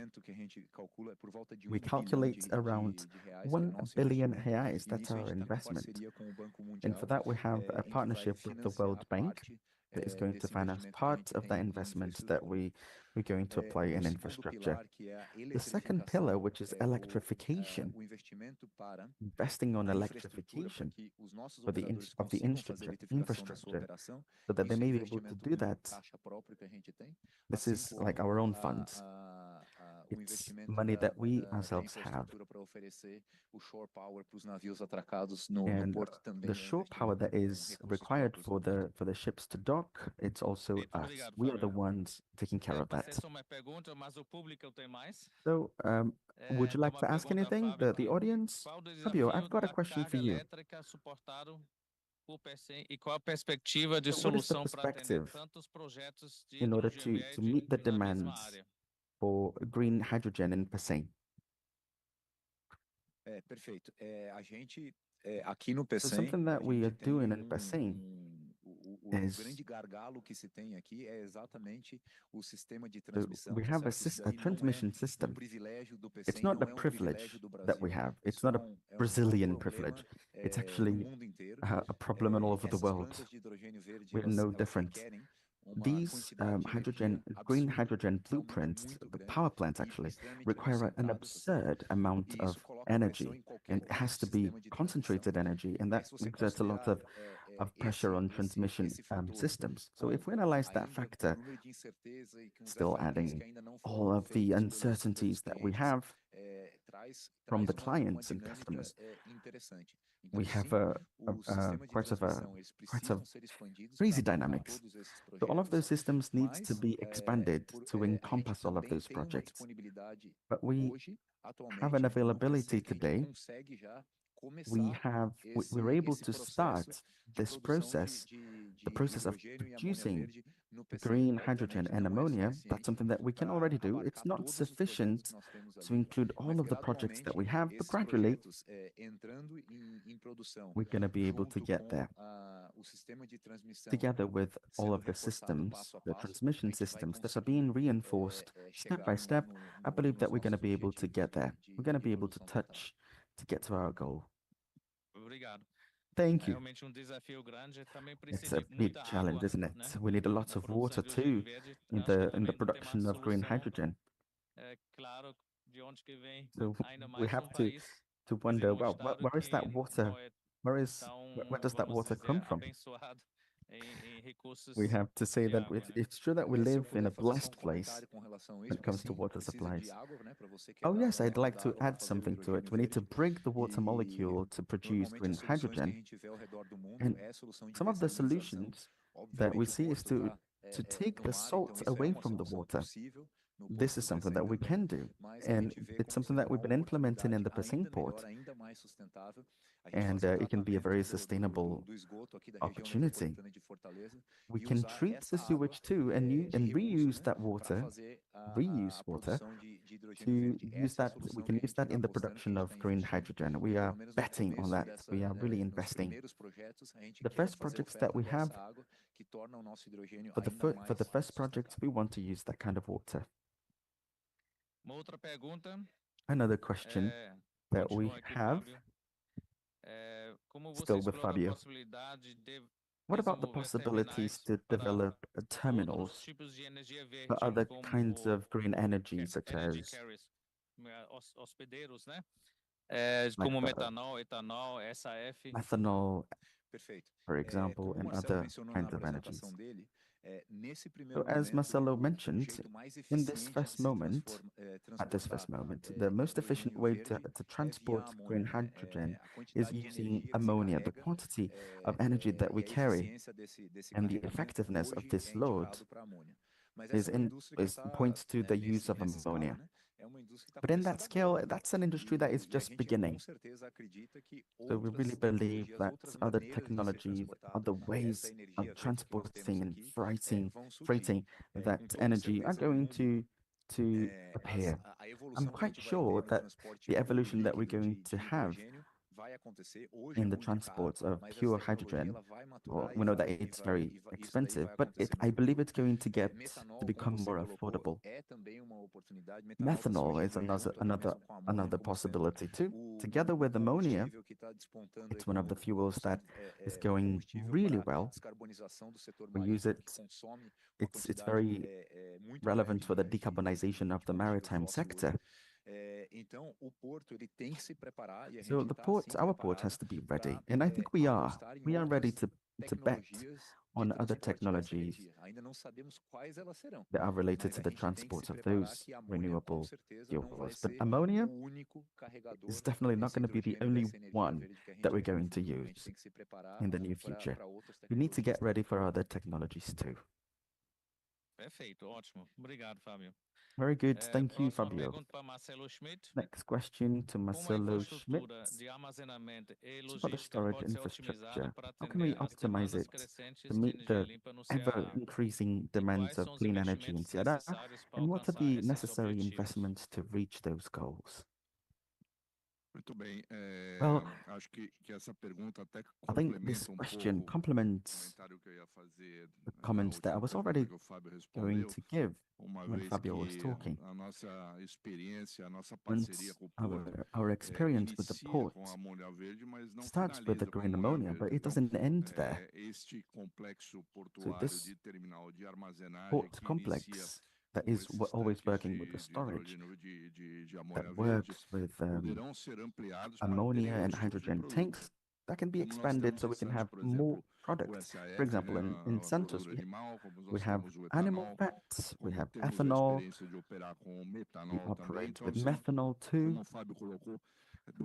We calculate around 1 billion reais. That's our investment. And for that, we have a partnership with the World Bank that is going to finance part of that investment that we're going to apply in infrastructure. The second pillar, which is electrification, investing on electrification of the infrastructure, so that they may be able to do that. This is like our own funds. It's money that we ourselves have. And the shore power that is required for the ships to dock, it's also us. We are the ones taking care of that. So, would you like to ask anything, the audience? Fabio, I've got a question for you. What is the perspective in order to meet the demands for green hydrogen in Pecém? So something that we are doing in Pecém is we have a transmission system. It's not a privilege that we have. It's not a Brazilian privilege. It's actually a problem all over the world. We're no different. These green hydrogen blueprints, the power plants actually, require an absurd amount of energy, and it has to be concentrated energy, and that exerts a lot of pressure on transmission systems. So if we analyze that factor, still adding all of the uncertainties that we have from the clients and customers, we have quite of crazy dynamics. So all of those systems needs to be expanded to encompass all of those projects. But we have an availability today. We're able to start this process, the process of producing green hydrogen and ammonia. That's something that we can already do. It's not sufficient to include all of the projects that we have, but gradually we're going to be able to get there. Together with all of the systems, the transmission systems that are being reinforced step by step, I believe that we're going to be able to get there. We're going to be able to get to our goal. Thank you. It's a big challenge, isn't it? We need a lot of water too in the production of green hydrogen. So we have to wonder, well, where is that water? Where does that water come from? We have to say that it's true that we live in a blessed place when it comes to water supplies. Oh yes, I'd like to add something to it. We need to break the water molecule to produce green hydrogen. And some of the solutions that we see is to take the salt away from the water. This is something that we can do, and it's something that we've been implementing in the Pecém port, and it can be a very sustainable opportunity. We can treat the sewage too and reuse that water, to use that. We can use that in the production of green hydrogen. We are betting on that. We are really investing. The first projects that we have, for the first projects, we want to use that kind of water. Another question that we have, still with Fabio. What about the possibilities to develop terminals for other kinds of green energy, such as methanol, for example, and other kinds of energies? So as Marcelo mentioned, at this first moment, the most efficient way to transport green hydrogen is using ammonia. The quantity of energy that we carry and the effectiveness of this load points to the use of ammonia. But in that scale, that's an industry that is just beginning. So we really believe that other technologies, other ways of transporting and freighting that energy are going to appear. I'm quite sure that the evolution that we're going to have in the transport of pure hydrogen, well, we know that it's very expensive, but I believe it's going to get to become more affordable. Methanol is another possibility too. Together with ammonia, it's one of the fuels that is going really well. We use it. It's very relevant for the decarbonization of the maritime sector. So our port has to be ready, and I think we are. We are ready to bet on other technologies that are related to the transport of those renewable fuels. But ammonia is definitely not going to be the only one that we're going to use in the near future. We need to get ready for other technologies too. Perfeito, ótimo. Obrigado, Fábio. Very good. Thank you, Fabio. Schmidt. Next question to Marcelo Schmidt. De armazenamento e It's about the logística storage pode ser otimizada infrastructure. para How can we atender às optimize demandas it crescentes to de meet energia the limpa no ever Ceará? increasing E demands quais of são os clean energy in investimentos Ceará? necessários para And what are alcançar the esses necessary objetivos? investments to reach those goals? Muito bem. Well, Acho que essa pergunta até I think this complementa question pouco complements o comentário que eu ia fazer the na comments that I última was pergunta already que o Fábio going respondeu, to give uma when vez Fabio was que talking. a nossa experiência, a nossa And parceria com o Porto our experience with the inicia port com a amônia verde, mas não starts with the finaliza com a green amônia ammonia, verde. but it Então, doesn't end there. este complexo So portuário this de terminal de armazenagem port que inicia complex that com is esses always tanques working with the de storage, hidrogênio de that amônia verde, works with poderão ser ampliados para ammonia terem and outros tipos de hydrogen produtos. tanks that can be Como nós expanded temos so em we can Santos, have por more exemplo, o products. For SAF, example, né, in a Santos, gordura animal, como we nós have temos o animal etanol, fats, we como have temos a ethanol, experiência de operar com we metanol também. operate Então, with são, methanol too. como o Fábio colocou,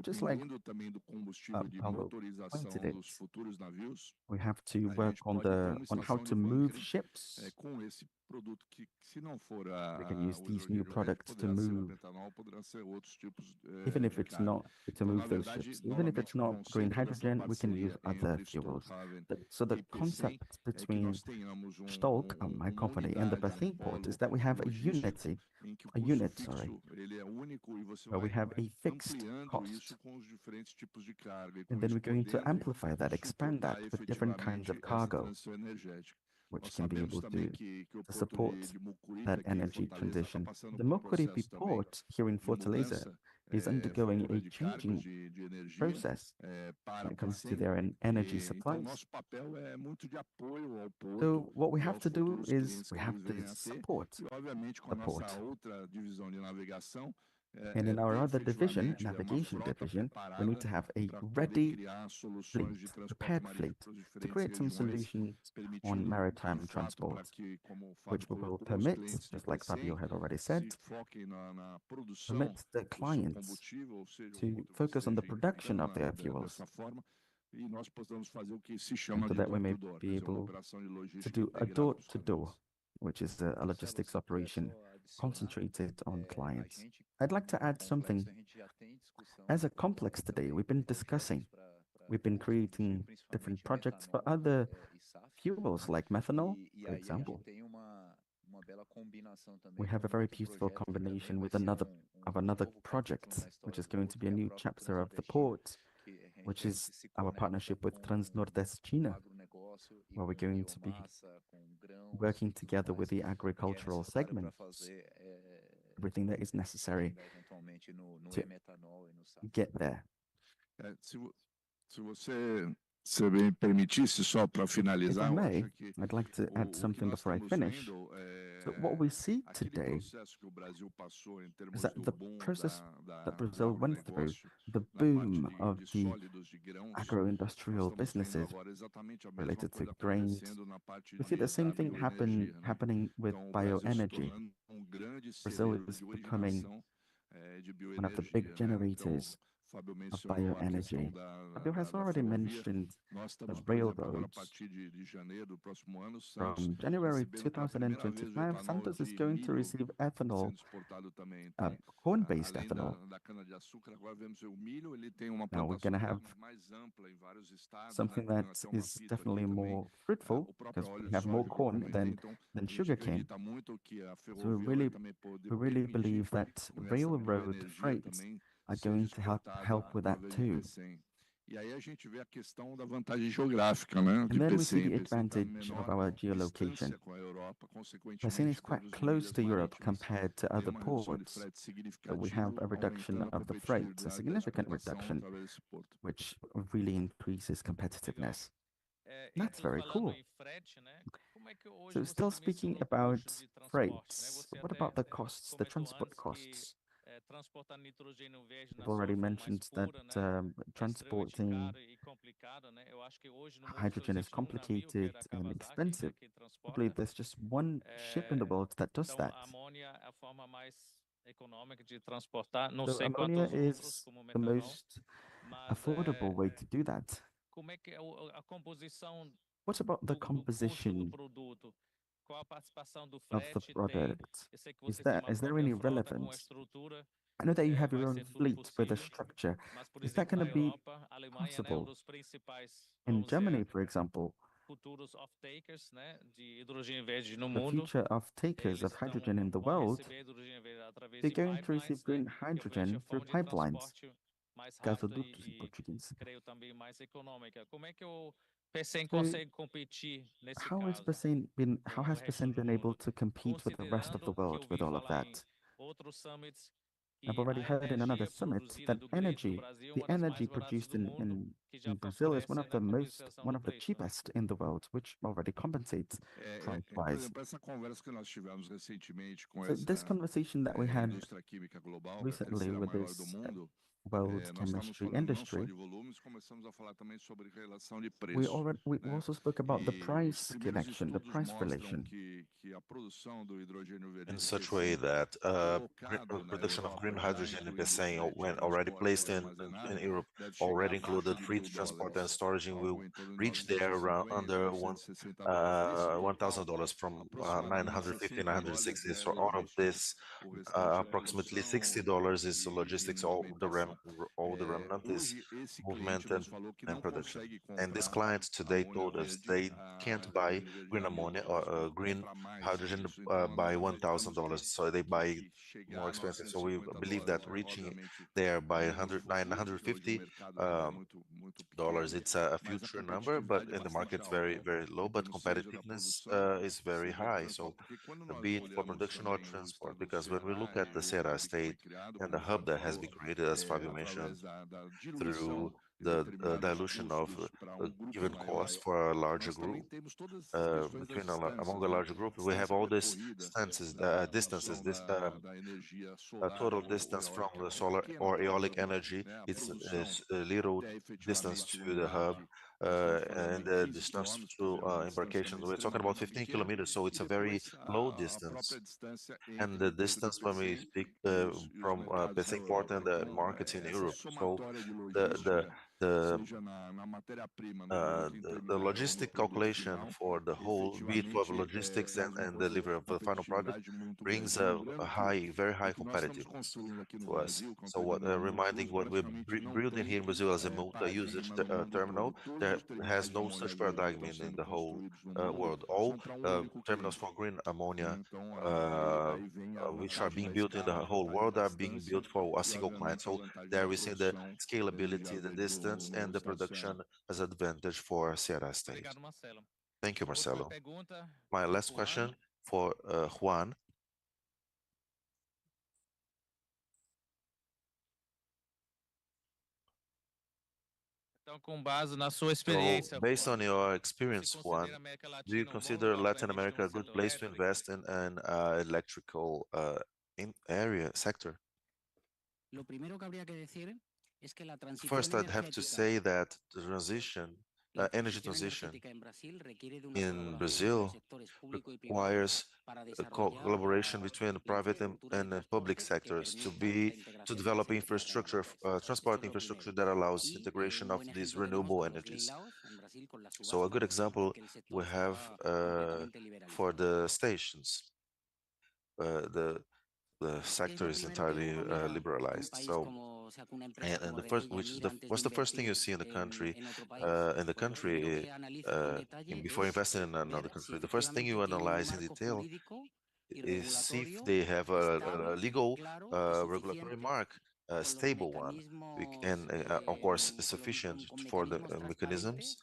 Just like dependendo também do combustível de Paulo motorização pointed dos it, futuros navios, we have to a work gente on pode ter uma how estação de to move bunkering ships. com esse produto que, se não for We can use o these new hidrogênio verde, products to poderá ser o move, metanol, poderá ser outros tipos even if de it's carga. not to Então, na move those verdade, ships, even if it's novamente, o not green conceito dessa hydrogen, we can use parceria other entre fuels. Stolthaven So the e Pecém concept é que between nós tenhamos Stolk, my uma company, and the unidade, Bethune port is polo that we have a logístico em que o custo unit, fixo ele é único e você where we vai have a fixed ampliando isso cost. com os diferentes tipos de carga e And com then isso we're going to podendo amplify that, expand suportar that with different kinds efetivamente of essa cargo, transição energética. which Nós can be sabemos able também que o to porto support de Mucuripe, that aqui em energy Fortaleza, está transition. passando The por um Mokuripe processo também port here in de Fortaleza mudança is undergoing futura a de cargos changing de energia process para when it comes to Pecém. their energy Então, supplies. nosso papel é muito de apoio ao porto So what we e have aos to do futuros is clientes we que have eles to venham a ter. support E, obviamente, com a the nossa port. outra divisão de navegação, And in our ter other division, efetivamente uma navigation frota division, we need preparada to have a para poder ready criar soluções de fleet, transporte prepared marítimo fleet, para as to diferentes create some regiões, solutions on permitindo, maritime de fato, para transport, que, como o which Fábio we will colocou, os permit, clientes de just like Fabio Pecém had already se said, foquem na produção permit the do seu clients combustível, ou seja, o to outro que focus on the esteja production importando of their fuels, dessa forma, e nós possamos fazer o que se and chama so de that we may door-to-door, quer be dizer, uma able operação de to logística do a integrada para os door-to-door, clientes. which is a logistics operation concentrated on clients. I'd like to add something. As a complex today, we've been discussing, we've been creating different projects for other fuels like methanol, for example. We have a very beautiful combination with another project, which is going to be a new chapter of the port, which is our partnership with Transnordeste China, where we're going to be working together with the agricultural segments, everything that is necessary to get there. Se você me permitisse, só para If I finalizar, eu may, acho que I'd like to add o que something nós before I estamos finish. vendo So what we see aquele today processo que o Brasil passou em is termos that do the boom process that do Brazil went through, agronegócio the na parte boom of de the sólidos, de grãos, nós agro-industrial estamos vendo businesses agora exatamente a mesma related to coisa grains, acontecendo na parte we see the same da thing bioenergia, né? happening with Então, o Brasil se bioenergy. tornando grande Brazil celeiro is de becoming originação de one of the big bioenergia, né? Então, generators of bioenergy. Fabio has already mentioned the railroads. From January 2025, Santos is going to receive ethanol, corn-based ethanol. Now we're going to have something that is definitely more fruitful because we have more corn than sugarcane. So we really believe that railroad freights are going to help with that too. And then we see the advantage of our geolocation. Pecém is quite close to Europe compared to other ports. So we have a reduction of the freight, a significant reduction, which really increases competitiveness. That's very cool. So still speaking about freights, what about the costs, the transport costs? I've already mentioned that transporting hydrogen is complicated and expensive. Probably there's just one ship in the world that does that. So ammonia is the most affordable way to do that. What about the composition of the product? Is there any relevance? I know that you have your own fleet with a structure. Is that going to be possible? In Germany, for example, the future of takers of hydrogen in the world, they're going to receive green hydrogen through pipelines. Gasodutos in Portuguese. How has Pecém been able to compete with the rest of the world with all of that? I've already heard in another summit that the energy produced in Brazil is one of the cheapest in the world, which already compensates price-wise. So this conversation that we had recently with this world chemistry industry, we also spoke about the price connection, the price relation. In such a way that production of green hydrogen in Pecém, when already placed in Europe, already included free transport and storage, will reach there around under $1,000 from 950, 960. So out of this, approximately $60 is logistics. All the remnant is movement and production. And these clients today told us they can't buy green ammonia or green hydrogen by $1,000, so they buy more expensive. So we believe that reaching there by $950, it's a future number, but in the market it's very, very low, but competitiveness is very high. So be it for production or transport, because when we look at the Ceará state and the hub that has been created, as Fabio mentioned, through the dilution of a given cost for a larger group, among a larger group, we have all these distances, this total distance from the solar or eolic energy, it's a little distance to the hub, and the distance to embarkation, we're talking about 15 kilometers, so it's a very low distance. And the distance when we speak from Pecém port and the markets in Europe, so the logistic calculation for the whole, be it for logistics and delivery of the final product, brings a very high competitiveness to us. So reminding what we're building here in Brazil as a multi-usage terminal, there has no such paradigm in the whole world. All terminals for green ammonia, which are being built in the whole world, are being built for a single client. So there we see the scalability, the distance, and the production as advantage for Ceará state. Thank you, Marcelo. My last question for Juan. So, based on your experience, Juan, do you consider Latin America a good place to invest in an electrical sector? First, I'd have to say that the transition energy transition in Brazil requires a collaboration between the private and public sectors to develop infrastructure, transport infrastructure that allows integration of these renewable energies. So a good example we have for the stations. The sector is entirely liberalized. So, and the first, what's the first thing you see in the country? Before investing in another country, the first thing you analyze in detail is see if they have a legal regulatory mark, a stable one, and of course sufficient for the mechanisms,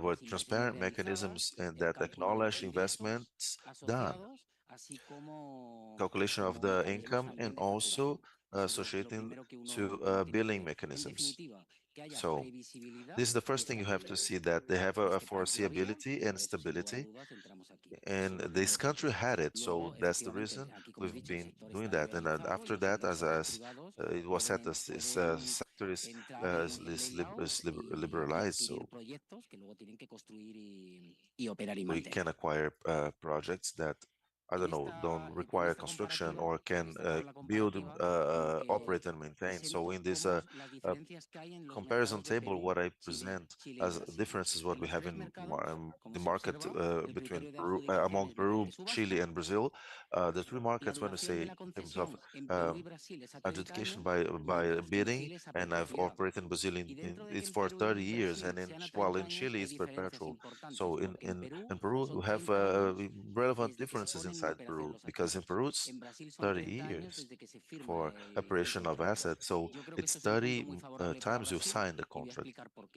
with transparent mechanisms and that acknowledge investments done, calculation of the income, and also associating to billing mechanisms. So this is the first thing you have to see, that they have a foreseeability and stability, and this country had it, so that's the reason we've been doing that. And then after that, as it was said, this sector is liberalized, so we can acquire projects that, I don't know, don't require construction or can build, operate and maintain. So in this comparison table, what I present as differences, what we have in the market between Peru, among Peru, Chile, and Brazil. The three markets, when we say in terms of adjudication by bidding, and I've operated in Brazil it's for 30 years, and while in Chile it's perpetual. So in Peru we have relevant differences inside Peru, because in Peru it's 30 years for operation of assets. So it's 30 times you sign the contract.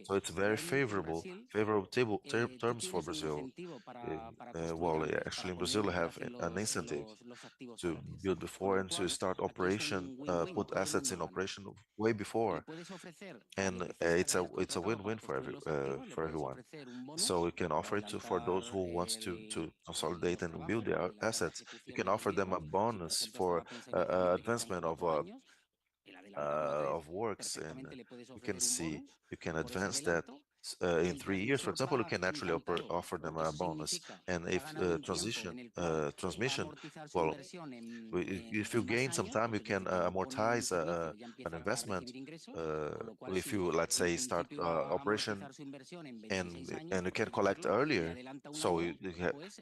So it's very favorable terms for Brazil. Well, actually in Brazil we have an incentive to build before and to start operation, put assets in operation way before, and it's a win-win for everyone. So you can offer it for those who wants to consolidate and build their assets. You can offer them a bonus for advancement of works, and you can see you can advance that in 3 years. For example, you can actually offer them a bonus, and if transmission, well, if you gain some time, you can amortize an investment. If you, let's say, start operation and you can collect earlier, so you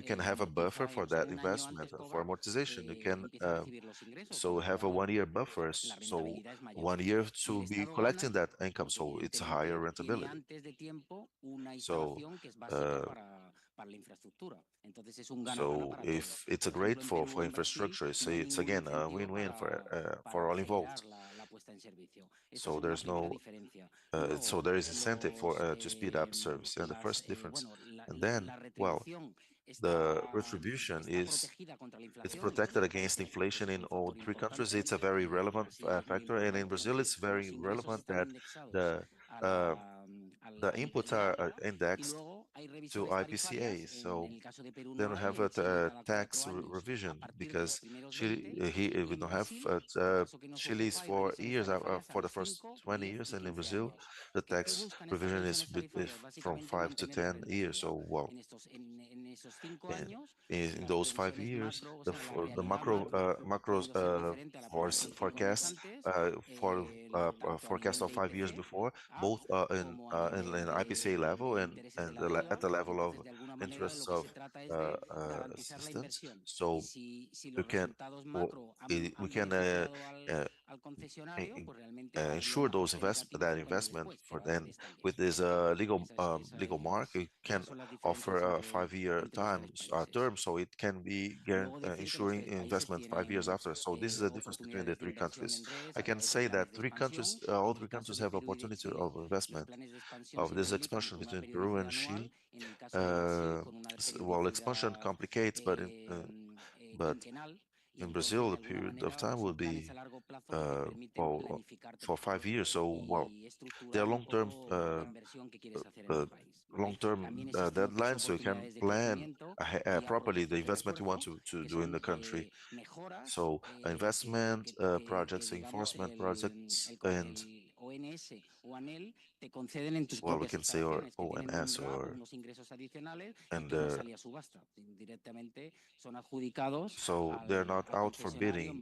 can have a buffer for that investment for amortization. You can so have a 1 year buffer, so 1 year to be collecting that income, so it's a higher rentability. So so if it's a great for infrastructure, it's again a win-win for all involved. So there's no so there is incentive for to speed up service, and the first difference. And then, well, the retribution is it's protected against inflation in all three countries. It's a very relevant factor, and in Brazil it's very relevant that the inputs are indexed to IPCA. So then we have a tax revision, because Chile, we don't have Chile's for years, for the first 20 years, and in Brazil the tax revision is from 5 to 10 years. So, well, in those 5 years, the macros forecasts forecast of 5 years before, both in IPCA level and at the level of interests of assistance. So we can ensure those investment for then with this legal mark. You can offer a 5-year term, so it can be ensuring investment 5 years after. So this is the difference between the three countries. I can say that all three countries have opportunity of investment of this expansion between Peru and Chile. Well, expansion complicates, but in Brazil, the period of time will be well, for 5 years. So, well, there are long-term deadlines, so you can plan properly the investment you want to do in the country. So investment projects, enforcement projects, and Well, we can say or ONS or and so they're not out for bidding.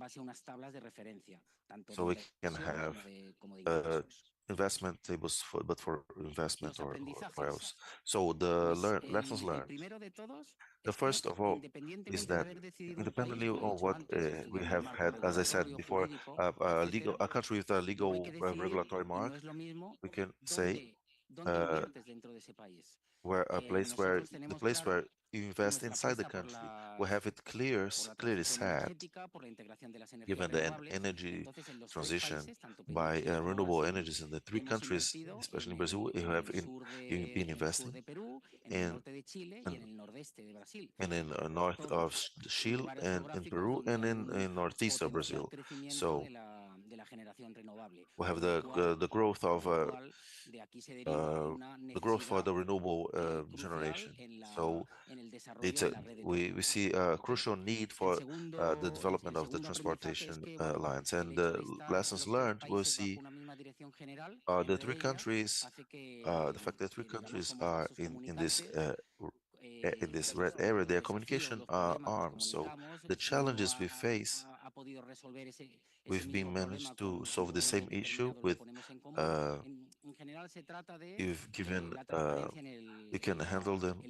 So we can have investment tables for, but for investment or else. So the lessons learned. The first of all is that independently of what we have had, as I said before, a country with a legal regulatory mark, we can say where a place where the place where you invest inside the country will have it clearly set, given the energy transition by renewable energies in the three countries, especially in Brazil, you have been investing in and in north of Chile and in Peru and in northeast of Brazil. So we have the growth of the growth for the renewable generation. So we see a crucial need for the development of the transportation lines. And the lessons learned, we'll see the three countries, the fact that three countries are in this red area, their communication arms. So the challenges we face, we've been managed to solve the same issue with you've given you can handle them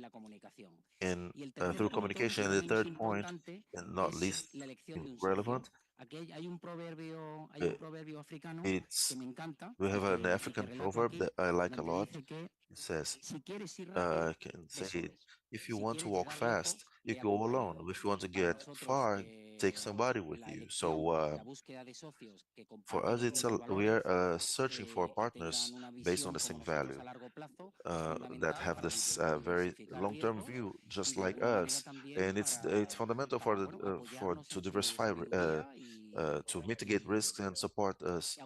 in through communication. And the third point, and not least relevant, it's we have an African proverb that I like a lot. It says, I can say it, if you want to walk fast, you go alone. If you want to get far, take somebody with you. So for us, we are searching for partners based on the same value that have this very long-term view, just like us, and it's fundamental for the to diversify, to mitigate risks and support us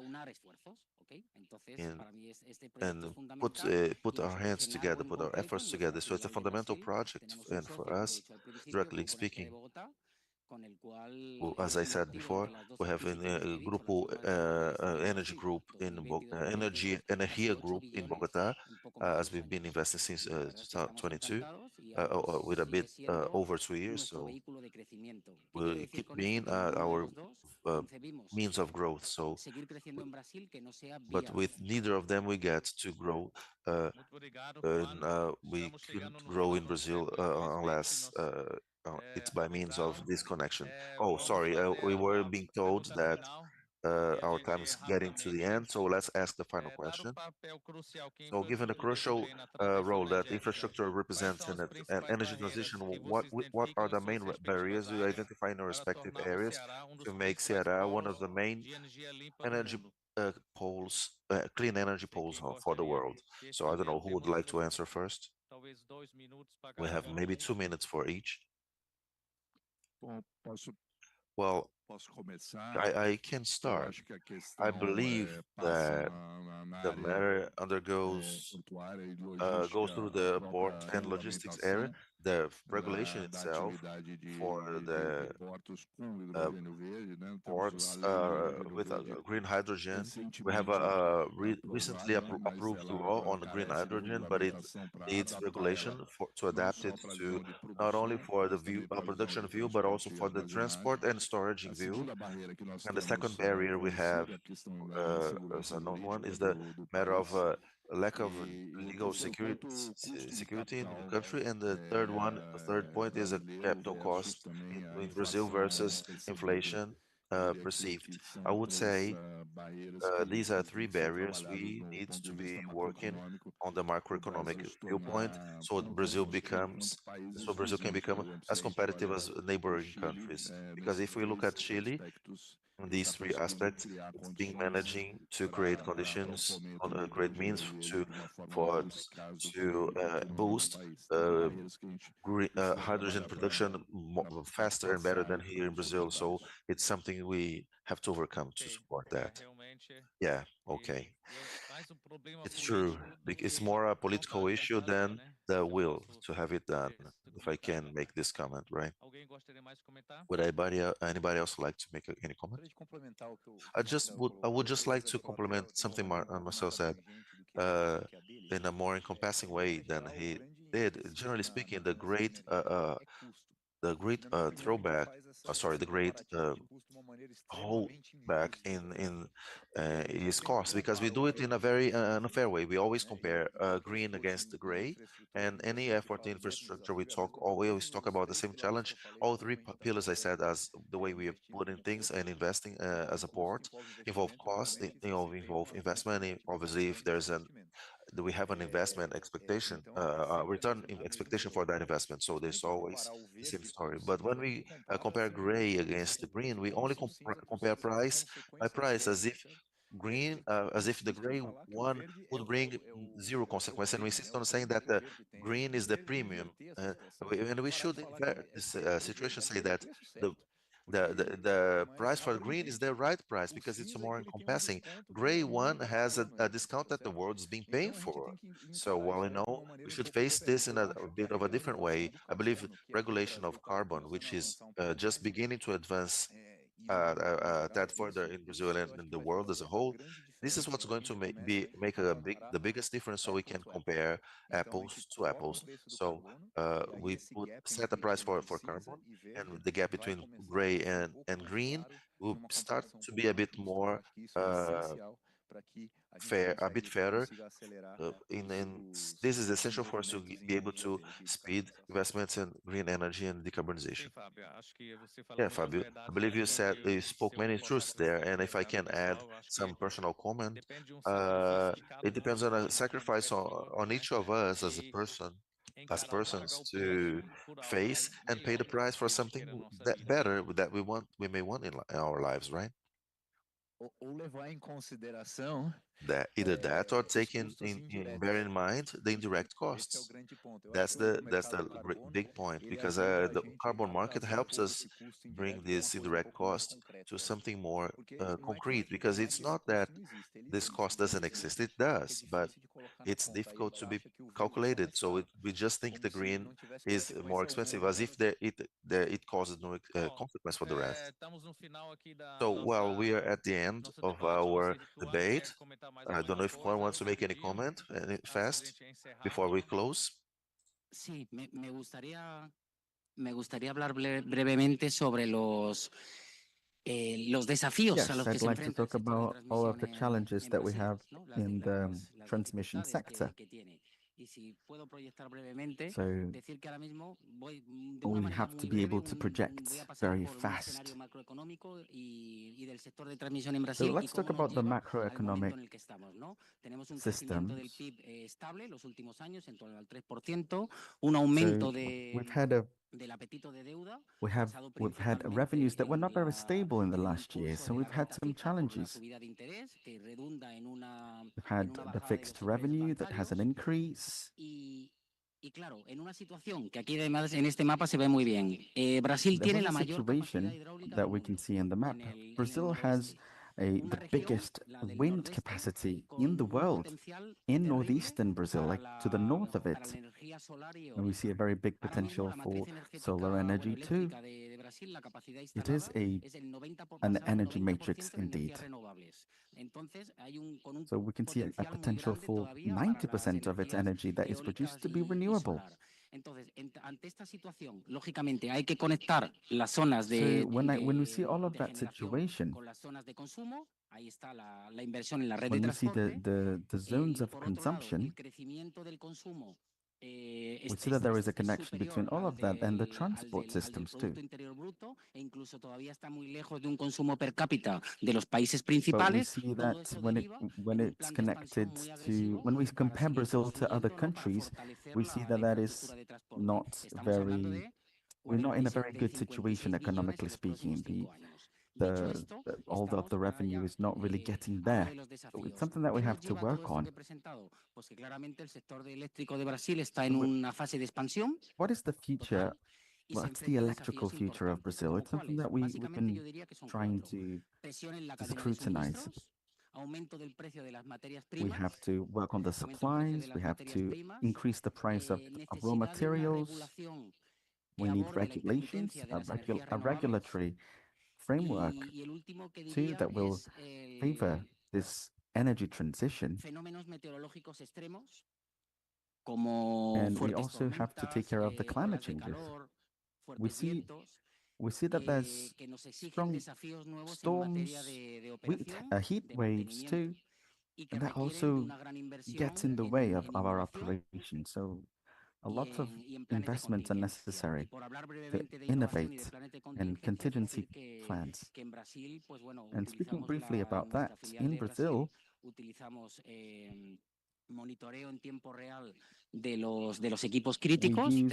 in and put our hands together, put our efforts together. So it's a fundamental project, and for us, directly speaking, as I said before, we have a grupo energy group in Energia group in Bogota, as we've been investing since 2022, with a bit over 2 years. So will keep being our means of growth. So, but with neither of them we get to grow. And we couldn't grow in Brazil unless it's by means of this connection. Oh, sorry, we were being told that our time is getting to the end, so let's ask the final question. So, given the crucial role that infrastructure represents in an energy transition, what are the main barriers you identify in your respective areas to make Ceará one of the main energy poles, clean energy poles for the world? So, I don't know who would like to answer first. We have maybe 2 minutes for each. Well, I can start. I believe that the matter undergoes goes through the port and logistics area. The regulation itself for the ports with green hydrogen. We have a recently approved law on green hydrogen, but it needs regulation to adapt it to not only for the production view, but also for the transport and storage view. And the second barrier we have, as a known one, is the matter of lack of legal security in the country. And the third point is a capital cost in Brazil versus inflation perceived. I would say these are three barriers we need to be working on the macroeconomic viewpoint, so Brazil can become as competitive as neighboring countries. Because if we look at Chile, on these three aspects, it's being managing to create conditions, create means to boost hydrogen production faster and better than here in Brazil. So it's something we have to overcome to support that. Yeah, okay. It's true. It's more a political issue than the will to have it done, if I can make this comment, right? Would anybody else like to make any comment? I would just like to complement something Marcel said in a more encompassing way than he did. Generally speaking, the great throwback, sorry, the great hold back in is cost, because we do it in a very unfair way. We always compare green against the gray, and any effort in infrastructure we always talk about the same challenge. All three pillars I said, as the way we put in things and investing as a port, involve cost, involve investment. Obviously, if there's an do we have an investment expectation, return expectation for that investment? So there's always the same story. But when we compare gray against the green, we only compare price by price, as if as if the gray one would bring zero consequence. And we insist on saying that the green is the premium. And we should, in this situation, say that the the price for green is the right price, because it's more encompassing. Gray one has a discount that the world is being paying for. So while we should face this in a bit of a different way. I believe regulation of carbon, which is just beginning to advance that further in Brazil and in the world as a whole. This is what's going to make the biggest difference, so we can compare apples to apples. So we set a price for carbon, and the gap between gray and green will start to be a bit more fair, a bit fairer. This is essential for us to be able to speed investments in green energy and decarbonization. Yeah, Fabio, I believe you spoke many truths there, and if I can add some personal comment, it depends on a sacrifice on each of us as as persons, to face and pay the price for something that better that we may want in our lives, right? That either that, or taking bear in mind the indirect costs. That's the big point, because the carbon market helps us bring this indirect cost to something more concrete, because it's not that this cost doesn't exist, it does, but it's difficult to be calculated. So we just think the green is more expensive, as if it causes no consequence for the rest. So while we are at the end of our debate, I don't know if Juan wants to make any comment fast before we close. Sí, me gustaría hablar brevemente sobre los desafíos a los que I'd se like to enfrenta el talk sector de about all of the transmisión challenges that we have in the transmission sector. So we have to be able to project very fast. So let's talk about the macroeconomic systems. So we've had revenues that were not very stable in the last year, so we've had some challenges. We've had the fixed revenue that has an increase. There was a situation that we can see in the map. Brazil has the biggest wind capacity in the world in northeastern Brazil, like to the north of it. And we see a very big potential for solar energy too. It is an energy matrix indeed. So we can see a potential for 90% of its energy that is produced to be renewable. So when we see all of that situation, when we see the zones of consumption, we see that there is a connection between all of that and the transport systems too. But we see that when we compare Brazil to other countries, we see that is not we're not in a very good situation economically speaking. All of the revenue is not really getting there. So it's something that we have to work on. What is the future? What's the electrical future of Brazil? It's something that we've been trying to scrutinize. We have to work on the supplies. We have to increase the price of raw materials. We need regulations, a regulatory framework too that will favor this energy transition. And we also have to take care of the climate changes. We see that there's strong storms, heat waves too, and that also gets in the way of our operation. So a lot of investments are necessary to innovate and contingency plans. And speaking briefly about that, in Brazil, we use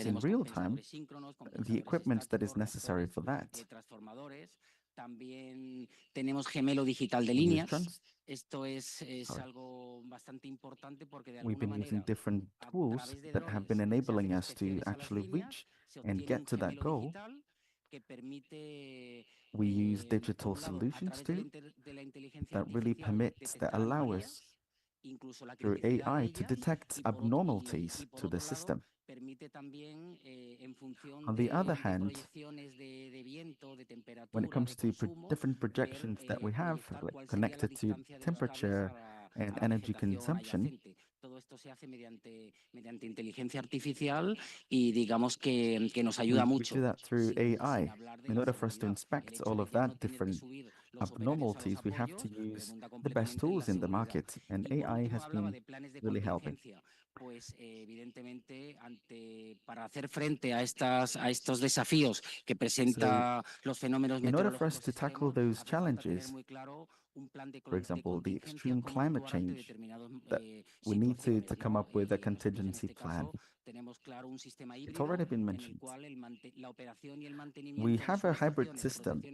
in real time the equipment that is necessary for that. También tenemos gemelo digital de líneas. Esto es algo bastante importante porque de We've been using different tools that have been enabling us to actually reach and get to that goal. We use digital solutions too that really that allow us through AI to detect abnormalities to the system. On the other hand, when it comes to different projections that we have connected to temperature and energy consumption, todo esto se hace mediante inteligencia artificial y digamos que nos ayuda mucho. We do that through AI. In order for us to inspect all of that different abnormalities, we have to use the best tools in the market, and AI has been really helping. Pues evidentemente para hacer frente a estos desafíos que presenta los fenómenos meteorológicos. In order for us to tackle those challenges, for example, the extreme climate change, that we need to come up with a contingency plan. It's already been mentioned. We have a hybrid system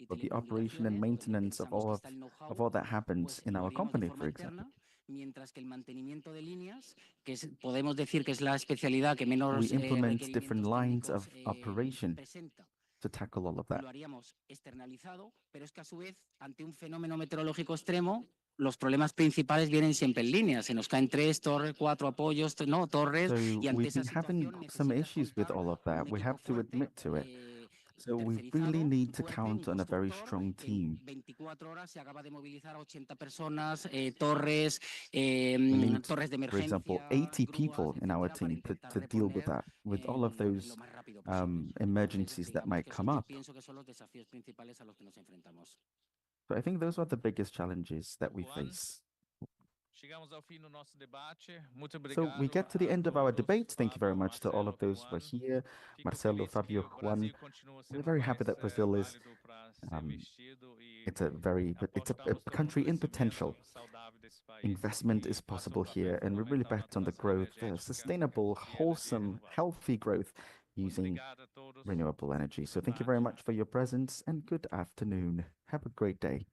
for the operation and maintenance of all that happens in our company, for example. Mientras que el mantenimiento de líneas, que podemos decir que es la especialidad que menos we implement different lines of operation to tackle all of that. Lo haríamos externalizado, pero es que a su vez, ante un fenómeno meteorológico extremo, los problemas principales vienen siempre en línea. Se nos caen 3 torres, 4 apoyos, no, torres. So we've been having some issues with all of that. We have to admit to it. So we really need to count on a very strong team. 24 horas se acaba de movilizar a 80 personas, torres, torres de emergencia. For example, 80 people in our team to deal with that, with all of those emergencies that might come up. Pienso que son los desafíos principales a los que nos enfrentamos. So I think those are the biggest challenges that we face. So we get to the end of our debate. Thank you very much to all of those who are here. Marcelo, Fabio, Juan. We're very happy that Brazil is it's a country in potential. Investment is possible here, and we really bet on the growth, sustainable, wholesome, healthy growth using renewable energy. So thank you very much for your presence, and good afternoon. Have a great day.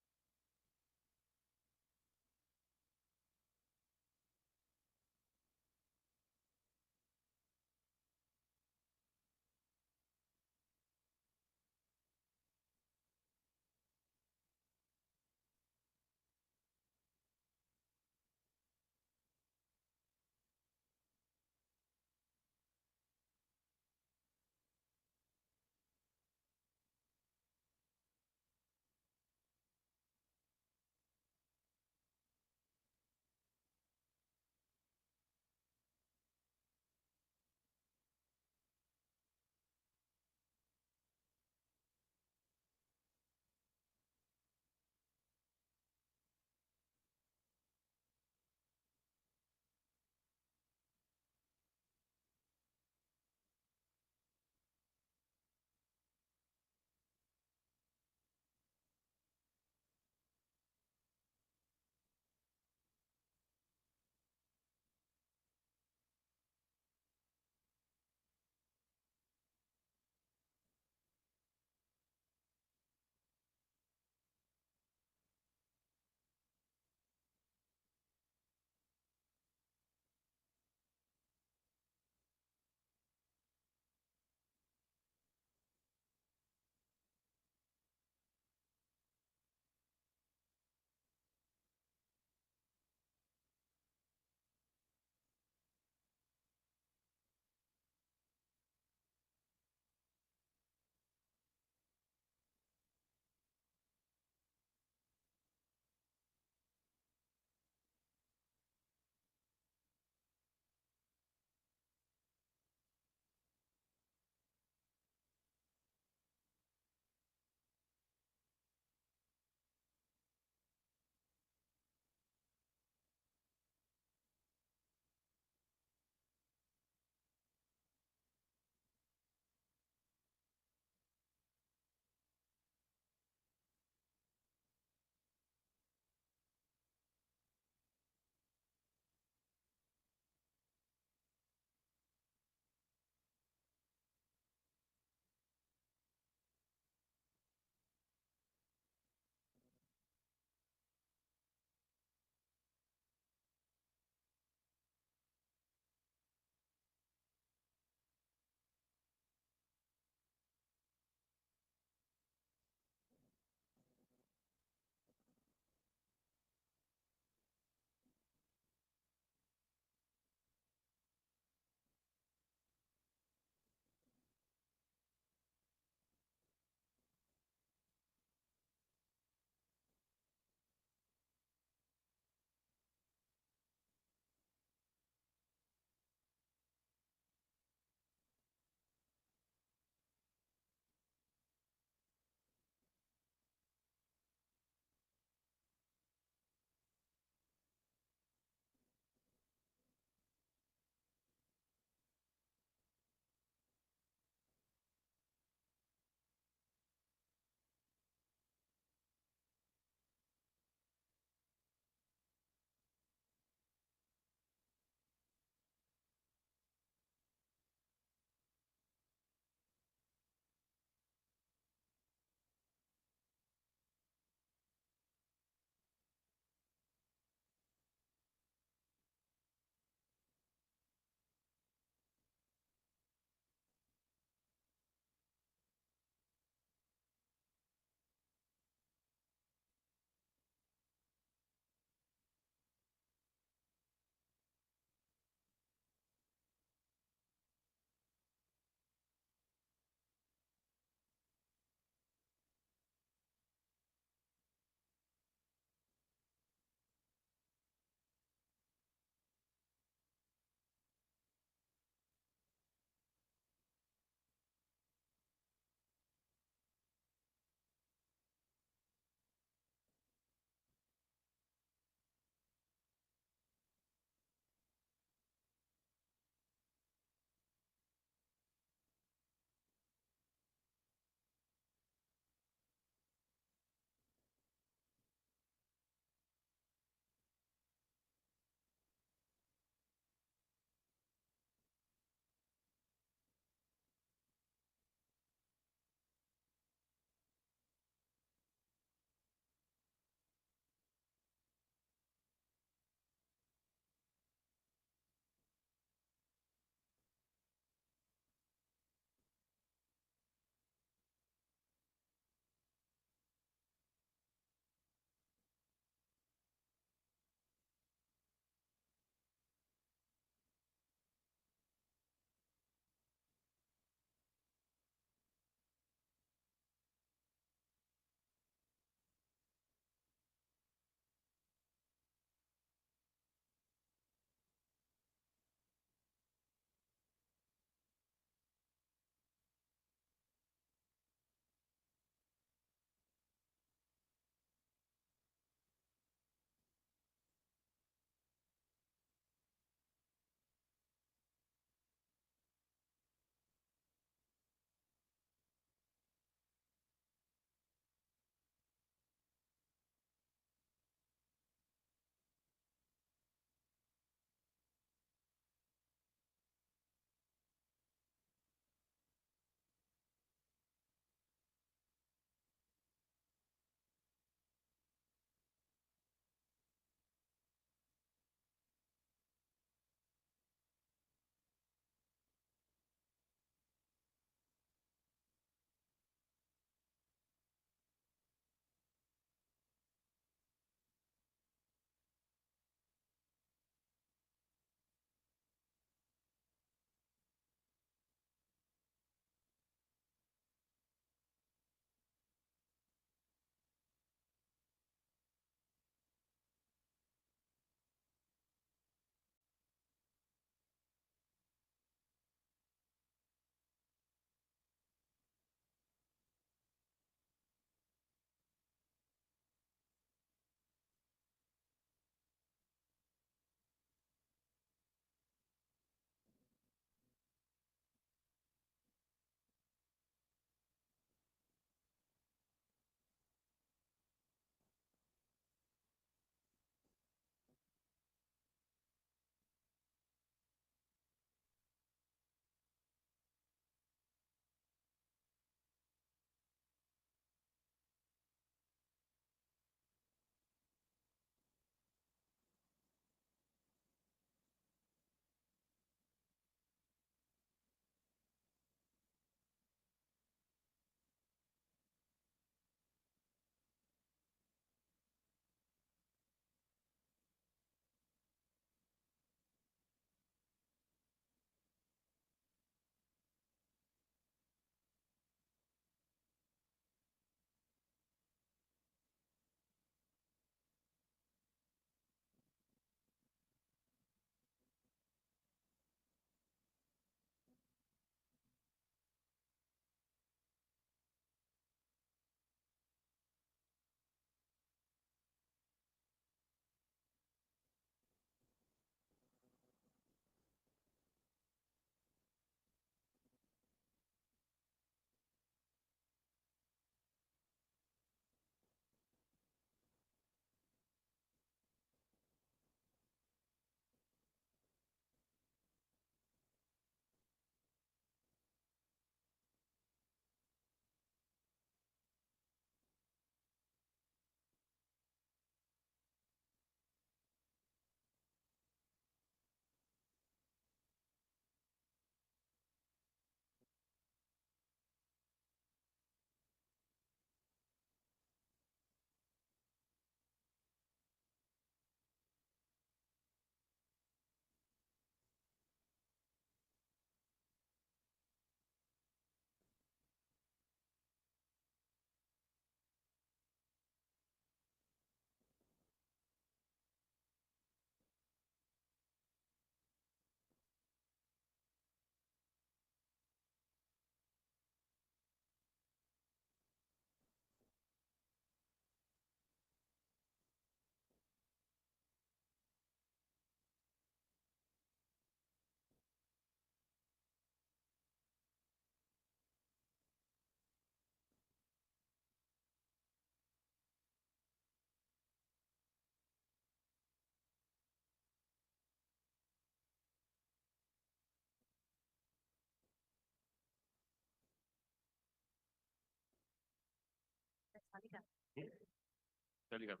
ligado.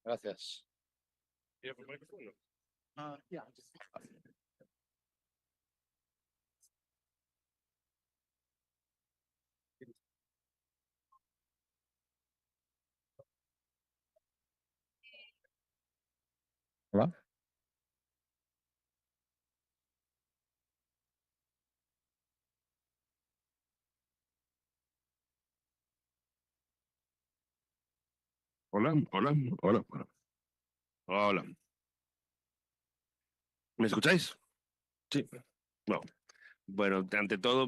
Gracias. Yeah. Hola. Hola, hola, hola, hola. Hola. ¿Me escucháis? Sí. No. Bueno, ante todo,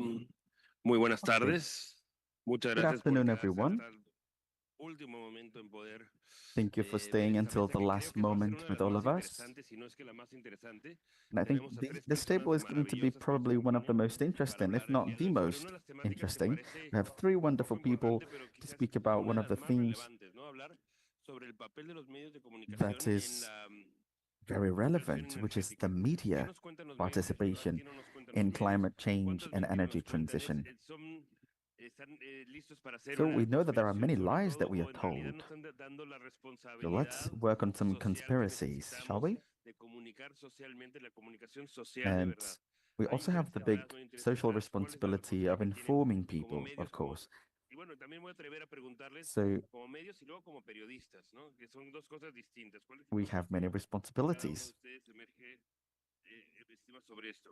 muy buenas tardes. Muchas Good gracias por afternoon, quedarse everyone. hasta el último momento en poder Thank you for ver staying esta until mesa the que creo last que va a ser moment una de with las all más of us. interesantes, si no es que la más interesante. And I think Tenemos a tres this personas table is going to be maravillosas que nos probably one of the acompañan most para interesting, if hablar el not día de the hoy sobre most una de las temáticas que interesting. parece We have three poco wonderful people importante, pero to quizás speak about una one de of the las más themes relevantes, ¿no? Hablar sobre el papel de los medios de that comunicación en is la very conversión relevant, which is the energética. ¿Qué media nos cuentan los medios? participation ¿Qué no nos cuentan los in medios? climate change ¿Cuántos and mentiras energy nos cuentan? transition. Están listos para hacer So una we know that there are conspiración many sobre lies todo, that we o are en realidad told. nos están dando la So let's responsabilidad work on some social que conspiracies, shall necesitamos we? de comunicar socialmente la comunicación social de And verdad. we Hay also have interés the big detrás, no hay interés social detrás. ¿Cuál es la responsibility responsabilidad of que tienen informing como people, of medios, course. y bueno, también voy a atrever a preguntarles So como medios y luego como periodistas, ¿no? Que son dos cosas distintas. ¿Cuál es el we have many papel que cada uno de responsibilities. ustedes emerge, estima sobre esto?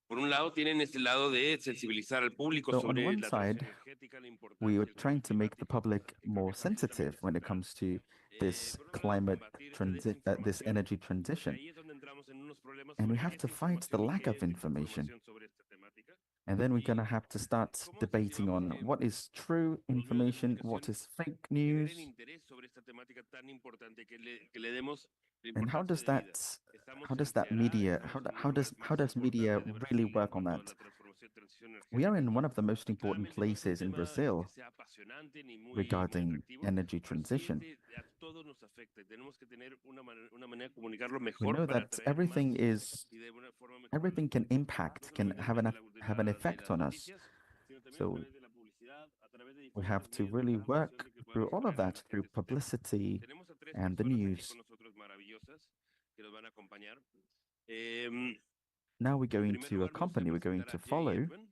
Por un lado, tienen este lado de sensibilizar al público So on sobre one la transición side, energética, la we importancia are del cambio trying to make the climático, public y creo more que también es sensitive when it central. comes to this Por otro lado, climate combatir esta this desinformación, energy y transition. ahí es donde entramos en unos problemas And we sobre qué have es to fight the información y lack qué of es information. desinformación sobre esta temática. And then we're going to have to start ¿Cómo debating incentivamos on que what is true los medios de information, what comunicación is fake generen news, interés sobre esta temática tan importante que le demos la and importancia de vida? Estamos en that Ceará, media estamos en el lugar how más does media importante de really Brasil en work on cuanto a that? la transformación, transición We are energética. in one of the most important Claramente no es un places in tema Brazil que sea apasionante ni muy regarding atractivo, energy pero sí transition. a todos nos afecta. Tenemos que tener una manera de comunicarlo We mejor know para that atraer más y de una forma mejor a las everything can personas. No impact, can solamente a have través have an de effect las on us. noticias, sino también a So través de la publicidad, a través de we have diferentes to medios de really comunicación work de que through podamos all of atraer a that la through gente a este tema. publicity Tenemos a tres and the personas aquí news. con nosotros maravillosas que nos van a acompañar. Now we're En going primer to lugar, me gustaría accompany, we're going presentar to a Jay follow. Edman.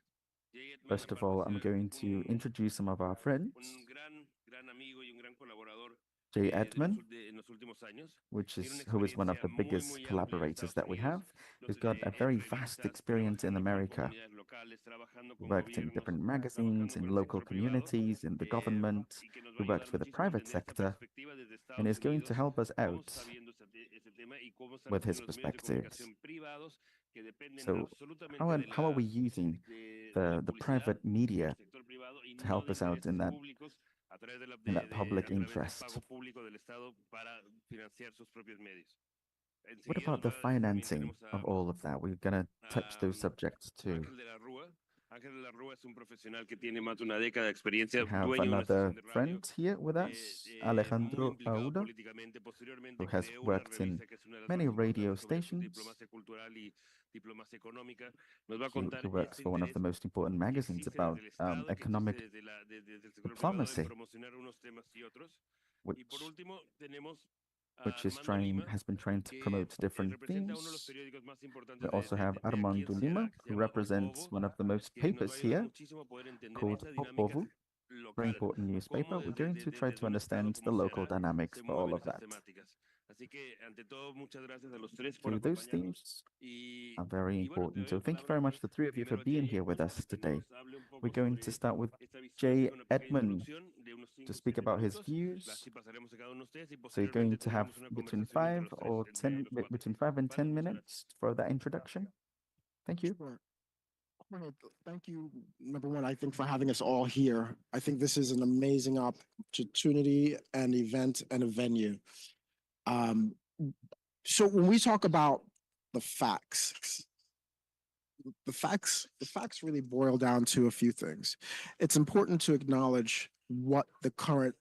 Jay Edman, First of all, aparte I'm de ser going to introduce some of our friends. un gran amigo y un gran colaborador Jay Edman, en los últimos años, tiene una who is one of experiencia the muy, biggest muy amplia en collaborators Estados that we Unidos, have, who's got a very vast entrevistas, experience in trabajando con America. comunidades locales, trabajando con Worked in gobiernos, different magazines, trabajando con in el local sector privado, communities, in the government, y que nos va who a worked ayudar for the muchísimo a private entender esta sector, perspectiva desde and Estados is going to Unidos, help us cómo out está viendo este tema y cómo están with his haciendo los medios de perspectives. comunicación privados que dependen So absolutamente how are we using de la the publicidad private media del sector privado y to no help de us out intereses públicos a través in that public a través del interest? pago público del Estado para financiar sus propios medios. What Enseguida about nos the va, también financing tenemos of all of that? We're going to touch those subjects too. Ángel de la Rúa. Ángel de la Rúa es un profesional que tiene más de una década de experiencia, We have dueño de una estación another de radio, friend here with us, muy Alejandro implicado Auda, políticamente. who Posteriormente has creó una worked in revista que es una de las many más radio importantes sobre stations. diplomacia cultural y diplomacia económica. Nos va a He contar works este for one of interés the most important que magazines existe about desde el Estado, que existe economic desde el sector privado en diplomacy, promocionar unos temas y otros. Y por which último tenemos a which is Armando Lima, has been trying to que promote different representa uno de los themes. periódicos más We importantes also have de aquí en Armando Ceará, Lima, que se who llama O represents Povo, one of the most que nos va a papers ayudar here, muchísimo a poder entender called esta O dinámica Povo, very local, important newspaper. cómo We're going to try desde to un estado understand the como local Ceará dynamics se for all mueven of estas that. temáticas. Así que, ante todo, muchas gracias a los tres por So those acompañarnos. themes are very Y bueno, te important. doy So la thank you very palabra much, the three of you, for primero a being Jay here with Edman, us que today. nos hable un We're poco going to sobre start with esta visión, Jay así que una pequeña Edman introducción de unos to 5 o speak 7 about his minutos, views. así pasaremos a cada uno de ustedes y So you're going posteriormente to have tendremos una between conversación entre 5 los tres, or entre 10, los cuatro. between 5 and Vale, 10 muchas minutes gracias. for that introduction. Thank you. Sure. Well, thank you, number one, I think, for having us all here. I think this is an amazing opportunity, an event, and a venue. So when we talk about the facts really boil down to a few things. It's important to acknowledge what the current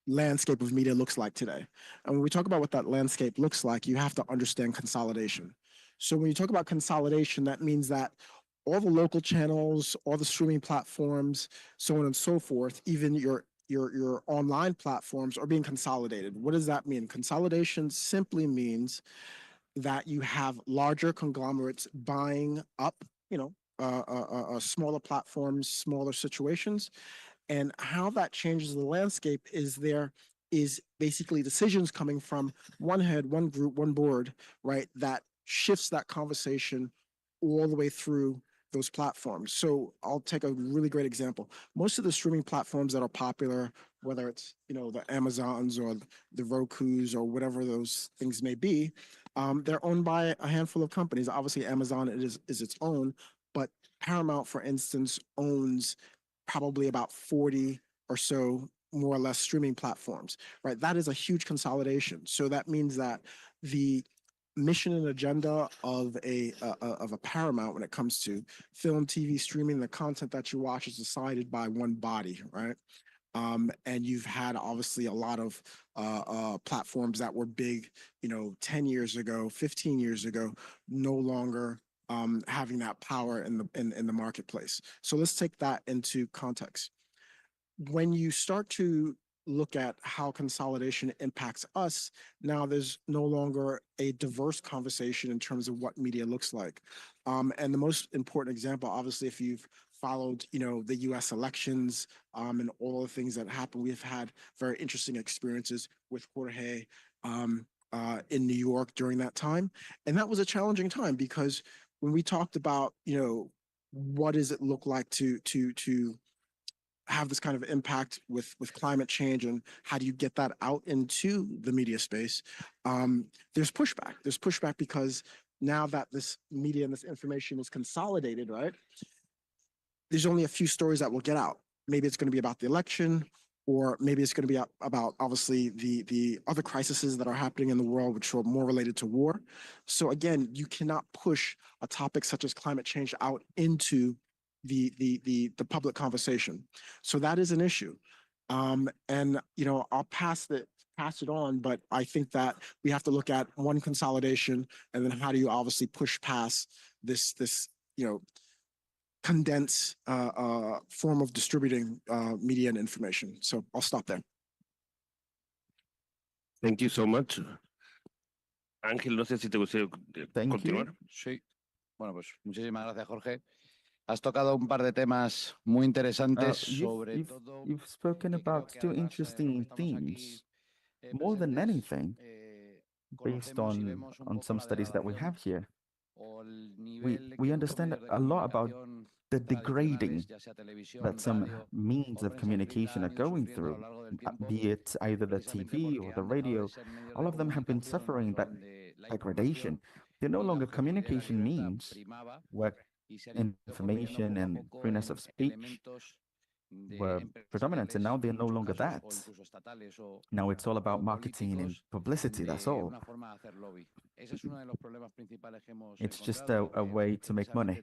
landscape of media looks like today. And when we talk about what that landscape looks like, you have to understand consolidation. So when you talk about consolidation, that means that all the local channels, all the streaming platforms, so on and so forth, even your online platforms are being consolidated. What does that mean? Consolidation simply means that you have larger conglomerates buying up, smaller platforms, smaller situations, and how that changes the landscape is there is basically decisions coming from one head, one group, one board, right? That shifts that conversation all the way through those platforms. So I'll take a really great example. Most of the streaming platforms that are popular, whether it's the Amazons or the Rokus or whatever those things may be, they're owned by a handful of companies. Obviously, Amazon is its own, but Paramount, for instance, owns probably about 40 or so more or less streaming platforms, right? That is a huge consolidation. So that means that the mission and agenda of a Paramount when it comes to film, TV, streaming, the content that you watch is decided by one body, right? And you've had obviously a lot of platforms that were big, 10 years ago, 15 years ago, no longer having that power in the marketplace. So let's take that into context. When you start to look at how consolidation impacts us, now there's no longer a diverse conversation in terms of what media looks like. And the most important example, obviously, if you've followed, the U.S. elections and all the things that happen, we've had very interesting experiences with Jorge in New York during that time. And that was a challenging time because when we talked about, what does it look like to have this kind of impact with climate change and how do you get that out into the media space, there's pushback because now that this media and this information is consolidated, right, there's only a few stories that will get out. Maybe it's going to be about the election, or maybe it's going to be about obviously the other crises that are happening in the world, which are more related to war. So again, you cannot push a topic such as climate change out into the public conversation. So that is an issue. And I'll pass it on, but I think that we have to look at one, consolidation, and then how do you obviously push past this condensed form of distributing media and information. So I'll stop there. Thank you so much. Ángel, no sé si te gustaría continuar. Sí. Bueno, pues muchísimas gracias, Jorge. Has tocado un par de temas muy interesantes sobre todo. You've spoken about two interesting themes, more than anything, based on some studies that we have here. We understand a lot about the degrading that some means of communication are going through, be it either the TV or the radio. All of them have been suffering that degradation. They're no longer communication means where information and freedom of speech were predominant, and now they're no longer that. Now it's all about marketing and publicity, that's all. It's just a way to make money.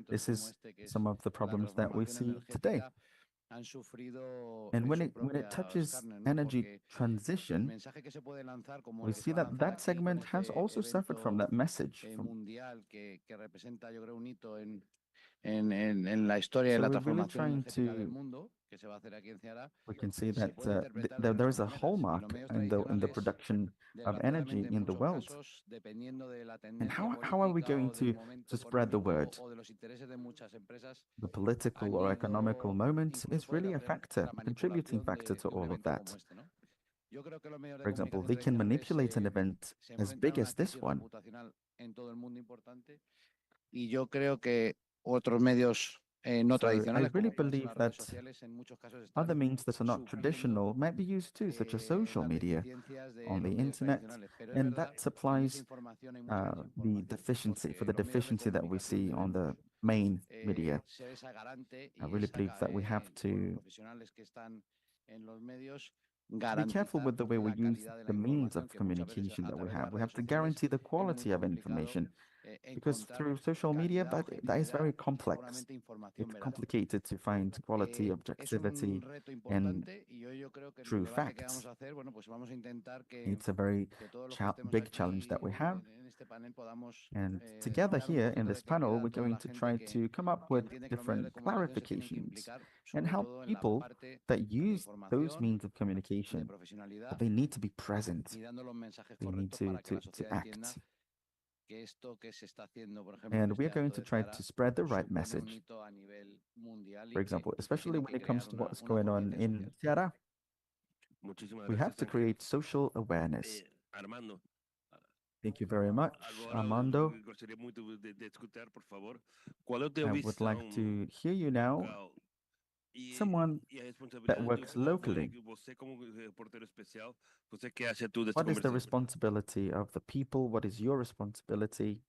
This is some of the problems that we see today. And when it touches energy transition, we see that that segment has also suffered from that message. En la historia de la transformación energética del mundo, que se va a hacer aquí en Ceará. We can see that there is a hallmark in the production of energy in the world. And how are we going to spread the word? The political or economical moment is really a factor, a contributing factor to all of that. For example, they can manipulate an event as big as this one. Y yo creo que otros medios no tradicionales. I really believe that other means that are not traditional might be used too, such as social media on the internet, and that supplies the deficiency that we see on the main media. I really believe that we have to be careful with the way we use the means of communication that we have. We have to guarantee the quality of information because through social media, that is very complex. It's complicated to find quality, objectivity, and true facts. It's a very big challenge that we have. And together here in this panel, we're going to try to come up with different clarifications and help people that use those means of communication. But they need to be present. They need to act. And we are going to try to spread the right message. For example, especially when it comes to what's going on in Ceará, we have to create social awareness. Thank you very much, Armando. I would like to hear you now. Someone that works locally. What is the responsibility of the people? What is your responsibility?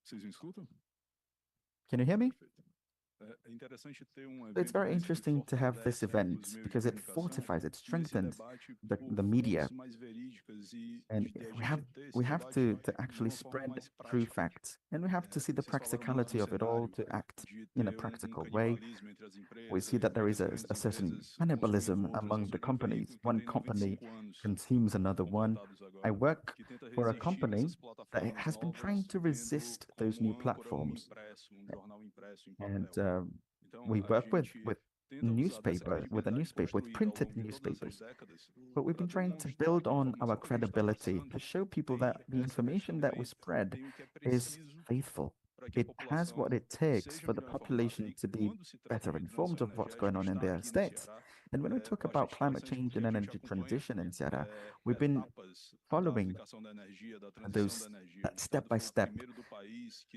Can you hear me? It's very interesting to have this event because it fortifies, it strengthens the media. And we have to actually spread true facts, and we have to see the practicality of it all to act in a practical way. We see that there is a certain cannibalism among the companies. One company consumes another one. I work for a company that has been trying to resist those new platforms. And we work with a newspaper, with printed newspapers. But we've been trying to build on our credibility to show people that the information that we spread is faithful. It has what it takes for the population to be better informed of what's going on in their states. And when we talk about climate change and energy transition in Ceará, we've been following those step-by-step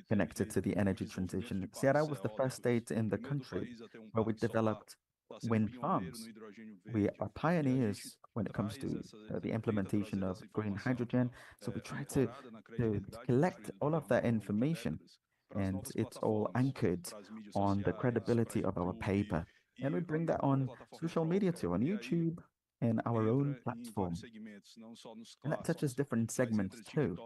connected to the energy transition. Ceará was the first state in the country where we developed wind farms. We are pioneers when it comes to the implementation of green hydrogen. So we try to collect all of that information, and it's all anchored on the credibility of our paper. And we bring that on social media too, on YouTube and our own platform. And that touches different segments too.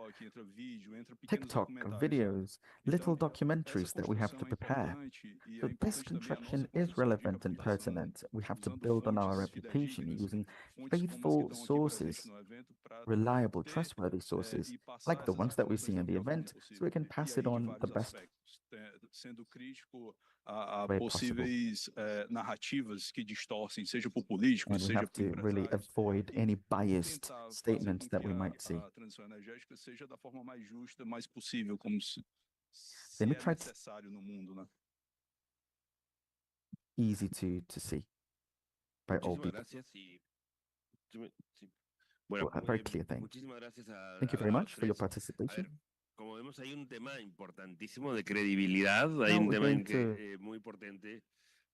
TikTok videos, little documentaries that we have to prepare. So this construction is relevant and pertinent. We have to build on our reputation using faithful sources, reliable, trustworthy sources, like the ones that we see in the event, so we can pass it on the best way possible. And we have to really avoid any biased statements that we might see. Then we try to easy to see by all people. Well, a very clear thing. Thank you very much for your participation. Como vemos, hay un tema importantísimo de credibilidad, hay un tema muy importante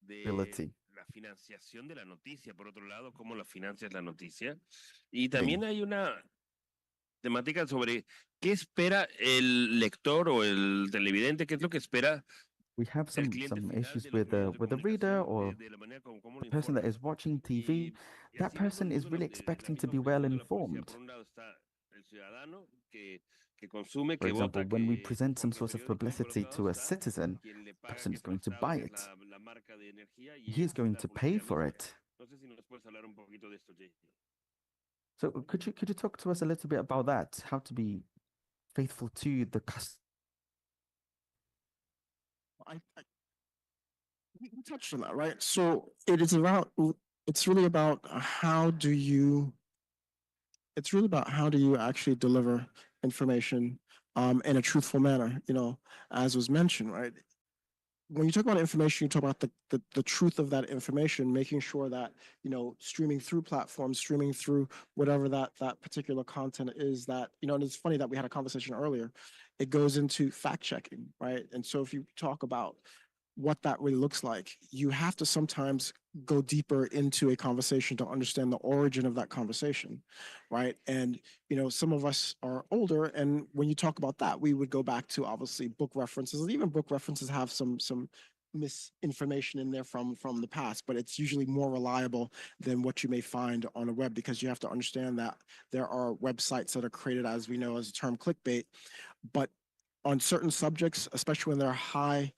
de la financiación de la noticia, por otro lado, cómo la financias la noticia. Y también hay una temática sobre qué espera el lector o el televidente, qué es lo que espera. We have some issues with the reader or the person that is watching TV. That person is really expecting to be well informed. For example, when we present some sort of publicity to a citizen, the person is going to buy it. He is going to pay for it. So could you talk to us a little bit about that? How to be faithful to the customer? We touched on that, right? So it's really about how do you actually deliver information in a truthful manner, as was mentioned, right? When you talk about information, you talk about the truth of that information, making sure that, streaming through platforms, streaming through whatever that particular content is that, and it's funny that we had a conversation earlier, it goes into fact checking, right? And so if you talk about what that really looks like, you have to sometimes go deeper into a conversation to understand the origin of that conversation, right? And, some of us are older, and when you talk about that, we would go back to obviously book references. Even book references have some misinformation in there from the past, but it's usually more reliable than what you may find on a web, because you have to understand that there are websites that are created, as we know, as a term clickbait, but on certain subjects, especially when they're high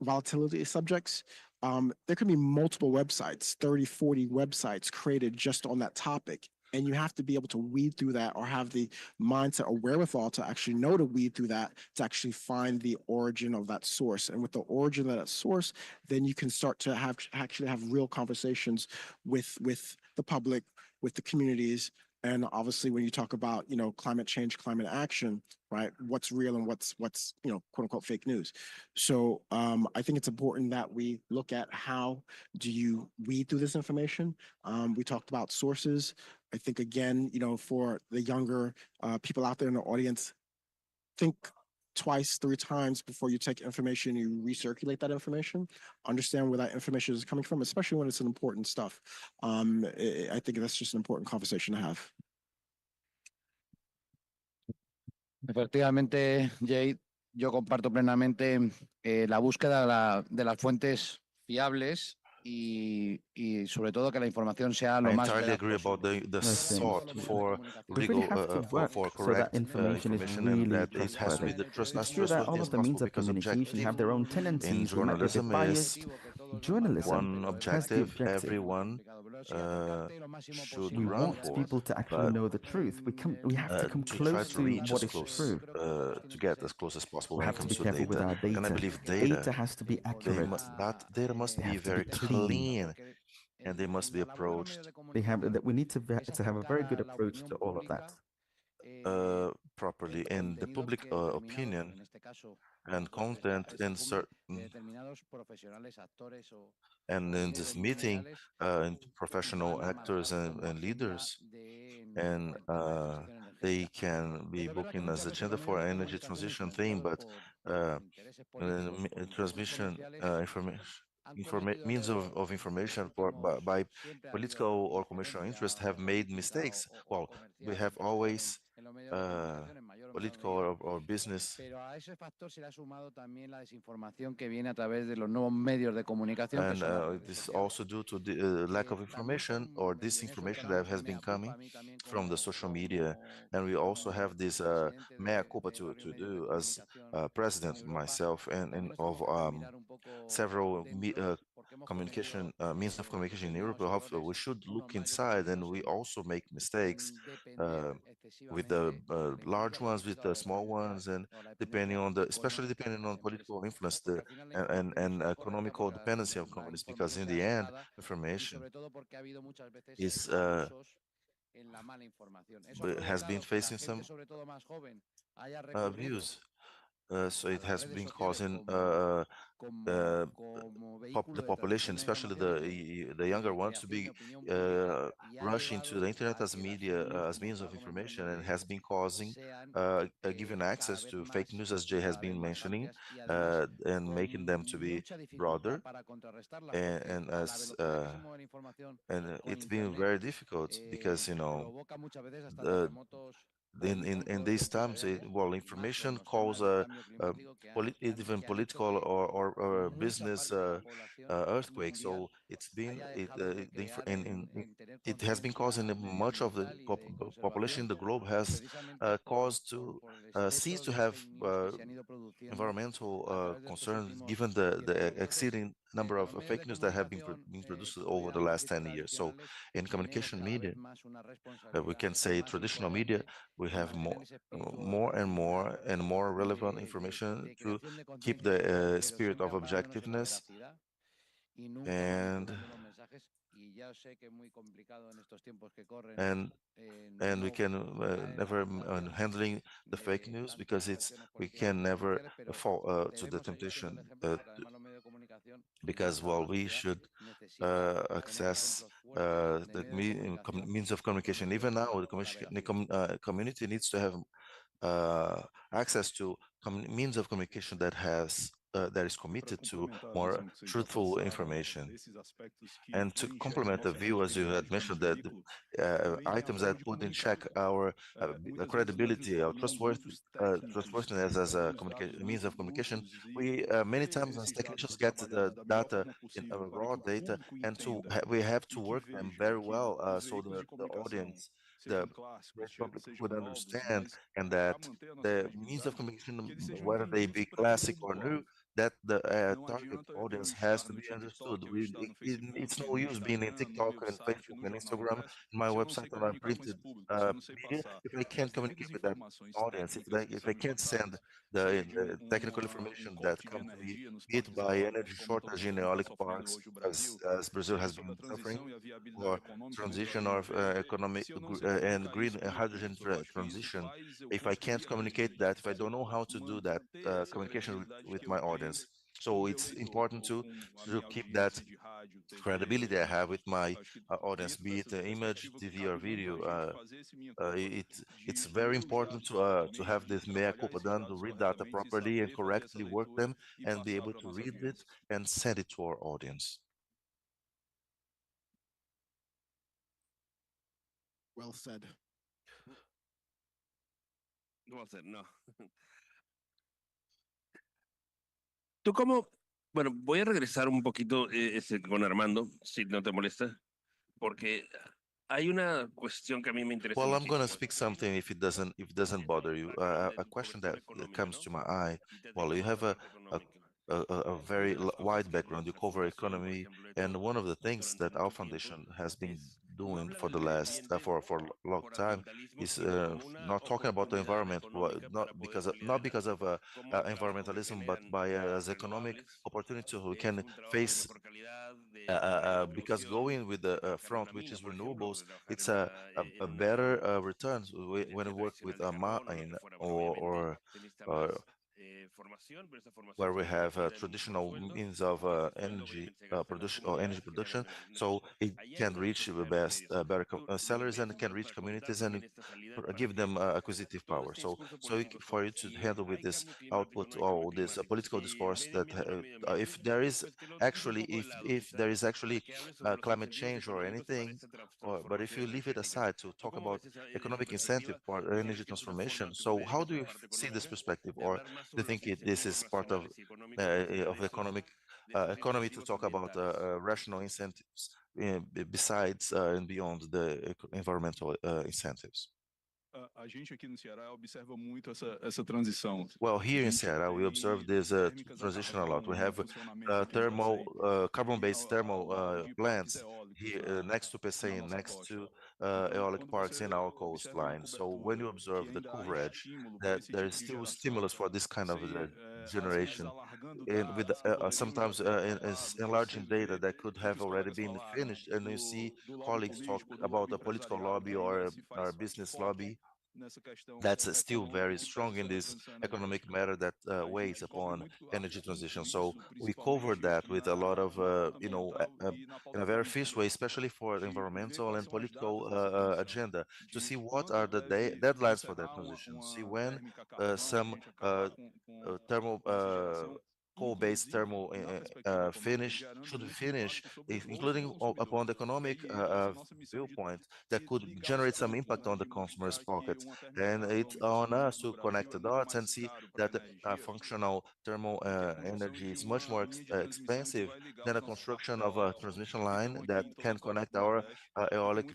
volatility subjects, there can be multiple websites, 30, 40 websites created just on that topic. And you have to be able to weed through that or have the mindset or wherewithal to actually know to weed through that to actually find the origin of that source. And with the origin of that source, then you can start to actually have real conversations with the public, with the communities. And obviously, when you talk about, climate change, climate action, right? What's real and what's quote unquote fake news. So I think it's important that we look at how do you weed through this information. We talked about sources. I think again, for the younger people out there in the audience, think twice, 3 times before you take information, you recirculate that information, understand where that information is coming from, especially when it's an important stuff. I think that's just an important conversation to have. Efectivamente, Jade, yo comparto plenamente la búsqueda de las fuentes fiables y sobre todo que la información sea lo I más entirely veraz agree about posible. the sought for We really legal, have to work for so that correct information is information, and really that it has to be trustworthy. as It's true that trustworthy all as of the possible means of because communication have their own in tendencies. We might be a bit journalism is biased. Journalism one has the objective objective. everyone should We run want for, people to actually but know the truth. We have to come to try close to to reach what as is close, true. to get as close as possible We when it have to comes be to careful with data. our And I data. believe Data has to be accurate. that data must They be have to be very clean. clean, and they must be approached We need to have a very good approach to all of that. Properly. And the public opinion and content in certain and in this meeting, in professional actors and leaders, and they can be booking as agenda for energy transition thing, but transmission means of information by political or commercial interest have made mistakes. Well, we have always political or business. Pero a ese factor se le ha sumado también la desinformación que viene a través de los nuevos medios de comunicación. And this is also due to the lack of information or disinformation that has been coming from the social media. And we also have this mea culpa to do as president, myself, and of several communication means of communication in Europe. We should look inside, and we also make mistakes with the large ones, with the small ones, and especially depending on political influence and economical dependency of companies, because in the end, information is has been facing some abuse. So it has been causing the population, especially the younger ones, to be rushing to the internet as media, as means of information, and has been causing giving access to fake news, as Jay has been mentioning, and making them to be broader, and as and it's been very difficult because in these times, information causes even political or business earthquake. So it has been causing much of the population in the globe has caused to cease to have environmental concerns, given the exceeding number of fake news that have been produced over the last 10 years. So in communication media, we can say traditional media, we have more and more relevant information to keep the spirit of objectiveness and we can never handling the fake news, because we can never fall to the temptation because we should access the means of communication. Even now, the community needs to have access to means of communication that is committed to more truthful information. And to complement the view, as you had mentioned, that items that put in check our credibility, our trustworthiness as a means of communication, we many times as technicians get the data in raw data, and we have to work them very well so the audience the British public would understand, and that the means of communication, whether they be classic or new, that the target audience has to be understood. It's no use being in TikTok and Facebook and Instagram, my website on a printed media, if I can't communicate with that audience, if I can't send the technical information that come to be hit by energy shortage in eolic parks, as Brazil has been suffering, or transition of economic and green hydrogen transition. If I can't communicate that, if I don't know how to do that communication with my audience, so it's important to keep that credibility I have with my audience, be it image, TV, or video. It's very important to have this mea culpa done, to read data properly and correctly work them, and be able to read it and send it to our audience. Well said. Well said, no. Tú como, bueno, voy a regresar un poquito con Armando, si no te molesta, porque hay una cuestión que a mí me interesa. Well, I'm going to speak something if it doesn't bother you. A question that comes to my eye. Well, you have a very wide background. You cover economy, and one of the things that our foundation has been doing for the last for a long time is not talking about the environment, not because of environmentalism, but by as economic opportunity, so we can face because going with the front, which is renewables, it's a better return when you work with a mine or where we have traditional means of energy production, so it can reach the better sellers, and can reach communities, and give them acquisitive power. So for you to handle with this output or this political discourse that if there is actually climate change or anything, but if you leave it aside to talk about economic incentive for energy transformation, so how do you see this perspective, or do you think this is part of economy to talk about rational incentives besides and beyond the environmental incentives? A gente aqui no Ceará observa muito essa transição. Well, here in Ceará, we observe this transition a lot. We have carbon-based thermal plants here next to Pecém, next to eolic parks in our coastline. So when you observe the coverage, that there is still stimulus for this kind of generation, and with sometimes enlarging data that could have already been finished, and you see colleagues talk about a political lobby or a business lobby that's still very strong in this economic matter that weighs upon energy transition. So we covered that with a lot of, in a very fierce way, especially for the environmental and political agenda, to see what are the deadlines for that transition, see when some thermal coal-based thermal should finish, including upon the economic viewpoint that could generate some impact on the consumer's pockets. And it's on us to connect the dots and see that functional thermal energy is much more expensive than a construction of a transmission line that can connect our eolic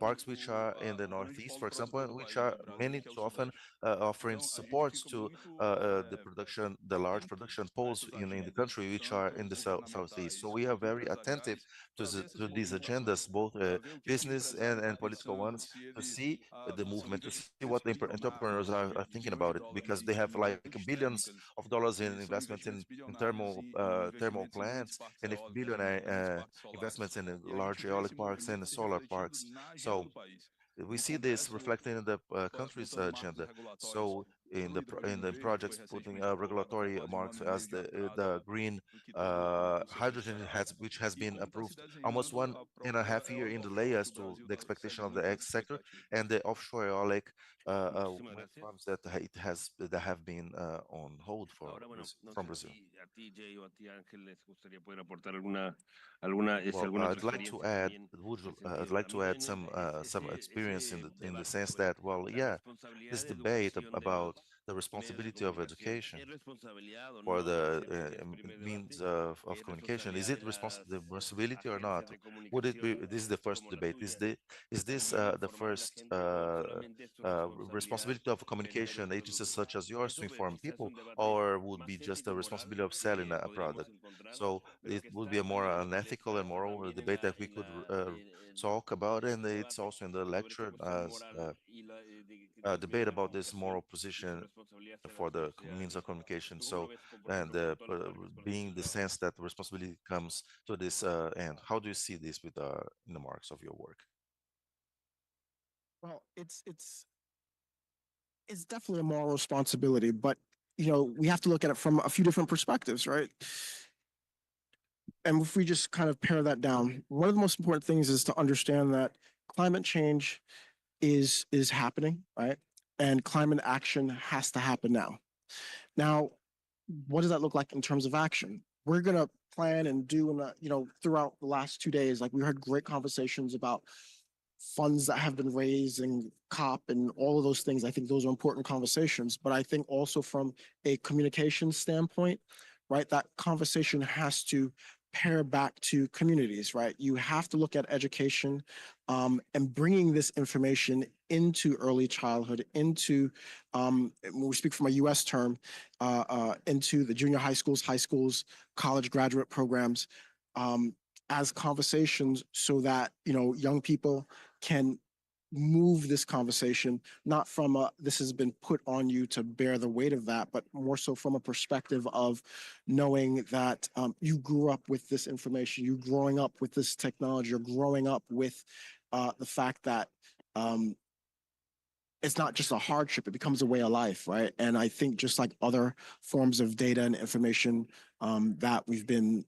parks, which are in the Northeast, for example, which are many too often offering supports to the large production poles in the country, which are in the Southeast. So we are very attentive to these agendas, both business and political ones, to see the movement, to see what the entrepreneurs are thinking about it, because they have like billions of dollars in investments in thermal plants, and if billionaire investments in large eolic parks and solar parks. So we see this reflected in the country's agenda. So in the projects putting regulatory marks as the green hydrogen which has been approved almost 1.5 years in delay as to the expectation of the X sector, and the offshore eolic wind farms that have been on hold from Brazil. Well, I'd like to add some experience in the sense that, well, yeah, this debate about the responsibility of education or the means of communication. Is it the responsibility or not? Would it be? This is the first debate. Is this the first responsibility of communication agencies such as yours to inform people, or would be just the responsibility of selling a product? So it would be a more unethical and moral debate that we could talk about, and it's also in the lecture as debate about this moral position for the means of communication. So, and being the sense that the responsibility comes to this end. How do you see this with in the marks of your work? Well, it's definitely a moral responsibility, but we have to look at it from a few different perspectives, right? And if we just kind of pare that down, one of the most important things is to understand that climate change is happening, right? And climate action has to happen now. Now, what does that look like in terms of action? We're going to plan and do, throughout the last 2 days, like we heard great conversations about funds that have been raised and COP and all of those things. I think those are important conversations, but I think also from a communication standpoint, right, that conversation has to pair back to communities, right? You have to look at education and bringing this information into early childhood, into, when we speak from a US term, into the junior high schools, college graduate programs, as conversations so that, young people can move this conversation, not from a, this has been put on you to bear the weight of that, but more so from a perspective of knowing that you grew up with this information, you growing up with this technology, you're growing up with the fact that it's not just a hardship, it becomes a way of life, right? And I think just like other forms of data and information that we've been,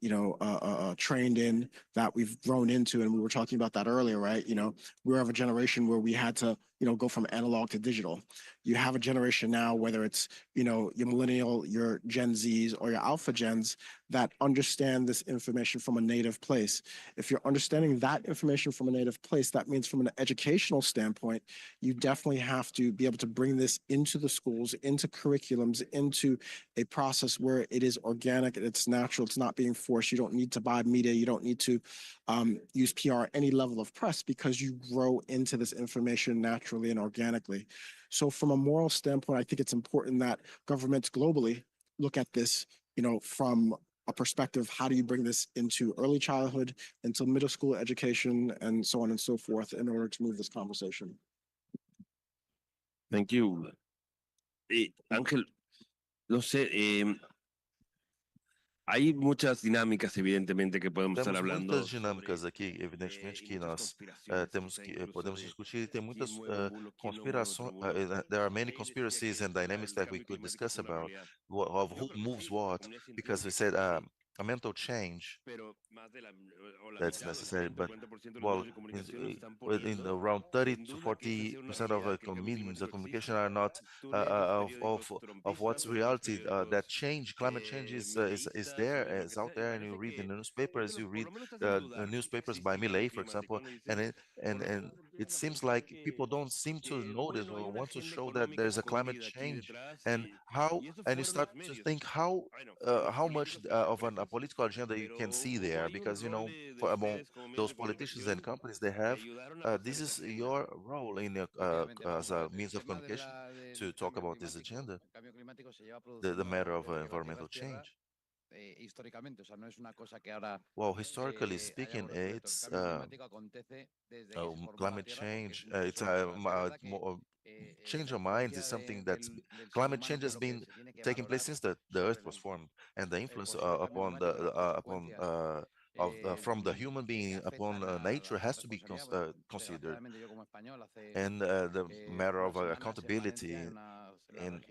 trained in, that we've grown into, and we were talking about that earlier, right? We're of a generation where we had to, go from analog to digital. You have a generation now, whether it's, your millennial, your Gen Zs, or your Alpha Gens, that understand this information from a native place. If you're understanding that information from a native place, that means from an educational standpoint, you definitely have to be able to bring this into the schools, into curriculums, into a process where it is organic, it's natural, it's not being forced. You don't need to buy media, you don't need to use PR, any level of press, because you grow into this information naturally and organically. So from a moral standpoint, I think it's important that governments globally look at this, from a perspective, how do you bring this into early childhood, into middle school education, and so on and so forth in order to move this conversation. Thank you. Ángel, no sé, hay muchas dinámicas, evidentemente, que podemos estar Temos hablando muitas dinâmicas aqui, evidentemente que nós temos que podemos discutir e tem muitas conspirações. There are many conspiracies and dynamics that we could discuss about of who moves what, because we said a mental change that's necessary, but well, in around 30 to 40% of means of communication are not of what's reality. That change, climate change is there, is out there, and you read in the newspapers, you read the newspapers by Millet, for example, and it seems like people don't seem to notice or want to show that there's a climate change, and you start to think how much of a political agenda you can see there, because for among those politicians and companies they have, this is your role in as a means of communication to talk about this agenda, the matter of environmental change. Well, historically speaking, it's climate change. It's change of minds is something that's climate change has been taking place since the Earth was formed, and the influence upon the from the human being upon nature has to be considered, and the matter of accountability. And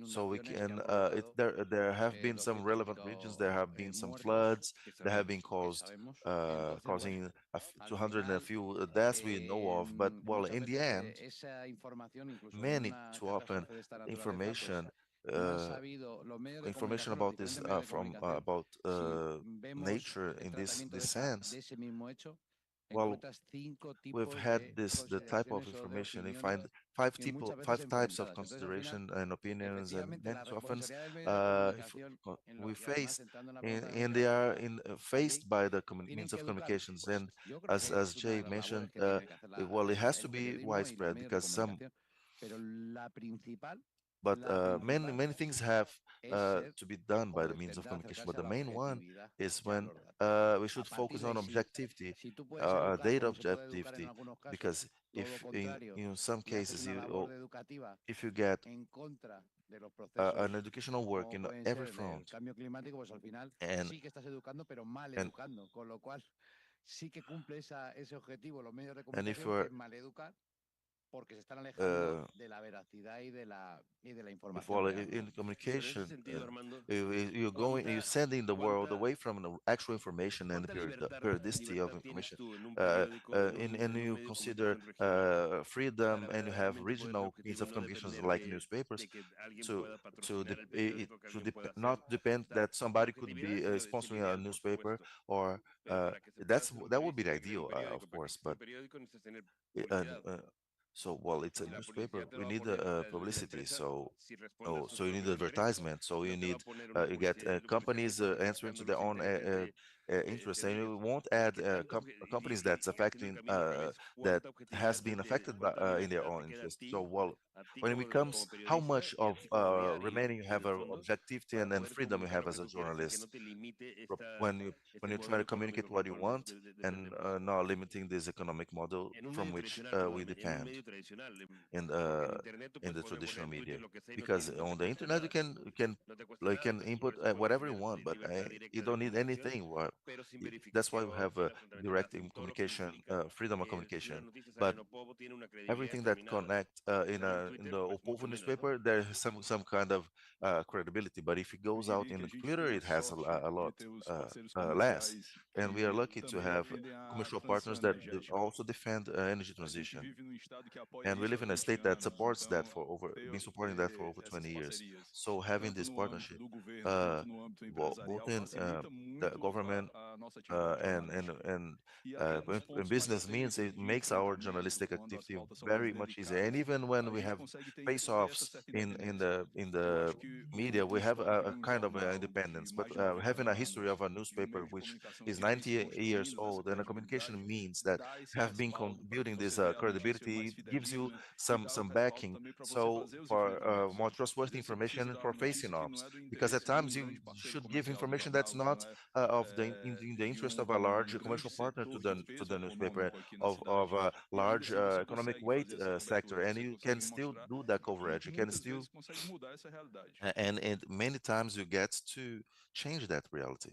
so we can there have been some relevant regions, there have been some floods that have been causing 200 and a few deaths we know of, but well, in the end, many too often information information about this from about nature in this sense Well, we've had the type of information. You find five types of consideration and opinions, and then often we face, and they are faced by the means of communications. And as Jay mentioned, well, it has to be widespread because but many things have to be done by the means of communication. But the main one is when we should focus on objectivity, data objectivity, because if in some cases if you get an educational work in every front, and and if you're in communication, you're sending the world away from the actual information and the periodicity of information, and you consider freedom, and you have regional means of communications like newspapers not depend that somebody could be sponsoring a newspaper, or that would be the ideal, of course, but so, well, it's a newspaper. We need publicity. So you need advertisement. So you get companies answering to their own interests, and you won't add companies that's affecting that has been affected by in their own interest. So, well, when it becomes how much of remaining you have objectivity and then freedom you have as a journalist, when you try to communicate what you want, and not limiting this economic model from which we depend in the traditional media, because on the internet you can input whatever you want, but you don't need anything. That's why we have direct communication, freedom of communication. But everything that connects in the O Povo newspaper, there's some kind of credibility. But if it goes out in the computer, it has a lot less. And we are lucky to have commercial partners that also defend energy transition. And we live in a state that supports that been supporting that for over 20 years. So having this partnership, both in the government and business, means it makes our journalistic activity very much easier. And even when we have face-offs in the media, we have a kind of independence. But having a history of a newspaper which is 90 years old, and a communication means that have been building this credibility, gives you some backing. So for more trustworthy information and for facing ops, because at times you should give information that's not in the interest of a large commercial partner to the newspaper, of a large economic weight sector, and you can still do that coverage. You can still and many times you get to change that reality.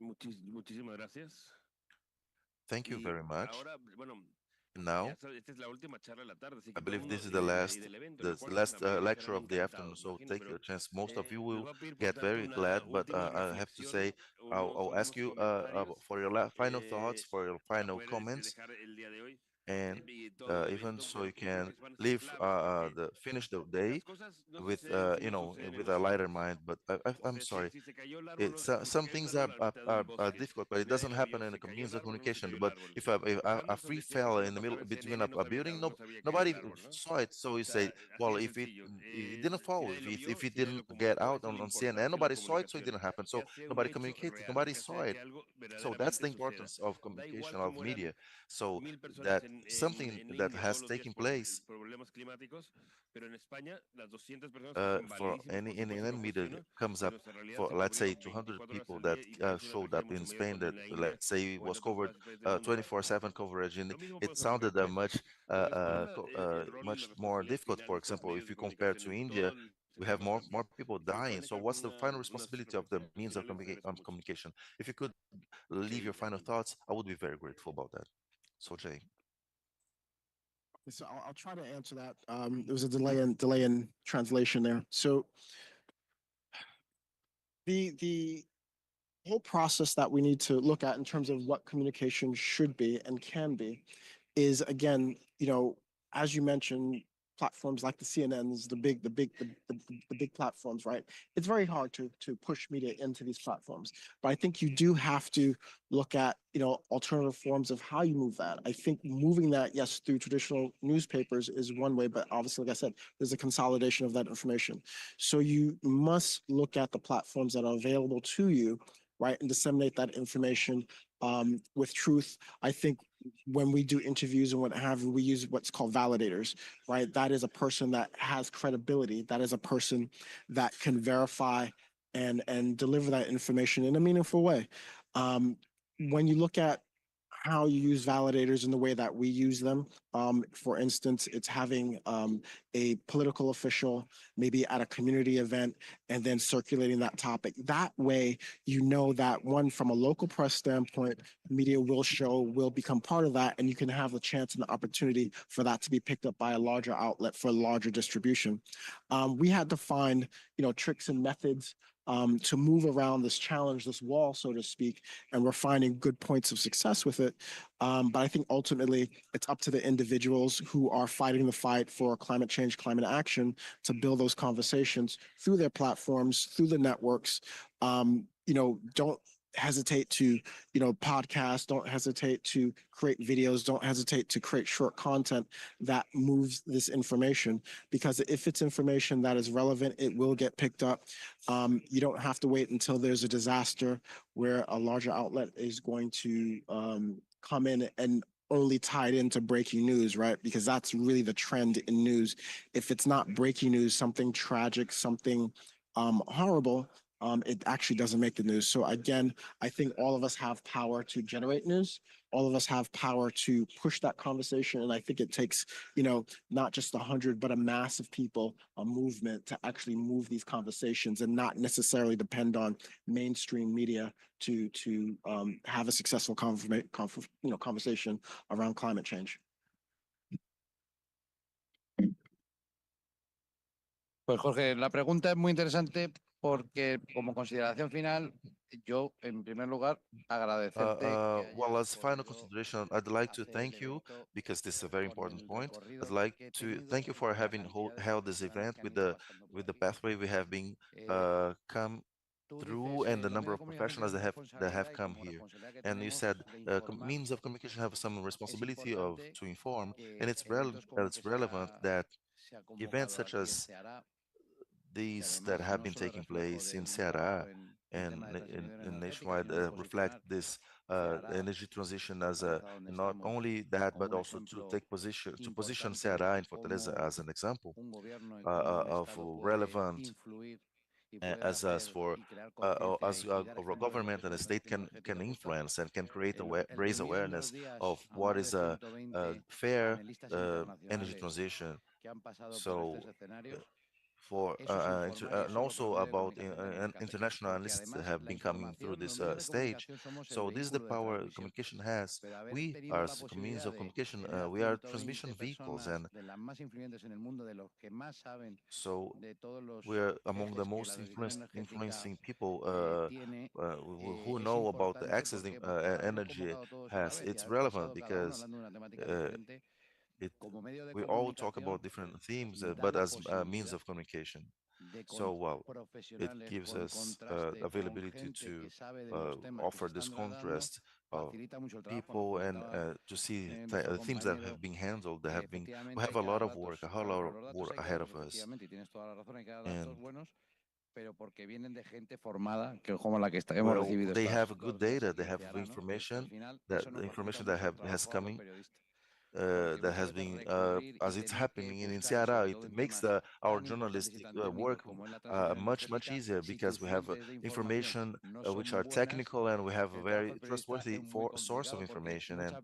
Muchísimas gracias. Thank you very much. Now, I believe this is the last lecture of the afternoon, so take your chance. Most of you will get very glad, but I have to say, I'll ask you for your final thoughts, for your final comments, and even so you can finish the day with with a lighter mind. But I'm sorry, some things are difficult, but it doesn't happen in the means of communication. But if a free fell in the middle between a building, nobody saw it. So you say, well, if it didn't fall, if it didn't get out on CNN, nobody saw it, so it didn't happen. So nobody communicated, nobody saw it. So that's the importance of communication, of media. So that something that has taken place for any media comes up for, let's say, 200 people that showed up in Spain, that, let's say, was covered 24/7 coverage, and it sounded much more difficult. For example, if you compare to India, we have more people dying. So what's the final responsibility of the means of communication? If you could leave your final thoughts, I would be very grateful about that. So, Jay. So I'll try to answer that. There was a delay in translation there. So the whole process that we need to look at in terms of what communication should be and can be is, again, as you mentioned, platforms like the CNNs, the big platforms, right? It's very hard to push media into these platforms. But I think you do have to look at, alternative forms of how you move that. I think moving that, yes, through traditional newspapers is one way, but obviously, like I said, there's a consolidation of that information. So you must look at the platforms that are available to you, right, and disseminate that information with truth. I think when we do interviews and what have you, we use what's called validators, right? That is a person that has credibility. That is a person that can verify and deliver that information in a meaningful way. When you look at how you use validators in the way that we use them. For instance, it's having a political official maybe at a community event and then circulating that topic. That way, you know that one, from a local press standpoint, media will become part of that, and you can have the chance and the opportunity for that to be picked up by a larger outlet for larger distribution. We had to find, tricks and methods to move around this challenge, this wall, so to speak, and we're finding good points of success with it. But I think ultimately it's up to the individuals who are fighting the fight for climate change, climate action to build those conversations through their platforms, through the networks. Don't hesitate to, podcast, don't hesitate to create videos, don't hesitate to create short content that moves this information, because if it's information that is relevant, it will get picked up. You don't have to wait until there's a disaster where a larger outlet is going to come in and only tied into breaking news, right? Because that's really the trend in news. If it's not breaking news, something tragic, something horrible, it actually doesn't make the news. So again, I think all of us have power to generate news. All of us have power to push that conversation. And I think it takes, not just 100, but a mass of people, a movement to actually move these conversations and not necessarily depend on mainstream media to have a successful conversation around climate change. Pues Jorge, la pregunta es muy interesante porque como consideración final, yo en primer lugar agradecerte. Well, as final consideration, I'd like to thank you because this is a very important point. I'd like to thank you for having held this event with the pathway we have been come through and the number of professionals that have come here. And you said means of communication have some responsibility to inform, and it's relevant that events such as these that have been taking place in Ceará and nationwide reflect this energy transition as not only that, but also to position Ceará and Fortaleza as an example of relevant as us for as a government and a state can influence and can raise awareness of what is a fair energy transition. So and also about international analysts that have been coming through this stage. So this is the power communication has. We are as a means of communication, we are transmission vehicles, and so we are among the most influencing people who know about the access energy has. It's relevant because we all talk about different themes, but as a means of communication. So, well, it gives us availability to offer this contrast of people and to see themes that have been handled, we have a lot of work, a whole lot of work ahead of us. And well, they have good data, they have information, that the information that has coming that has been as it's happening in Ceará. It makes our journalistic work much easier because we have information which are technical and we have a very trustworthy source of information. And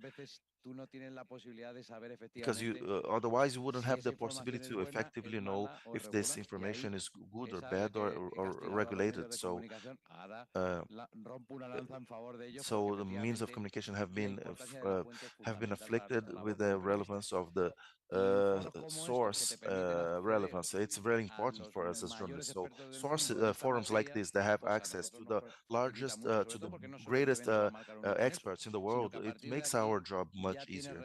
because otherwise you wouldn't have the possibility to effectively know if this information is good or bad or regulated. So so the means of communication have been afflicted with the relevance of the source relevance. It's very important for us as journalists. So source forums like this that have access to the largest, to the greatest experts in the world, it makes our job much much easier.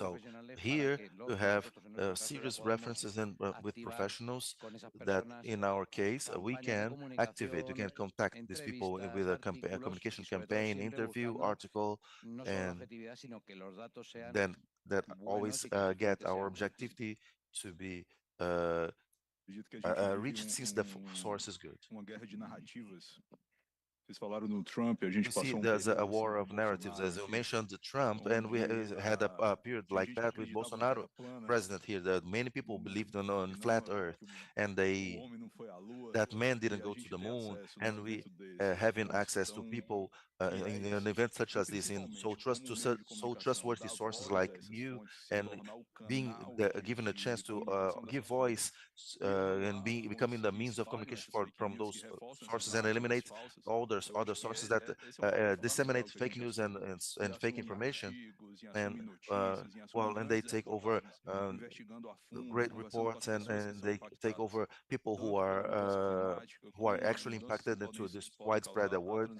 So here you have serious references and with professionals that in our case we can activate, we can contact these people with a communication campaign, interview, article, and then that always get our objectivity to be reached since the source is good. We see there's a war of narratives, as you mentioned, Trump, and we had a period like that with Bolsonaro president here, that many people believed on flat Earth, and that man didn't go to the moon, and we having access to people in an event such as this, in so trustworthy sources like you, and being given a chance to give voice and becoming the means of communication from those sources and eliminate all those other sources that disseminate fake news and fake information, and well, and they take over great reports, and they take over people who are actually impacted into this widespread award,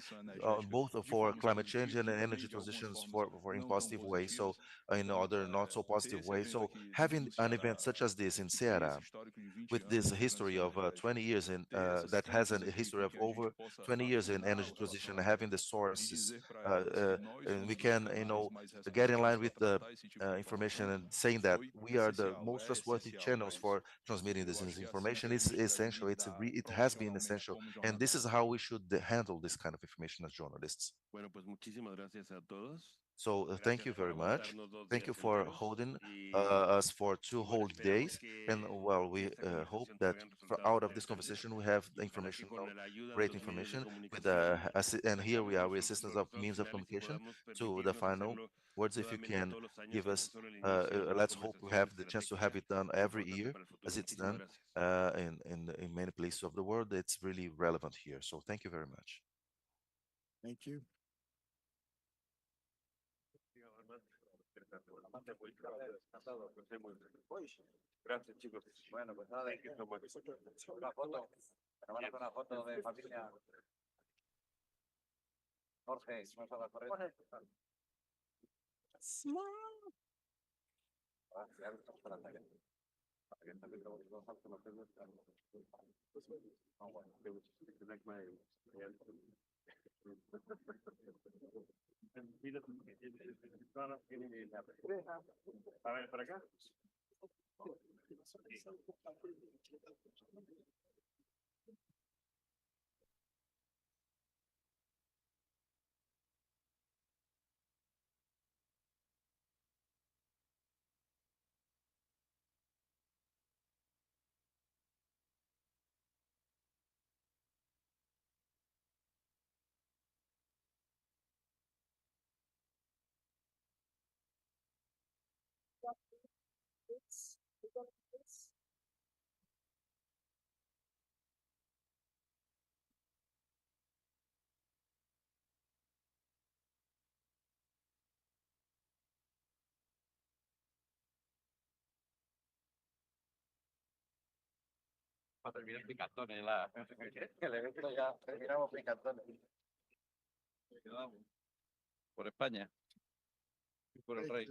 both for climate change and energy transitions for in positive ways, so in other not so positive ways. So having an event such as this in Ceará, with this history of 20 years in that has a history of over 20 years in energy transition, having the sources, and we can, get in line with the information and saying that we are the most trustworthy channels for transmitting this information is essential. It has been essential, and this is how we should handle this kind of information as journalists. Bueno, pues muchísimas gracias a todos. So thank you very much. Thank you for holding us for 2 whole days. And well, we hope that out of this conversation we have the information, great information. With and here we are with assistance of means of communication to the final words. If you can give us, let's hope we have the chance to have it done every year, as it's done in many places of the world. It's really relevant here. So thank you very much. Thank you. Gracias, chicos. Bueno, pues nada, una foto. Una foto de familia. Jorge, vamos a la corriente. A ver, para acá. Va a terminar picantones el evento ya terminamos picantones. Por España y por el rey.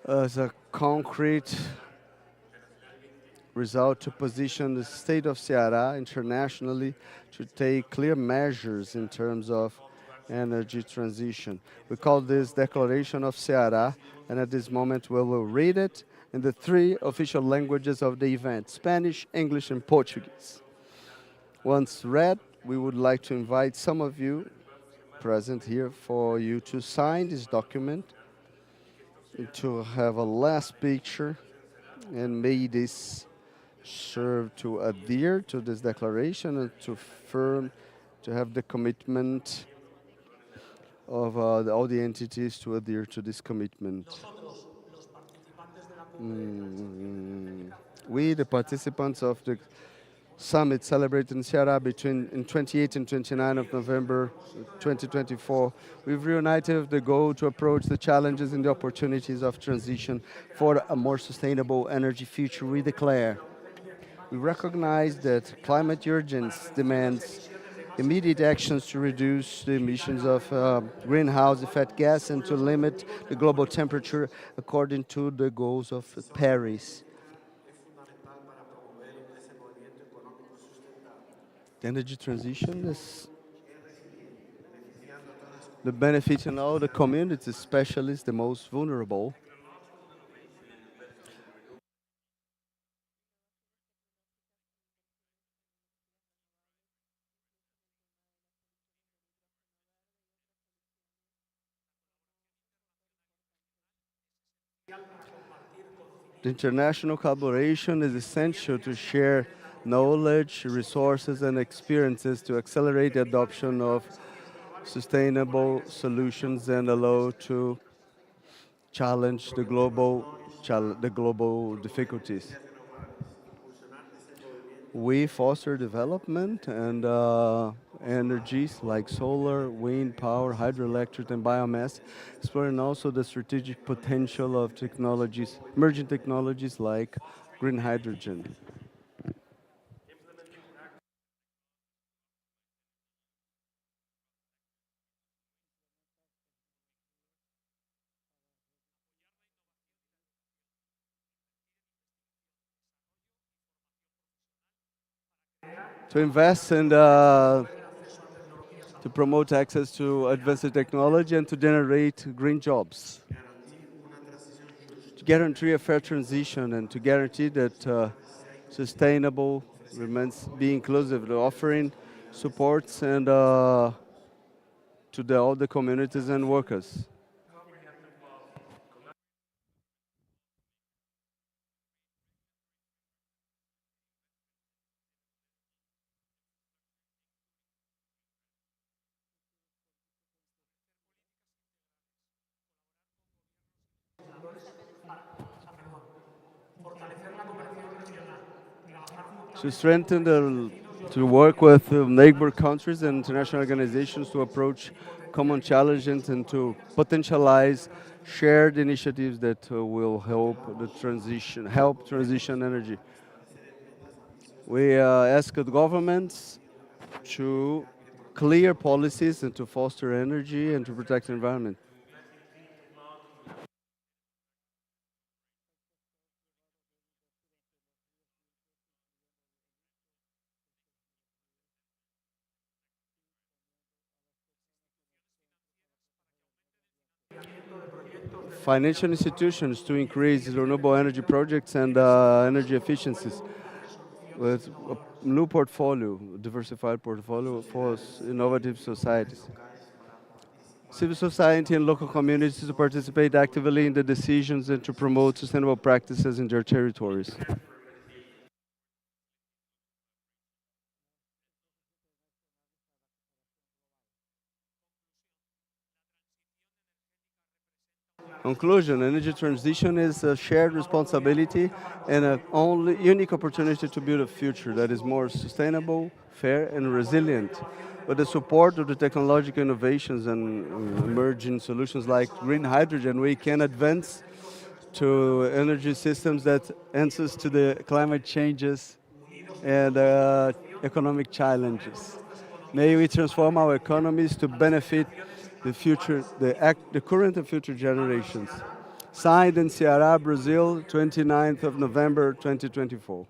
as a concrete result to position the state of Ceará internationally to take clear measures in terms of energy transition. We call this Declaration of Ceará, and at this moment we will read it in the three official languages of the event, Spanish, English, and Portuguese. Once read, we would like to invite some of you present here for you to sign this document, to have a last picture, and may this serve to adhere to this declaration and to have the commitment of all the entities to adhere to this commitment. We, the participants of the summit celebrated in Ceará in 28 and 29 of November 2024, we've reunited the goal to approach the challenges and the opportunities of transition for a more sustainable energy future. We declare, we recognize that climate urgence demands immediate actions to reduce the emissions of greenhouse effect gas and to limit the global temperature according to the goals of Paris. The energy transition is the benefit in all the communities, especially the most vulnerable. The international collaboration is essential to share knowledge, resources, and experiences to accelerate the adoption of sustainable solutions and allow to challenge the global difficulties. We foster development and energies like solar, wind power, hydroelectric, and biomass, exploring also the strategic potential of technologies, emerging technologies like green hydrogen. To invest and to promote access to advanced technology and to generate green jobs. To guarantee a fair transition and to guarantee that sustainable remains be inclusive, offering supports and to all the communities and workers. To strengthen to work with neighbor countries and international organizations to approach common challenges and to potentialize shared initiatives that will help transition energy. We ask the governments to clear policies and to foster energy and to protect the environment. Financial institutions to increase renewable energy projects and energy efficiencies with a new portfolio, diversified portfolio for innovative societies. Civil society and local communities to participate actively in the decisions and to promote sustainable practices in their territories. Conclusion, energy transition is a shared responsibility and a only unique opportunity to build a future that is more sustainable, fair, and resilient. With the support of the technological innovations and emerging solutions like green hydrogen, we can advance to energy systems that answers to the climate changes and economic challenges. May we transform our economies to benefit the future, the current and future generations. Signed in Ceará, Brazil, 29th of November, 2024.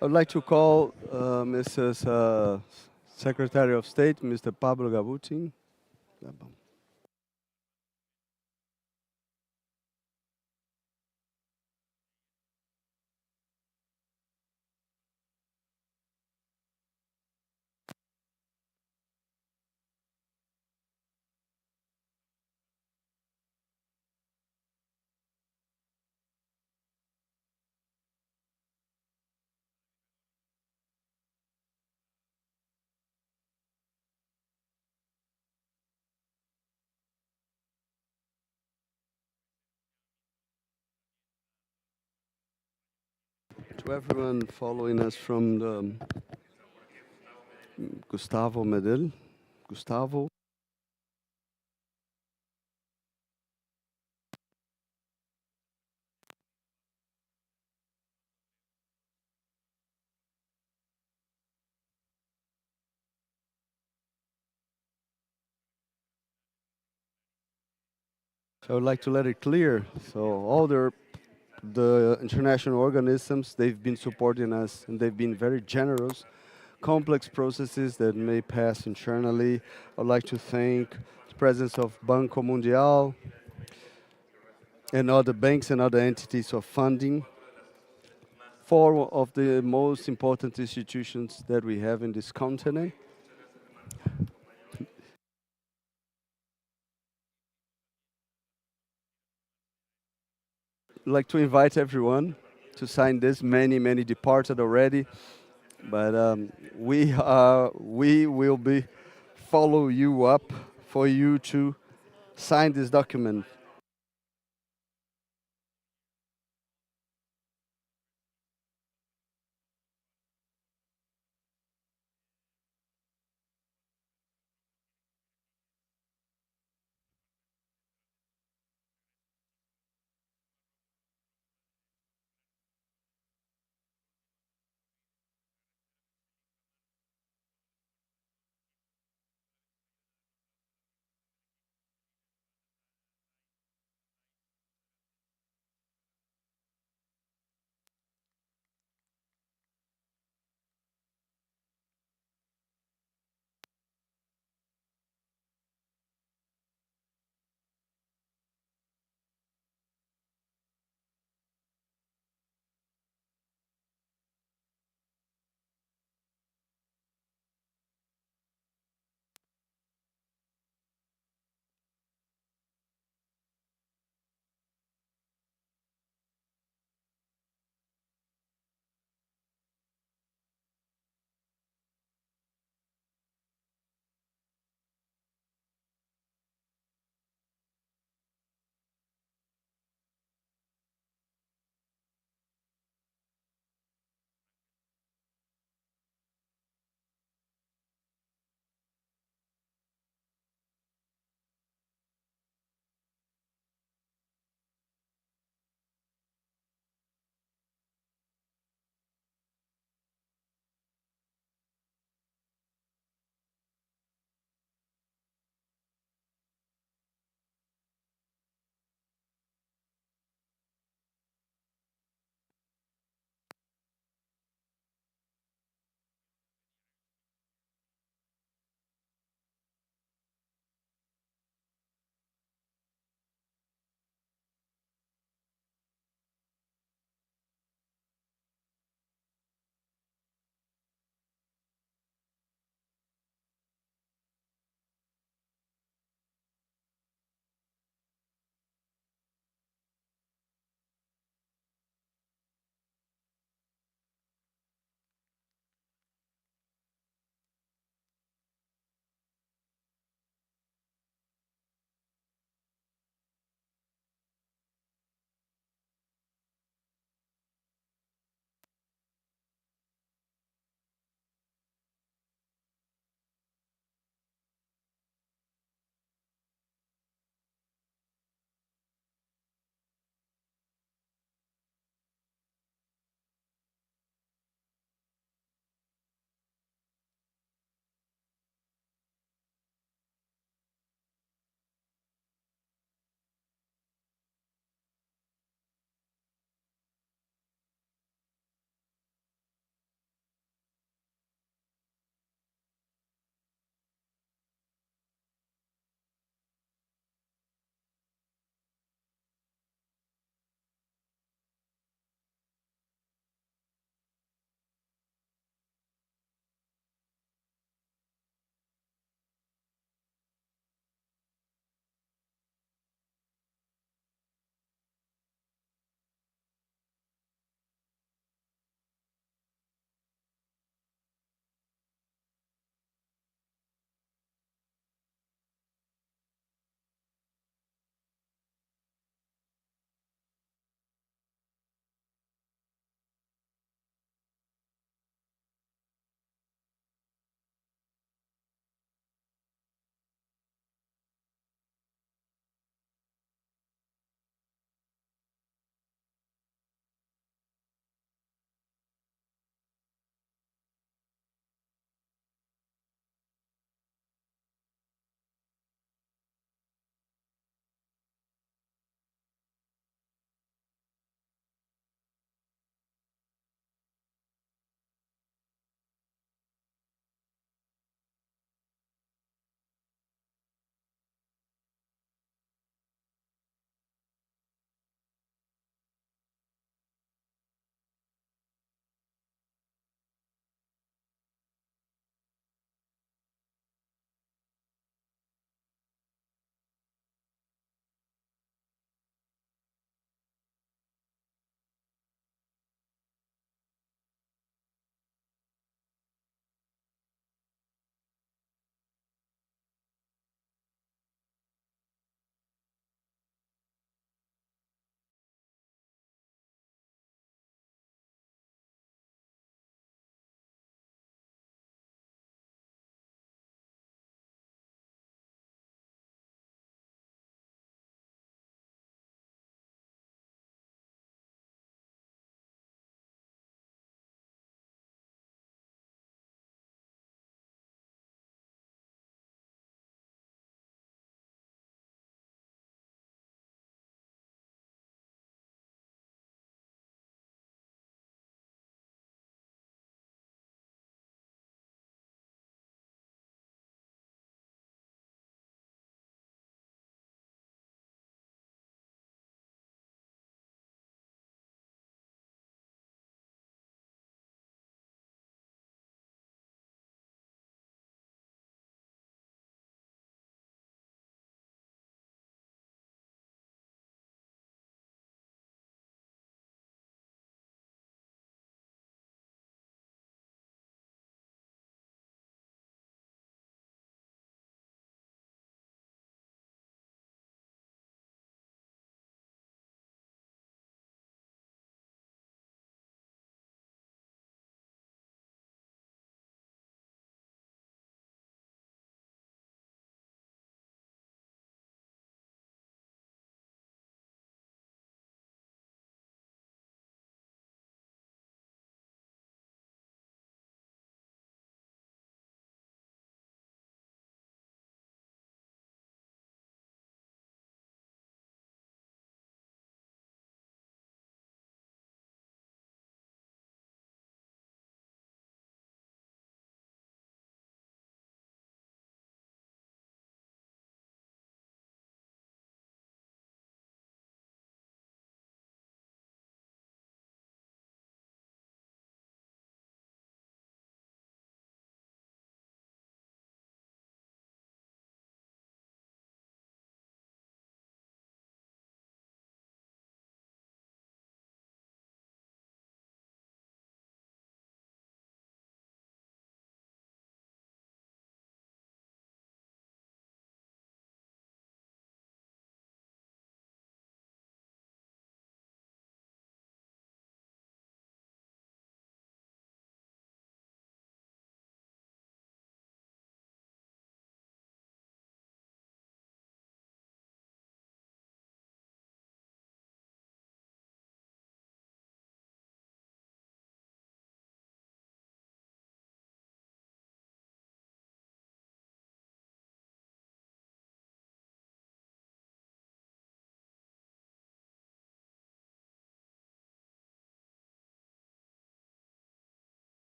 I'd like to call Mrs. Secretary of State, Mr. Pablo Gabutin. To everyone following us from the Gustavo Medel. Gustavo. So I would like to let it clear. So all the international organisms, they've been supporting us and they've been very generous. Complex processes that may pass internally. I'd like to thank the presence of Banco Mundial and other banks and other entities of funding. Four of the most important institutions that we have in this continent. I'd like to invite everyone to sign this. Many departed already, but we will be follow you up for you to sign this document.